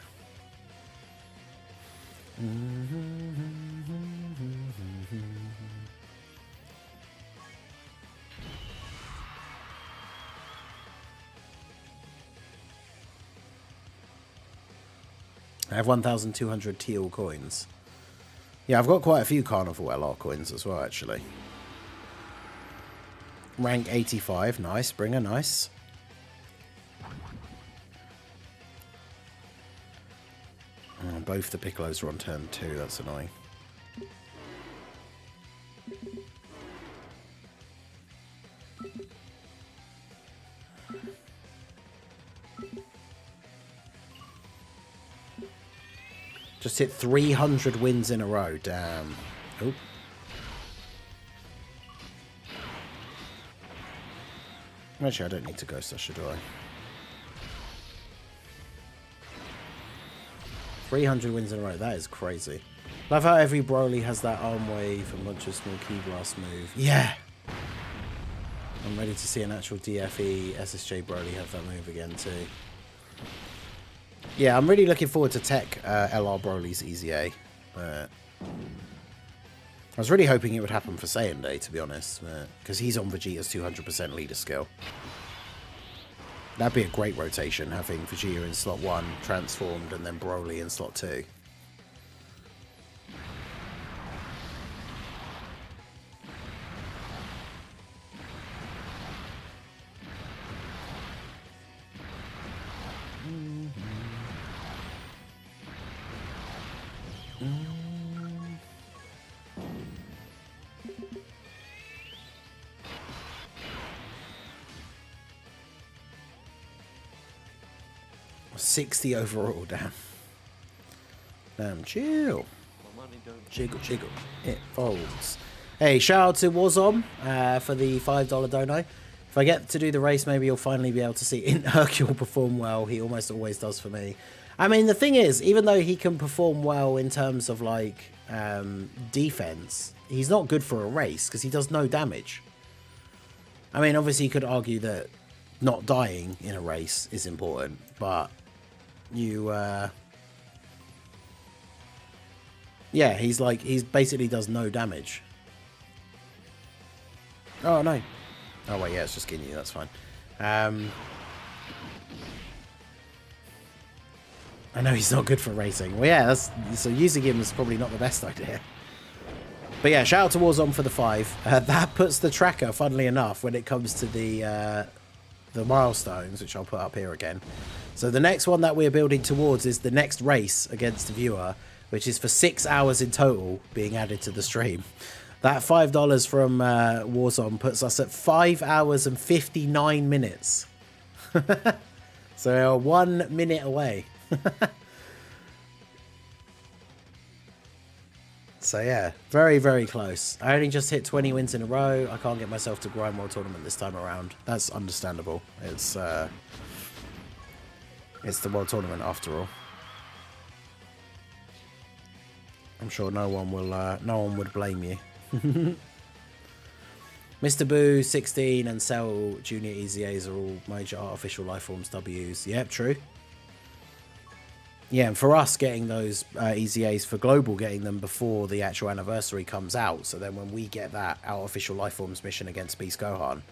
I have 1,200 teal coins. Yeah, I've got quite a few Carnival LR coins as well, actually. Rank 85, nice. Bringer, nice. Oh, both the Piccolos are on turn 2, that's annoying. Just hit 300 wins in a row, damn. Oh. Actually, I don't need to Ghost Usher, do I? 300 wins in a row, that is crazy. Love how every Broly has that arm wave and bunch of small key blast move. Yeah! I'm ready to see an actual DFE SSJ Broly have that move again too. Yeah, I'm really looking forward to Tech LR Broly's EZA. I was really hoping it would happen for Saiyan Day, to be honest, because he's on Vegeta's 200% leader skill. That'd be a great rotation, having Vegeta in slot 1 transformed and then Broly in slot 2. $60 overall, damn. Damn, chill. My money don't Jiggle, jiggle. It folds. Hey, shout out to Warzone for the $5 dono. If I get to do the race, maybe you'll finally be able to see Hercule perform well. He almost always does for me. I mean, the thing is, even though he can perform well in terms of, like, defense, he's not good for a race because he does no damage. I mean, obviously you could argue that not dying in a race is important, but you, yeah, he's basically does no damage. Oh, no. Oh, wait, yeah, it's just Ginyu, that's fine. I know he's not good for racing. Well, yeah, so using him is probably not the best idea. But yeah, shout out to Warzone for the 5. That puts the tracker, funnily enough, when it comes to the milestones, which I'll put up here again. So the next one that we're building towards is the next race against the viewer, which is for 6 hours in total being added to the stream. That $5 from Warzone puts us at 5 hours and 59 minutes. So we're 1 minute away. So yeah, very, very close. I only just hit 20 wins in a row. I can't get myself to grind World Tournament this time around. That's understandable. It's It's the World Tournament after all. I'm sure no one would blame you. Mr. Boo, 16, and Cell Junior EZAs are all major artificial lifeforms Ws. Yep, true. Yeah, and for us getting those EZAs for Global, getting them before the actual anniversary comes out, so then when we get that artificial lifeforms mission against Beast Gohan,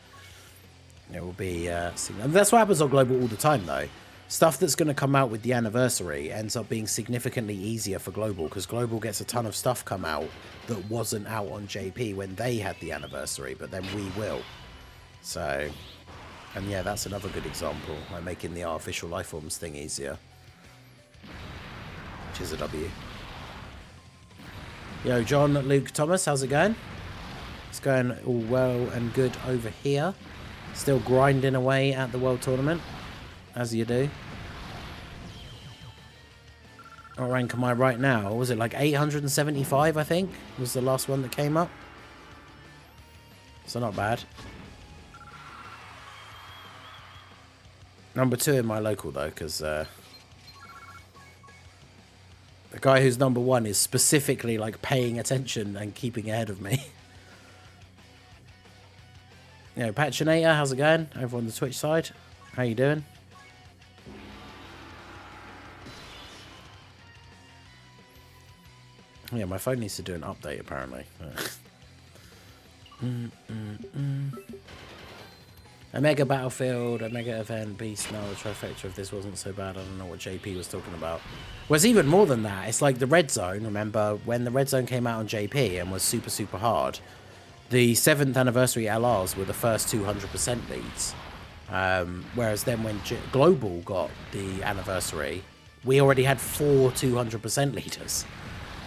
it will be... and that's what happens on Global all the time, though. Stuff that's going to come out with the anniversary ends up being significantly easier for Global, because Global gets a ton of stuff come out that wasn't out on JP when they had the anniversary, but then we will. So, and yeah, that's another good example, like making the artificial lifeforms thing easier. Which is a W. Yo, John, Luke, Thomas, how's it going? It's going all well and good over here. Still grinding away at the World Tournament. As you do. What rank am I right now? Was it like 875, I think? Was the last one that came up. So not bad. Number 2 in my local, though, because the guy who's number 1 is specifically like paying attention and keeping ahead of me. You know, Patchinator, how's it going? Over on the Twitch side. How you doing? Yeah, my phone needs to do an update, apparently. A Mega Battlefield, a Mega Event, Beast, no, a trifecta. If this wasn't so bad, I don't know what JP was talking about. Well, it's even more than that. It's like the Red Zone. Remember, when the Red Zone came out on JP and was super, super hard, the 7th anniversary LRs were the first 200% leads. Whereas then when Global got the anniversary, we already had 4 200% leaders.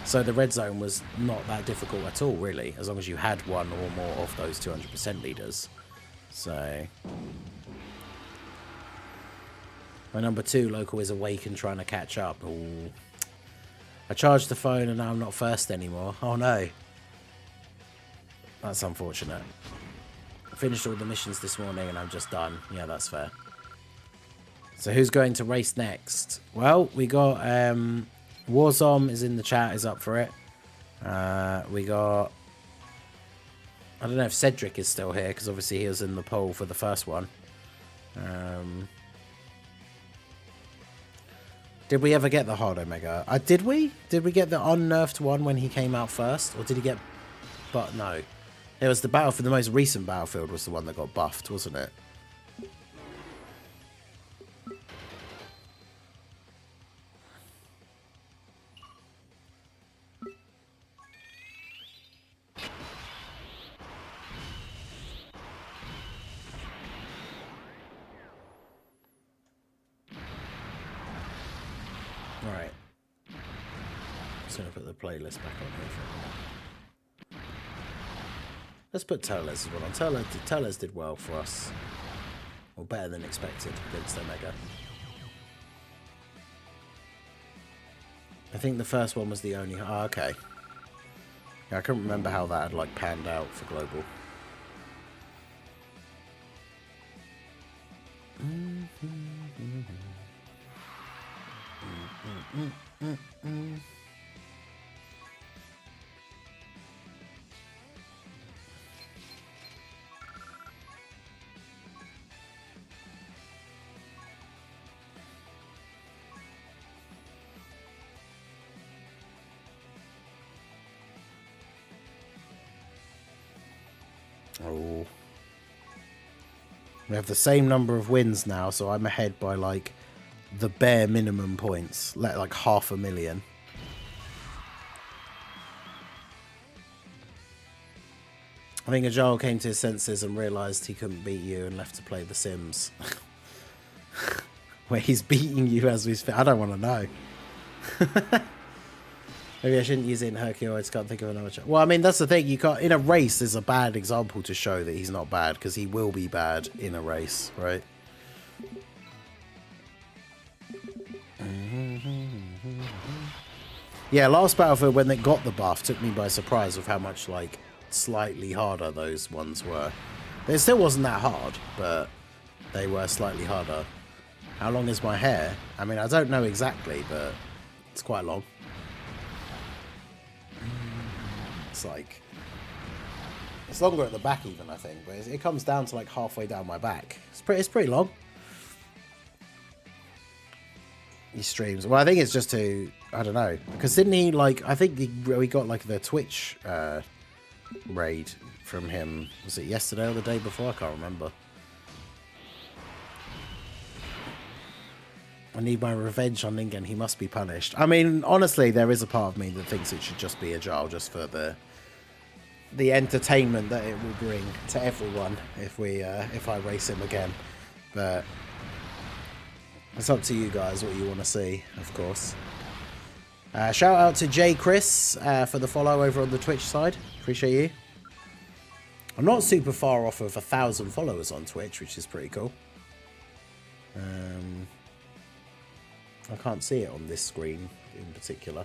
So the Red Zone was not that difficult at all, really, as long as you had one or more of those 200% leaders. So... my number 2 local is awake and trying to catch up. Ooh. I charged the phone and now I'm not first anymore. Oh no. That's unfortunate. I finished all the missions this morning and I'm just done. Yeah, that's fair. So who's going to race next? Well, we got... Warzom is in the chat, is up for it. We got... I don't know if Cedric is still here, because obviously he was in the poll for the first one. Did we ever get the hard Omega? Did we? Did we get the unnerfed one when he came out first? Or did he get... But no. It was the Battlefield, the most recent Battlefield was the one that got buffed, wasn't it? Right. Just gonna put the playlist back on here for a minute. Let's put Toles as well on. Toles did well for us. Or better than expected against Omega. I think the first one was the only... Oh, okay. Yeah, I couldn't remember how that had like panned out for Global. Oh. We have the same number of wins now, so I'm ahead by like the bare minimum points, like 500,000. I think Ajal came to his senses and realised he couldn't beat you and left to play The Sims. Where he's beating you as we speak. I don't want to know. Maybe I shouldn't use it in Hercule. I just can't think of another. Well, I mean, that's the thing. You can't. In a race, there's a bad example to show that he's not bad, because he will be bad in a race, right? Yeah, last Battlefield, when they got the buff, took me by surprise with how much, like, slightly harder those ones were. It still wasn't that hard, but they were slightly harder. How long is my hair? I mean, I don't know exactly, but it's quite long. It's like... It's longer at the back even, I think, but it comes down to like halfway down my back. It's pretty long. He streams. Well, I think it's just to... I don't know. Because didn't he, like... I think we got, like, the Twitch raid from him. Was it yesterday or the day before? I can't remember. I need my revenge on Ningen. He must be punished. I mean, honestly, there is a part of me that thinks it should just be a jar just for the entertainment that it will bring to everyone if I race him again. But it's up to you guys what you want to see, of course. Shout out to J. Chris for the follow over on the Twitch side. Appreciate you. I'm not super far off of 1,000 followers on Twitch, which is pretty cool. I can't see it on this screen in particular.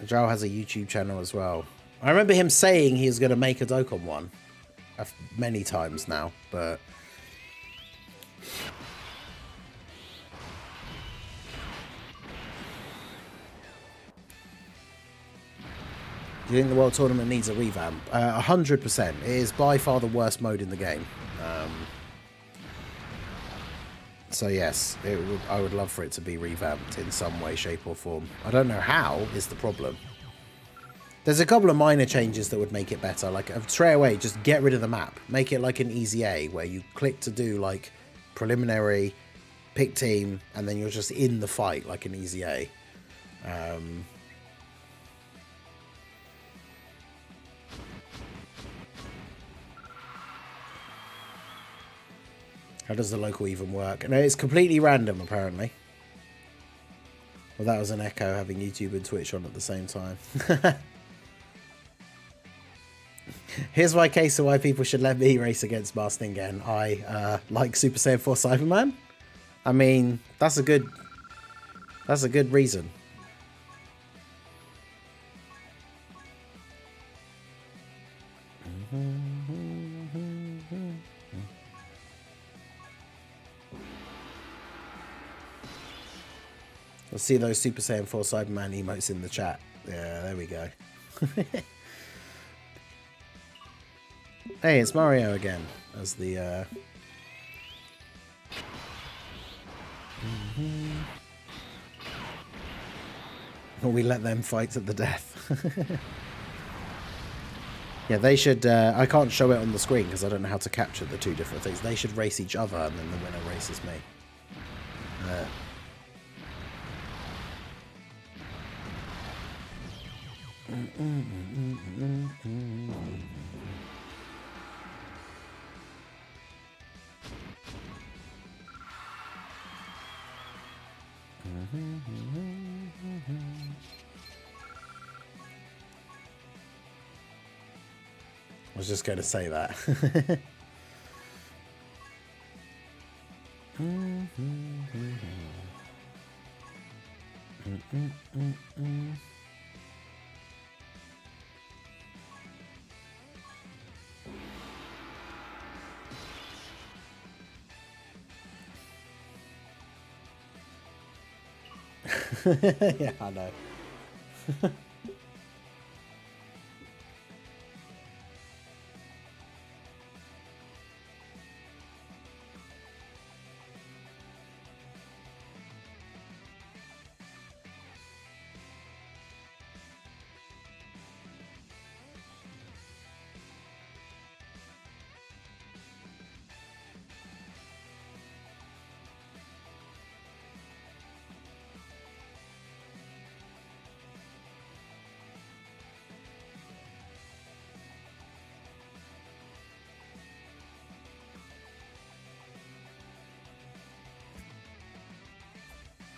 Joe has a YouTube channel as well. I remember him saying he was going to make a Dokkan one many times now, but... Do you think the World Tournament needs a revamp? 100%. It is by far the worst mode in the game. So yes, I would love for it to be revamped in some way, shape or form. I don't know how is the problem. There's a couple of minor changes that would make it better. Like straight away, just get rid of the map. Make it like an easy A where you click to do like preliminary, pick team, and then you're just in the fight like an easy A. How does the local even work? No, it's completely random, apparently. Well, that was an echo, having YouTube and Twitch on at the same time. Here's my case of why people should let me race against Marsningen. I like Super Saiyan 4 Cyberman. I mean, that's a good reason. Let's see those Super Saiyan 4 Cyberman emotes in the chat. Yeah, there we go. Hey, it's Mario again as the... We let them fight to the death. Yeah, they should... I can't show it on the screen because I don't know how to capture the two different things. They should race each other and then the winner races me. I was just going to say that. Yeah, I know.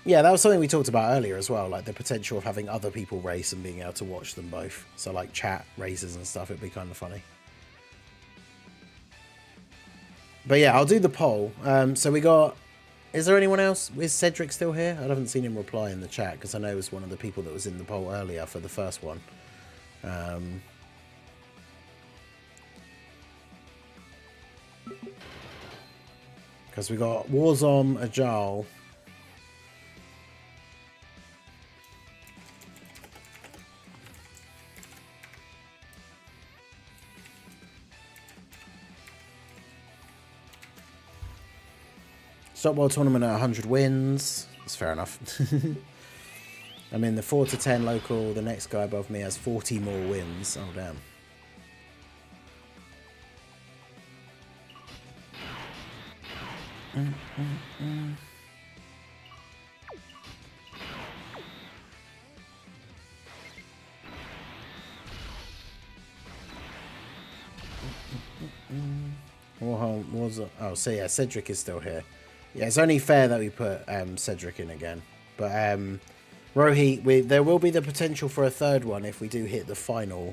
Yeah, that was something we talked about earlier as well, like the potential of having other people race and being able to watch them both. So like chat races and stuff, it'd be kind of funny. But yeah, I'll do the poll. So we got... Is there anyone else? Is Cedric still here? I haven't seen him reply in the chat because I know he was one of the people that was in the poll earlier for the first one. Because we got Warzone, Ajal. Stop World Tournament at 100 wins. That's fair enough. I'm in the 4 to 10 local. The next guy above me has 40 more wins. Oh, damn. Oh, so yeah, Cedric is still here. Yeah, it's only fair that we put Cedric in again. But Rohi, there will be the potential for a third one if we do hit the final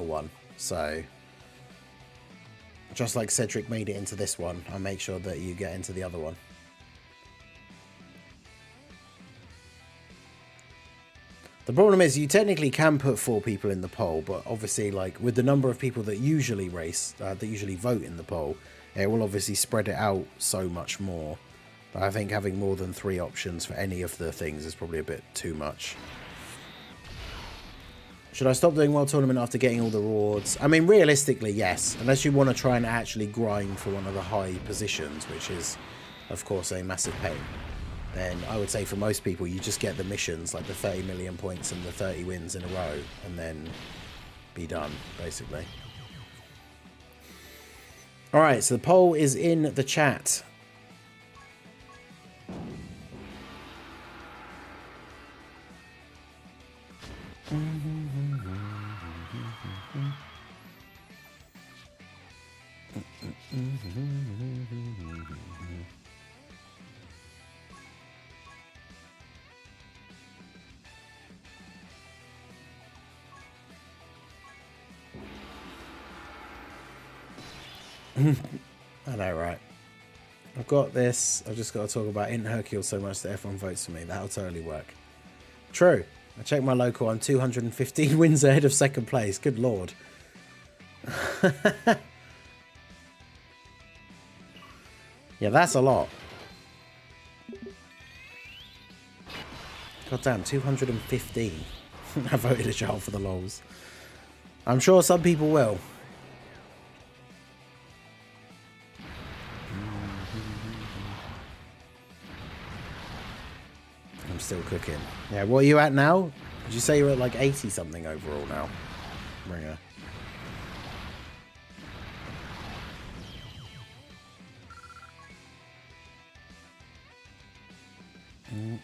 one. So just like Cedric made it into this one, I'll make sure that you get into the other one. The problem is you technically can put 4 people in the poll, but obviously, like, with the number of people that usually that usually vote in the poll, it will obviously spread it out so much more. But I think having more than 3 options for any of the things is probably a bit too much. Should I stop doing World Tournament after getting all the rewards? I mean, realistically, yes. Unless you want to try and actually grind for one of the high positions, which is, of course, a massive pain. Then I would say for most people, you just get the missions, like the 30 million points and the 30 wins in a row, and then be done, basically. Alright, so the poll is in the chat. I know, right? I've got this. I've just got to talk about Int Hercule so much that everyone votes for me. That'll totally work. True. I checked my local. I'm 215 wins ahead of second place. Good lord. Yeah, that's a lot. God damn, 215. I voted a child for the lols. I'm sure some people will. I'm still cooking. Yeah, what are you at now? Did you say you're at like 80 something overall now? Ringer. Mm-mm.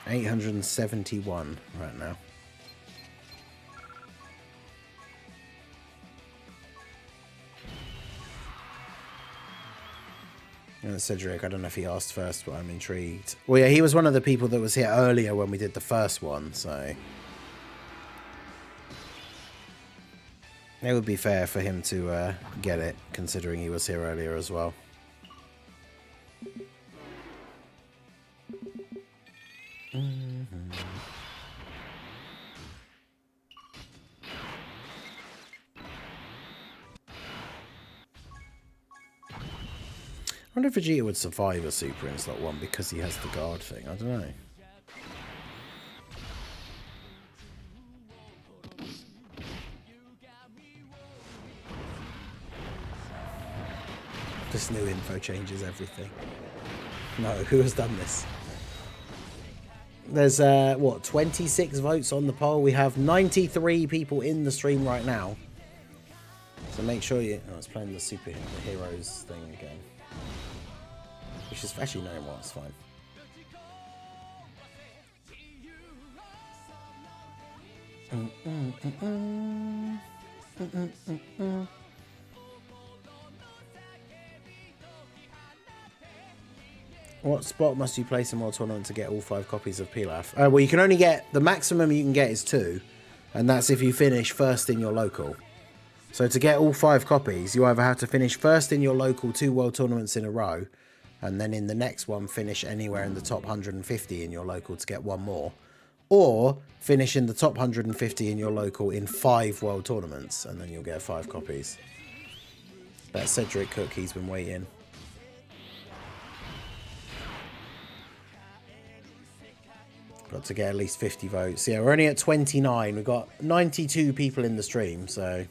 871 right now. Cedric, I don't know if he asked first, but I'm intrigued. Well, yeah, he was one of the people that was here earlier when we did the first one, so it would be fair for him to get it, considering he was here earlier as well. I wonder if Vegeta would survive a super in slot 1 because he has the guard thing. I don't know. This new info changes everything. No, who has done this? There's, what, 26 votes on the poll. We have 93 people in the stream right now. So make sure you... Oh, it's playing the superheroes thing again. Which is actually no more, it's fine. What spot must you place in World Tournament to get all 5 copies of Pilaf? Well, you can only get... The maximum you can get is 2. And that's if you finish first in your local. So to get all 5 copies, you either have to finish first in your local 2 World Tournaments in a row, and then in the next one finish anywhere in the top 150 in your local to get 1 more, or finish in the top 150 in your local in 5 world tournaments, and then you'll get 5 copies. That Cedric Cook, he's been waiting. Got to get at least 50 votes. Yeah, we're only at 29. We've got 92 people in the stream, so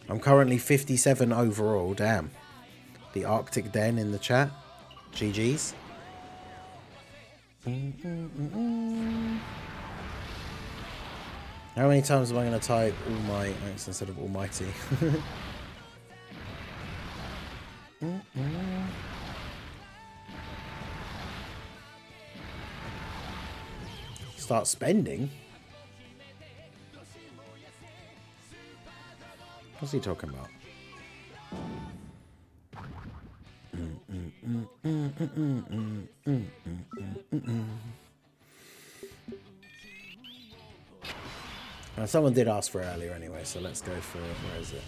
I'm currently 57 overall. Damn. The Arctic Den in the chat. GG's. How many times am I going to type all my instead of almighty? Start spending? What's he talking about? Someone did ask for it earlier anyway, so let's go for it. Where is it?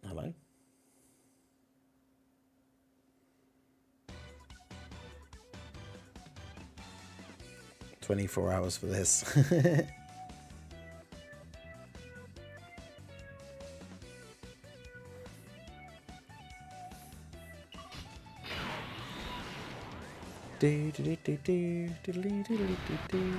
Hello? "24 hours for this." Do, do, do, do, do, do, do, do, do, do.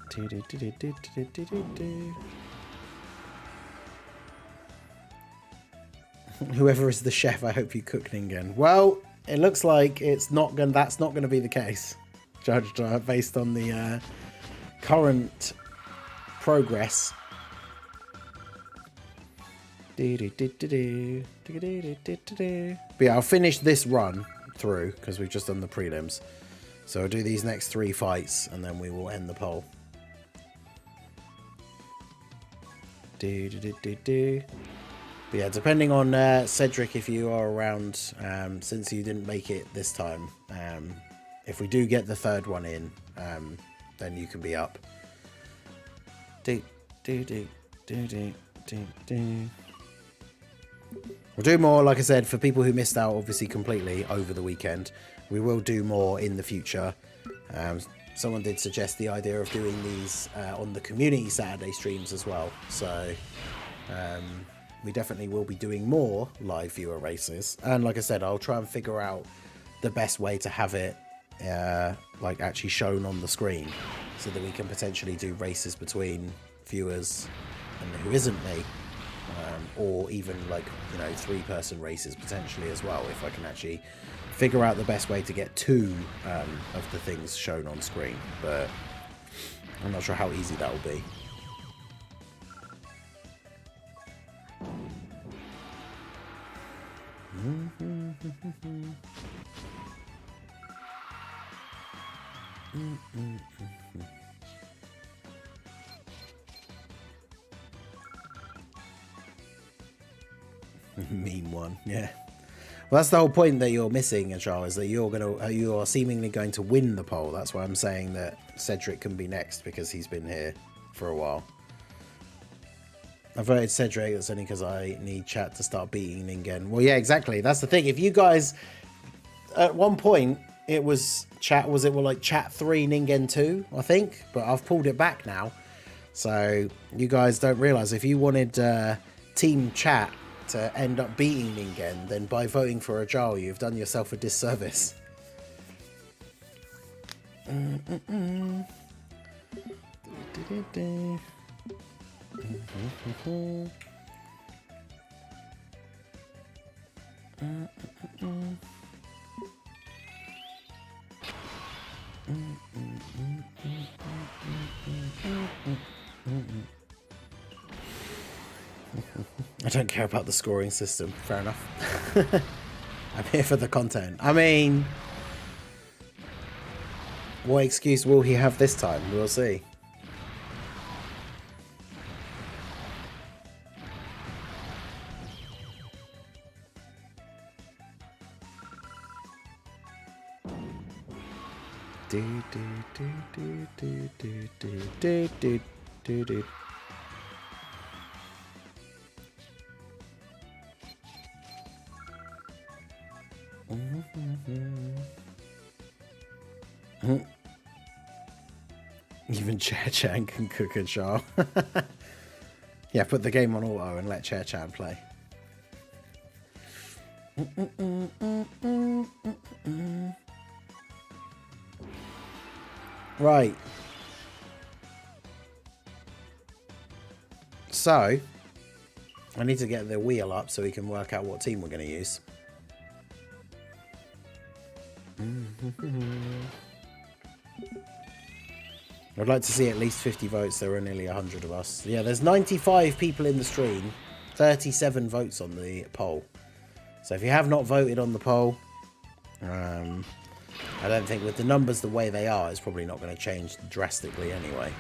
Do, do, do, do, do, do, do, do, do. Whoever is the chef, I hope you cook Ningen. Well, it looks like it's not going. That's not going to be the case, judged based on the current progress. But yeah, I'll finish this run through because we've just done the prelims. So I'll do these next 3 fights and then we will end the poll. But yeah, depending on Cedric, if you are around, since you didn't make it this time, if we do get the 3rd one in, then you can be up. We'll do more, like I said, for people who missed out, obviously, completely over the weekend. We will do more in the future. Someone did suggest the idea of doing these on the community Saturday streams as well. So we definitely will be doing more live viewer races. And like I said, I'll try and figure out the best way to have it like actually shown on the screen so that we can potentially do races between viewers and who isn't me. Or even like, you know, 3-person races potentially as well, if I can actually figure out the best way to get 2 of the things shown on screen. But I'm not sure how easy that will be. Meme one, yeah. Well, that's the whole point that you're missing, Charles, is that you are seemingly going to win the poll. That's why I'm saying that Cedric can be next, because he's been here for a while. I voted Cedric, that's only because I need chat to start beating Ningen. Well, yeah, exactly. That's the thing. If you guys, at one point, it was chat, was it like chat 3, Ningen 2, I think? But I've pulled it back now. So you guys don't realize, if you wanted team chat to end up beating Ningen, then by voting for Ajal, you've done yourself a disservice. I don't care about the scoring system. Fair enough. I'm here for the content. I mean, what excuse will he have this time? We'll see. Do do do do do do do do do do. Even Chair Chan can cook a jar. Yeah, put the game on auto and let Chair Chan play. Right. So, I need to get the wheel up so we can work out what team we're going to use. I'd like to see at least 50 votes. There are nearly 100 of us. Yeah, there's 95 people in the stream, 37 votes on the poll. So if you have not voted on the poll, I don't think with the numbers the way they are, it's probably not going to change drastically anyway.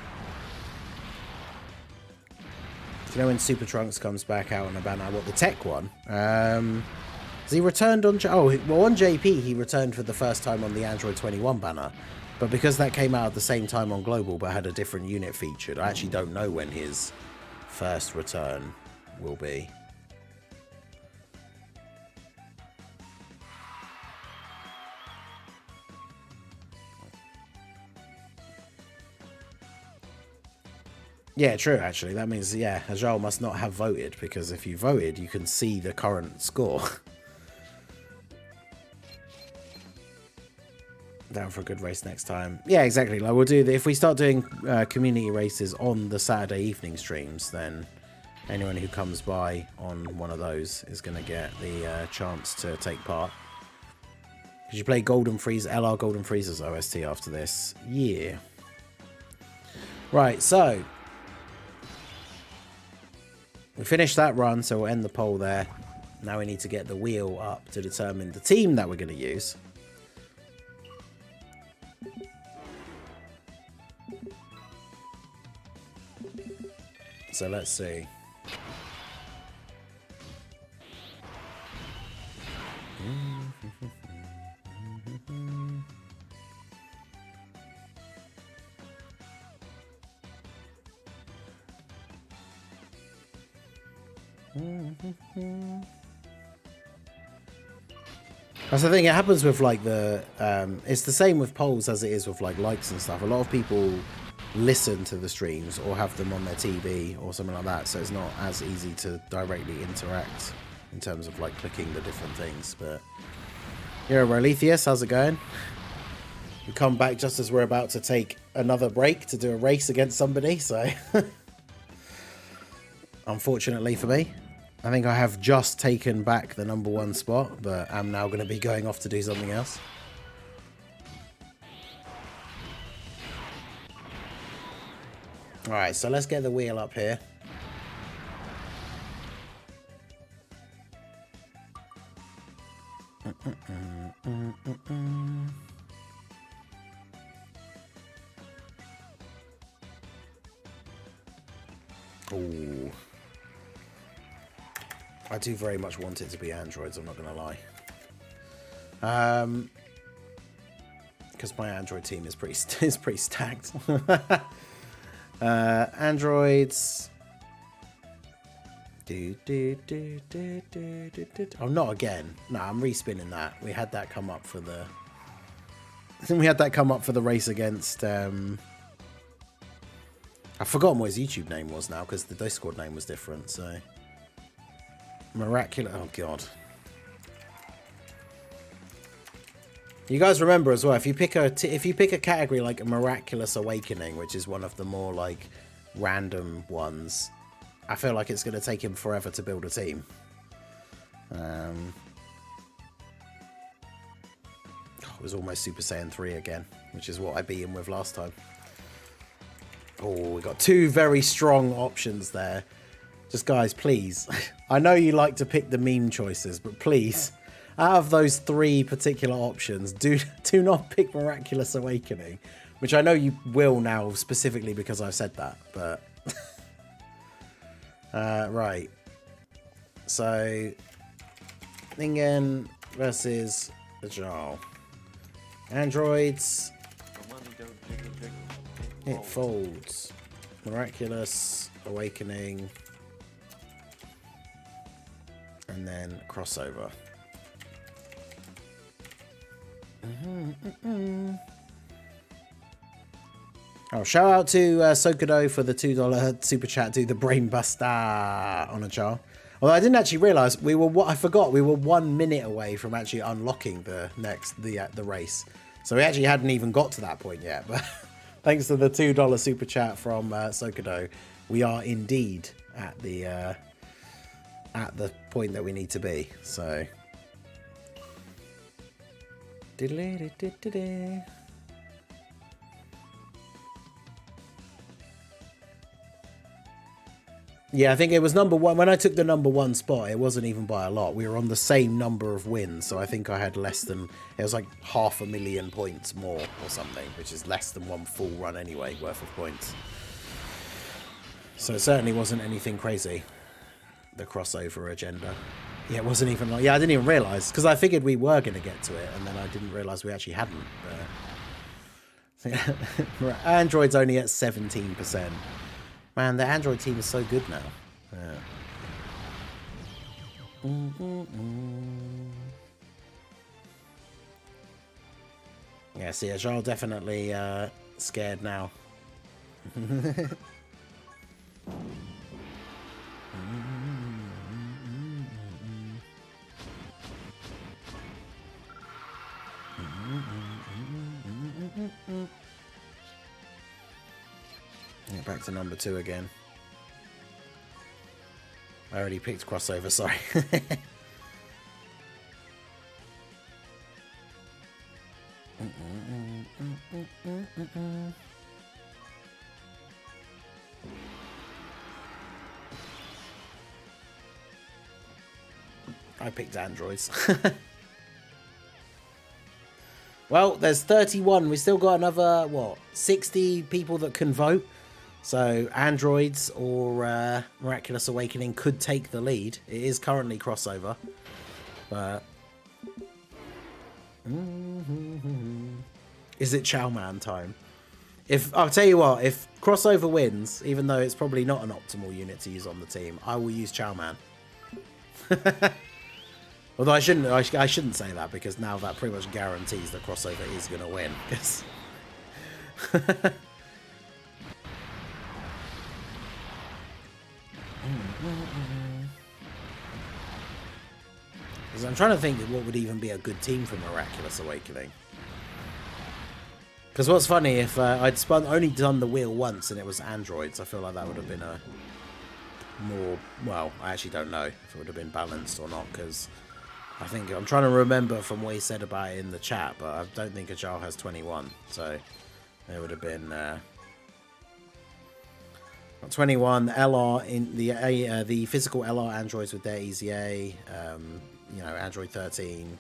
Do you know when Super Trunks comes back out on a banner? What, the tech one? Has he returned on... Oh, well, on JP, he returned for the first time on the Android 21 banner. But because that came out at the same time on Global, but had a different unit featured, I actually don't know when his first return will be. Yeah, true, actually. That means, yeah, Ajal must not have voted, because if you voted, you can see the current score. Down for a good race next time. Yeah, exactly. Like, we'll do if we start doing community races on the Saturday evening streams, then anyone who comes by on one of those is going to get the chance to take part. Because you play Golden Freeze, LR Golden Freezer's OST after this. Yeah. Right, so we finished that run, so we'll end the poll there. Now we need to get the wheel up to determine the team that we're going to use. So let's see. That's the thing, it happens with like the it's the same with polls as it is with like likes and stuff. A lot of people listen to the streams or have them on their TV or something like that, so it's not as easy to directly interact in terms of like clicking the different things. But yeah, Roletheus, how's it going? We come back just as we're about to take another break to do a race against somebody, so unfortunately for me, I think I have just taken back the #1 spot, but I'm now going to be going off to do something else. Alright, so let's get the wheel up here. Ooh. I do very much want it to be Androids, I'm not going to lie. Because my Android team is pretty stacked. Androids. Oh, not again. No, I'm respinning that. We had that come up for the... I think we had that come up for the race against... I've forgotten what his YouTube name was now, because the Discord name was different, so... Miraculous... Oh, God. You guys remember as well, if you pick a category like a Miraculous Awakening, which is one of the more like random ones, I feel like it's going to take him forever to build a team. It was almost Super Saiyan 3 again, which is what I beat him with last time. Oh, we got two very strong options there. Just guys, please. I know you like to pick the meme choices, but please. out of those three particular options, do not pick Miraculous Awakening, which I know you will now specifically because I've said that, but right. So Ningen versus Ajal. Androids. My money don't jiggle jiggle. It folds. Miraculous Awakening. And then crossover. Oh, shout out to Sokudo for the $2 super chat. Do the brain buster on a jar. Although I didn't actually realise I forgot we were 1 minute away from actually unlocking the race. So we actually hadn't even got to that point yet. But thanks to the $2 super chat from Sokudo, we are indeed at the point that we need to be. So. Yeah, I think it was number one. When I took the number one spot, it wasn't even by a lot. We were on the same number of wins, so I think I had less than... It was like 500,000 points more or something, which is less than one full run anyway, worth of points. So it certainly wasn't anything crazy, the crossover agenda. Yeah, it wasn't even like... Yeah, I didn't even realise, because I figured we were going to get to it, and then I didn't realise we actually hadn't. Android's only at 17%. Man, the Android team is so good now. Yeah. Yeah, see, Ajal definitely scared now. Yeah, back to number 2 again. I already picked crossover, sorry. I picked androids. Well, there's 31. We still got another, what, 60 people that can vote. So androids or Miraculous Awakening could take the lead. It is currently crossover. But... Is it Chowman time? I'll tell you what, if crossover wins, even though it's probably not an optimal unit to use on the team, I will use Chowman. Although I shouldn't say that, because now that pretty much guarantees that crossover is going to win. Because I'm trying to think of what would even be a good team for Miraculous Awakening. Because what's funny, if I'd only done the wheel once and it was androids, I feel like that would have been a more... Well, I actually don't know if it would have been balanced or not, because I think... I'm trying to remember from what he said about it in the chat, but I don't think Ajal has 21, so it would have been... 21 LR in the physical LR androids with their EZA, you know, Android 13,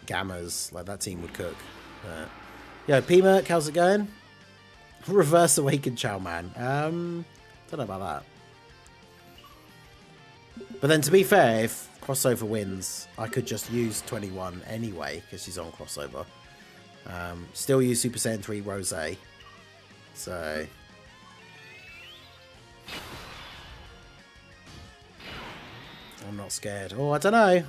Gammas, like that team would cook. Yo, P-Merc, how's it going? Reverse Awakened Chowman. Don't know about that. But then, to be fair, if crossover wins, I could just use 21 anyway, because she's on crossover. Still use Super Saiyan 3 Rose. So... I'm not scared. Oh, I don't know.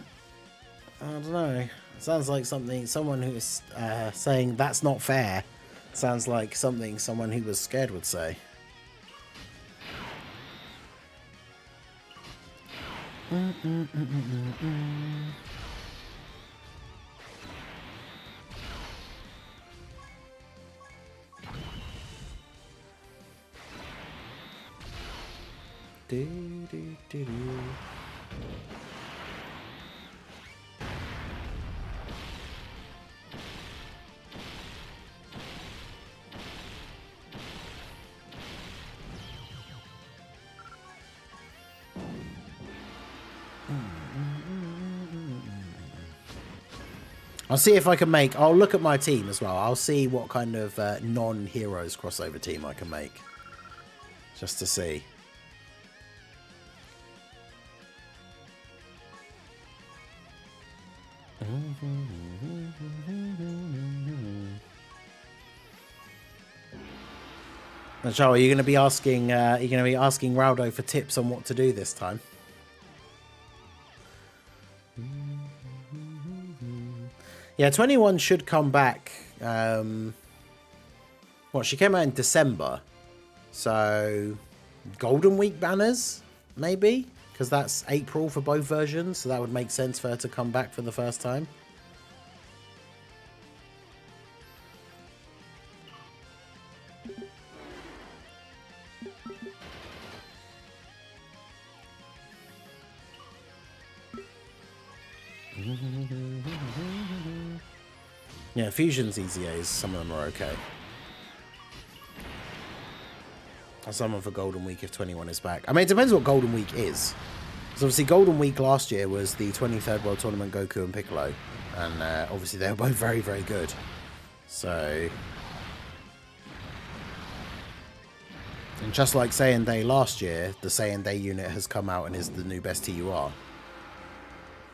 I don't know. It sounds like someone who is saying that's not fair. Sounds like someone who was scared would say. Do, do, do, do. I'll see if I can make... I'll look at my team as well. I'll see what kind of non-heroes crossover team I can make. Just to see. Now, Joe, are you going to be asking? Raldo for tips on what to do this time? Yeah, 21 should come back. Well, she came out in December, so Golden Week banners maybe, because that's April for both versions, so that would make sense for her to come back for the first time. Yeah, Fusion's easier. Some of them are okay. I'll summon for Golden Week if 21 is back. I mean, it depends what Golden Week is. So obviously Golden Week last year was the 23rd World Tournament Goku and Piccolo. And obviously they were both very, very good. So... And just like Saiyan Day last year, the Saiyan Day unit has come out and is the new best TUR.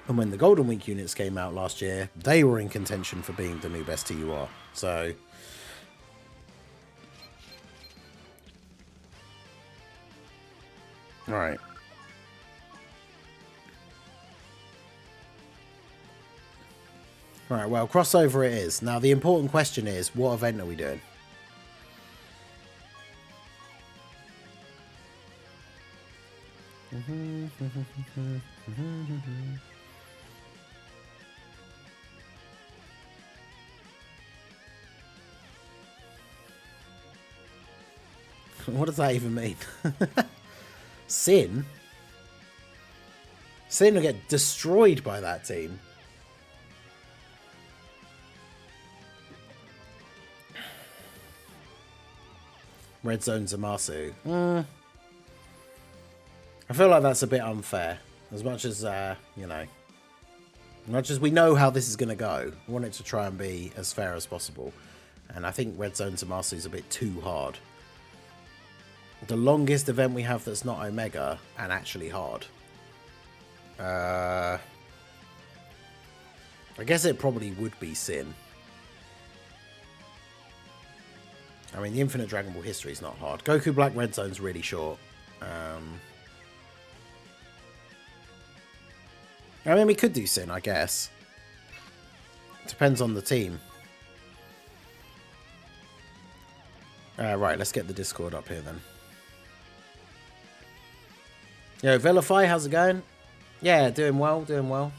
And when the Golden Week units came out last year, they were in contention for being the new best TUR. So... Alright. Alright, well, crossover it is. Now, the important question is, what event are we doing? What does that even mean? Sin? Sin will get destroyed by that team. Red Zone Zamasu. I feel like that's a bit unfair. As much as, you know, as much as we know how this is going to go, I want it to try and be as fair as possible. And I think Red Zone Zamasu is a bit too hard. The longest event we have that's not Omega and actually hard. I guess it probably would be Sin. I mean, the Infinite Dragon Ball history is not hard. Goku Black Red Zone's really short. I mean, we could do Sin, I guess. Depends on the team. Right, let's get the Discord up here then. Yo, Vilify, how's it going? Yeah, doing well, doing well.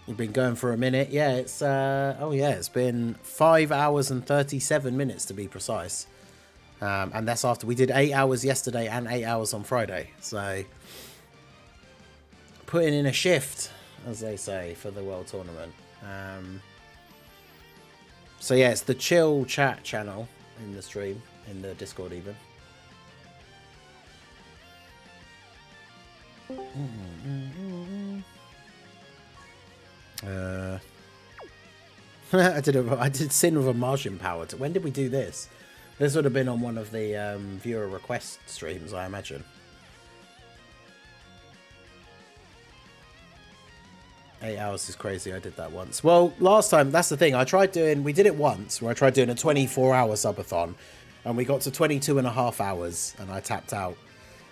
You've been going for a minute. Yeah, it's oh yeah, it's been 5 hours and 37 minutes to be precise. And that's after we did 8 hours yesterday and 8 hours on Friday. So putting in a shift, as they say, for the World Tournament. So yeah, it's the chill chat channel in the stream, in the Discord even. I did Sin with a Martian power. When did we do this? This would have been on one of the viewer request streams, I imagine. 8 hours is crazy. I did that once. Well, last time, that's the thing. We did it once, where I tried doing a 24-hour subathon, and we got to 22.5 hours, and I tapped out.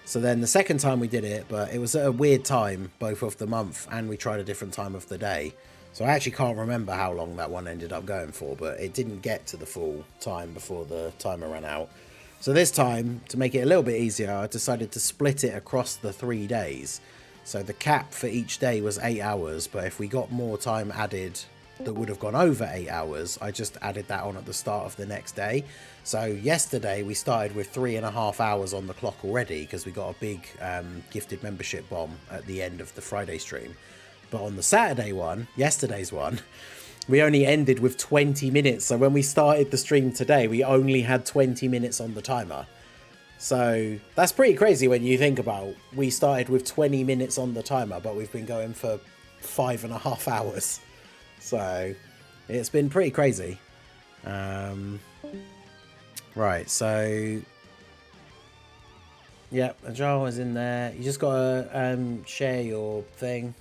So then the second time we did it, but it was at a weird time, both of the month, and we tried a different time of the day. So I actually can't remember how long that one ended up going for, but it didn't get to the full time before the timer ran out. So this time, to make it a little bit easier, I decided to split it across the 3 days. So the cap for each day was 8 hours, but if we got more time added that would have gone over 8 hours, I just added that on at the start of the next day. So yesterday we started with 3.5 hours on the clock already, because we got a big gifted membership bomb at the end of the Friday stream. But on the Saturday one, yesterday's one, we only ended with 20 minutes. So when we started the stream today, we only had 20 minutes on the timer. So that's pretty crazy when you think about, we started with 20 minutes on the timer, but we've been going for 5.5 hours. So it's been pretty crazy. Right, so yeah, Agile is in there. You just gotta share your thing.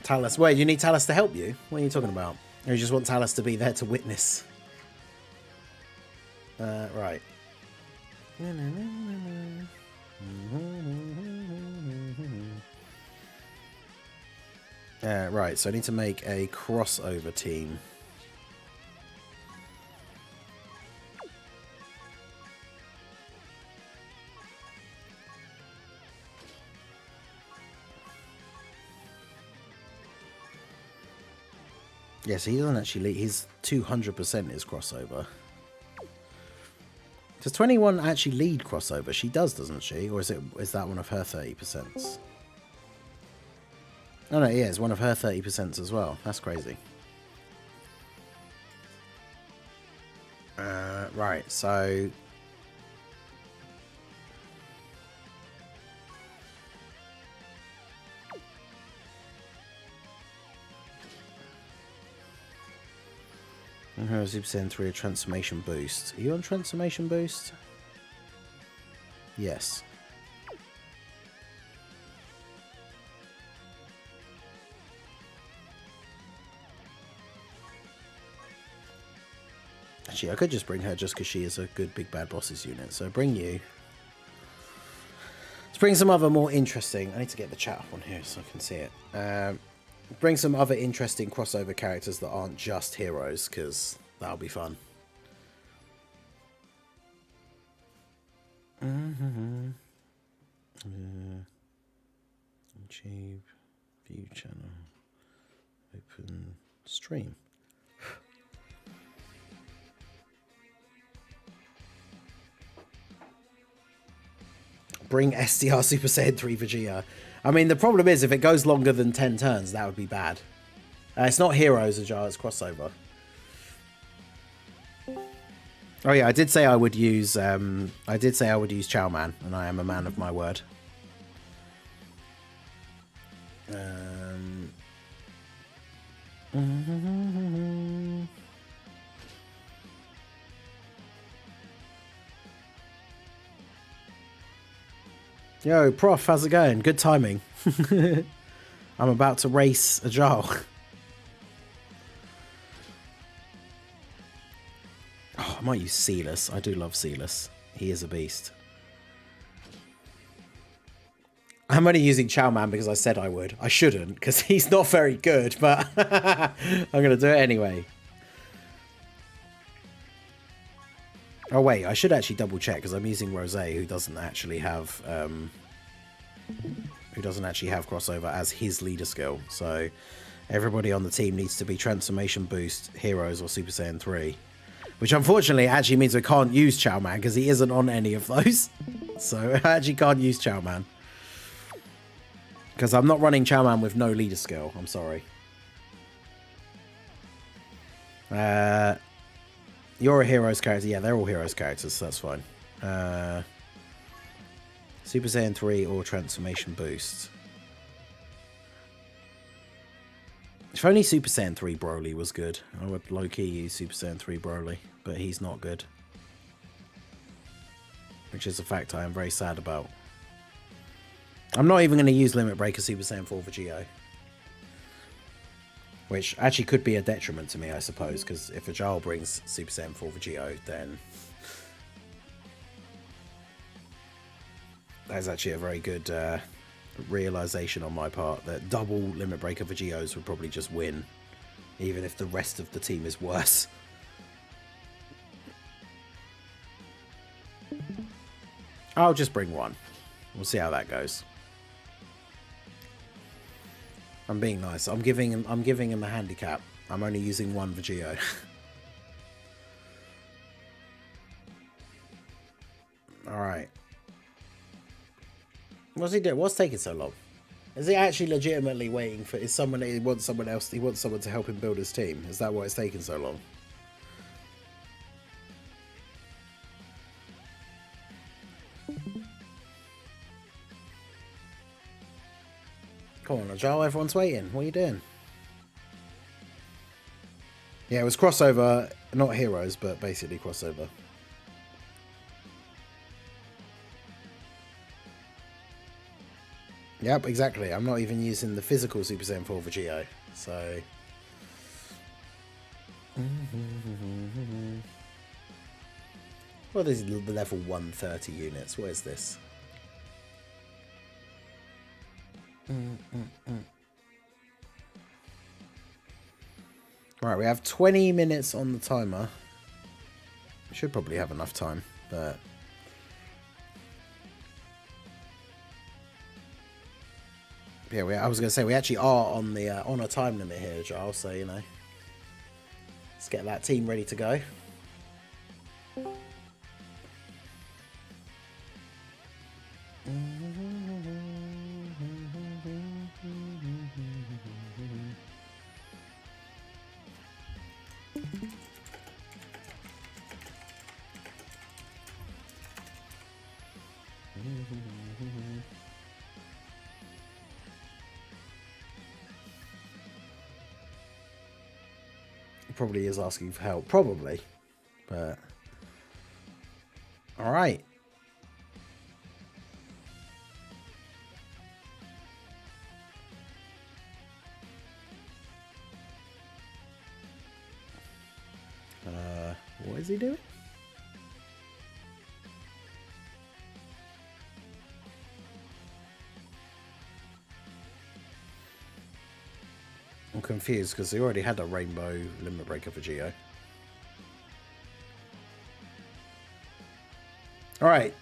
Talus, wait, you need Talus to help you? What are you talking about? Or you just want Talus to be there to witness? Right. Right, so I need to make a crossover team. Yes, he doesn't actually lead. He's 200% is crossover. Does 21 actually lead crossover? She does, doesn't she? Or is that one of her 30%? Oh no, yeah, it's one of her 30% as well. That's crazy. Right, so Super Saiyan 3 a transformation boost. Are you on transformation boost? Yes. Actually, I could just bring her just because she is a good big bad bosses unit. So bring you. Let's bring some other more interesting. I need to get the chat up on here so I can see it. Bring some other interesting crossover characters that aren't just heroes, because that'll be fun. YouTube, view channel, open stream. Bring SDR Super Saiyan 3 Vegeta. I mean, the problem is, if it goes longer than 10 turns, that would be bad. It's not Heroes Agile, it's crossover. Oh yeah, I did say I would use Chow Man, and I am a man of my word. Yo, Prof, how's it going? Good timing. I'm about to race Agile. Oh, I might use Sealess. I do love Sealess. He is a beast. I'm only using Chow Man because I said I would. I shouldn't, because he's not very good, but I'm going to do it anyway. Oh wait, I should actually double check because I'm using Rose, who doesn't actually have crossover as his leader skill. So everybody on the team needs to be Transformation Boost, Heroes, or Super Saiyan 3. Which unfortunately actually means we can't use Chow Man because he isn't on any of those. So I actually can't use Chow Man. Because I'm not running Chow Man with no leader skill. I'm sorry. You're a Heroes character. Yeah, they're all Heroes characters, so that's fine. Super Saiyan 3 or Transformation Boost. If only Super Saiyan 3 Broly was good. I would low-key use Super Saiyan 3 Broly, but he's not good. Which is a fact I am very sad about. I'm not even going to use Limit Breaker Super Saiyan 4 Vegeta. Which actually could be a detriment to me, I suppose, because if Agile brings Super Saiyan 4 Vegeta, then that's actually a very good realization on my part that double Limit Breaker Vegetos would probably just win, even if the rest of the team is worse. I'll just bring one. We'll see how that goes. I'm being nice. I'm giving him a handicap. I'm only using one Vegito. Alright. What's he doing? What's taking so long? Is he actually legitimately waiting for... Is someone... He wants someone else... He wants someone to help him build his team. Is that why it's taking so long? Come on, Agile. Everyone's waiting. What are you doing? Yeah, it was crossover. Not heroes, but basically crossover. Yep, exactly. I'm not even using the physical Super Saiyan 4 Vegito, so... Well, this is the level 130 units. What is this? Right, we have 20 minutes on the timer. We should probably have enough time, but... Yeah, I was going to say, we actually are on the on a time limit here, Giles, so, you know. Let's get that team ready to go. Probably is asking for help, probably, but all right. What is he doing? I'm confused because he already had a rainbow limit breaker for Geo. Alright,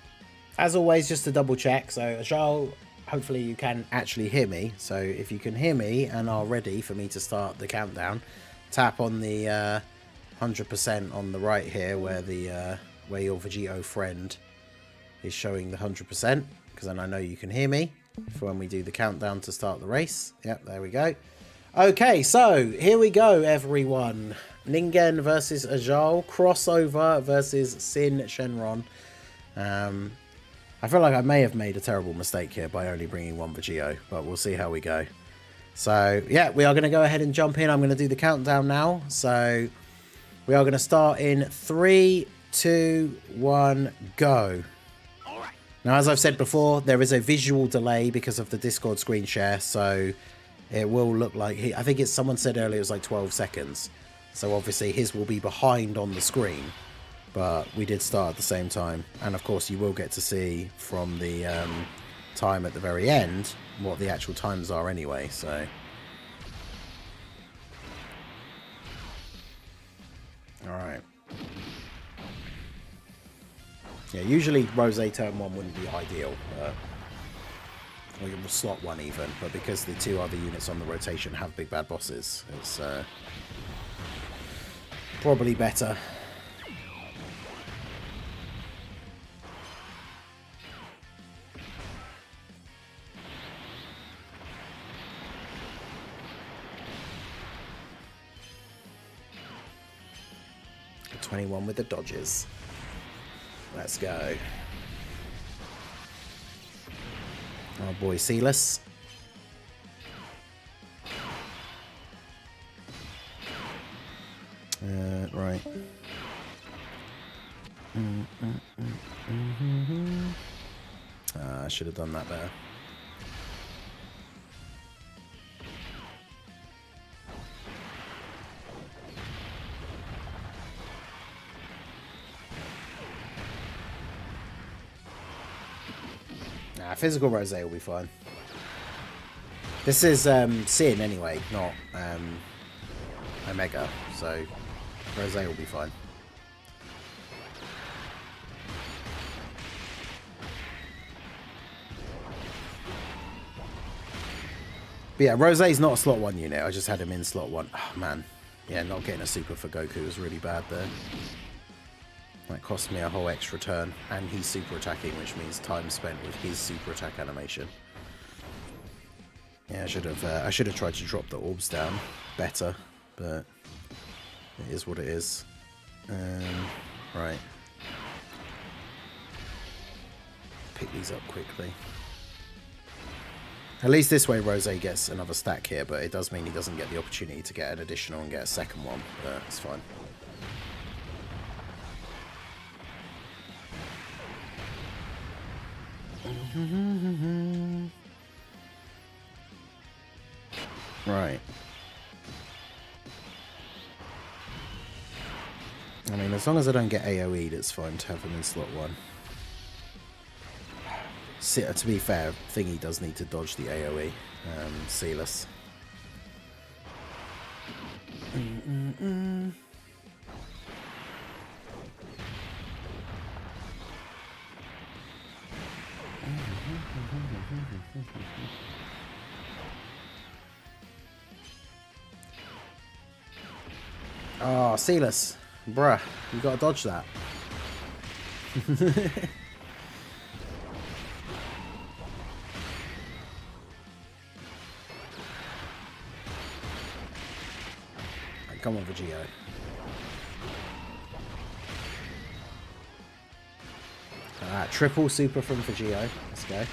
as always, just to double check. So, Ajal, hopefully you can actually hear me. So, if you can hear me and are ready for me to start the countdown, tap on the 100% on the right here where the where your Vegito friend is showing the 100%, because then I know you can hear me for when we do the countdown to start the race. Yep, there we go. Okay, so here we go, everyone. Ningen versus Ajal, crossover versus Sin Shenron. I feel like I may have made a terrible mistake here by only bringing one Vegito, but we'll see how we go. So, yeah, we are going to go ahead and jump in. I'm going to do the countdown now. So, we are going to start in 3, 2, 1, go. All right. Now, as I've said before, there is a visual delay because of the Discord screen share, so it will look like... I think it's someone said earlier it was like 12 seconds. So, obviously, his will be behind on the screen. But we did start at the same time. And, of course, you will get to see from the time at the very end what the actual times are anyway, so... Alright. Yeah, usually Rose turn 1 wouldn't be ideal, but... Or you'll slot 1 even, but because the 2 other units on the rotation have big bad bosses, it's probably better. The 21 with the dodges. Let's go. Oh boy, Sealess. Right. I should have done that better. Nah, physical Rose will be fine. This is Sin anyway, not Omega, so Rose will be fine. But yeah, Rose's not a slot 1 unit. I just had him in slot 1. Oh, man. Yeah, not getting a super for Goku was really bad there. Like, cost me a whole extra turn, and he's super attacking, which means time spent with his super attack animation. Yeah, I should have tried to drop the orbs down better, but it is what it is. Right. Pick these up quickly. At least this way Rose gets another stack here, but it does mean he doesn't get the opportunity to get an additional and get a second one, but it's fine. Right. I mean, as long as I don't get AoE'd, it's fine to have him in slot 1. To be fair, Thingy does need to dodge the AoE. Sealess. Oh, Sealess. Bruh, you gotta dodge that. Come on, Vegito. Triple super from Vegito. Let's go.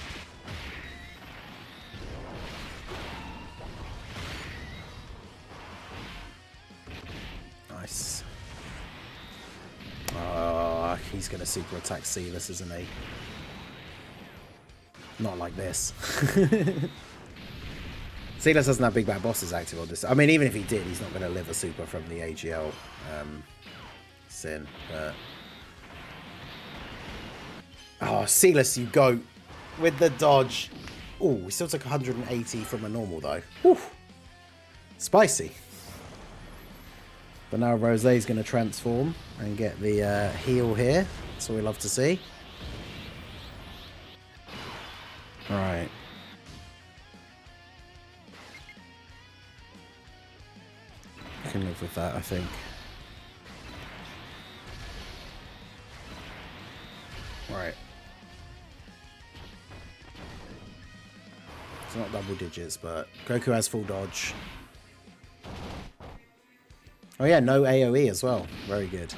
Nice. Oh, he's going to super attack Sealess, isn't he? Not like this. Sealess doesn't have big bad bosses active on this. I mean, even if he did, he's not going to live a super from the AGL sin. But... oh, Sealess, you go with the dodge. Oh, we still took 180 from a normal, though. Whew. Spicy. But now Rosé's going to transform and get the heal here. That's what we love to see. Alright. I can live with that, I think. Right. It's not double digits, but Goku has full dodge. Oh yeah, no AoE as well. Very good.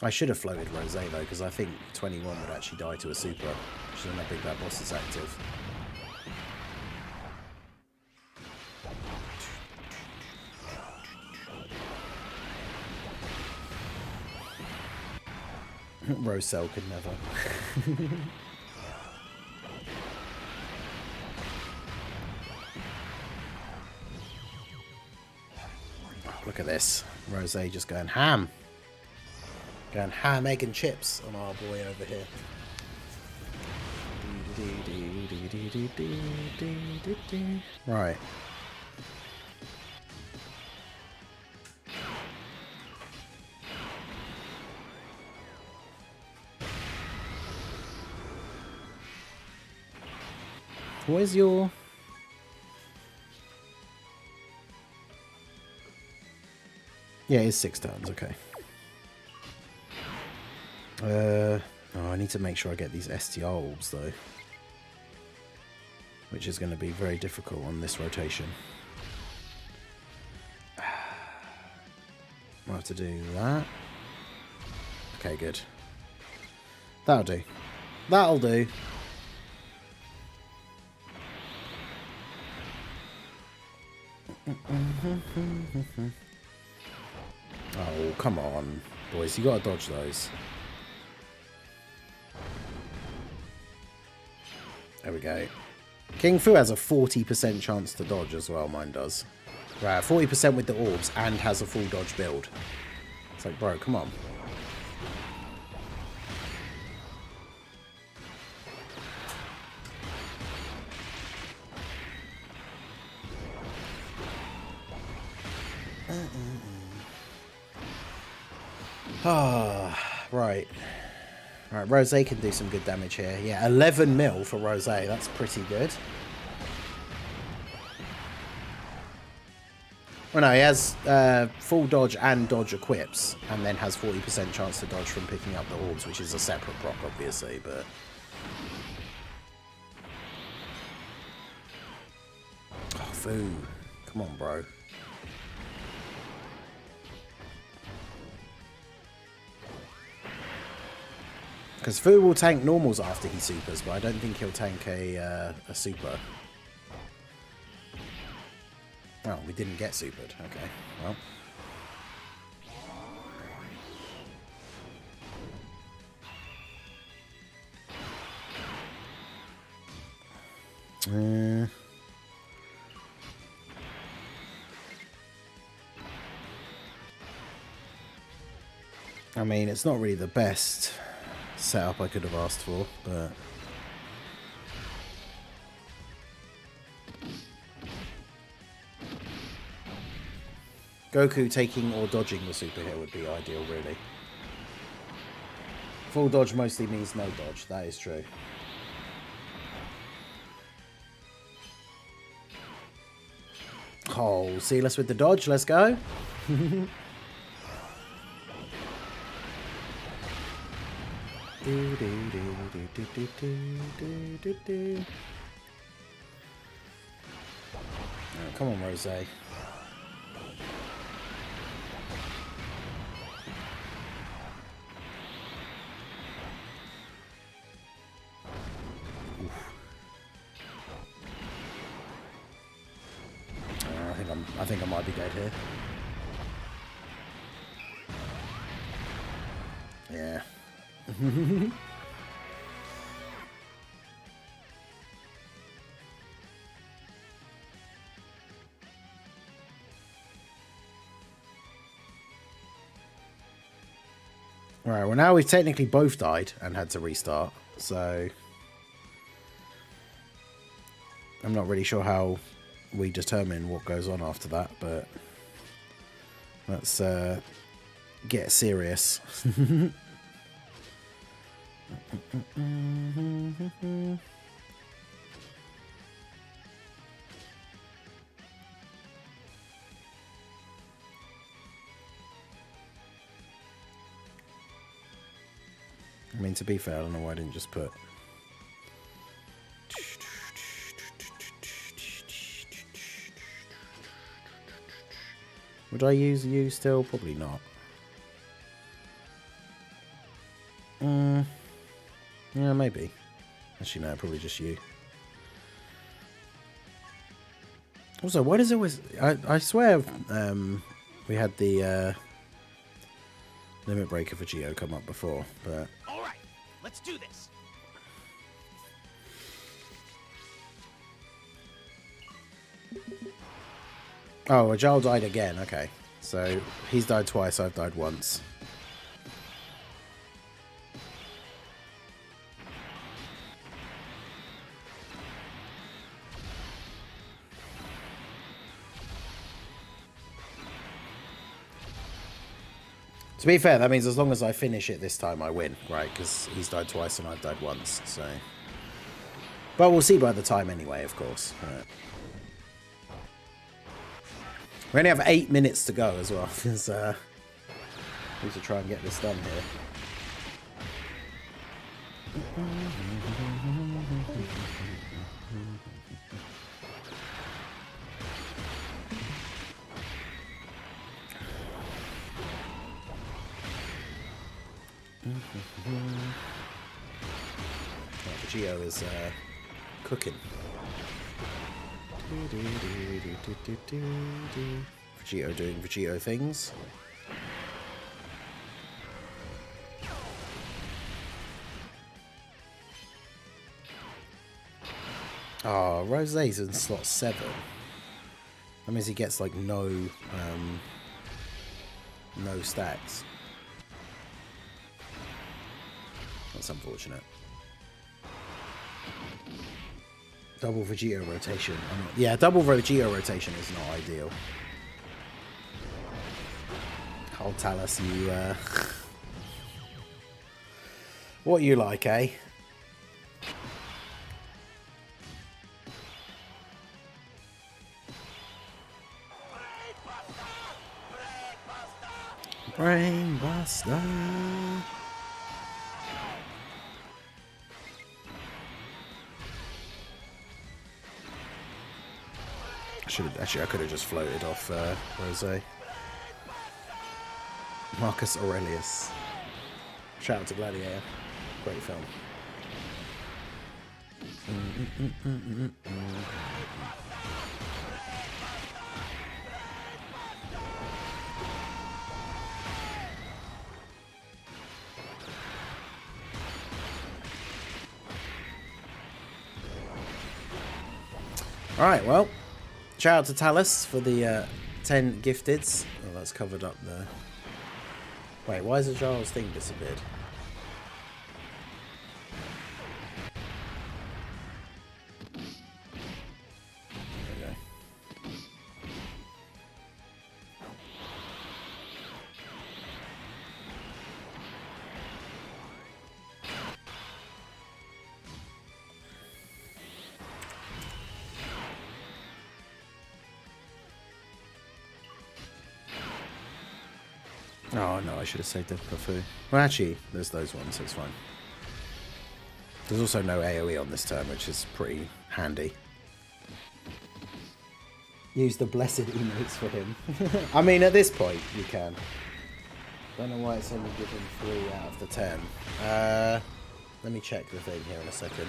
I should have floated Rosé though, because I think 21 would actually die to a super. Which is not big that boss is active. Rosel could never. Look at this. Rosé just going ham. Going ham, egg and chips on our boy over here. Right. Where's your... yeah, it's 6 turns, okay. Oh, I need to make sure I get these STR orbs, though. Which is going to be very difficult on this rotation. I'll have to do that. Okay, good. That'll do. That'll do. Oh, come on, boys. You gotta dodge those. There we go. King Fu has a 40% chance to dodge as well, mine does. Right, 40% with the orbs and has a full dodge build. It's like, bro, come on. Ah, right. Right, Rosé can do some good damage here. Yeah, 11 mil for Rosé. That's pretty good. Well, no, he has full dodge and dodge equips, and then has 40% chance to dodge from picking up the orbs, which is a separate proc, obviously, but... Oh, Fu. Come on, bro. Because Fu will tank normals after he supers, but I don't think he'll tank a super. Oh, we didn't get supered. Okay, well. I mean, it's not really the best setup I could have asked for, but... Goku taking or dodging the super here would be ideal, really. Full dodge mostly means no dodge, that is true. Oh, see us with the dodge, let's go. Oh, come on, Rose. I think I might be dead here. Yeah. Right, well now we've technically both died and had to restart, so I'm not really sure how we determine what goes on after that, but let's get serious. I mean, to be fair, I don't know why I didn't just put... Would I use you still? Probably not. Yeah, maybe. Actually, no, probably just you. Also, why does it always... I swear we had the limit breaker for Geo come up before, but... Alright, let's do this. Oh, Ajal died again. Okay. So, he's died twice, I've died once. To be fair, that means as long as I finish it this time, I win, right? Because he's died twice and I've died once, so... But we'll see by the time anyway, of course. Right. We only have 8 minutes to go as well, because we need to try and get this done here. Vegito is cooking. Vegito doing Vegito things. Oh, Rosé's in slot 7. That means he gets like no stacks. That's unfortunate. Double Vegito rotation. Yeah, double Vegito rotation is not ideal. I'll tell us you what you like, eh? Brainbuster. I could have just floated off Rosé. Marcus Aurelius. Shout out to Gladiator. Great film. Alright, well, shout out to Talus for the 10 gifteds. Oh, that's covered up there. Wait, why has the Giles thing disappeared? There we go. Oh no, I should have saved the Pafu. Well, actually, there's those ones, so it's fine. There's also no AoE on this turn, which is pretty handy. Use the blessed emotes for him. I mean, at this point, you can. Don't know why it's only given 3 out of the 10. Let me check the thing here in a second.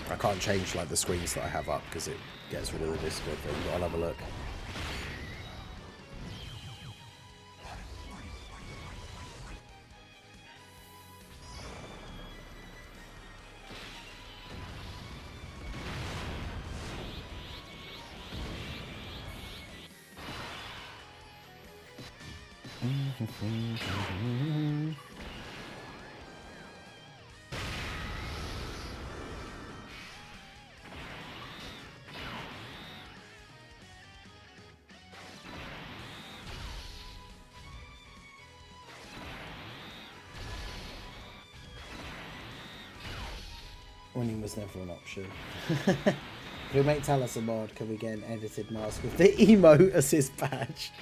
I can't change like the screens that I have up because it gets rid of the Discord thing, but I'll have a look. Winning was never an option. If we make Talus a mod, can we get an edited mask with the emote as his badge?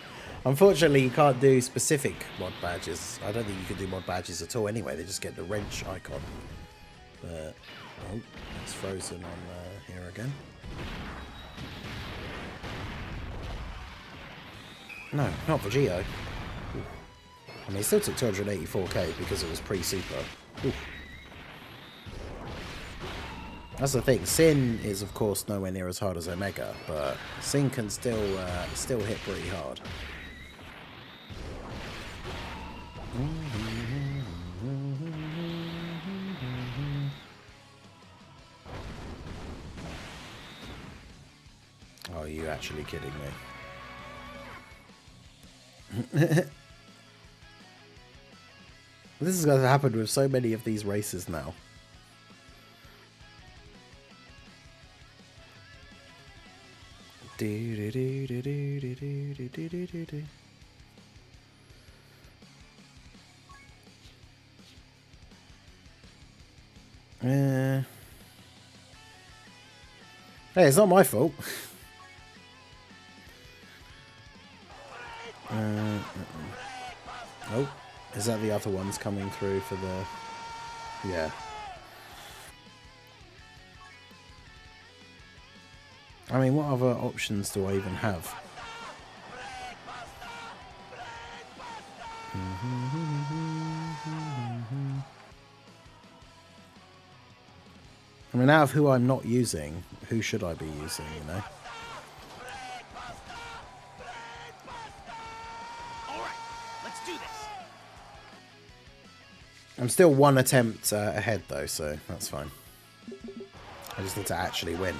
Unfortunately, you can't do specific mod badges. I don't think you can do mod badges at all anyway. They just get the wrench icon. But, oh, it's frozen on here again. No, not Vegito. I mean, it still took 284k because it was pre-super. That's the thing. Sin is, of course, nowhere near as hard as Omega, but Sin can still hit pretty hard. Oh, are you actually kidding me? This is going to happen with so many of these races now. Hey, it's not my fault. Oh, is that the other ones coming through for the... Yeah. I mean, what other options do I even have? I mean, out of who I'm not using, who should I be using, you know? Alright, let's do this. I'm still one attempt ahead, though, so that's fine. I just need to actually win.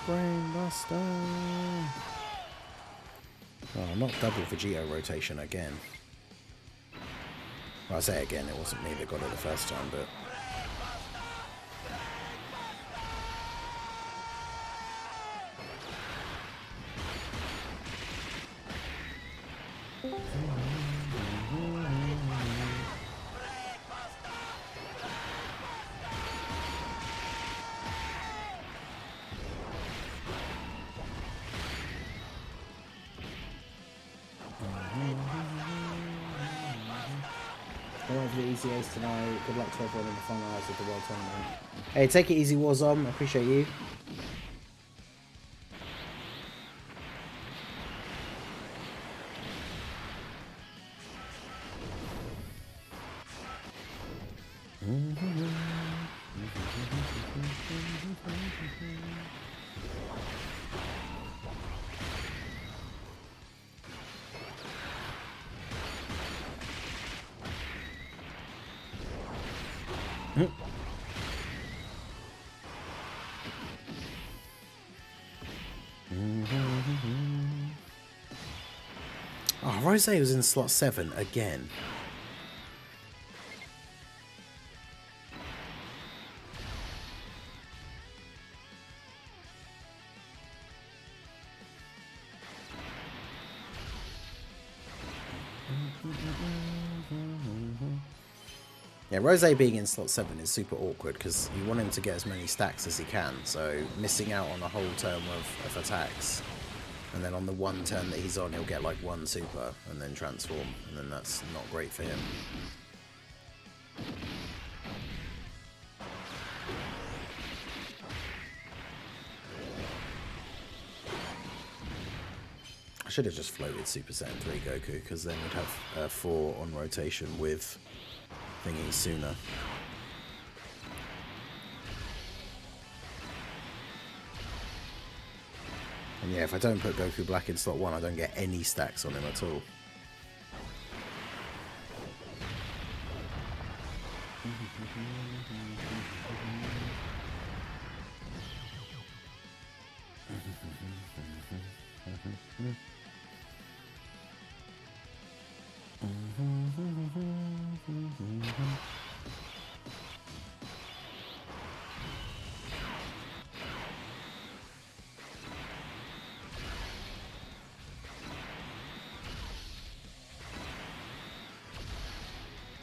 Brainbuster. Oh, not double Vegito rotation again. Well, I say again, it wasn't me that got it the first time, but... for the easy ace tonight. Good luck to everyone in the final hours of the World Tournament. Hey, take it easy, Warzone. I appreciate you. Oh, Rose was in slot 7 again. Yeah, Rose being in slot 7 is super awkward because you want him to get as many stacks as he can, so missing out on a whole term of attacks. And then on the one turn that he's on, he'll get like one super and then transform, and then that's not great for him. I should have just floated Super Saiyan 3 Goku, because then we'd have 4 on rotation with thingy sooner. And yeah, if I don't put Goku Black in slot 1, I don't get any stacks on him at all.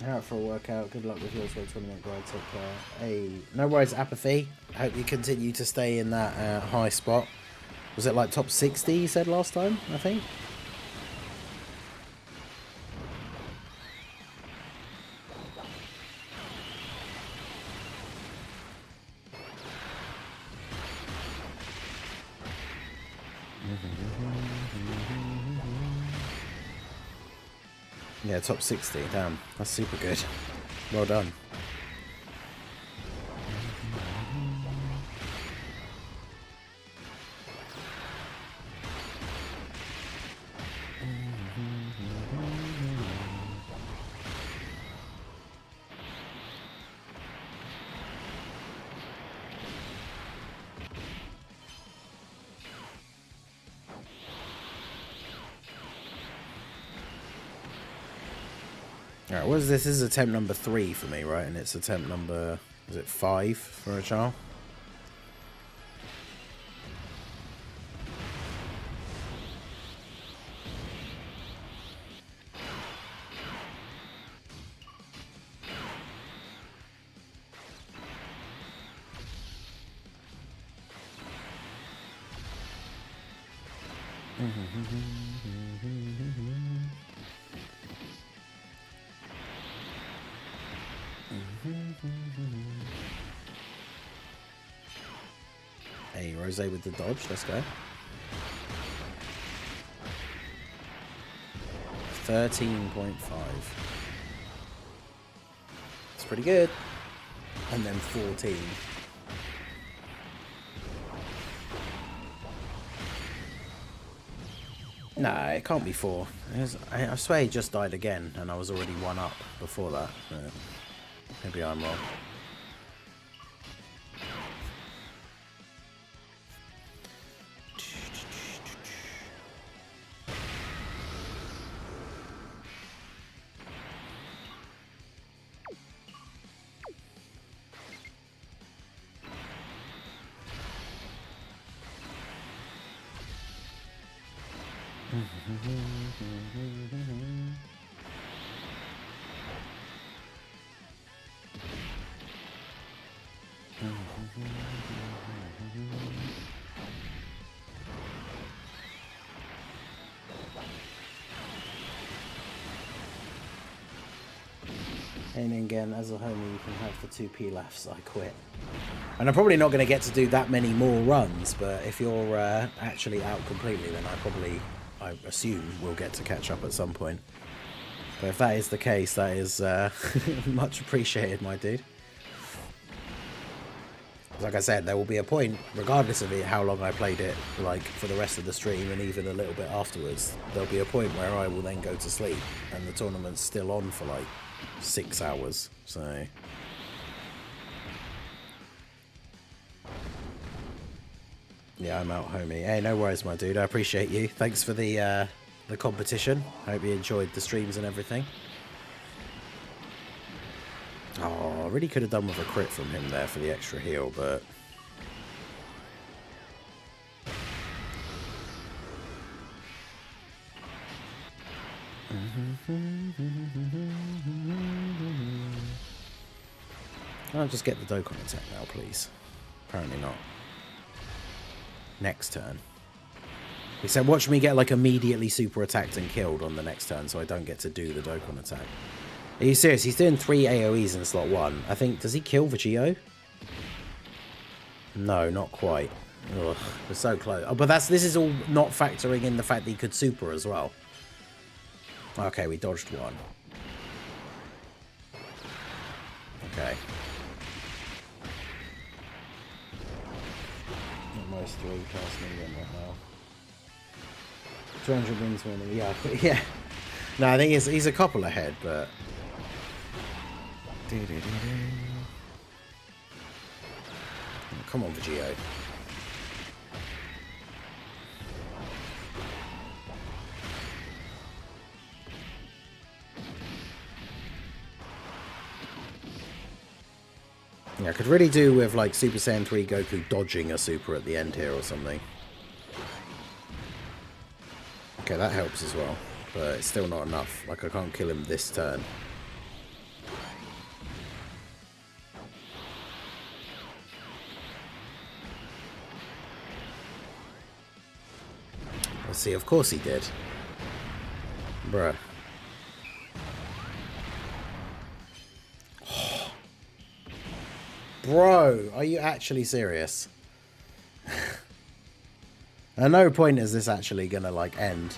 Out for a workout. Good luck with yours for a tournament, guys. Take care. Hey, no worries, Apathy. I hope you continue to stay in that high spot. Was it like top 60 you said last time, I think? Yeah, top 60. Damn, that's super good. Well done. Alright, what is this? This is attempt number 3 for me, right? And it's attempt number, is it 5 for a child? Hey, Rose with the dodge, let's go. 13.5. It's pretty good. And then 14. Nah, it can't be 4. I swear he just died again, and I was already 1 up before that. Maybe I'm wrong. And again, as a homie, you can have the 2p laughs. I quit. And I'm probably not going to get to do that many more runs, but if you're actually out completely, then I assume we'll get to catch up at some point. But if that is the case, that is much appreciated, my dude. Like I said, there will be a point, regardless of how long I played it, like for the rest of the stream and even a little bit afterwards, there'll be a point where I will then go to sleep and the tournament's still on for like 6 hours. So yeah, I'm out, homie. Hey, no worries, my dude. I appreciate you. Thanks for the competition. Hope you enjoyed the streams and everything. Oh, I really could have done with a crit from him there for the extra heal, but... I'll just get the Dokkan attack now, please. Apparently not. Next turn. He said, watch me get, like, immediately super attacked and killed on the next turn, so I don't get to do the Dokkan attack. Are you serious? He's doing 3 AoEs in slot 1. I think, does he kill Vegito? No, not quite. Ugh, we're so close. Oh, but this is all not factoring in the fact that he could super as well. Okay, we dodged one. Okay. Almost 3 plus million right now. 200 wins winning. Yeah, yeah. No, I think he's a couple ahead, but... Oh, come on, Vegito. Yeah, I could really do with like Super Saiyan 3 Goku dodging a super at the end here or something. Okay, that helps as well, but it's still not enough. Like, I can't kill him this turn. Let's see, of course he did. Bruh. Bro, are you actually serious? At no point is this actually gonna, like, end.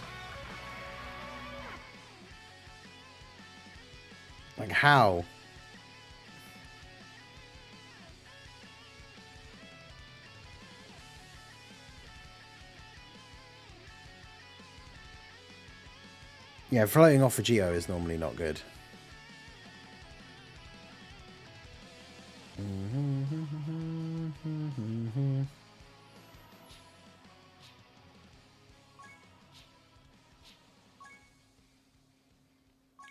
Like, how? Yeah, floating off a Geo is normally not good.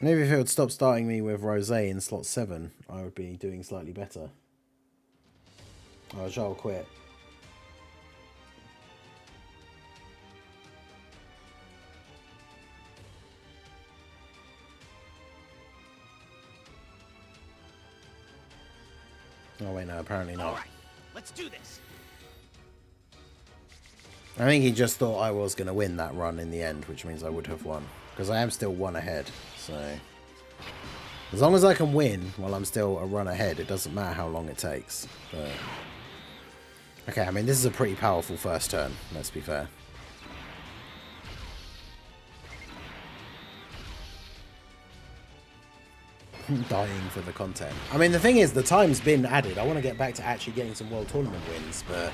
Maybe if it would stop starting me with Rosé in slot 7, I would be doing slightly better. Oh, Joel quit. Oh wait, no, apparently not. All right, let's do this. I think he just thought I was going to win that run in the end, which means I would have won. Because I am still 1 ahead, so... As long as I can win while I'm still a run ahead, it doesn't matter how long it takes. But... Okay, I mean, this is a pretty powerful first turn, let's be fair. Dying for the content. I mean, the thing is, the time's been added. I want to get back to actually getting some World Tournament wins, but...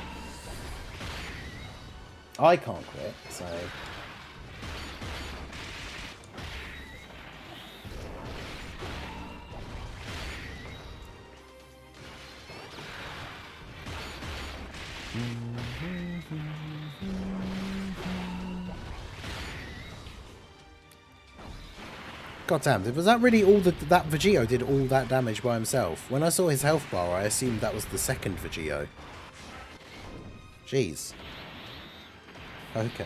I can't quit, so... God damn, was that really all that Vegito did all that damage by himself? When I saw his health bar, I assumed that was the second Vegito. Jeez. Okay.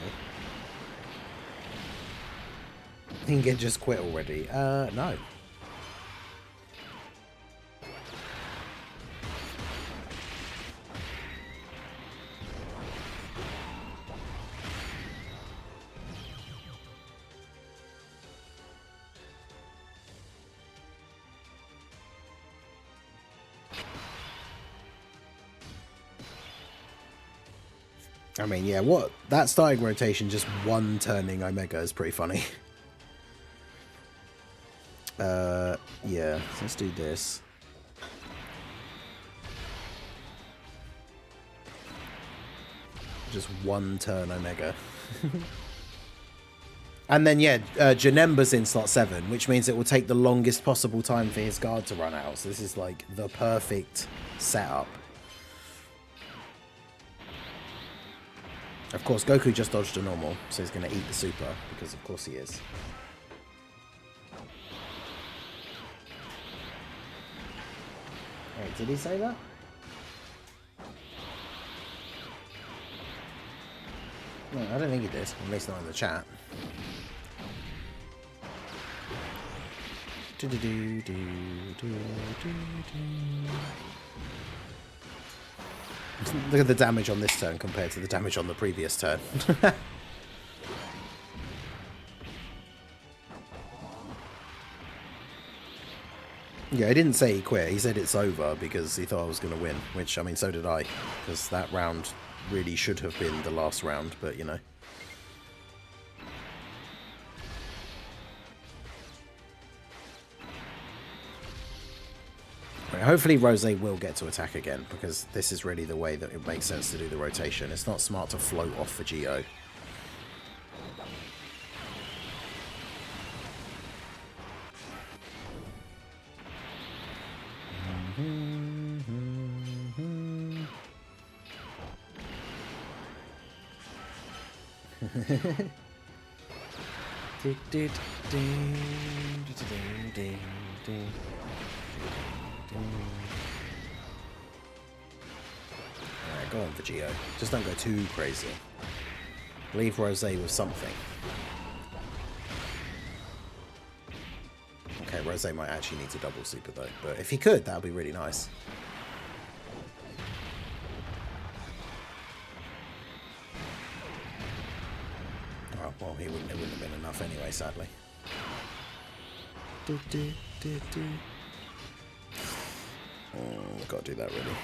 He can just quit already. No. I mean, yeah, what that starting rotation, just one turning Omega is pretty funny. Yeah, let's do this. Just one turn Omega. And then, yeah, Janemba's in slot 7, which means it will take the longest possible time for his guard to run out. So this is like the perfect setup. Of course, Goku just dodged a normal, so he's going to eat the super, because of course he is. Wait, did he say that? No, I don't think he did, at least not in the chat. Look at the damage on this turn compared to the damage on the previous turn. Yeah, he didn't say he quit. He said it's over because he thought I was going to win, which, I mean, so did I. Because that round really should have been the last round, but, you know. Right, hopefully Rose will get to attack again, because this is really the way that it makes sense to do the rotation. It's not smart to float off for Geo. Alright, go on for Geo. Just don't go too crazy. Leave Rose with something. Okay, Rose might actually need to double super though, but if he could, that would be really nice. Oh, well, it wouldn't have been enough anyway, sadly. Oh, gotta do that really.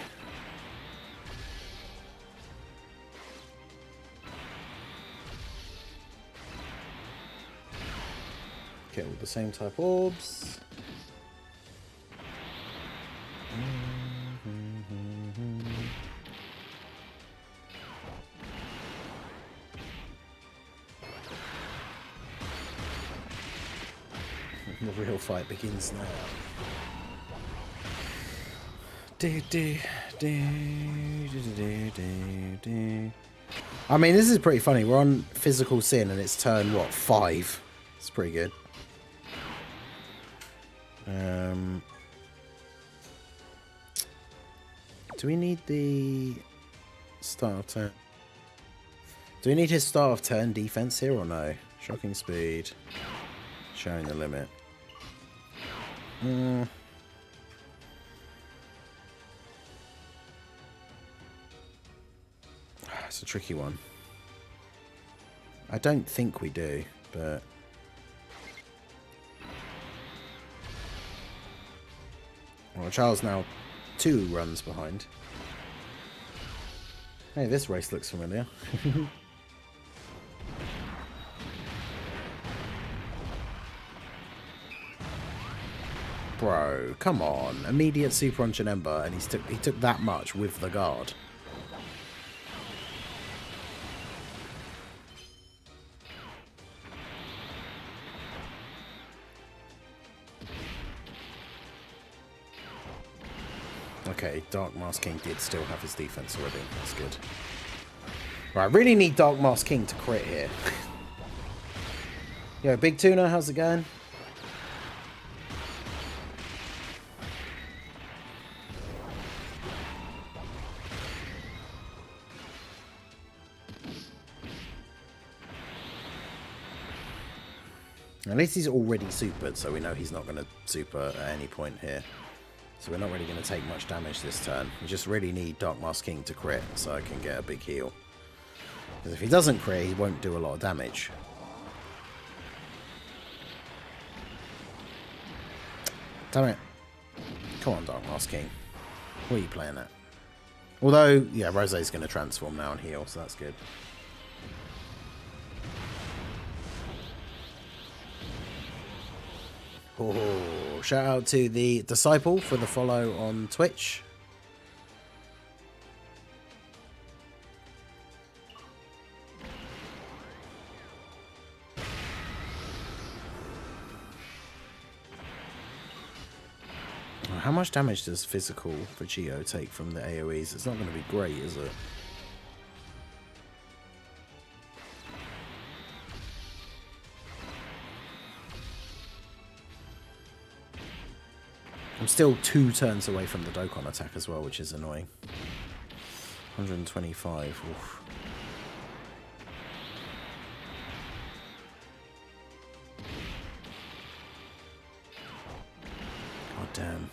Okay, with the same type orbs. The real fight begins now. I mean, this is pretty funny. We're on Physical Sin and it's turn, what, 5? It's pretty good. Do we need the start of turn? Do we need his start of turn defense here or no? Shocking speed. Showing the limit. It's a tricky one. I don't think we do, but... Well, Charles now 2 runs behind. Hey, this race looks familiar. Bro, come on. Immediate super on Janemba, and he took that much with the guard. Okay, Dark Mask King did still have his defense already. That's good. Right, I really need Dark Mask King to crit here. Yo, Big Tuna, how's it going? At least he's already supered, so we know he's not going to super at any point here. So we're not really going to take much damage this turn. We just really need Dark Mask King to crit so I can get a big heal. Because if he doesn't crit, he won't do a lot of damage. Damn it. Come on, Dark Mask King. What are you playing at? Although, yeah, Rosé's going to transform now and heal, so that's good. Oh, shout out to the Disciple for the follow on Twitch. How much damage does physical Vegito take from the AoEs? It's not going to be great, is it? I'm still 2 turns away from the Dokkan attack as well, which is annoying. 125. Oof. God damn.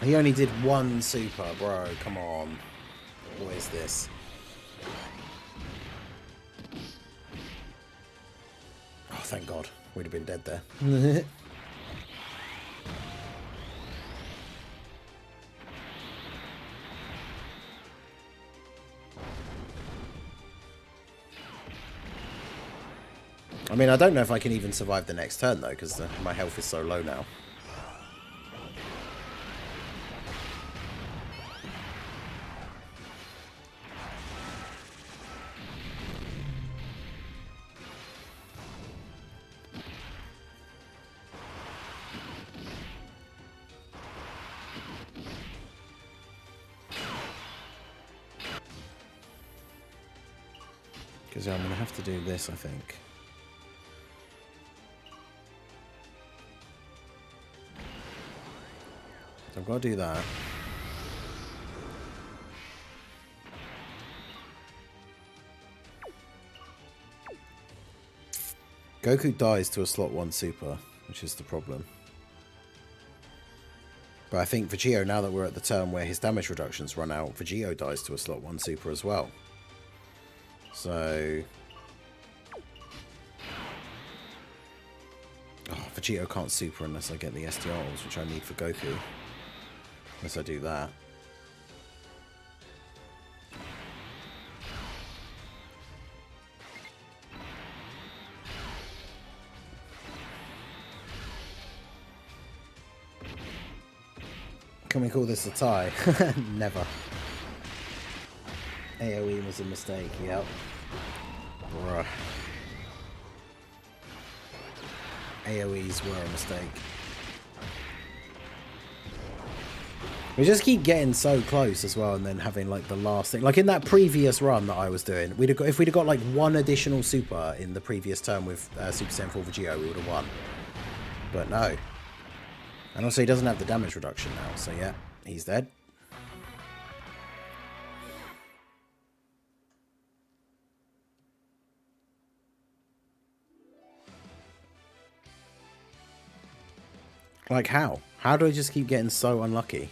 He only did 1 super, bro. Come on. What is this? Oh, thank God. We'd have been dead there. I mean, I don't know if I can even survive the next turn, though, because my health is so low now. Because I'm going to have to do this, I think. So I've got to do that. Goku dies to a slot 1 super, which is the problem. But I think Vegito, now that we're at the turn where his damage reductions run out, Vegito dies to a slot 1 super as well. So... oh, Vegito can't super unless I get the SDRs, which I need for Goku. Unless I do that. Can we call this a tie? Never. AoE was a mistake, yep. Bruh. AoEs were a mistake. We just keep getting so close as well, and then having like the last thing. Like in that previous run that I was doing, we'd have got, if we'd have got like 1 additional super in the previous turn with Super Saiyan 4 Vegito, we would have won. But no. And also he doesn't have the damage reduction now, so yeah, he's dead. Like how? How do I just keep getting so unlucky?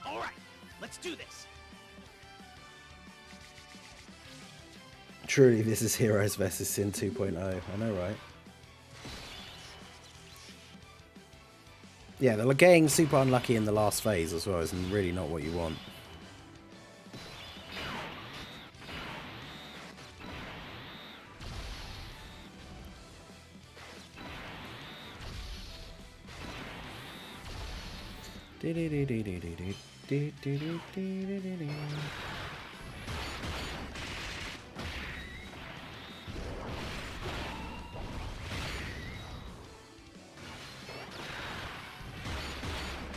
All right, let's do this. Truly, this is Heroes vs. Sin 2.0. I know, right? Yeah, they're getting super unlucky in the last phase as well. Is really not what you want.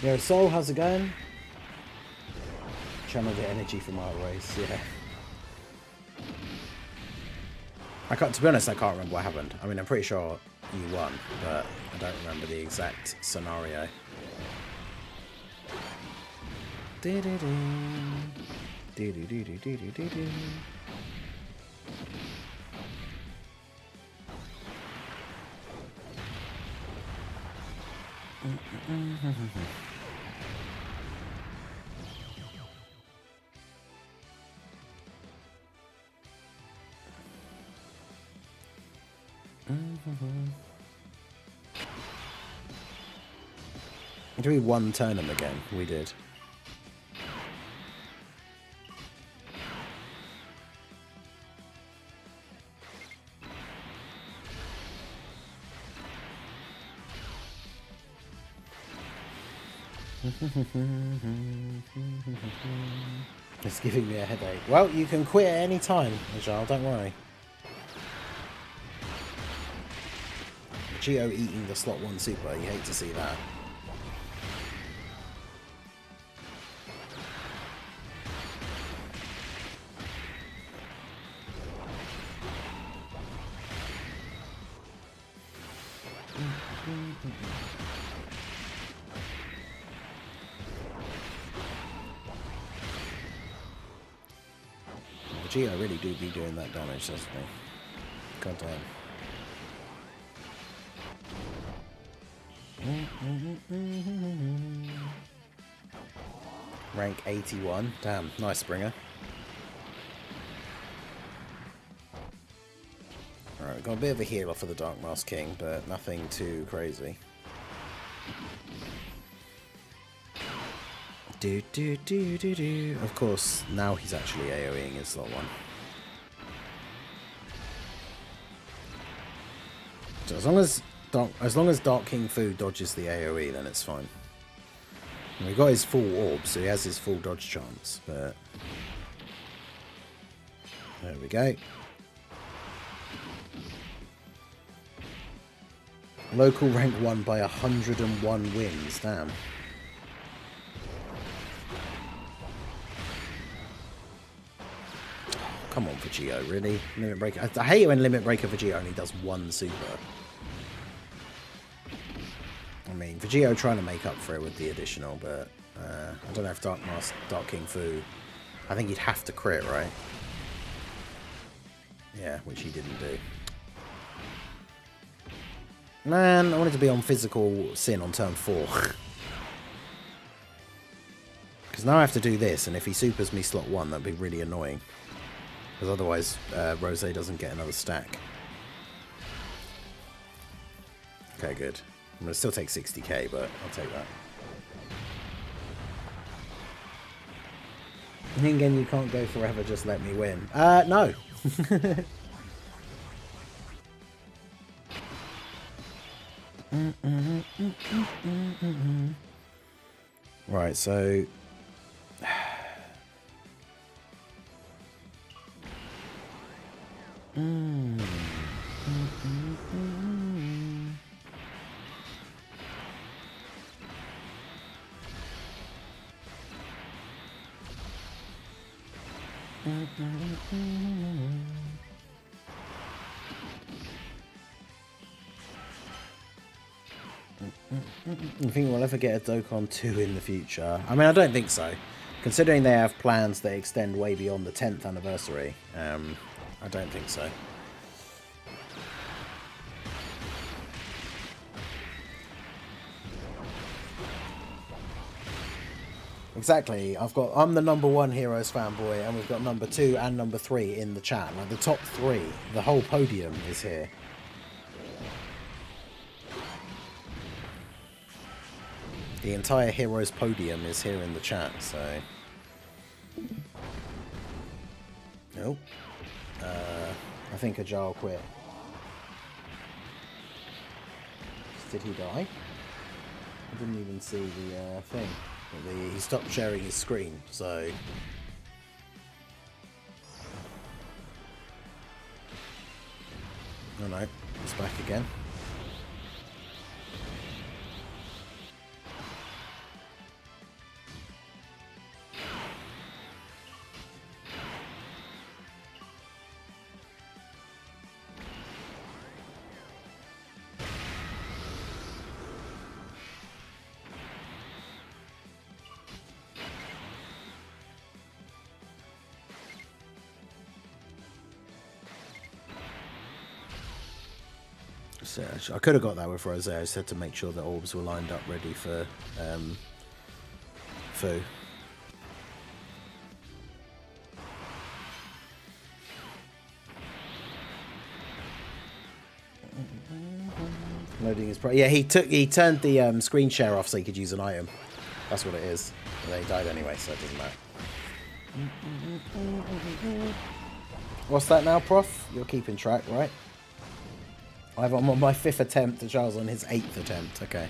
Yo, Soul, how's it going? Channel the energy from our race, yeah. I can't, to be honest, I can't remember what happened. I mean, I'm pretty sure you won, but I don't remember the exact scenario. Do we one turn them again? We did. It's giving me a headache. Well, you can quit at any time, Ajal, don't worry. Geo eating the slot 1 super, you hate to see that. Geo really do be doing that damage, doesn't he? God damn. Rank 81. Damn, nice Springer. Alright, we've got a bit of a healer for the Dark Mask King, but nothing too crazy. Of course, now he's actually AoEing his slot 1. So as long as Dark King Fu dodges the AoE, then it's fine. And we got his full orb, so he has his full dodge chance, but there we go. Local rank 1 by 101 wins, damn. Come on, Vegito, really? Limit Breaker. I hate it when Limit Breaker Vegito only does 1 super. I mean, Vegito trying to make up for it with the additional, but I don't know if Dark King Fu. I think he'd have to crit, right? Yeah, which he didn't do. Man, I wanted to be on Physical Sin on turn 4. Because now I have to do this, and if he supers me slot 1, that'd be really annoying. Because otherwise, Rose doesn't get another stack. Okay, good. I'm going to still take 60k, but I'll take that. Ningen, you can't go forever, just let me win. No. Right, so... I think we'll ever get a Dokkan 2 in the future. I mean, I don't think so. Considering they have plans that extend way beyond the 10th anniversary, I don't think so. Exactly. I'm the #1 Heroes fanboy, and we've got #2 and #3 in the chat. Like the top 3, the whole podium is here. The entire Heroes podium is here in the chat, so... Nope. I think Ajal quit. Did he die? I didn't even see the thing. He stopped sharing his screen, so... Oh no, it's back again. So I could have got that with Rose. I just had to make sure the orbs were lined up ready for Fu. Loading his yeah, he turned the screen share off so he could use an item. That's what it is. And then he died anyway, so it doesn't matter. What's that now, Prof? You're keeping track, right? I'm on my 5th attempt, and Charles on his 8th attempt. Okay.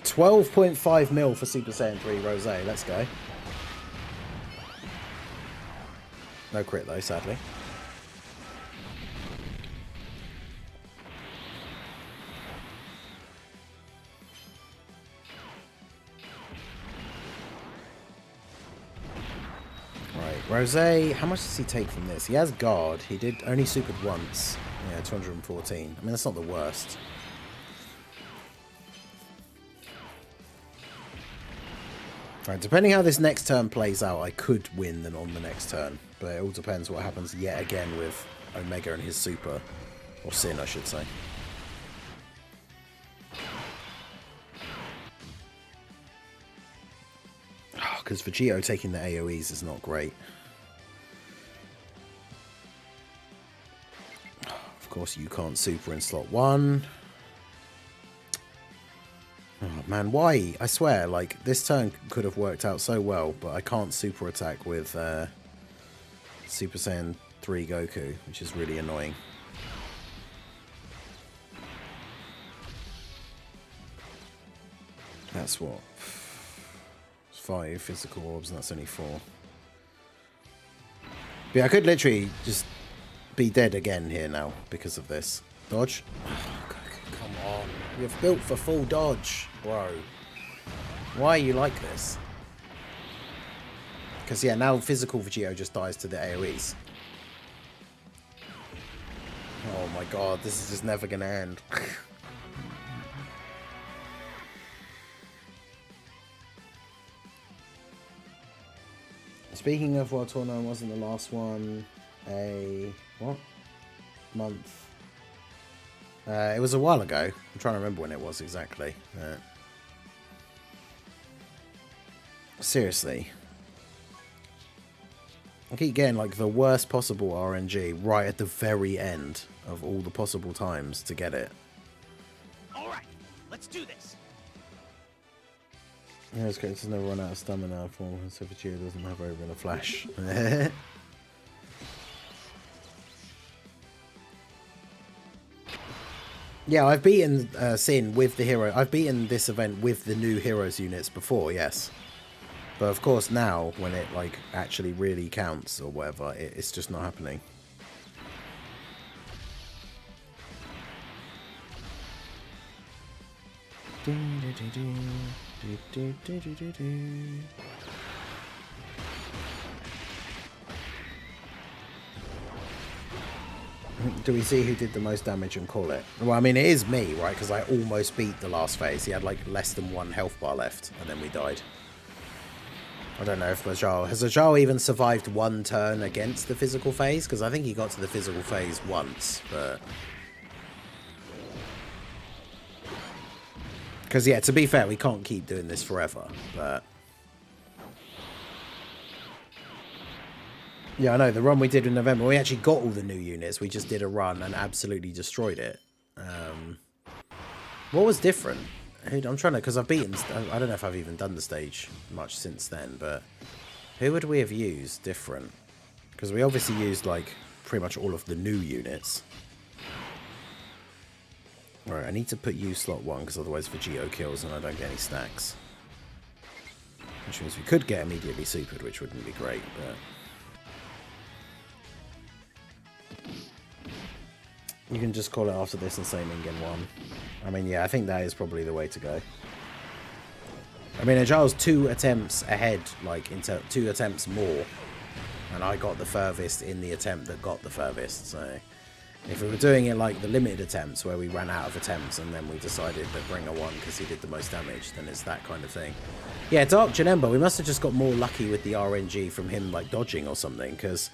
12.5 mil for Super Saiyan 3 Rose. Let's go. No crit though, sadly. Rose, how much does he take from this? He has guard. He did only supered once. Yeah, 214. I mean, that's not the worst. Right, depending how this next turn plays out, I could win then on the next turn. But it all depends what happens yet again with Omega and his super. Or Sin, I should say. Because Vegito taking the AoEs is not great. Of course, you can't super in slot 1. Oh man, why? I swear, like, this turn could have worked out so well, but I can't super attack with Super Saiyan 3 Goku, which is really annoying. That's what? 5 physical orbs, and that's only 4. But yeah, I could literally just be dead again here now because of this. Dodge? Oh, come on. You've built for full dodge, bro. Why are you like this? Because, yeah, now physical Vegito just dies to the AoEs. Oh my god, this is just never going to end. Speaking of World Tournament, wasn't the last one a... what? Month? It was a while ago. I'm trying to remember when it was exactly. Seriously. I keep getting like the worst possible RNG right at the very end of all the possible times to get it. Alright, let's do this. Yeah, it's great to never run out of stamina for so Vegeta doesn't have over in a flash. Yeah, I've beaten Sin with the hero. I've beaten this event with the new heroes units before, yes. But of course now, when it like actually really counts or whatever, it's just not happening. Do we see who did the most damage and call it? Well, I mean, it is me, right? Because I almost beat the last phase. He had like less than 1 health bar left, and then we died. I don't know if Lajal... Has Lajal even survived 1 turn against the physical phase? Because I think he got to the physical phase once, but... Because, yeah, to be fair, we can't keep doing this forever, but... Yeah, I know, the run we did in November, we actually got all the new units. We just did a run and absolutely destroyed it. What was different? I'm trying to... Because I've beaten... I don't know if I've even done the stage much since then, but... Who would we have used different? Because we obviously used, like, pretty much all of the new units. Right, I need to put you slot 1, because otherwise Vegito kills and I don't get any stacks. Which means we could get immediately supered, which wouldn't be great, but... You can just call it after this and say Ningen 1. I mean, yeah, I think that is probably the way to go. I mean, Agile's 2 attempts ahead, like, into 2 attempts more. And I got the furthest in the attempt that got the furthest, so... If we were doing it like the limited attempts, where we ran out of attempts and then we decided that Bringer won because he did the most damage, then it's that kind of thing. Yeah, Dark Janemba, we must have just got more lucky with the RNG from him, like, dodging or something, because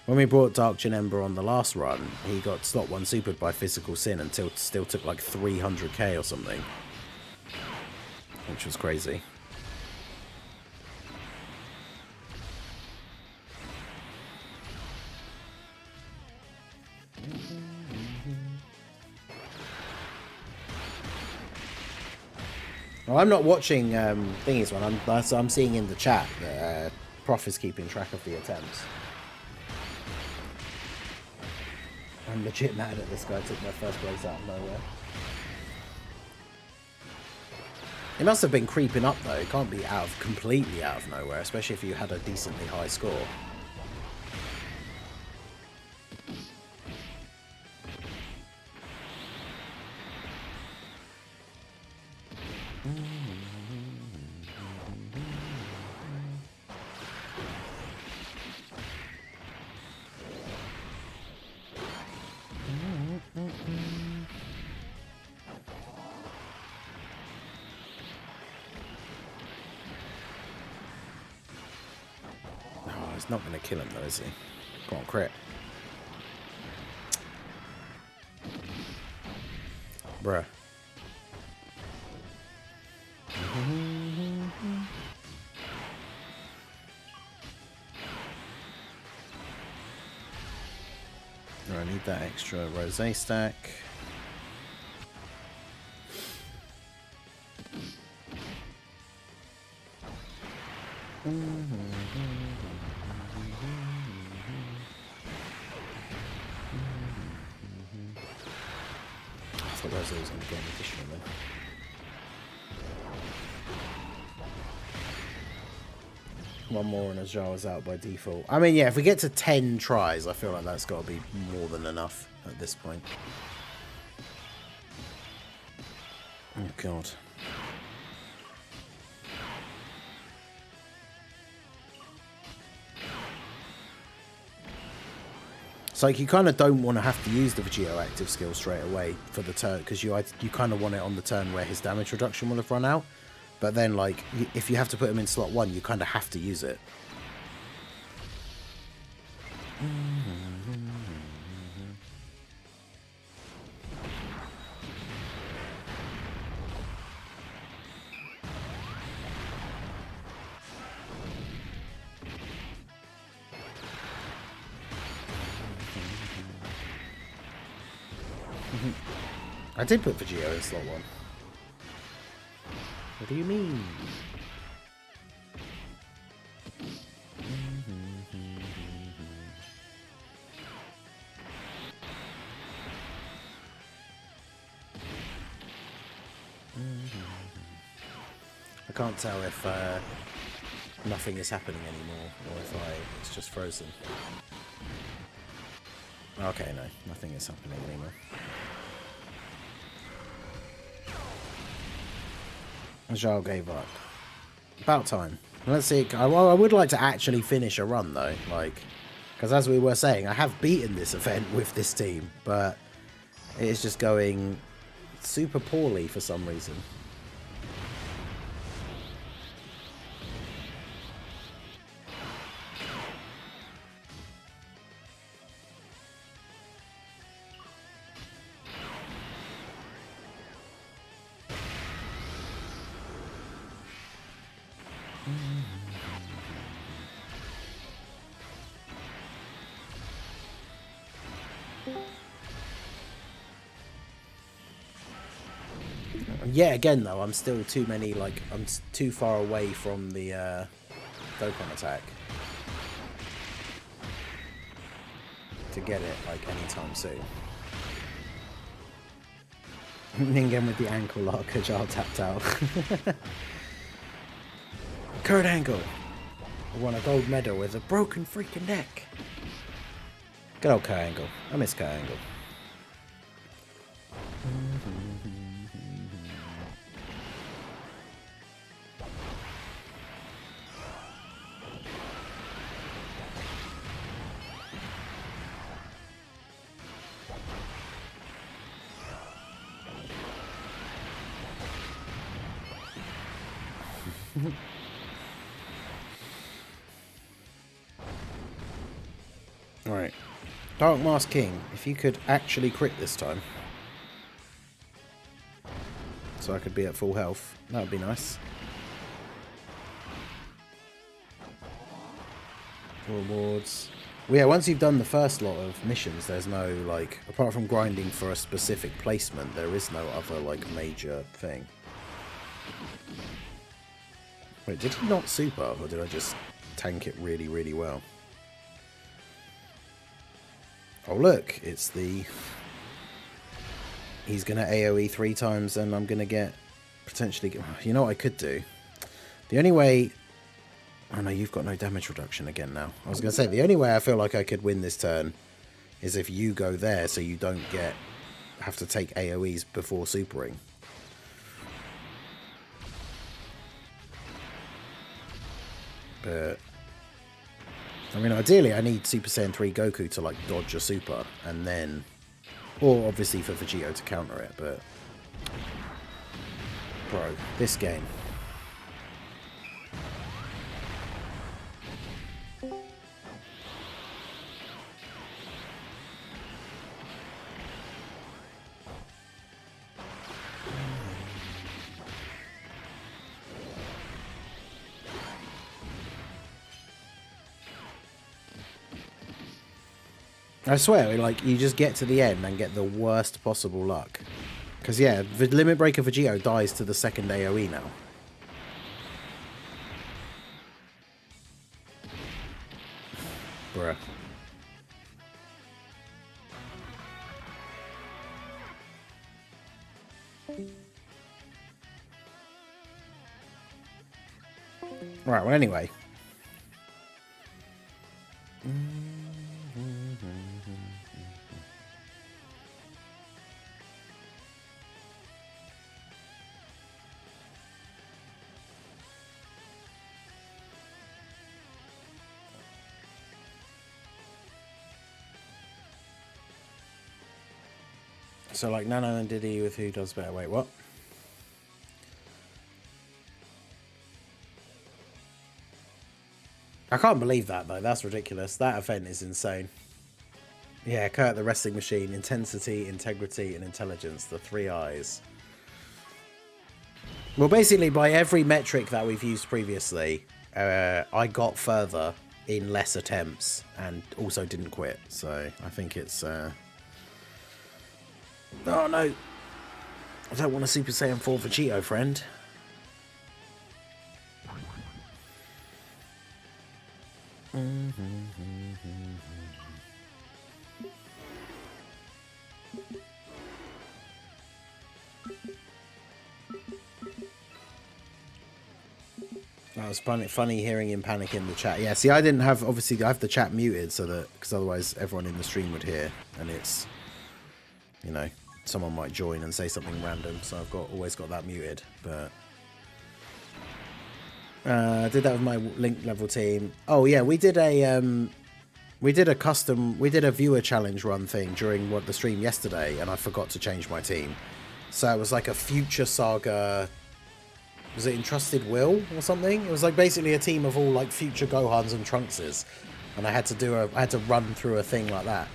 When we brought Dark Jin Ember on the last run, he got slot 1 supered by Physical Sin until still took like 300k or something. Which was crazy. Well, I'm not watching Thingy's one. I'm seeing in the chat that Prof is keeping track of the attempts. I'm legit mad at this guy. Took my first place out of nowhere. It must have been creeping up though. It can't be completely out of nowhere, especially if you had a decently high score. He's not going to kill him though, is he? Go on, crit. Bruh. I need that extra rosé stack. I thought rosé was going to get an additional then. One more and Ajar's out by default. I mean, yeah, if we get to 10 tries, I feel like that's got to be more than enough at this point. Oh, God. It's like you kind of don't want to have to use the Vegito active skill straight away for the turn, because you kind of want it on the turn where his damage reduction will have run out. But then, like, if you have to put him in slot 1, you kind of have to use it. I did put Vegito in slot 1. What do you mean? I can't tell if nothing is happening anymore, or if it's just frozen. Okay, no, nothing is happening anymore. Zhao gave up. About time. Let's see. I would like to actually finish a run though, like, because as we were saying, I have beaten this event with this team, but it is just going super poorly for some reason. Yeah, again though, I'm still too many, like, I'm too far away from the Dokkan attack to get it, like, anytime soon. Ningen with the ankle lock, Ajal tapped out. Kurt Angle won a gold medal with a broken freaking neck. Good old Kurt Angle. I miss Kurt Angle. Alright. Dark Mask King, if you could actually crit this time. So I could be at full health. That would be nice. Rewards. Well, yeah, once you've done the first lot of missions, there's no, like, apart from grinding for a specific placement, there is no other, like, major thing. Wait, did he not super, or did I just tank it really, really well? Oh, look, it's the... He's going to AoE 3 times, and I'm going to get... Potentially... You know what I could do? The only way... Oh, no, you've got no damage reduction again now. I was going to say, the only way I feel like I could win this turn is if you go there, so you don't have to take AoEs before supering. But... I mean, ideally, I need Super Saiyan 3 Goku to, like, dodge a super, and then... Or, obviously, for Vegito to counter it, but... Bro, this game... I swear, like, you just get to the end and get the worst possible luck. Because, yeah, the Limit Breaker Vegito dies to the second AoE now. Bruh. Right, well, anyway. So, like, Nano and Diddy with who does better. Wait, what? I can't believe that, though. That's ridiculous. That event is insane. Yeah, Kurt the Wrestling Machine. Intensity, integrity, and intelligence. The 3 eyes. Well, basically, by every metric that we've used previously, I got further in less attempts and also didn't quit. So, I think it's... Oh, no. I don't want a Super Saiyan 4 Vegito, friend. That was funny hearing him panic in the chat. Yeah, see, I didn't have... Obviously, I have the chat muted so that... Because otherwise everyone in the stream would hear. And it's... You know... Someone might join and say something random, so I've always got that muted. But I did that with my link level team. Oh yeah, we did a viewer challenge run thing during the stream yesterday, and I forgot to change my team. So it was like a Future Saga. Was it Entrusted Will or something? It was like basically a team of all like future Gohans and Trunkses, and I had to run through a thing like that.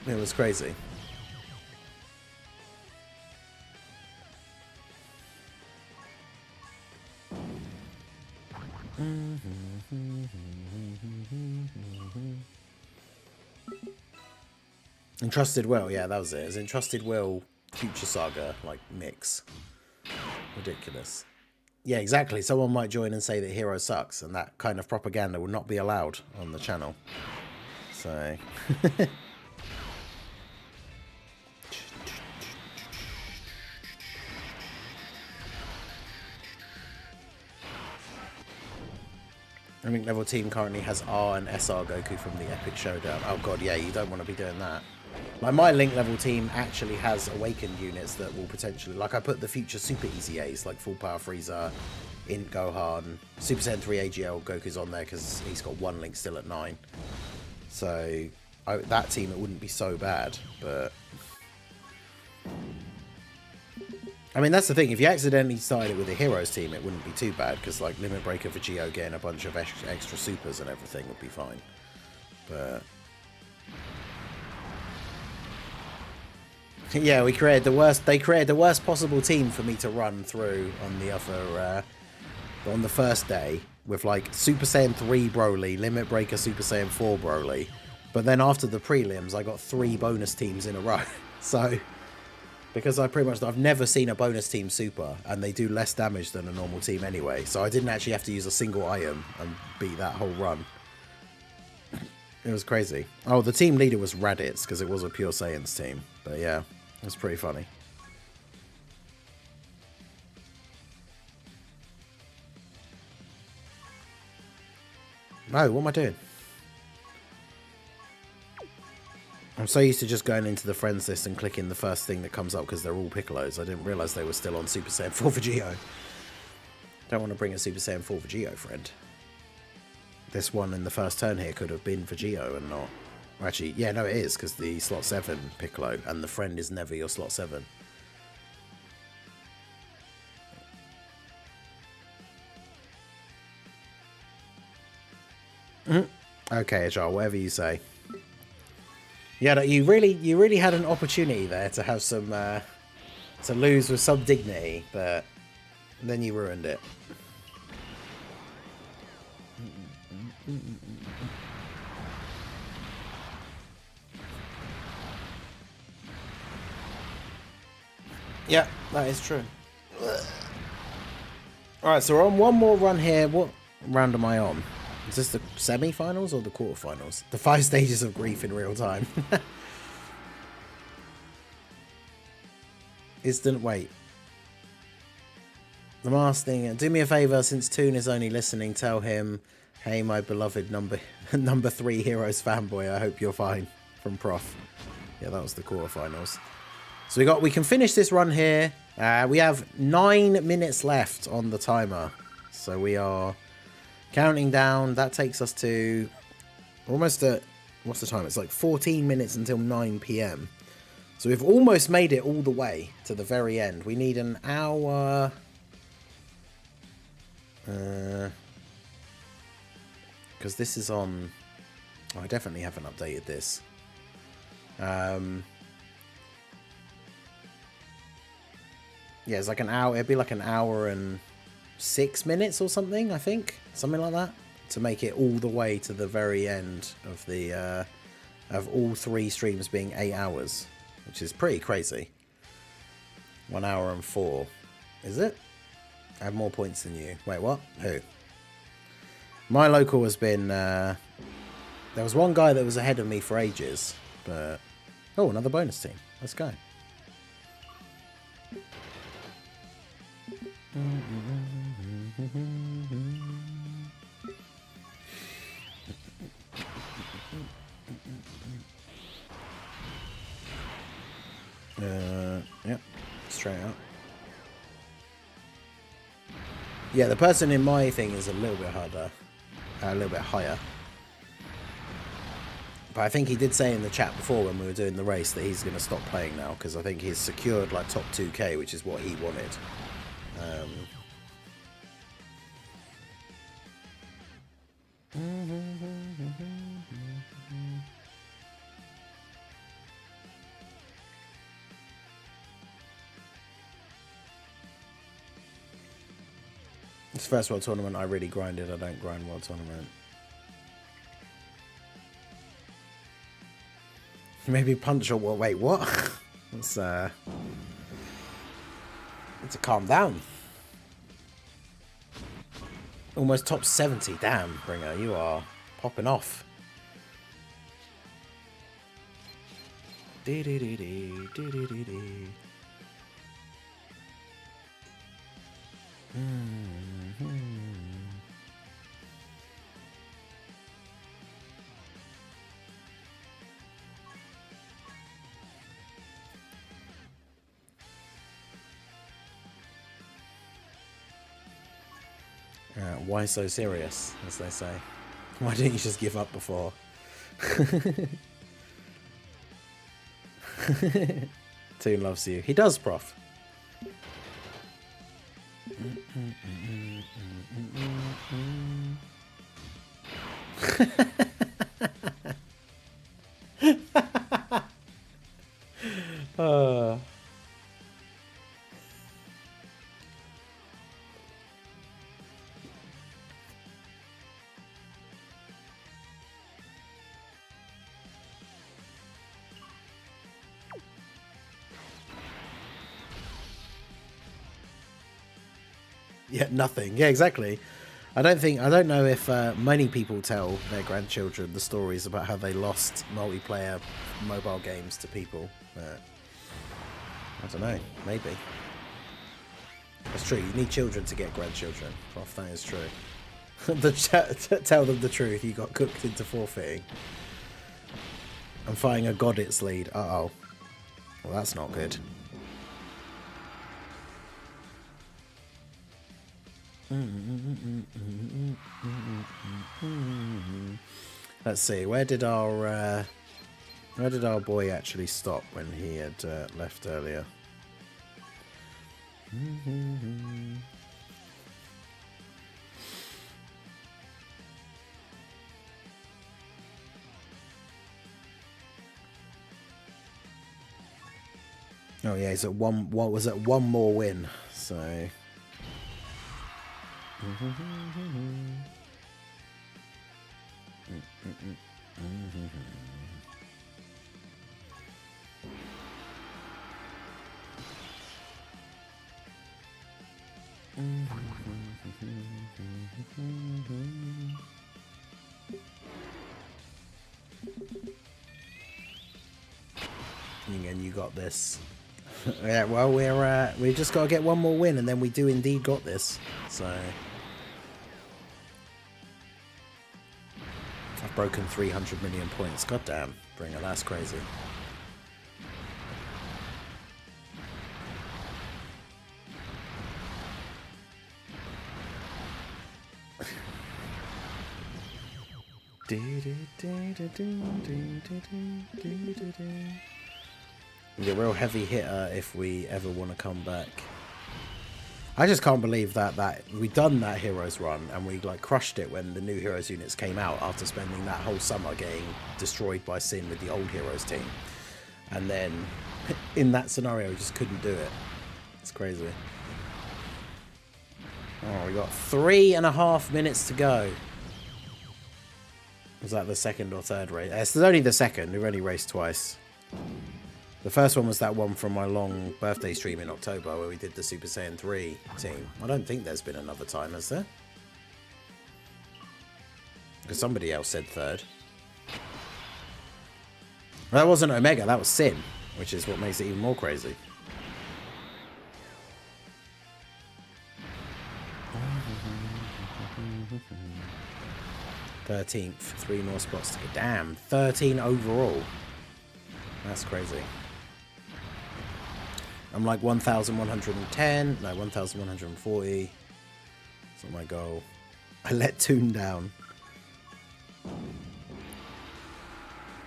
It was crazy. Entrusted Will, yeah, that was it. It was Entrusted Will Future Saga, like, mix. Ridiculous. Yeah, exactly. Someone might join and say that Hero sucks, and that kind of propaganda will not be allowed on the channel. So... I think level team currently has R and SR Goku from the Epic Showdown. Oh god, yeah, you don't want to be doing that. Like, my link level team actually has awakened units that will potentially... Like, I put the future super easy A's, like Full Power Frieza, Int Gohan, Super Saiyan 3 AGL Goku's on there because he's got 1 link still at 9. So, that team, it wouldn't be so bad, but... I mean, that's the thing. If you accidentally started it with a heroes team, it wouldn't be too bad, because like Limit Breaker for Geo getting a bunch of extra supers and everything would be fine. But yeah, we created the worst. They created the worst possible team for me to run through on the other, on the first day with like Super Saiyan 3 Broly, Limit Breaker Super Saiyan 4 Broly. But then after the prelims, I got 3 bonus teams in a row. So because I've never seen a bonus team super, and they do less damage than a normal team anyway. So I didn't actually have to use a single item and beat that whole run. It was crazy. Oh, the team leader was Raditz, because it was a Pure Saiyans team. But yeah, it was pretty funny. No, what am I doing? I'm so used to just going into the friends list and clicking the first thing that comes up because they're all Piccolos. I didn't realise they were still on Super Saiyan 4 for Geo. Don't want to bring a Super Saiyan 4 for Geo friend. This one in the first turn here could have been for Geo and not... Well, actually, yeah, no, it is, because the slot 7 Piccolo and the friend is never your slot 7. Okay, Ajar, whatever you say. Yeah, you really had an opportunity there to have some to lose with some dignity, but then you ruined it. Yeah, that is true. Alright, so we're on one more run here. What round am I on? Is this the semi-finals or the quarterfinals? The 5 stages of grief in real time. Instant wait. The last thing. Do me a favour, since Toon is only listening, tell him, hey, my beloved number 3 Heroes fanboy, I hope you're fine. From Prof. Yeah, that was the quarterfinals. So we can finish this run here. We have 9 minutes left on the timer. So we are counting down. That takes us to almost at, what's the time? It's like 14 minutes until 9 PM. So we've almost made it all the way to the very end. We need an hour. Because this is on... Oh, I definitely haven't updated this. Yeah, it's like an hour. It'd be like an hour and 6 minutes or something, I think. Something like that. To make it all the way to the very end of the of all 3 streams being 8 hours. Which is pretty crazy. 1 hour and 4. Is it? I have more points than you. Wait, what? Who? My local has been... there was one guy that was ahead of me for ages. But... Oh, another bonus team. Let's go. Yep, straight up. Yeah, the person in my thing is a little bit harder, a little bit higher. But I think he did say in the chat before when we were doing the race that he's going to stop playing now, because I think he's secured like top 2k, which is what he wanted. This first World Tournament I really grinded. I don't grind World Tournament. Maybe punch or what? Wait, what? Let's to calm down. Almost top 70. Damn, Bringer, you are popping off. Why so serious, as they say? Why didn't you just give up before? Toon loves you. He does, Prof. Yeah, nothing. Yeah, exactly. I don't know if many people tell their grandchildren the stories about how they lost multiplayer mobile games to people. But I don't know. Maybe. That's true. You need children to get grandchildren. Prof, that is true. Tell them the truth. You got cooked into forfeiting. I'm fighting a Goddess lead. Uh-oh. Well, that's not good. Let's see. Where did our boy actually stop when he had left earlier? Oh yeah, he's at one. What was it? One more win. So. And you got this. Yeah, well, we've just got to get one more win, and then we do indeed got this. So I've broken 300 million points. God damn, Bringer, that's crazy. Be a real heavy hitter if we ever want to come back. I just can't believe that we done that Heroes run and we like crushed it when the new Heroes units came out after spending that whole summer getting destroyed by Sin with the old Heroes team. And then in that scenario we just couldn't do it. It's crazy. Oh, we got 3.5 minutes to go. Was that the second or third race? It's only the second. We've only raced twice. The first one was that one from my long birthday stream in October where we did the Super Saiyan 3 team. I don't think there's been another time, has there? Because somebody else said third. Well, that wasn't Omega, that was Sin, which is what makes it even more crazy. .13th, 3 more spots to go. Damn, 13 overall. That's crazy. I'm like 1,110. No, 1,140. That's not my goal. I let Toon down.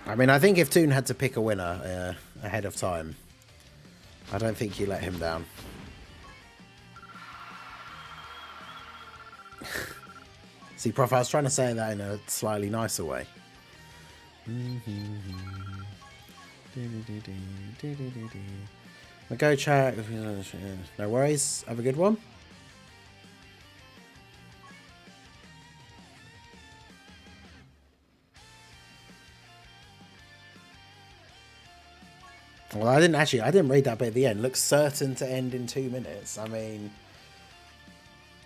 I mean, I think if Toon had to pick a winner ahead of time, I don't think you let him down. See, Prof, I was trying to say that in a slightly nicer way. Go chat. No worries. Have a good one. Well, I didn't read that bit at the end. Looks certain to end in 2 minutes. I mean,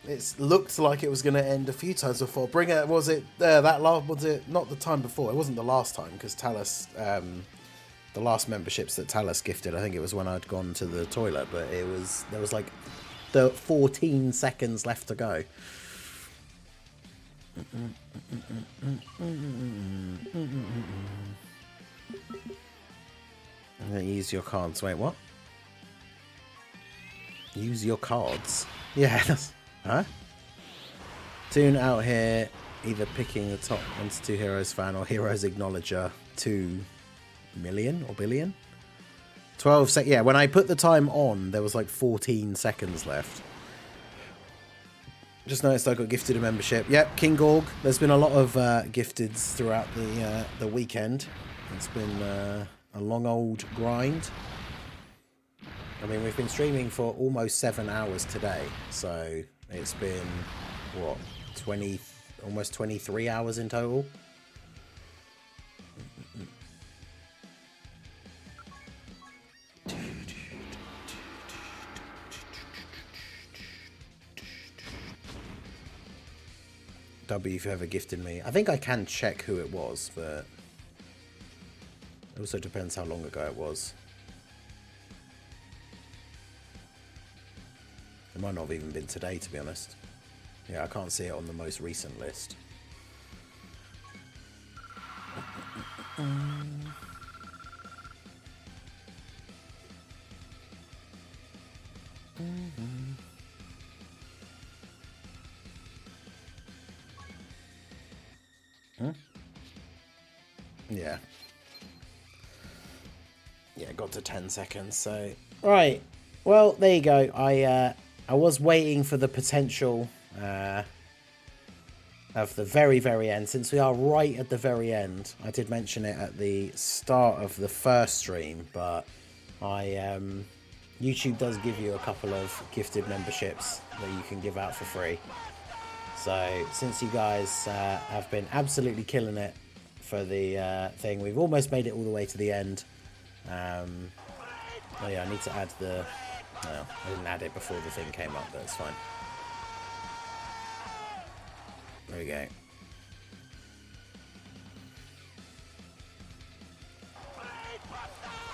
it looked like it was going to end a few times before. Bringer, was it was it not the time before? It wasn't the last time because Talus, the last memberships that Talus gifted, I think it was when I'd gone to the toilet, but there was like 14 seconds left to go. Use your cards. Wait, what? Use your cards? Yeah. Huh? Toon out here, either picking the top 1 to 2 Heroes fan or Heroes Acknowledger 2 million or billion. 12 seconds. Yeah, when I put the time on, there was like 14 seconds left. Just noticed I got gifted a membership. Yep, King Gorg. There's been a lot of gifteds throughout the weekend. It's been a long old grind. I mean, we've been streaming for almost 7 hours today, so it's been what, almost 23 hours in total. W, if you ever gifted me. I think I can check who it was, but it also depends how long ago it was. It might not have even been today, to be honest. Yeah, I can't see it on the most recent list. Yeah. Yeah, got to 10 seconds, so... Right. Well, there you go. I was waiting for the potential of the very, very end. Since we are right at the very end, I did mention it at the start of the first stream, but YouTube does give you a couple of gifted memberships that you can give out for free. So since you guys have been absolutely killing it for the thing, we've almost made it all the way to the end. Oh yeah, I need to add the... No, I didn't add it before the thing came up, but it's fine. There we go.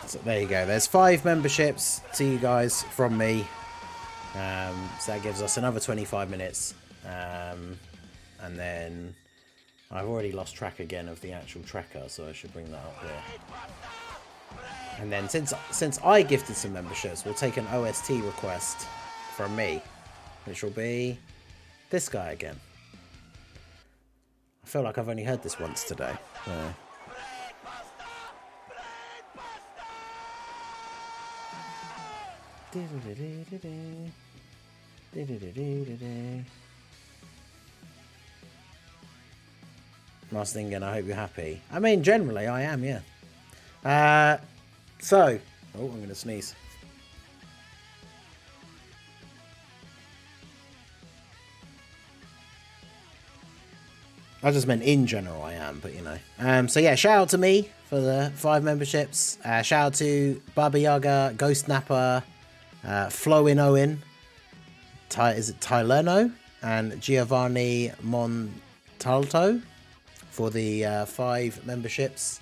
So there you go. There's 5 memberships to you guys from me. So that gives us another 25 minutes. And then I've already lost track again of the actual tracker, so I should bring that up here. And then since I gifted some memberships, we'll take an OST request from me, which will be this guy again. I feel like I've only heard this once today. So. Nice thing, and I hope you're happy. I mean, generally, I am, yeah. So, oh, I'm going to sneeze. I just meant in general I am, but you know. So yeah, shout out to me for the 5 memberships. Shout out to Baba Yaga, Ghost Napper, Flowin Owen, is it Tylerno, and Giovanni Montalto for the 5 memberships.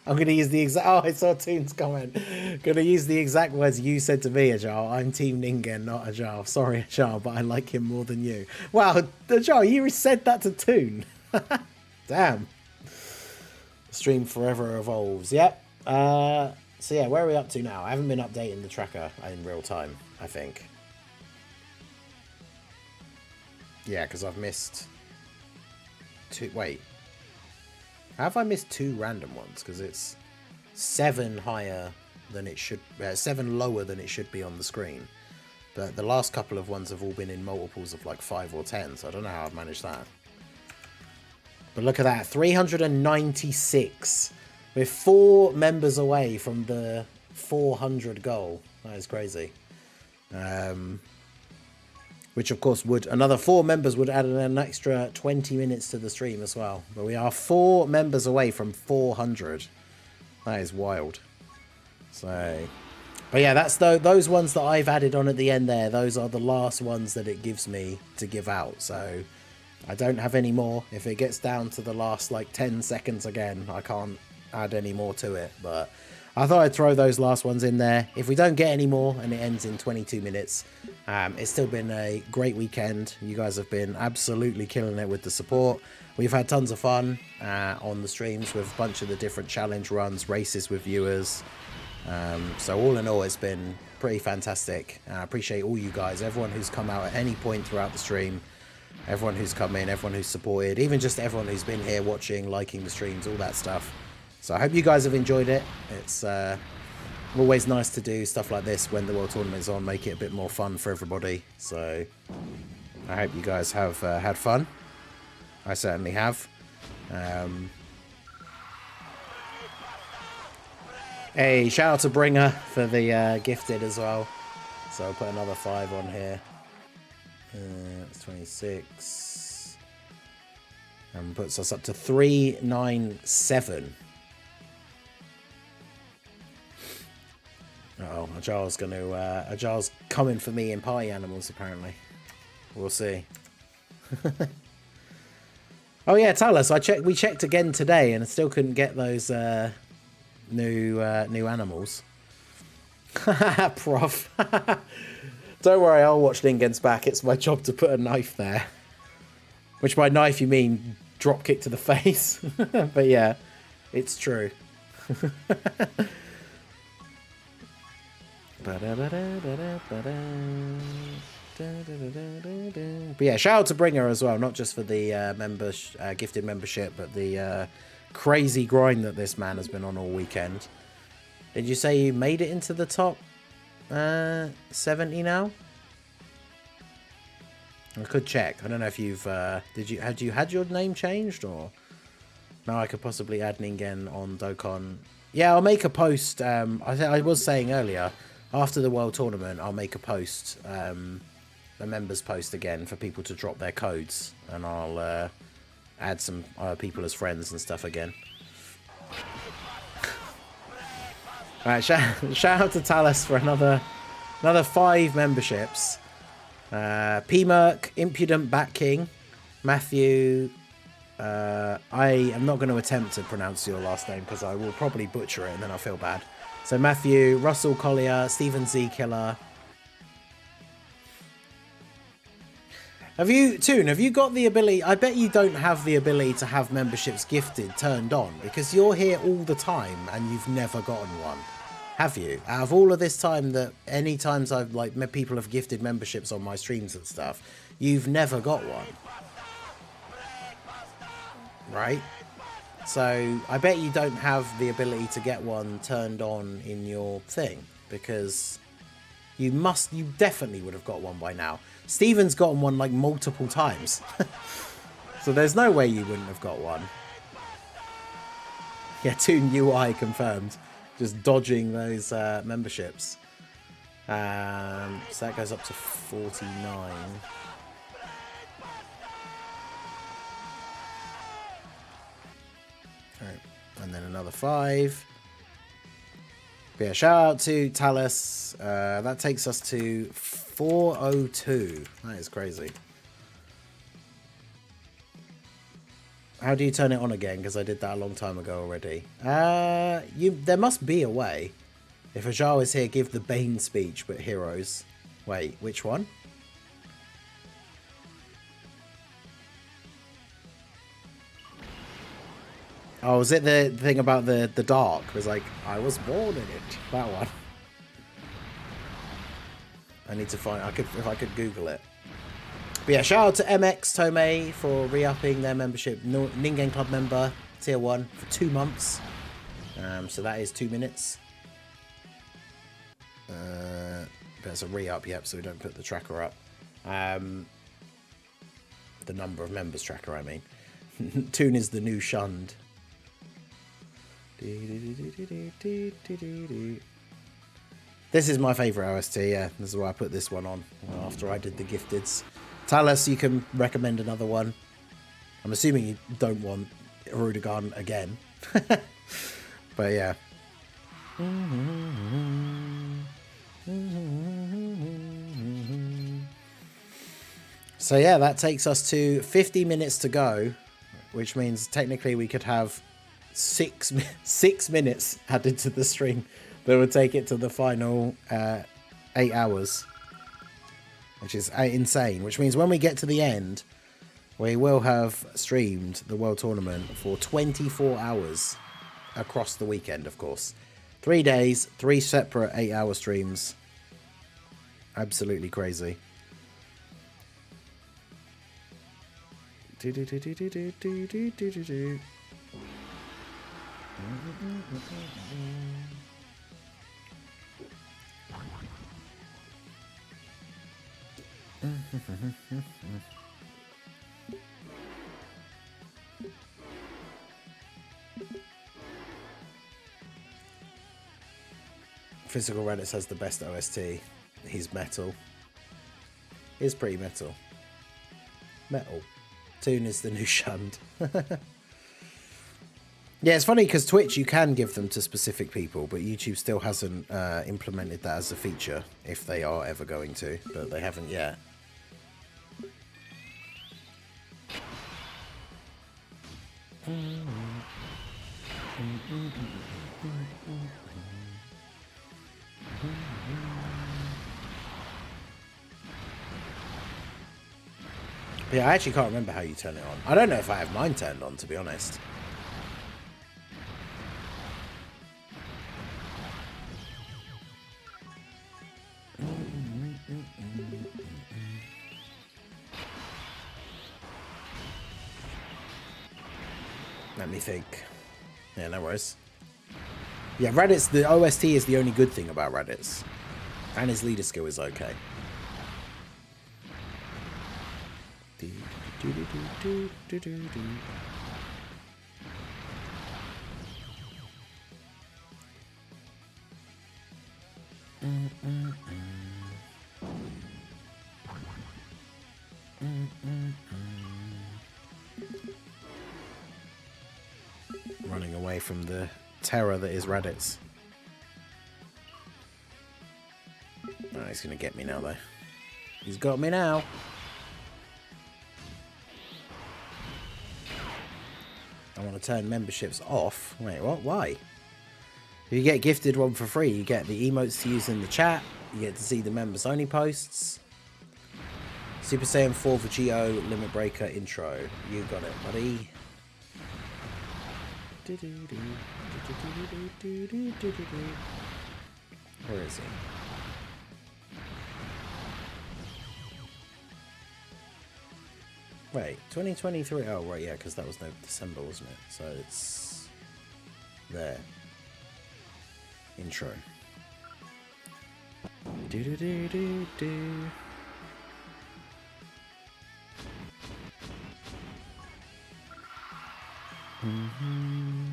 I'm going to use the exact... Oh, I saw Toon's comment. Going to use the exact words you said to me, Ajal. I'm Team Ningen, not Ajal. Sorry, Ajal, but I like him more than you. Wow, Ajal, you said that to Toon. Damn. Stream forever evolves. Yep. So yeah, where are we up to now? I haven't been updating the tracker in real time, I think. Yeah, because I've missed... 2... Wait. Have I missed 2 random ones? Because it's 7 higher than it should... 7 lower than it should be on the screen. But the last couple of ones have all been in multiples of like 5 or 10, so I don't know how I've managed that. But look at that, 396. We're 4 members away from the 400 goal. That is crazy. Which of course would, another 4 members would add an extra 20 minutes to the stream as well. But we are 4 members away from 400. That is wild. So, but yeah, that's those ones that I've added on at the end there. Those are the last ones that it gives me to give out. So I don't have any more. If it gets down to the last like 10 seconds again, I can't add any more to it. But I thought I'd throw those last ones in there. If we don't get any more and it ends in 22 minutes, it's still been a great weekend. You guys have been absolutely killing it with the support. We've had tons of fun on the streams with a bunch of the different challenge runs, races with viewers. So all in all, it's been pretty fantastic. I appreciate all you guys, everyone who's come out at any point throughout the stream, everyone who's come in, everyone who's supported, even just everyone who's been here watching, liking the streams, all that stuff. So I hope you guys have enjoyed it. It's always nice to do stuff like this when the World Tournament's on, make it a bit more fun for everybody. So I hope you guys have had fun. I certainly have. Hey, shout out to Bringer for the gifted as well. So I'll put another 5 on here. It's 26. And puts us up to 397. Uh-oh, Ajar's Ajar's coming for me in party animals, apparently. We'll see. Oh yeah, tell us. We checked again today and I still couldn't get those new animals. Prof. Don't worry, I'll watch Lingen's back. It's my job to put a knife there. Which by knife you mean drop kick to the face. But yeah, it's true. But yeah, shout out to Bringer as well, not just for the gifted membership, but the crazy grind that this man has been on all weekend. Did you say you made it into the top 70 now? I could check. I don't know if you've had you had your name changed, or now I could possibly add Ningen on Dokkan. Yeah, I'll make a post. I was saying earlier, after the World Tournament, I'll make a post, a members post again for people to drop their codes, and I'll add some people as friends and stuff again. Alright, shout out to Talus for another 5 memberships. P-Merc, Impudent Bat King, Matthew. I am not going to attempt to pronounce your last name because I will probably butcher it and then I'll feel bad. So Matthew, Russell Collier, Stephen Z Killer. Have you got the ability? I bet you don't have the ability to have memberships gifted turned on because you're here all the time and you've never gotten one. Have you? Out of all of this time, that any times I've met people have gifted memberships on my streams and stuff, you've never got one, right? So I bet you don't have the ability to get one turned on in your thing because you definitely would have got one by now. Steven's gotten one like multiple times, so there's no way you wouldn't have got one. Yeah, Toon UI confirmed. Just dodging those memberships. So that goes up to 49. Alright, and then another 5. But yeah, shout out to Talus. That takes us to 402. That is crazy. How do you turn it on again? Because I did that a long time ago already. There must be a way. If Ajar is here, give the Bane speech, but heroes. Wait, which one? Oh, was it the thing about the dark? It was like, I was born in it. That one. I need to find... if I could Google it. But yeah, shout out to MX Tomei for re-upping their membership. Ningen Club member, tier 1 for 2 months. So that is 2 minutes. But it's a re-up, yep, so we don't put the tracker up. The number of members tracker, I mean. Toon is the new shunned. This is my favourite OST, yeah. This is why I put this one on after I did the gifteds. Talus, you can recommend another one. I'm assuming you don't want Rudigan again. But yeah. So yeah, that takes us to 50 minutes to go, which means technically we could have 6 minutes added to the stream that would take it to the final 8 hours. Which is insane, which means when we get to the end, we will have streamed the World Tournament for 24 hours across the weekend, of course. 3 days, 3 separate 8-hour streams. Absolutely crazy. Physical Reddit says the best OST. He's metal. He's pretty metal. Metal. Toon is the new shunned. Yeah, it's funny because Twitch you can give them to specific people, but YouTube still hasn't implemented that as a feature, if they are ever going to, but they haven't yet. Yeah, I actually can't remember how you turn it on. I don't know if I have mine turned on, to be honest. Let me think. Yeah, no worries. Yeah, Raditz, the OST is the only good thing about Raditz. And his leader skill is okay. Running away from the terror that is Raditz. Oh, he's gonna get me now, though. He's got me now. I want to turn memberships off. Wait, what? Why? If you get gifted one for free, you get the emotes to use in the chat. You get to see the members only posts. Super Saiyan 4 for Geo Limit Breaker intro. You got it, buddy. Where is he? Wait, 2023. Oh, right, yeah, because that was no December, wasn't it? So it's there. Intro. Do do do do do. Mm-hmm.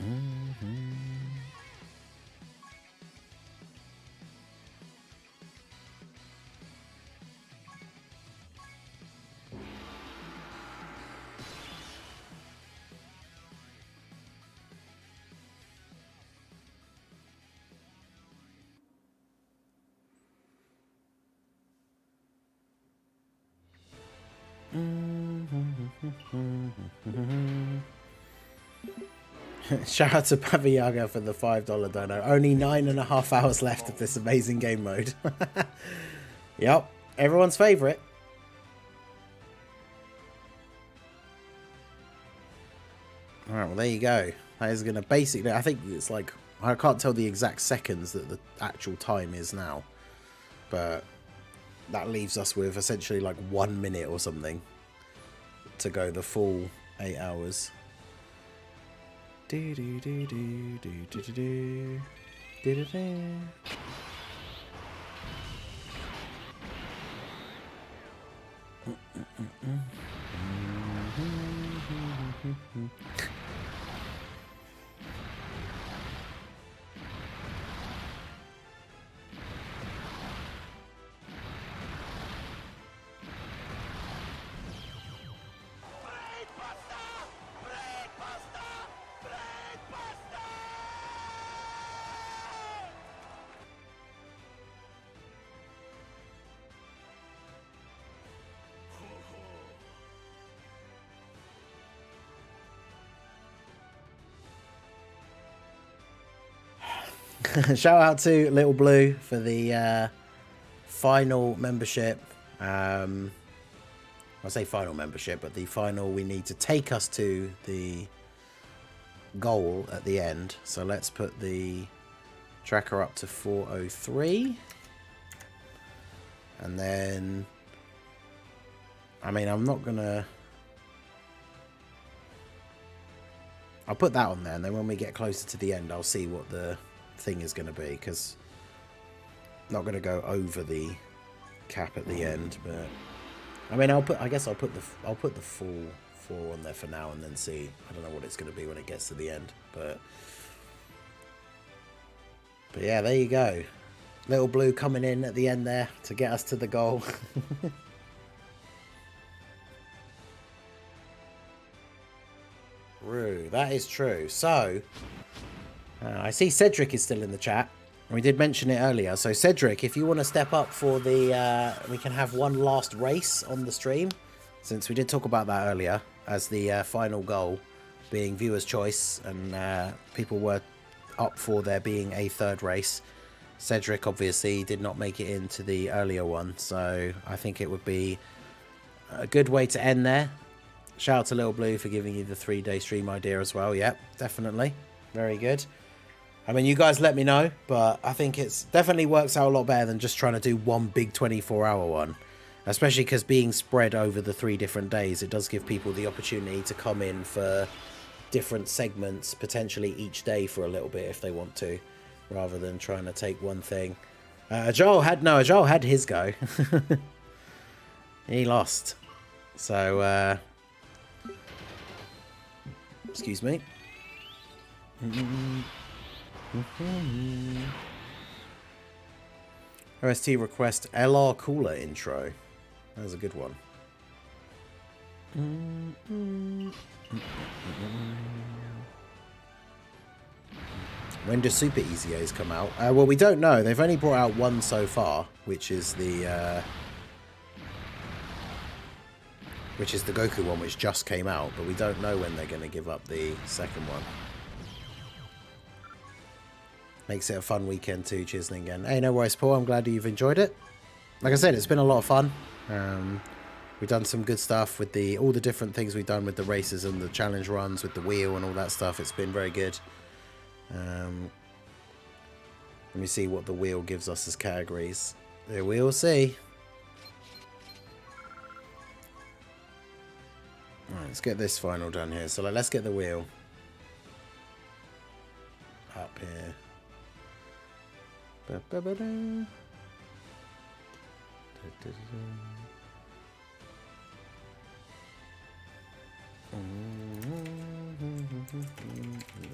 Mm-hmm. Shout out to Paviaga for the $5 dono. Only 9.5 hours left of this amazing game mode. Yep, everyone's favourite. Alright, well there you go. That is going to basically, I think it's like, I can't tell the exact seconds that the actual time is now. But that leaves us with essentially like 1 minute or something to go the full 8 hours. Do do do do do do do do do do do. Shout out to Little Blue for the final membership. I say final membership, but the final we need to take us to the goal at the end. So let's put the tracker up to 403. And then, I mean, I'm not gonna... I'll put that on there, and then when we get closer to the end, I'll see what the thing is going to be, because Not going to go over the cap at the end, but I mean, I guess I'll put the full 4 on there for now and then see. I don't know what it's going to be when it gets to the end, but yeah, there you go. Little Blue coming in at the end there to get us to the goal. True, that is true. So, I see Cedric is still in the chat. We did mention it earlier. So, Cedric, if you want to step up for the... we can have one last race on the stream. Since we did talk about that earlier as the final goal being viewer's choice. And people were up for there being a third race. Cedric obviously did not make it into the earlier one. So, I think it would be a good way to end there. Shout out to Little Blue for giving you the 3-day stream idea as well. Yep, definitely. Very good. I mean, you guys let me know, but I think it's definitely works out a lot better than just trying to do one big 24-hour one. Especially because being spread over the 3 different days, it does give people the opportunity to come in for different segments, potentially each day for a little bit if they want to, rather than trying to take one thing. Joel had his go. He lost. So, excuse me. OST request LR Cooler intro. That was a good one. When do Super Easy A's come out? Well, we don't know. They've only brought out one so far, which is the Goku one, which just came out, but we don't know when they're going to give up the second one. Makes it a fun weekend too, Chisning again. Hey, no worries, Paul. I'm glad you've enjoyed it. Like I said, it's been a lot of fun. We've done some good stuff with all the different things we've done with the races and the challenge runs with the wheel and all that stuff. It's been very good. Let me see what the wheel gives us as categories. We'll see. Alright, let's get this final done here. So let's get the wheel up here.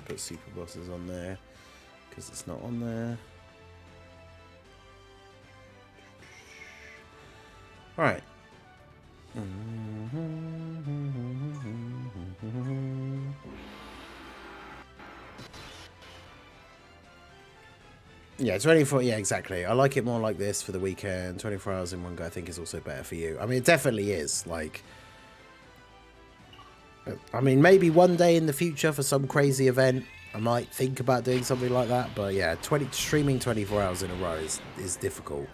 Put Super Bosses on there because it's not on there. Alright. Yeah, 24, yeah, exactly. I like it more like this for the weekend. 24 hours in one go, I think, is also better for you. I mean, it definitely is. Like, I mean, maybe one day in the future for some crazy event, I might think about doing something like that. But yeah, streaming 24 hours in a row is difficult.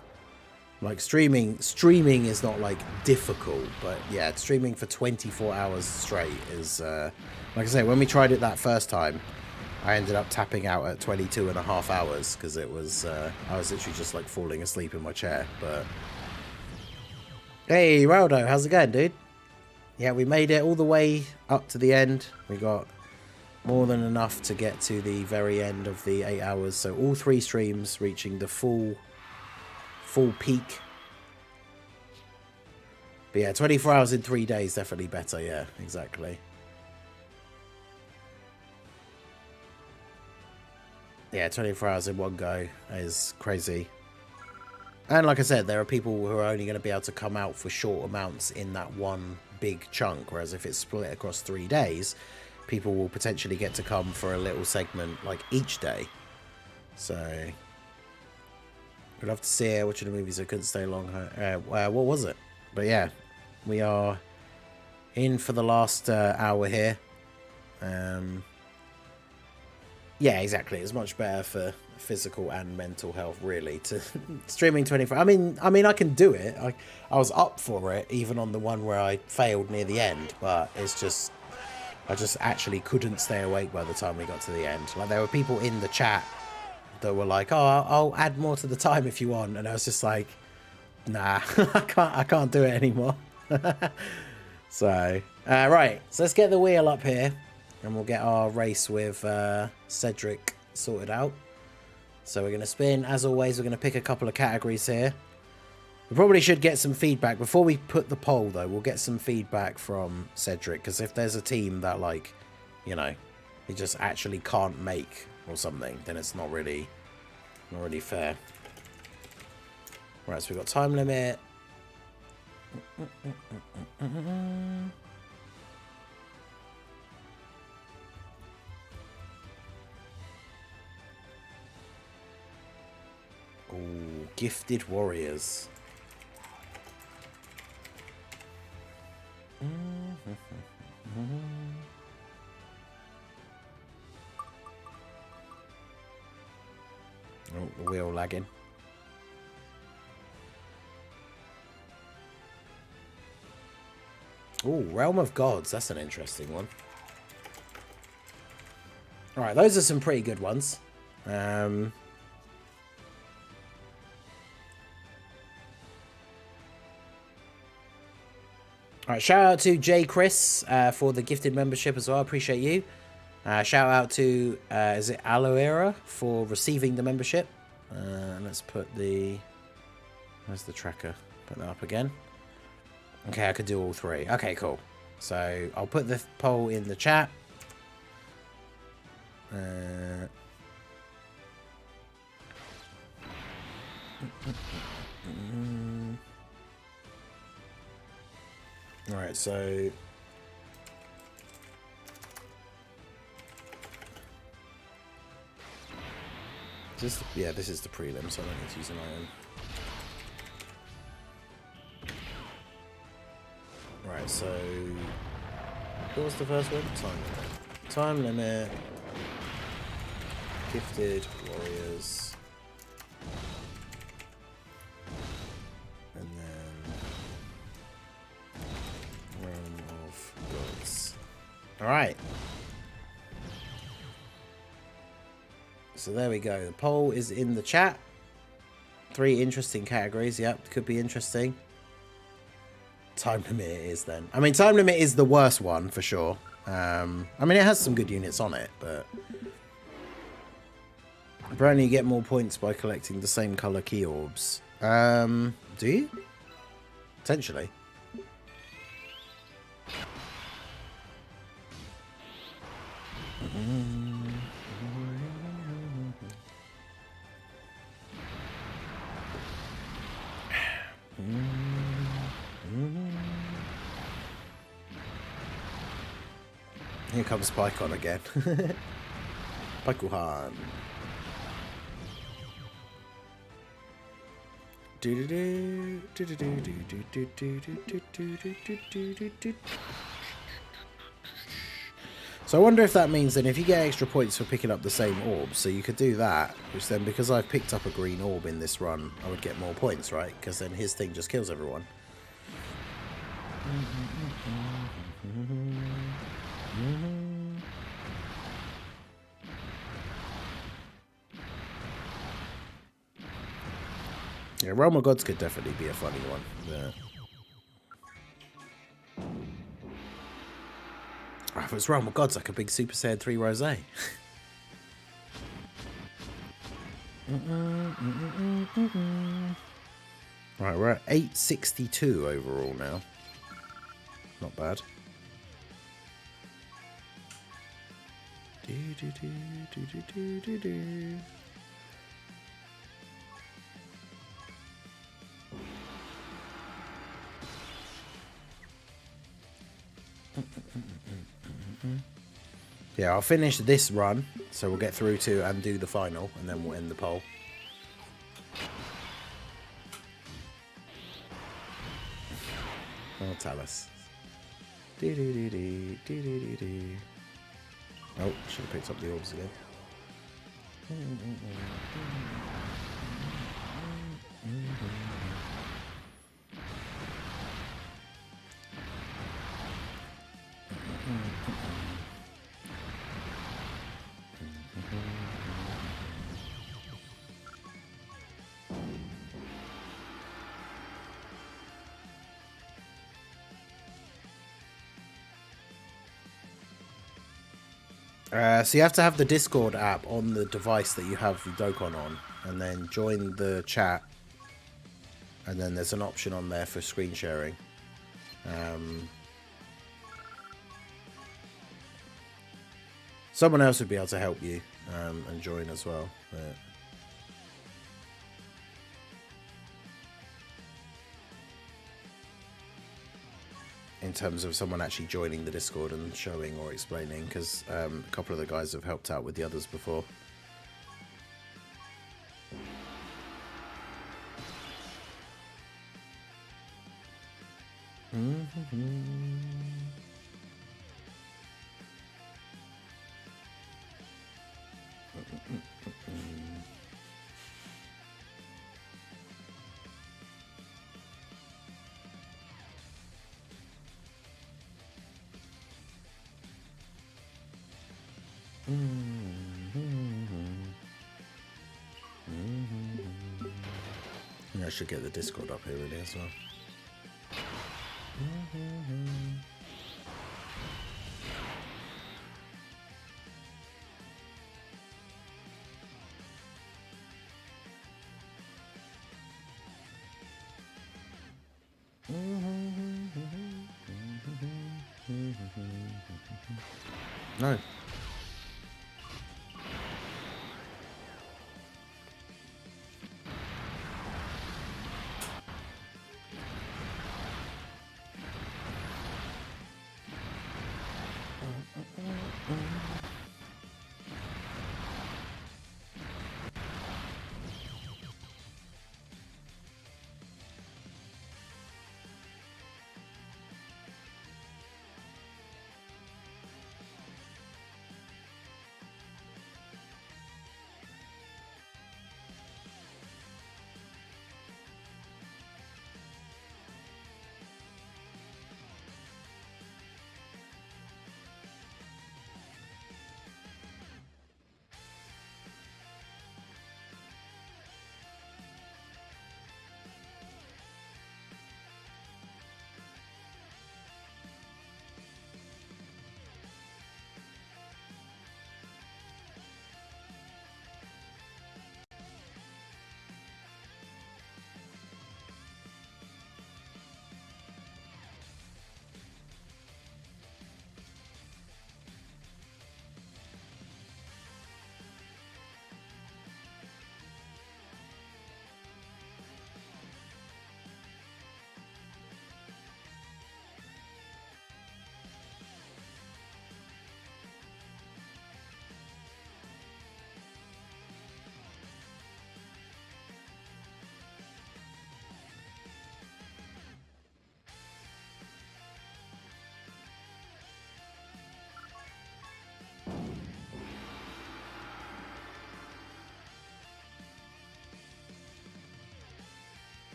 Like, streaming is not, like, difficult. But yeah, streaming for 24 hours straight is, like I say, when we tried it that first time, I ended up tapping out at 22.5 hours because it was, I was literally just like falling asleep in my chair. But hey, Raldo, how's it going, dude? Yeah, we made it all the way up to the end. We got more than enough to get to the very end of the 8 hours. So all 3 streams reaching the full peak. But yeah, 24 hours in 3 days, definitely better. Yeah, exactly. Yeah, 24 hours in one go is crazy. And like I said, there are people who are only going to be able to come out for short amounts in that one big chunk. Whereas if it's split across 3 days, people will potentially get to come for a little segment like each day. So, we'd love to see it. Watching the movies, I couldn't stay long. What was it? But yeah, we are in for the last hour here. Yeah, exactly. It's much better for physical and mental health, really, to streaming 24. I mean, I can do it. I was up for it, even on the one where I failed near the end. But it's just, I just actually couldn't stay awake by the time we got to the end. Like, there were people in the chat that were like, "Oh, I'll add more to the time if you want," and I was just like, "Nah, I can't do it anymore." So, right. So let's get the wheel up here. And we'll get our race with Cedric sorted out. So we're going to spin. As always, we're going to pick a couple of categories here. We probably should get some feedback. Before we put the poll, though, we'll get some feedback from Cedric. Because if there's a team that, like, you know, he just actually can't make or something, then it's not really fair. Right, so we've got time limit. Ooh, gifted warriors. Oh, the wheel lagging. Oh, Realm of Gods. That's an interesting one. Alright, those are some pretty good ones. Alright, shout out to J. Chris for the gifted membership as well. I appreciate you. Shout out to, is it Aloera for receiving the membership. Let's put the... Where's the tracker? Put that up again. Okay, I could do all three. Okay, cool. So I'll put the poll in the chat. Alright, so... Yeah, this is the prelim, so I don't need to use an iron. Right, so... What was the first one? Time limit. Time limit. Gifted warriors. And then... Realm of Gods. Alright. So there we go. The poll is in the chat. 3 interesting categories. Yep, could be interesting. Time limit it is then. I mean, time limit is the worst one for sure. I mean, it has some good units on it, but apparently you get more points by collecting the same color key orbs. Do you? Potentially. Here comes Pycon again. Pykuhan. So I wonder if that means then if you get extra points for picking up the same orbs, so you could do that, which then because I've picked up a green orb in this run, I would get more points, right? Because then his thing just kills everyone. Yeah, Realm of Gods could definitely be a funny one. Yeah. Oh, if it was Realm of Gods, like a big Super Saiyan 3 Rosé. Right, we're at 862 overall now. Not bad. Yeah, I'll finish this run, so we'll get through to and do the final, and then we'll end the poll. Oh, Talus. Oh, should have picked up the orbs again. So you have to have the Discord app on the device that you have Dokkan on, and then join the chat, and then there's an option on there for screen sharing. Someone else would be able to help you and join as well. But in terms of someone actually joining the Discord and showing or explaining, because a couple of the guys have helped out with the others before. I should get the Discord up here really as well. No.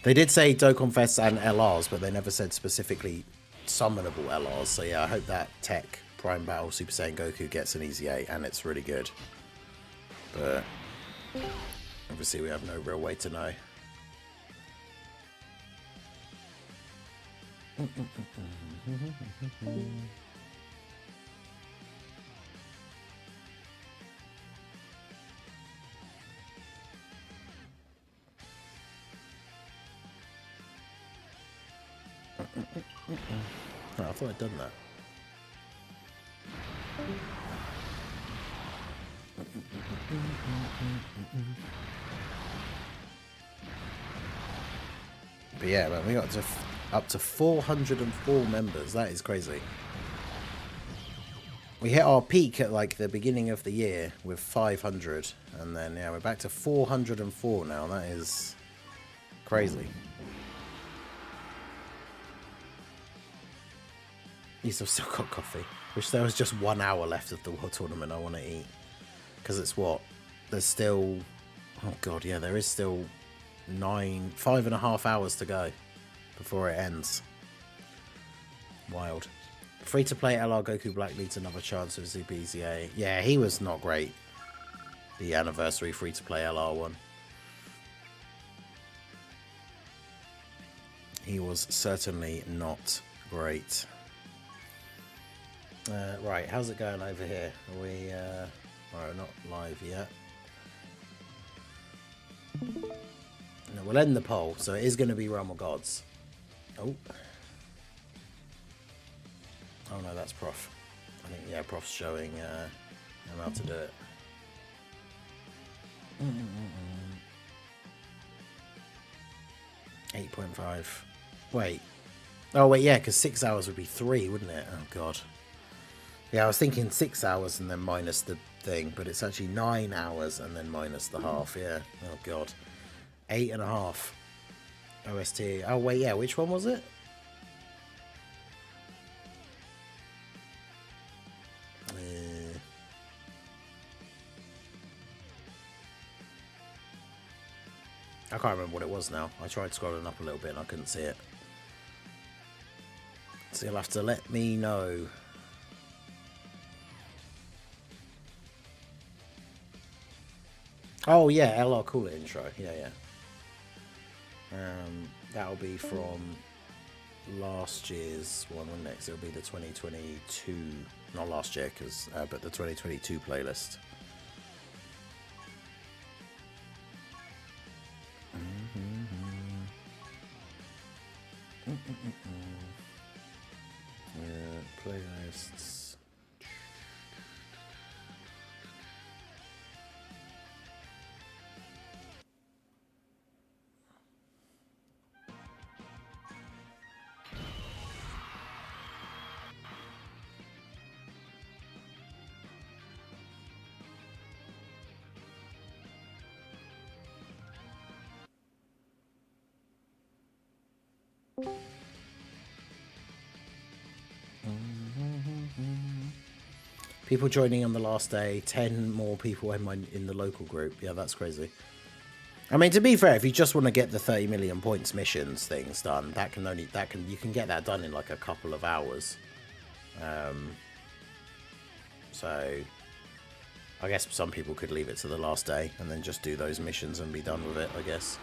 They did say Dokkan Fest and LRs, but they never said specifically summonable LRs. So yeah, I hope that Tech Prime Battle Super Saiyan Goku gets an easy 8 and it's really good. But obviously we have no real way to know. Oh, I thought I'd done that. But yeah, man, we got to up to 404 members. That is crazy. We hit our peak at like the beginning of the year with 500, and then yeah, we're back to 404 now. That is crazy. At least I've still got coffee. Wish there was just 1 hour left of the World Tournament I want to eat. Because it's what? There's still... Oh god, yeah, there is still 5.5 hours to go before it ends. Wild. Free-to-play LR Goku Black leads another chance of ZBZA. Yeah, he was not great. The anniversary free-to-play LR one. He was certainly not great. Right, how's it going over here? Are we, alright, not live yet. No, we'll end the poll, so it is going to be Realm of Gods. Oh. Oh no, that's Prof. I think, yeah, Prof's showing him how to do it. 8.5. Wait. Oh, wait, yeah, because 6 hours would be 3, wouldn't it? Oh, God. Yeah, I was thinking 6 hours and then minus the thing, but it's actually 9 hours and then minus the half, yeah. Oh, God. 8.5. OST. Oh, wait, yeah, which one was it? I can't remember what it was now. I tried scrolling up a little bit and I couldn't see it. So you'll have to let me know. Oh yeah, LR Cooler intro. Yeah. That'll be from last year's one, wouldn't it? 'Cause it'll be the 2022, not last year, but the 2022 playlist. Yeah, playlists. People joining on the last day, 10 more people in the local group. Yeah, that's crazy. I mean, to be fair, if you just want to get the 30 million points missions things done, you can get that done in like a couple of hours. So I guess some people could leave it to the last day and then just do those missions and be done with it, I guess.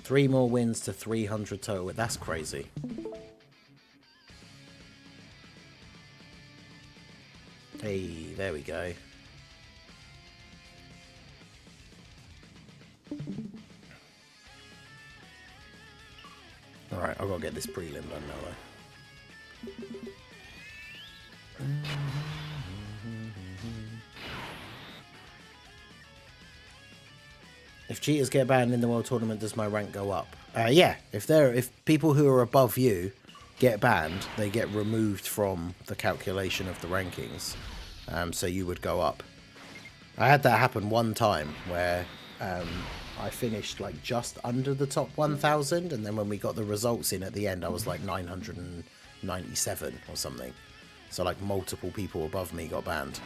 3 more wins to 300 total. That's crazy. Hey, there we go. Alright, I've got to get this prelim done now though. If cheaters get banned in the World Tournament, does my rank go up? Yeah, if people who are above you get banned, they get removed from the calculation of the rankings. So you would go up. I had that happen one time where I finished like just under the top 1,000, and then when we got the results in at the end, I was like 997 or something. So like multiple people above me got banned.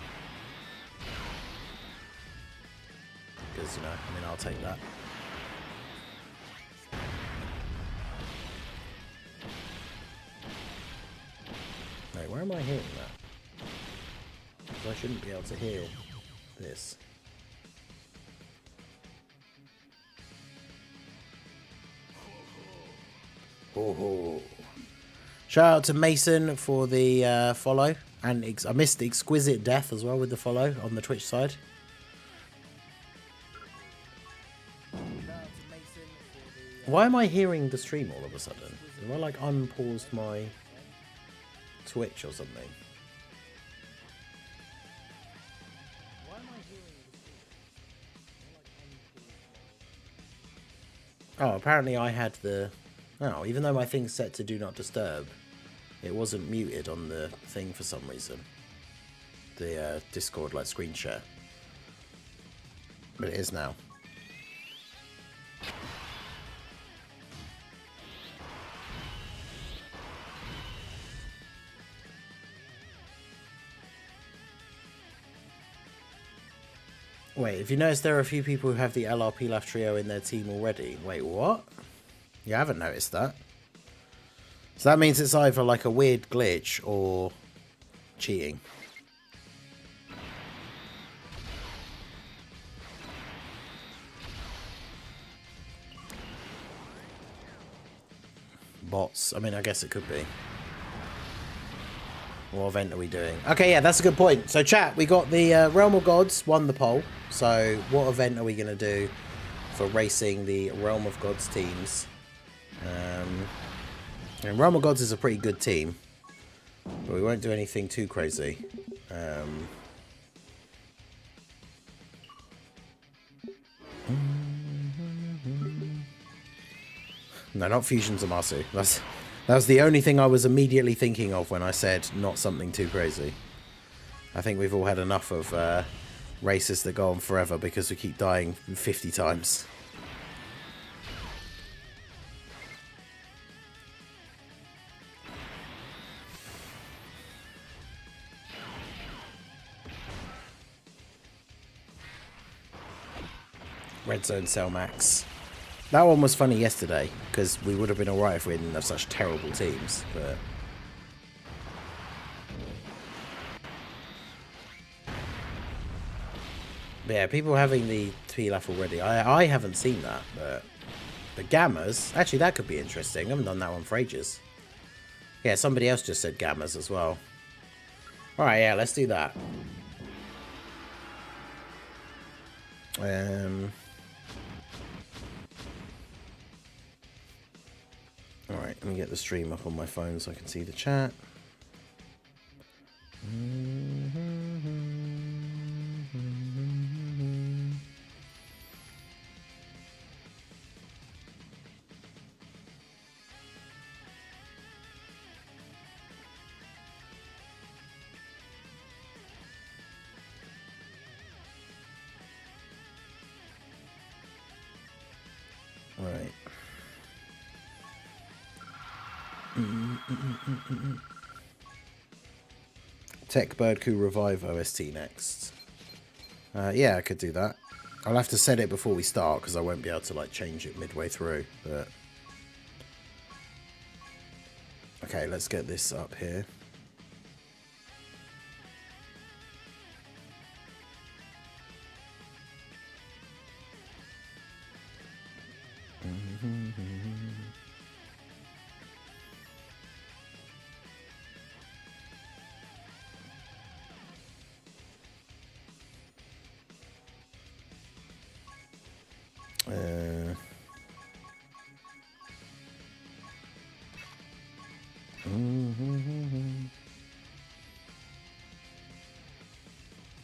Because, you know, I mean, I'll take that. Wait, where am I hearing that? I shouldn't be able to hear this. Oh. Shout out to Mason for the follow, and I missed Exquisite Death as well with the follow on the Twitch side. Why am I hearing the stream all of a sudden? Have I like unpaused my Twitch or something? Why am I hearing the Oh, apparently I had the... Oh, even though my thing's set to Do Not Disturb, it wasn't muted on the thing for some reason. The Discord like screen share. But it is now. Wait, if you notice there are a few people who have the LR Pilaf trio in their team already. Wait, what? You haven't noticed that? So that means it's either like a weird glitch or cheating. Bots. I mean, I guess it could be. What event are we doing? Okay, yeah, that's a good point. So chat, we got the Realm of Gods won the poll. So what event are we going to do for racing the Realm of Gods teams? And Realm of Gods is a pretty good team, but we won't do anything too crazy. No, not Fusion Zamasu. That was the only thing I was immediately thinking of when I said not something too crazy. I think we've all had enough of races that go on forever because we keep dying 50 times. Red Zone Cell Max. That one was funny yesterday, because we would have been alright if we didn't have such terrible teams, but... yeah, people having the Pilaf already. I haven't seen that, but... the Gammas... actually, that could be interesting. I haven't done that one for ages. Yeah, somebody else just said Gammas as well. Alright, yeah, let's do that. Alright, let me get the stream up on my phone so I can see the chat. Right. Tech Bird Coup Revive OST next. Yeah, I could do that. I'll have to set it before we start because I won't be able to like change it midway through. But okay, let's get this up here.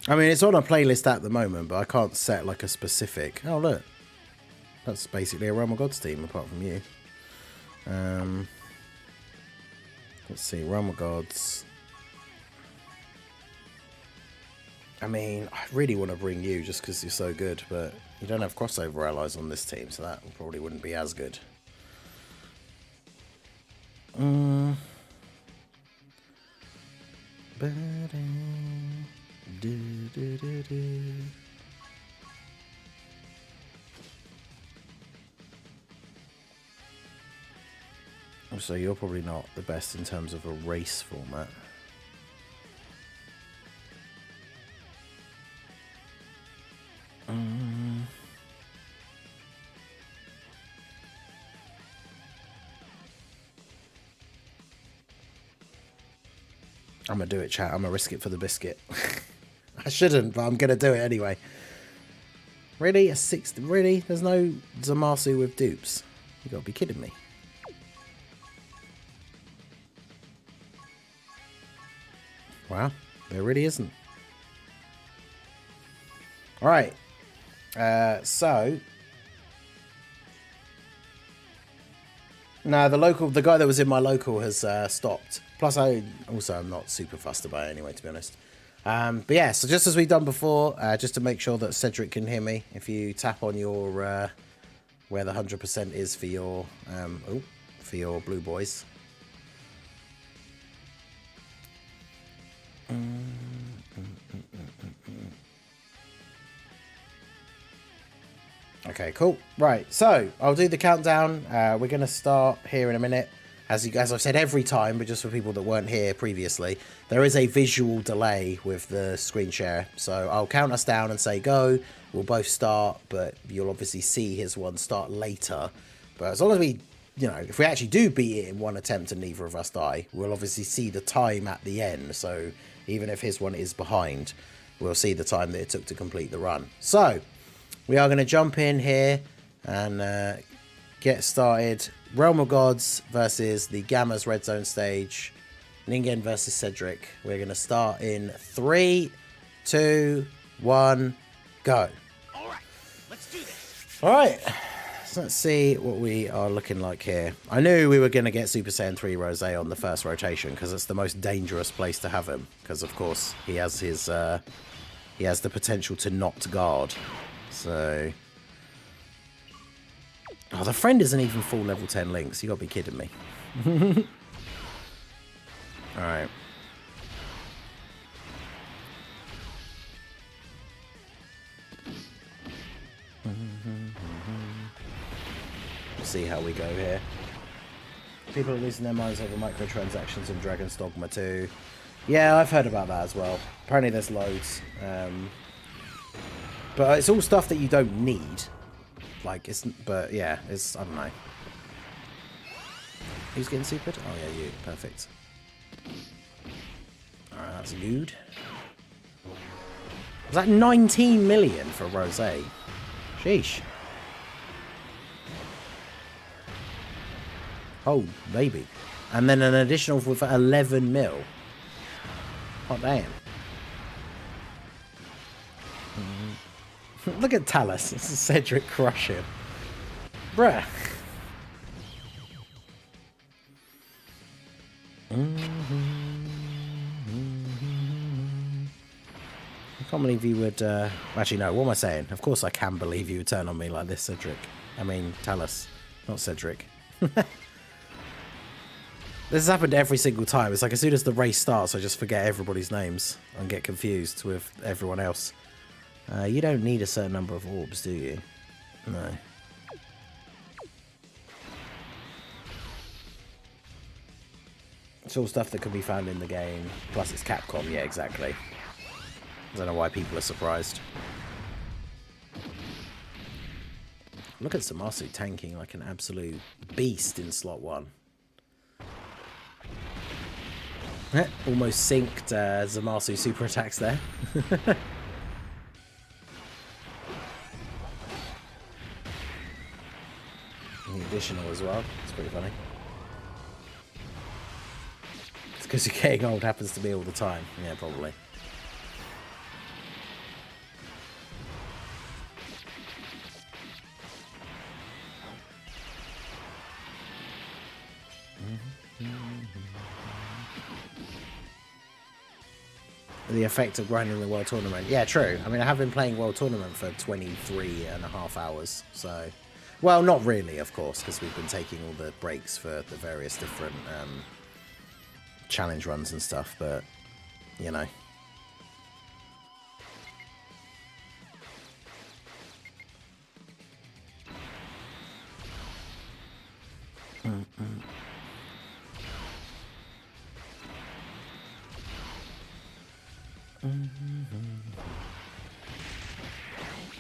I mean, it's on a playlist at the moment, but I can't set like a specific... oh, look. That's basically a Realm of Gods team, apart from you. Let's see, Realm of Gods. I mean, I really want to bring you just because you're so good, but you don't have crossover allies on this team, so that probably wouldn't be as good. So you're probably not the best in terms of a race format. I'm gonna do it, chat. I'm gonna risk it for the biscuit. I shouldn't, but I'm gonna do it anyway. Really? A 6? Really? There's no Zamasu with dupes? You gotta be kidding me. Wow, there really isn't. All right. So no, the guy that was in my local has stopped. Plus, I'm not super fussed about it anyway, to be honest. But yeah, so just as we've done before, just to make sure that Cedric can hear me, if you tap on your where the 100% is for your blue boys. Okay, cool. Right, so I'll do the countdown. We're going to start here in a minute. As I've said every time, but just for people that weren't here previously, there is a visual delay with the screen share. So I'll count us down and say go. We'll both start, but you'll obviously see his one start later. But as long as we, if we actually do beat it in one attempt and neither of us die, we'll obviously see the time at the end. So even if his one is behind, we'll see the time that it took to complete the run. So we are going to jump in here and get started. Realm of Gods versus the Gamma's Red Zone stage. Ningen versus Cedric. We're going to start in 3, 2, 1, go. All right, let's do this. All right. So let's see what we are looking like here. I knew we were going to get Super Saiyan 3 Rose on the first rotation because it's the most dangerous place to have him. Because, of course, he has his he has the potential to not guard. So... Oh, the friend isn't even full level 10 links. You gotta be kidding me. Alright. See how we go here. People are losing their minds over microtransactions in Dragon's Dogma 2. Yeah, I've heard about that as well. Apparently there's loads. But it's all stuff that you don't need. But yeah, I don't know. Who's getting supered? Oh yeah, you. Perfect. Alright, that's good. Was that 19 million for Rose? Sheesh. Oh, baby. And then an additional for 11 mil. Hot damn. Look at Talus. This is Cedric crushing. Bruh. I can't believe you would... Actually, no. What am I saying? Of course I can believe you would turn on me like this, Cedric. I mean, Talus. Not Cedric. This has happened every single time. It's like as soon as the race starts, I just forget everybody's names and get confused with everyone else. You don't need a certain number of orbs, do you? No. It's all stuff that can be found in the game. Plus it's Capcom, yeah, exactly. I don't know why people are surprised. Look at Zamasu tanking like an absolute beast in slot 1. Almost synced Zamasu super attacks there. The additional as well. It's pretty funny. It's because you're getting old. Happens to me all the time. Yeah, probably. The effect of grinding the World Tournament. Yeah, true. I mean, I have been playing World Tournament for 23.5 hours, so... Well, not really, of course, because we've been taking all the breaks for the various different challenge runs and stuff, but, you know.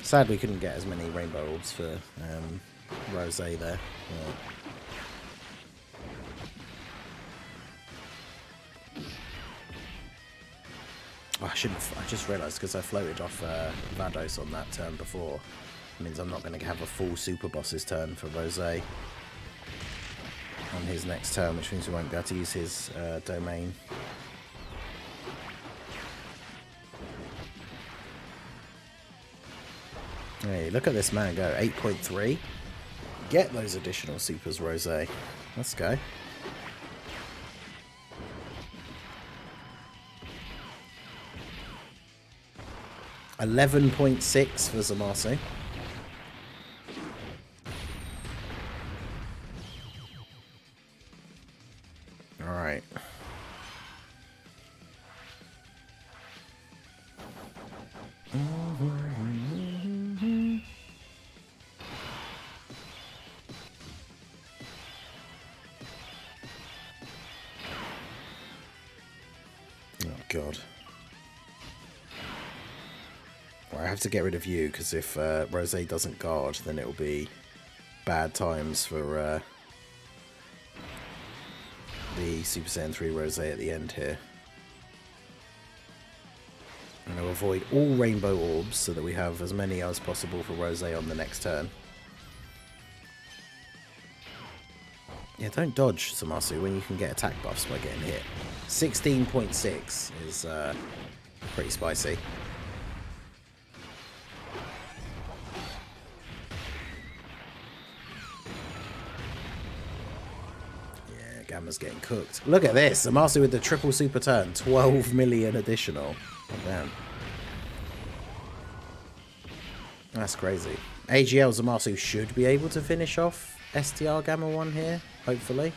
Sadly, couldn't get as many rainbow orbs for Rose there. Yeah. Oh, I shouldn't. I just realised because I floated off Vados on that turn before. It means I'm not going to have a full super boss's turn for Rose on his next turn, which means we won't be able to use his domain. Hey, look at this man go. 8.3. Get those additional supers, Rose. Let's go. $11.6 for Zamasu. Alright. Oh god. Well, I have to get rid of you because if Rose doesn't guard, then it'll be bad times for the Super Saiyan 3 Rose at the end here. I'm going to avoid all rainbow orbs so that we have as many as possible for Rose on the next turn. Yeah, don't dodge, Zamasu, when you can get attack buffs by getting hit. 16.6 is pretty spicy. Yeah, Gamma's getting cooked. Look at this, Zamasu with the triple super turn. 12 million additional. Oh, damn. That's crazy. AGL Zamasu should be able to finish off STR Gamma 1 here, hopefully.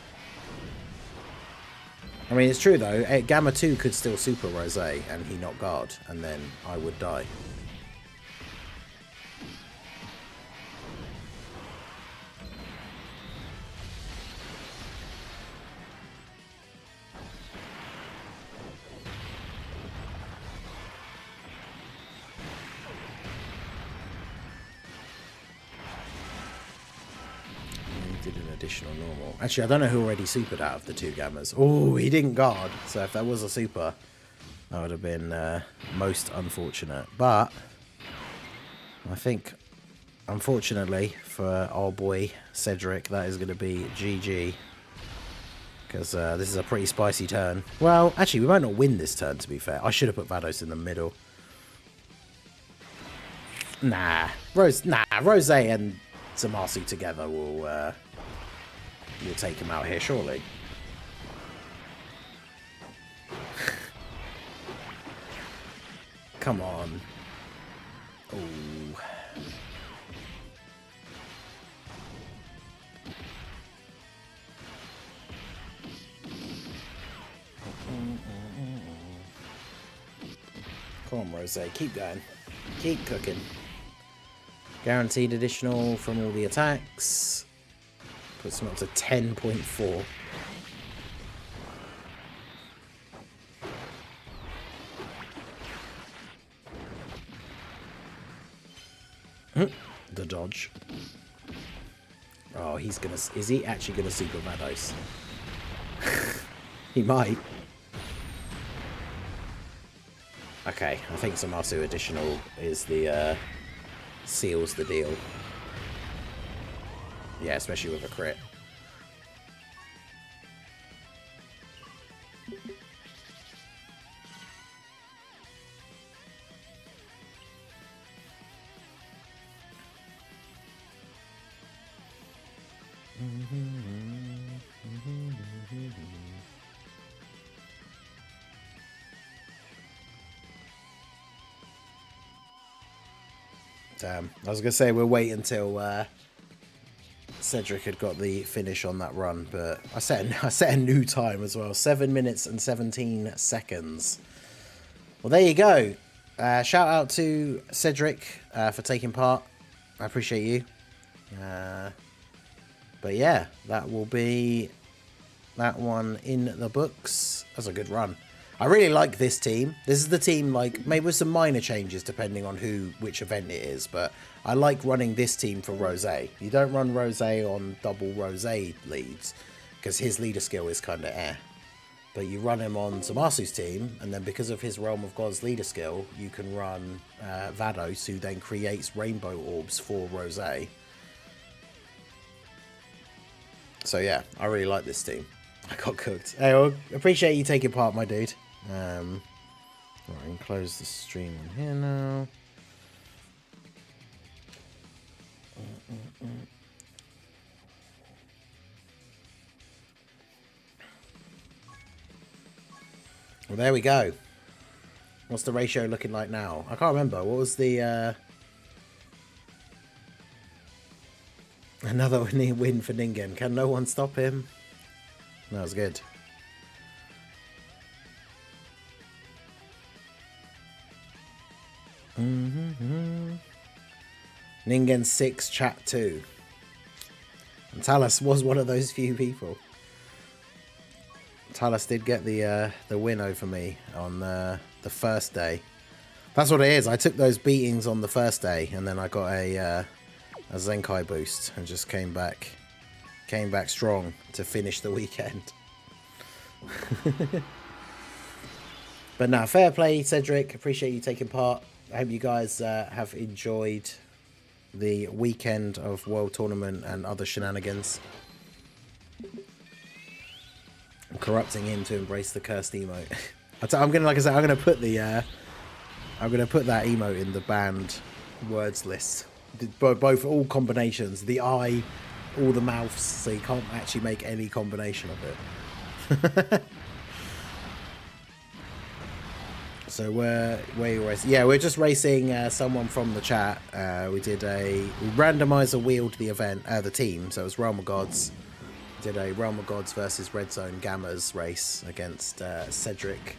I mean, it's true though, Gamma 2 could still super Rose and he not guard, and then I would die. Did an additional normal. Actually, I don't know who already supered out of the two Gammas. Oh, he didn't guard. So if that was a super, that would have been most unfortunate. But I think, unfortunately for our boy Cedric, that is going to be GG. Because this is a pretty spicy turn. Well, actually, we might not win this turn, to be fair. I should have put Vados in the middle. Nah, Rose and Zamasu together will take him out here, surely. Come on. Oh. Come on, Rose. Keep going. Keep cooking. Guaranteed additional from all the attacks. Puts him up to 10.4. The dodge. Oh, he's gonna... Is he actually gonna super Vados? He might. Okay, I think Zamasu additional is the... seals the deal. Yeah, especially with a crit. Damn. I was going to say we'll wait until Cedric had got the finish on that run, but I set a new time as well. 7 minutes and 17 seconds. Well, there you go. Shout out to Cedric for taking part. I appreciate you. But yeah, that will be that one in the books. That's a good run. I really like this team. This is the team, like, maybe with some minor changes depending on which event it is, but I like running this team for Rose. You don't run Rose on double Rose leads, because his leader skill is kind of But you run him on Zamasu's team, and then because of his Realm of Gods leader skill, you can run Vados, who then creates rainbow orbs for Rose. So yeah, I really like this team. I got cooked. Hey, well, appreciate you taking part, my dude. Right, I can close the stream on here now. Well, there we go. What's the ratio looking like now? I can't remember. What was the... Another win for Ningen. Can no one stop him? That was good. Ningen 6, chat 2. And Talus was one of those few people. Talus did get the win over me on the first day. That's what it is. I took those beatings on the first day, and then I got a Zenkai boost and just came back strong to finish the weekend. But no, fair play, Cedric. Appreciate you taking part. I hope you guys have enjoyed the weekend of World Tournament and other shenanigans. I'm corrupting him to embrace the cursed emote. I'm gonna, like I said, I'm gonna put that emote in the banned words list. Both, all combinations, the eye, all the mouths, so you can't actually make any combination of it. So we're just racing someone from the chat. We randomizer wheeled the event, the team. So it was Realm of Gods. Did a Realm of Gods versus Red Zone Gammas race against Cedric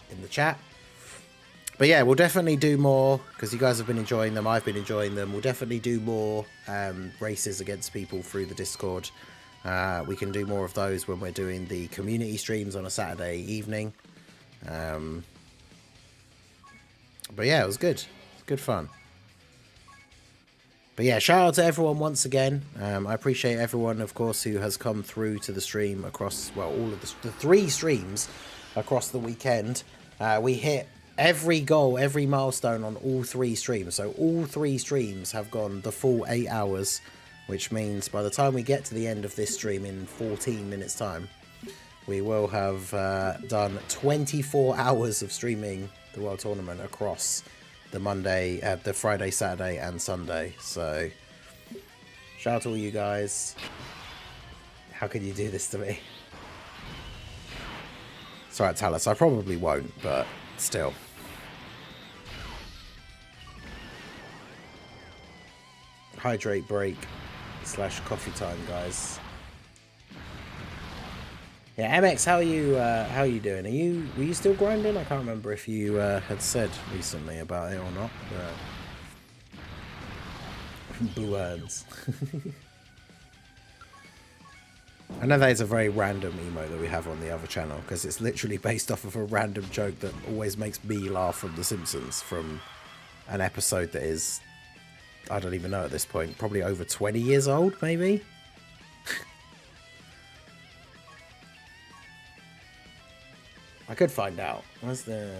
in the chat. But yeah, we'll definitely do more because you guys have been enjoying them. I've been enjoying them. We'll definitely do more races against people through the Discord. We can do more of those when we're doing the community streams on a Saturday evening. But yeah, it was good. It was good fun. But yeah, shout out to everyone once again. I appreciate everyone, of course, who has come through to the stream across, well, all of the 3 streams across the weekend. We hit every goal, every milestone on all 3 streams. So all 3 streams have gone the full 8 hours, which means by the time we get to the end of this stream in 14 minutes time, we will have done 24 hours of streaming the World Tournament across the Monday, the Friday, Saturday and Sunday. So shout out to all you guys. How could you do this to me? Sorry, Talus, I probably won't, but still. Hydrate break / coffee time, guys. Yeah, MX, how are you doing? Were you still grinding? I can't remember if you had said recently about it or not. But... Blue earns. I know that is a very random emote that we have on the other channel because it's literally based off of a random joke that always makes me laugh from The Simpsons, from an episode that is, I don't even know at this point, probably over 20 years old, maybe? I could find out. Where's the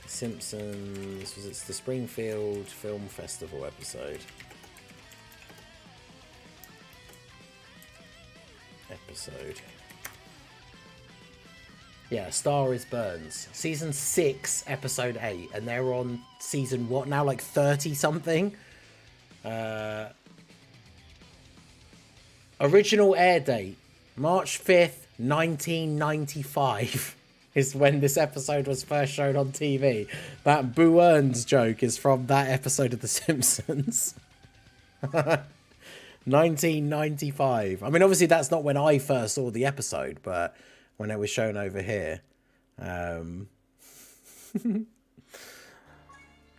Simpsons? Was it the Springfield Film Festival episode? Yeah, Star is Burns. Season 6, episode 8. And they're on season what now? Like 30 something? Original air date, March 5th. 1995 is when this episode was first shown on TV. That Boo Earns joke is from that episode of The Simpsons. 1995. I mean, obviously that's not when I first saw the episode, but when it was shown over here. But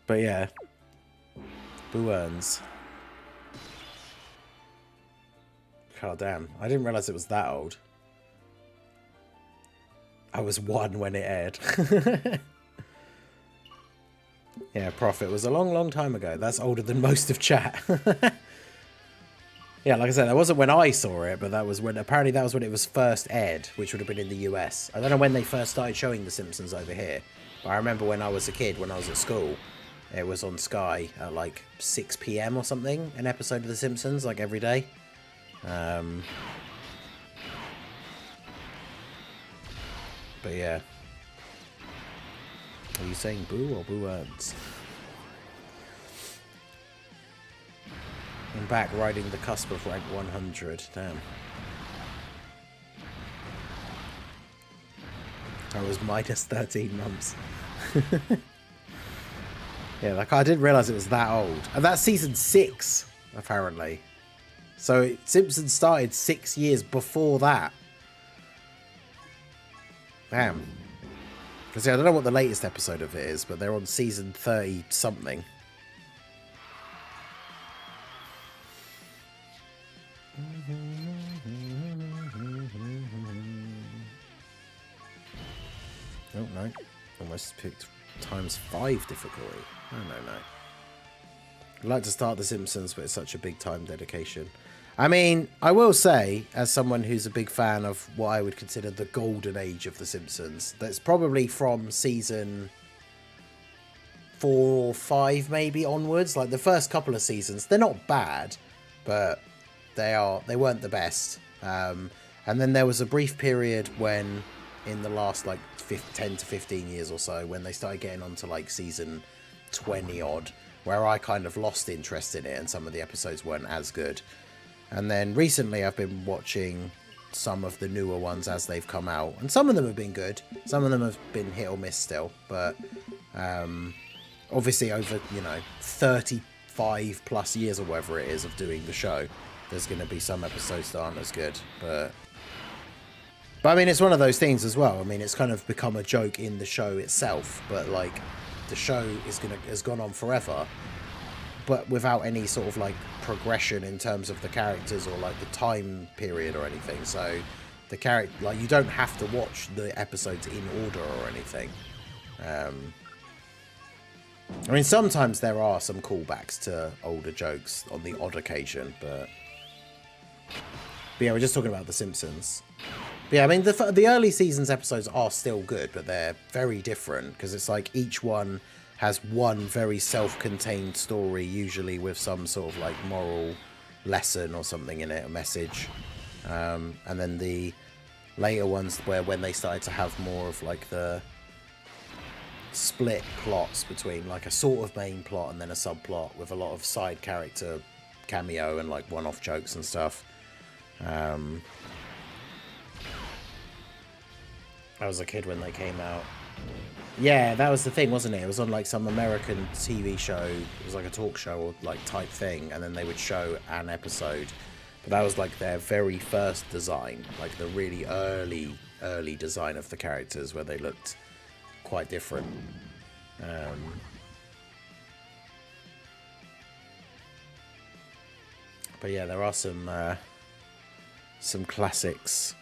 yeah. Boo Earns. God damn. I didn't realise it was that old. I was 1 when it aired. Yeah, Prof, it was a long, long time ago. That's older than most of chat. Yeah, like I said, that wasn't when I saw it, but that was when, apparently that was when it was first aired, which would have been in the US. I don't know when they first started showing The Simpsons over here, but I remember when I was a kid, when I was at school, it was on Sky at like 6 PM or something, an episode of The Simpsons, like every day. But yeah. Are you saying boo or Boo Earns? I'm back riding the cusp of rank 100. Damn. I was minus 13 months. Yeah, like I didn't realise it was that old. And that's season 6, apparently. So Simpsons started 6 years before that. Damn. Because I don't know what the latest episode of it is, but they're on season 30 something. Oh no. Almost picked ×5 difficulty. No. I'd like to start The Simpsons, but it's such a big time dedication. I mean, I will say, as someone who's a big fan of what I would consider the golden age of The Simpsons, that's probably from season 4 or 5 maybe onwards. Like the first couple of seasons, they're not bad, but they weren't the best. And then there was a brief period when, in the last like 10 to 15 years or so, when they started getting onto like season 20 odd, where I kind of lost interest in it and some of the episodes weren't as good. And then recently I've been watching some of the newer ones as they've come out, and some of them have been good, some of them have been hit or miss still, but obviously over 35 plus years or whatever it is of doing the show, there's going to be some episodes that aren't as good, but I mean, it's one of those things as well. I mean, it's kind of become a joke in the show itself, but like the show has gone on forever, but without any sort of like progression in terms of the characters or like the time period or anything. So the character, like, you don't have to watch the episodes in order or anything. I mean, sometimes there are some callbacks to older jokes on the odd occasion, but yeah, we're just talking about The Simpsons. But yeah, I mean, the early seasons episodes are still good, but they're very different because it's like each one has one very self-contained story, usually with some sort of like moral lesson or something in it, a message. And then the later ones where when they started to have more of like the split plots between like a sort of main plot and then a subplot with a lot of side character cameo and like one-off jokes and stuff. I was a kid when they came out. Yeah, that was the thing, wasn't it? It was on like some American TV show. It was like a talk show or like type thing, and then they would show an episode. But that was like their very first design, like the really early design of the characters, where they looked quite different. But yeah, there are some classics.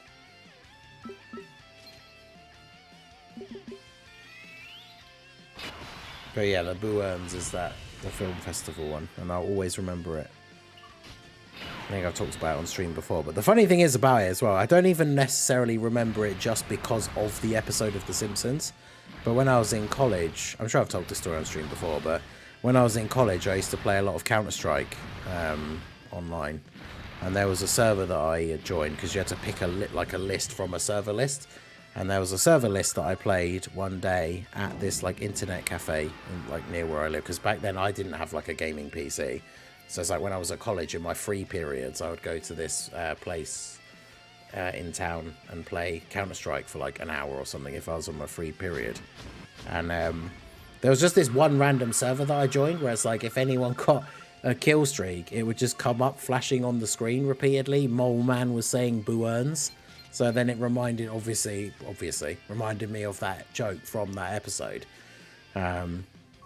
But yeah, the Boo-Earns is the film festival one, and I'll always remember it. I think I've talked about it on stream before, but the funny thing is about it as well, I don't even necessarily remember it just because of the episode of The Simpsons. But when I was in college, I'm sure I've told this story on stream before, but when I was in college, I used to play a lot of Counter-Strike online. And there was a server that I joined because you had to pick a list from a server list. And there was a server list that I played one day at this like internet cafe in, like near where I live, because back then I didn't have like a gaming PC. So it's like when I was at college in my free periods, I would go to this place in town and play Counter-Strike for like an hour or something if I was on my free period. And there was just this one random server that I joined where it's like if anyone got a kill streak, it would just come up flashing on the screen repeatedly. Mole Man was saying Boo-Earns. So then it reminded, obviously reminded me of that joke from that episode,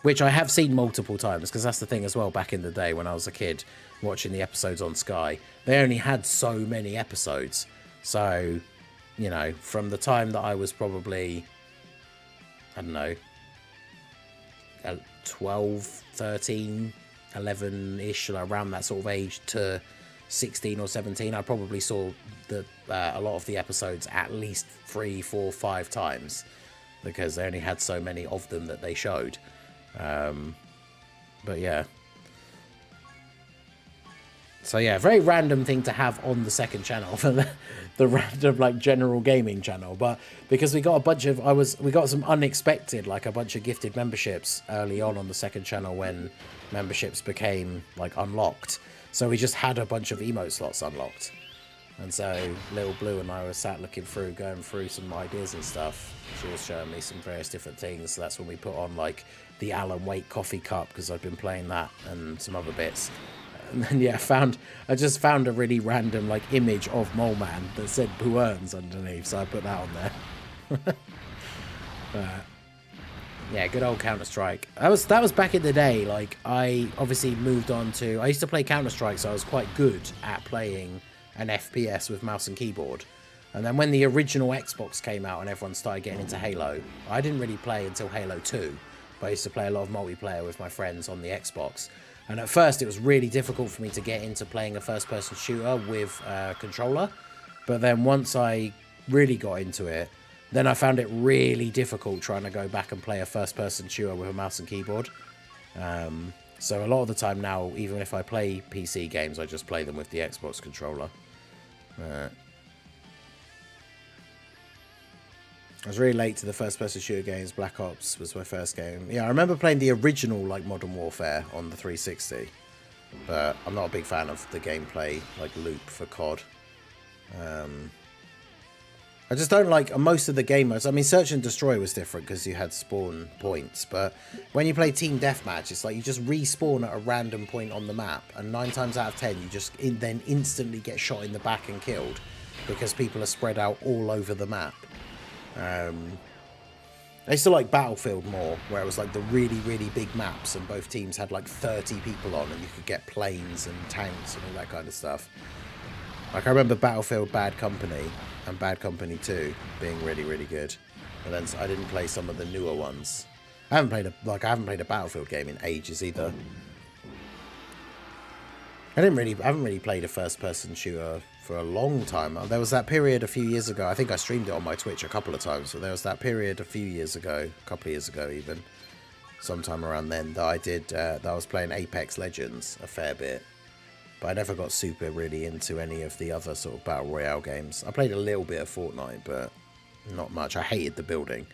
which I have seen multiple times, because that's the thing as well. Back in the day when I was a kid watching the episodes on Sky, they only had so many episodes. So, you know, from the time that I was probably, I don't know, 12, 13, 11-ish, around that sort of age, to 16 or 17, I probably saw a lot of the episodes at least 3, 4, 5 times, because they only had so many of them that they showed. But yeah. So yeah, very random thing to have on the second channel for the random like general gaming channel. But because we got a bunch of, we got some unexpected, like a bunch of gifted memberships early on the second channel when memberships became like unlocked. So we just had a bunch of emote slots unlocked. And so Little Blue and I were sat looking through, going through some ideas and stuff. She was showing me some various different things. So that's when we put on like the Alan Wake coffee cup, because I've been playing that and some other bits. And then yeah, I just found a really random like image of Mole Man that said "Who Earns" underneath, so I put that on there. Yeah, good old Counter-Strike. That was back in the day. Like, I obviously moved on to... I used to play Counter-Strike, so I was quite good at playing an FPS with mouse and keyboard. And then when the original Xbox came out and everyone started getting into Halo, I didn't really play until Halo 2. But I used to play a lot of multiplayer with my friends on the Xbox. And at first, it was really difficult for me to get into playing a first-person shooter with a controller. But then once I really got into it, then I found it really difficult trying to go back and play a first-person shooter with a mouse and keyboard. So a lot of the time now, even if I play PC games, I just play them with the Xbox controller. I was really late to the first-person shooter games. Black Ops was my first game. Yeah, I remember playing the original like Modern Warfare on the 360. But I'm not a big fan of the gameplay like loop for COD. I just don't like most of the game modes. I mean, Search and Destroy was different because you had spawn points. But when you play Team Deathmatch, it's like you just respawn at a random point on the map. And 9 times out of 10, you just then instantly get shot in the back and killed. Because people are spread out all over the map. I used to like Battlefield more, where it was like the really, really big maps. And both teams had like 30 people on. And you could get planes and tanks and all that kind of stuff. Like, I remember Battlefield Bad Company and Bad Company 2 being really, really good. But then I didn't play some of the newer ones. I haven't played a Battlefield game in ages either. I haven't really played a first-person shooter for a long time. There was that period a few years ago. I think I streamed it on my Twitch a couple of times. But there was that period a few years ago, a couple of years ago even, sometime around then, that I did. That I was playing Apex Legends a fair bit. But I never got super really into any of the other sort of Battle Royale games. I played a little bit of Fortnite, but not much. I hated the building.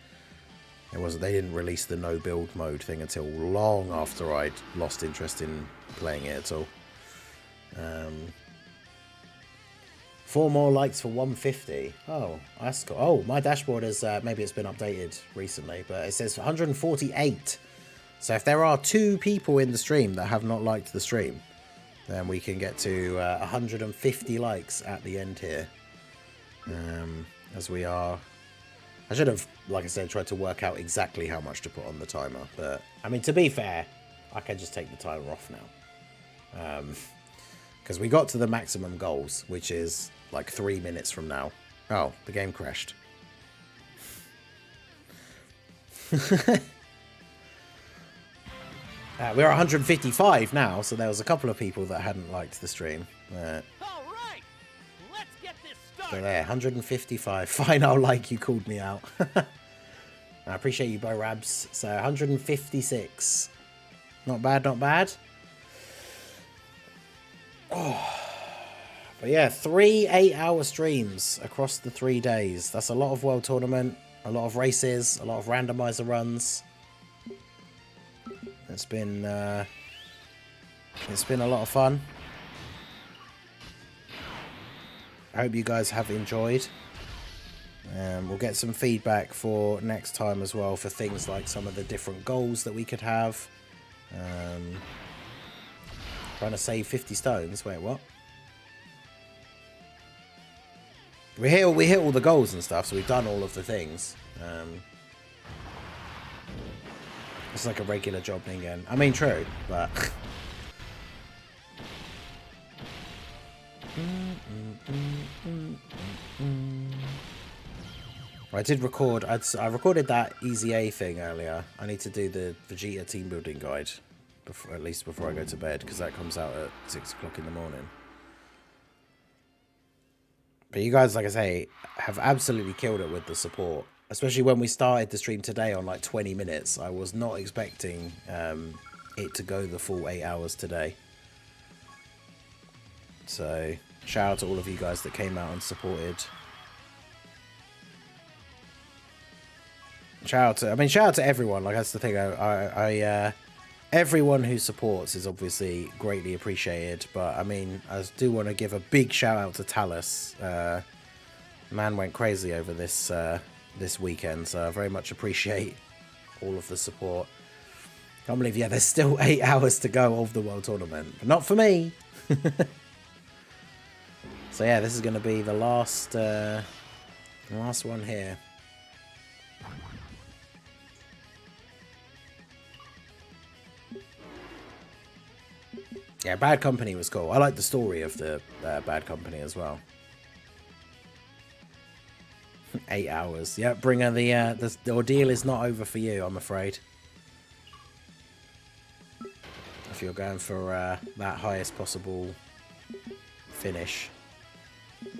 They didn't release the no build mode thing until long after I'd lost interest in playing it at all. 4 more likes for 150. Oh, that's cool. Oh, my dashboard is maybe it's been updated recently, but it says 148. So if there are 2 people in the stream that have not liked the stream, then we can get to 150 likes at the end here. As we are... I should have, like I said, tried to work out exactly how much to put on the timer. But, I mean, to be fair, I can just take the timer off now. Because we got to the maximum goals, which is like 3 minutes from now. Oh, the game crashed. We're 155 now, so there was a couple of people that hadn't liked the stream. All right, let's get this started. So there, 155. Fine, I'll like you called me out. I appreciate you, Bo Rabs. So 156. Not bad, not bad. Oh. But yeah, 3 8-hour streams across the 3 days. That's a lot of World Tournament, a lot of races, a lot of randomizer runs. It's been a lot of fun. I hope you guys have enjoyed. We'll get some feedback for next time as well for things like some of the different goals that we could have. Trying to save 50 stones. Wait, what? We hit all the goals and stuff, so we've done all of the things. It's like a regular job thing again. I mean, true, but... I did record... I recorded that Easy A thing earlier. I need to do the Vegeta team building guide, at least before I go to bed, because that comes out at 6 o'clock in the morning. But you guys, like I say, have absolutely killed it with the support. Especially when we started the stream today on like 20 minutes. I was not expecting it to go the full 8 hours today. So, shout out to all of you guys that came out and supported. Shout out to everyone. Like, that's the thing. I everyone who supports is obviously greatly appreciated. But I mean, I do want to give a big shout out to Talus. Man went crazy over this this weekend, so I very much appreciate all of the support. Can't believe, yeah, there's still 8 hours to go of the World Tournament, but not for me. So yeah, this is going to be the last one here. Yeah, Bad Company was cool. I like the story of the Bad Company as well. 8 hours. Yeah, Bringer, the ordeal is not over for you, I'm afraid. If you're going for that highest possible finish. I'm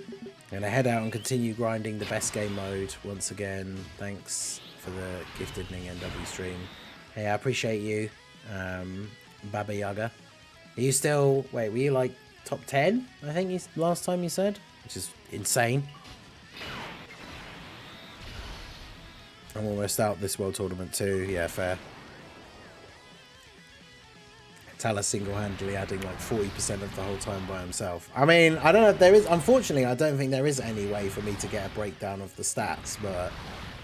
going to head out and continue grinding the best game mode once again. Thanks for the gifted NingNW stream. Hey, I appreciate you, Baba Yaga. Are you still... Wait, were you like top 10? I think last time you said? Which is insane. I'm almost out this World Tournament too. Yeah, fair. Talus single-handedly adding like 40% of the whole time by himself. I mean, I don't know if there is... Unfortunately, I don't think there is any way for me to get a breakdown of the stats, but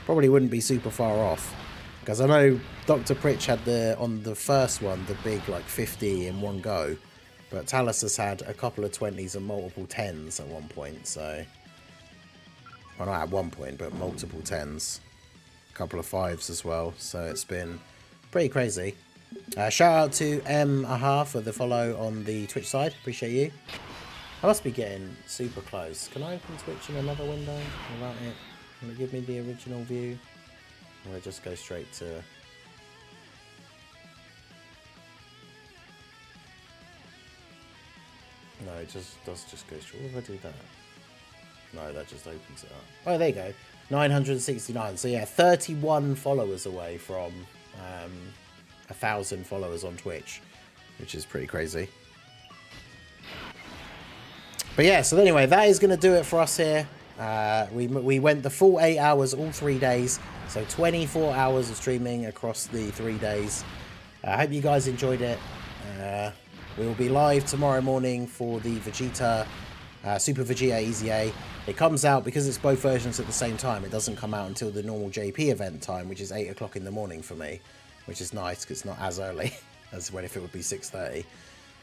probably wouldn't be super far off. Because I know Dr. Pritch had on the first one, the big like 50 in one go. But Talus has had a couple of 20s and multiple 10s at one point, so... Well, not at one point, but multiple 10s. A couple of 5s as well, so it's been pretty crazy. Shout out to Aha for the follow on the Twitch side. Appreciate you. I must be getting super close. Can I open Twitch in another window without it? Will it give me the original view? Or will it just go straight to... No, it does just go straight. What if I do that? No, that just opens it up. Oh, there you go. 969. So yeah, 31 followers away from 1,000 followers on Twitch, which is pretty crazy. But yeah, so anyway, that is going to do it for us here. We went the full 8 hours all 3 days, so 24 hours of streaming across the 3 days. I hope you guys enjoyed it. We will be live tomorrow morning for the Vegeta Super Vegeta Easy A. It comes out, because it's both versions at the same time, it doesn't come out until the normal JP event time, which is 8 o'clock in the morning for me, which is nice because it's not as early as when if it would be 6:30.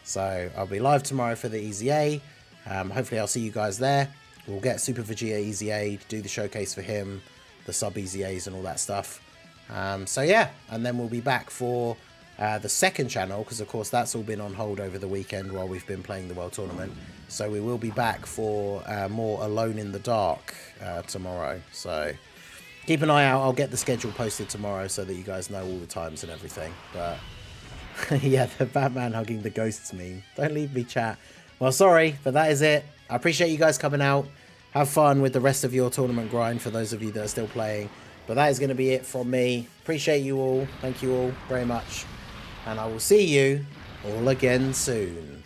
So I'll be live tomorrow for the Easy A. Hopefully I'll see you guys there. We'll get Super Vegeta Easy A, do the showcase for him, the sub Easy A's and all that stuff. So yeah, and then we'll be back for the second channel, because of course that's all been on hold over the weekend while we've been playing the World Tournament. So we will be back for more Alone in the Dark tomorrow. So keep an eye out. I'll get the schedule posted tomorrow so that you guys know all the times and everything. But yeah, the Batman hugging the ghosts meme. Don't leave me, chat. Well, sorry, but that is it. I appreciate you guys coming out. Have fun with the rest of your tournament grind for those of you that are still playing. But that is going to be it from me. Appreciate you all. Thank you all very much. And I will see you all again soon.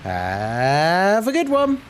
Have a good one.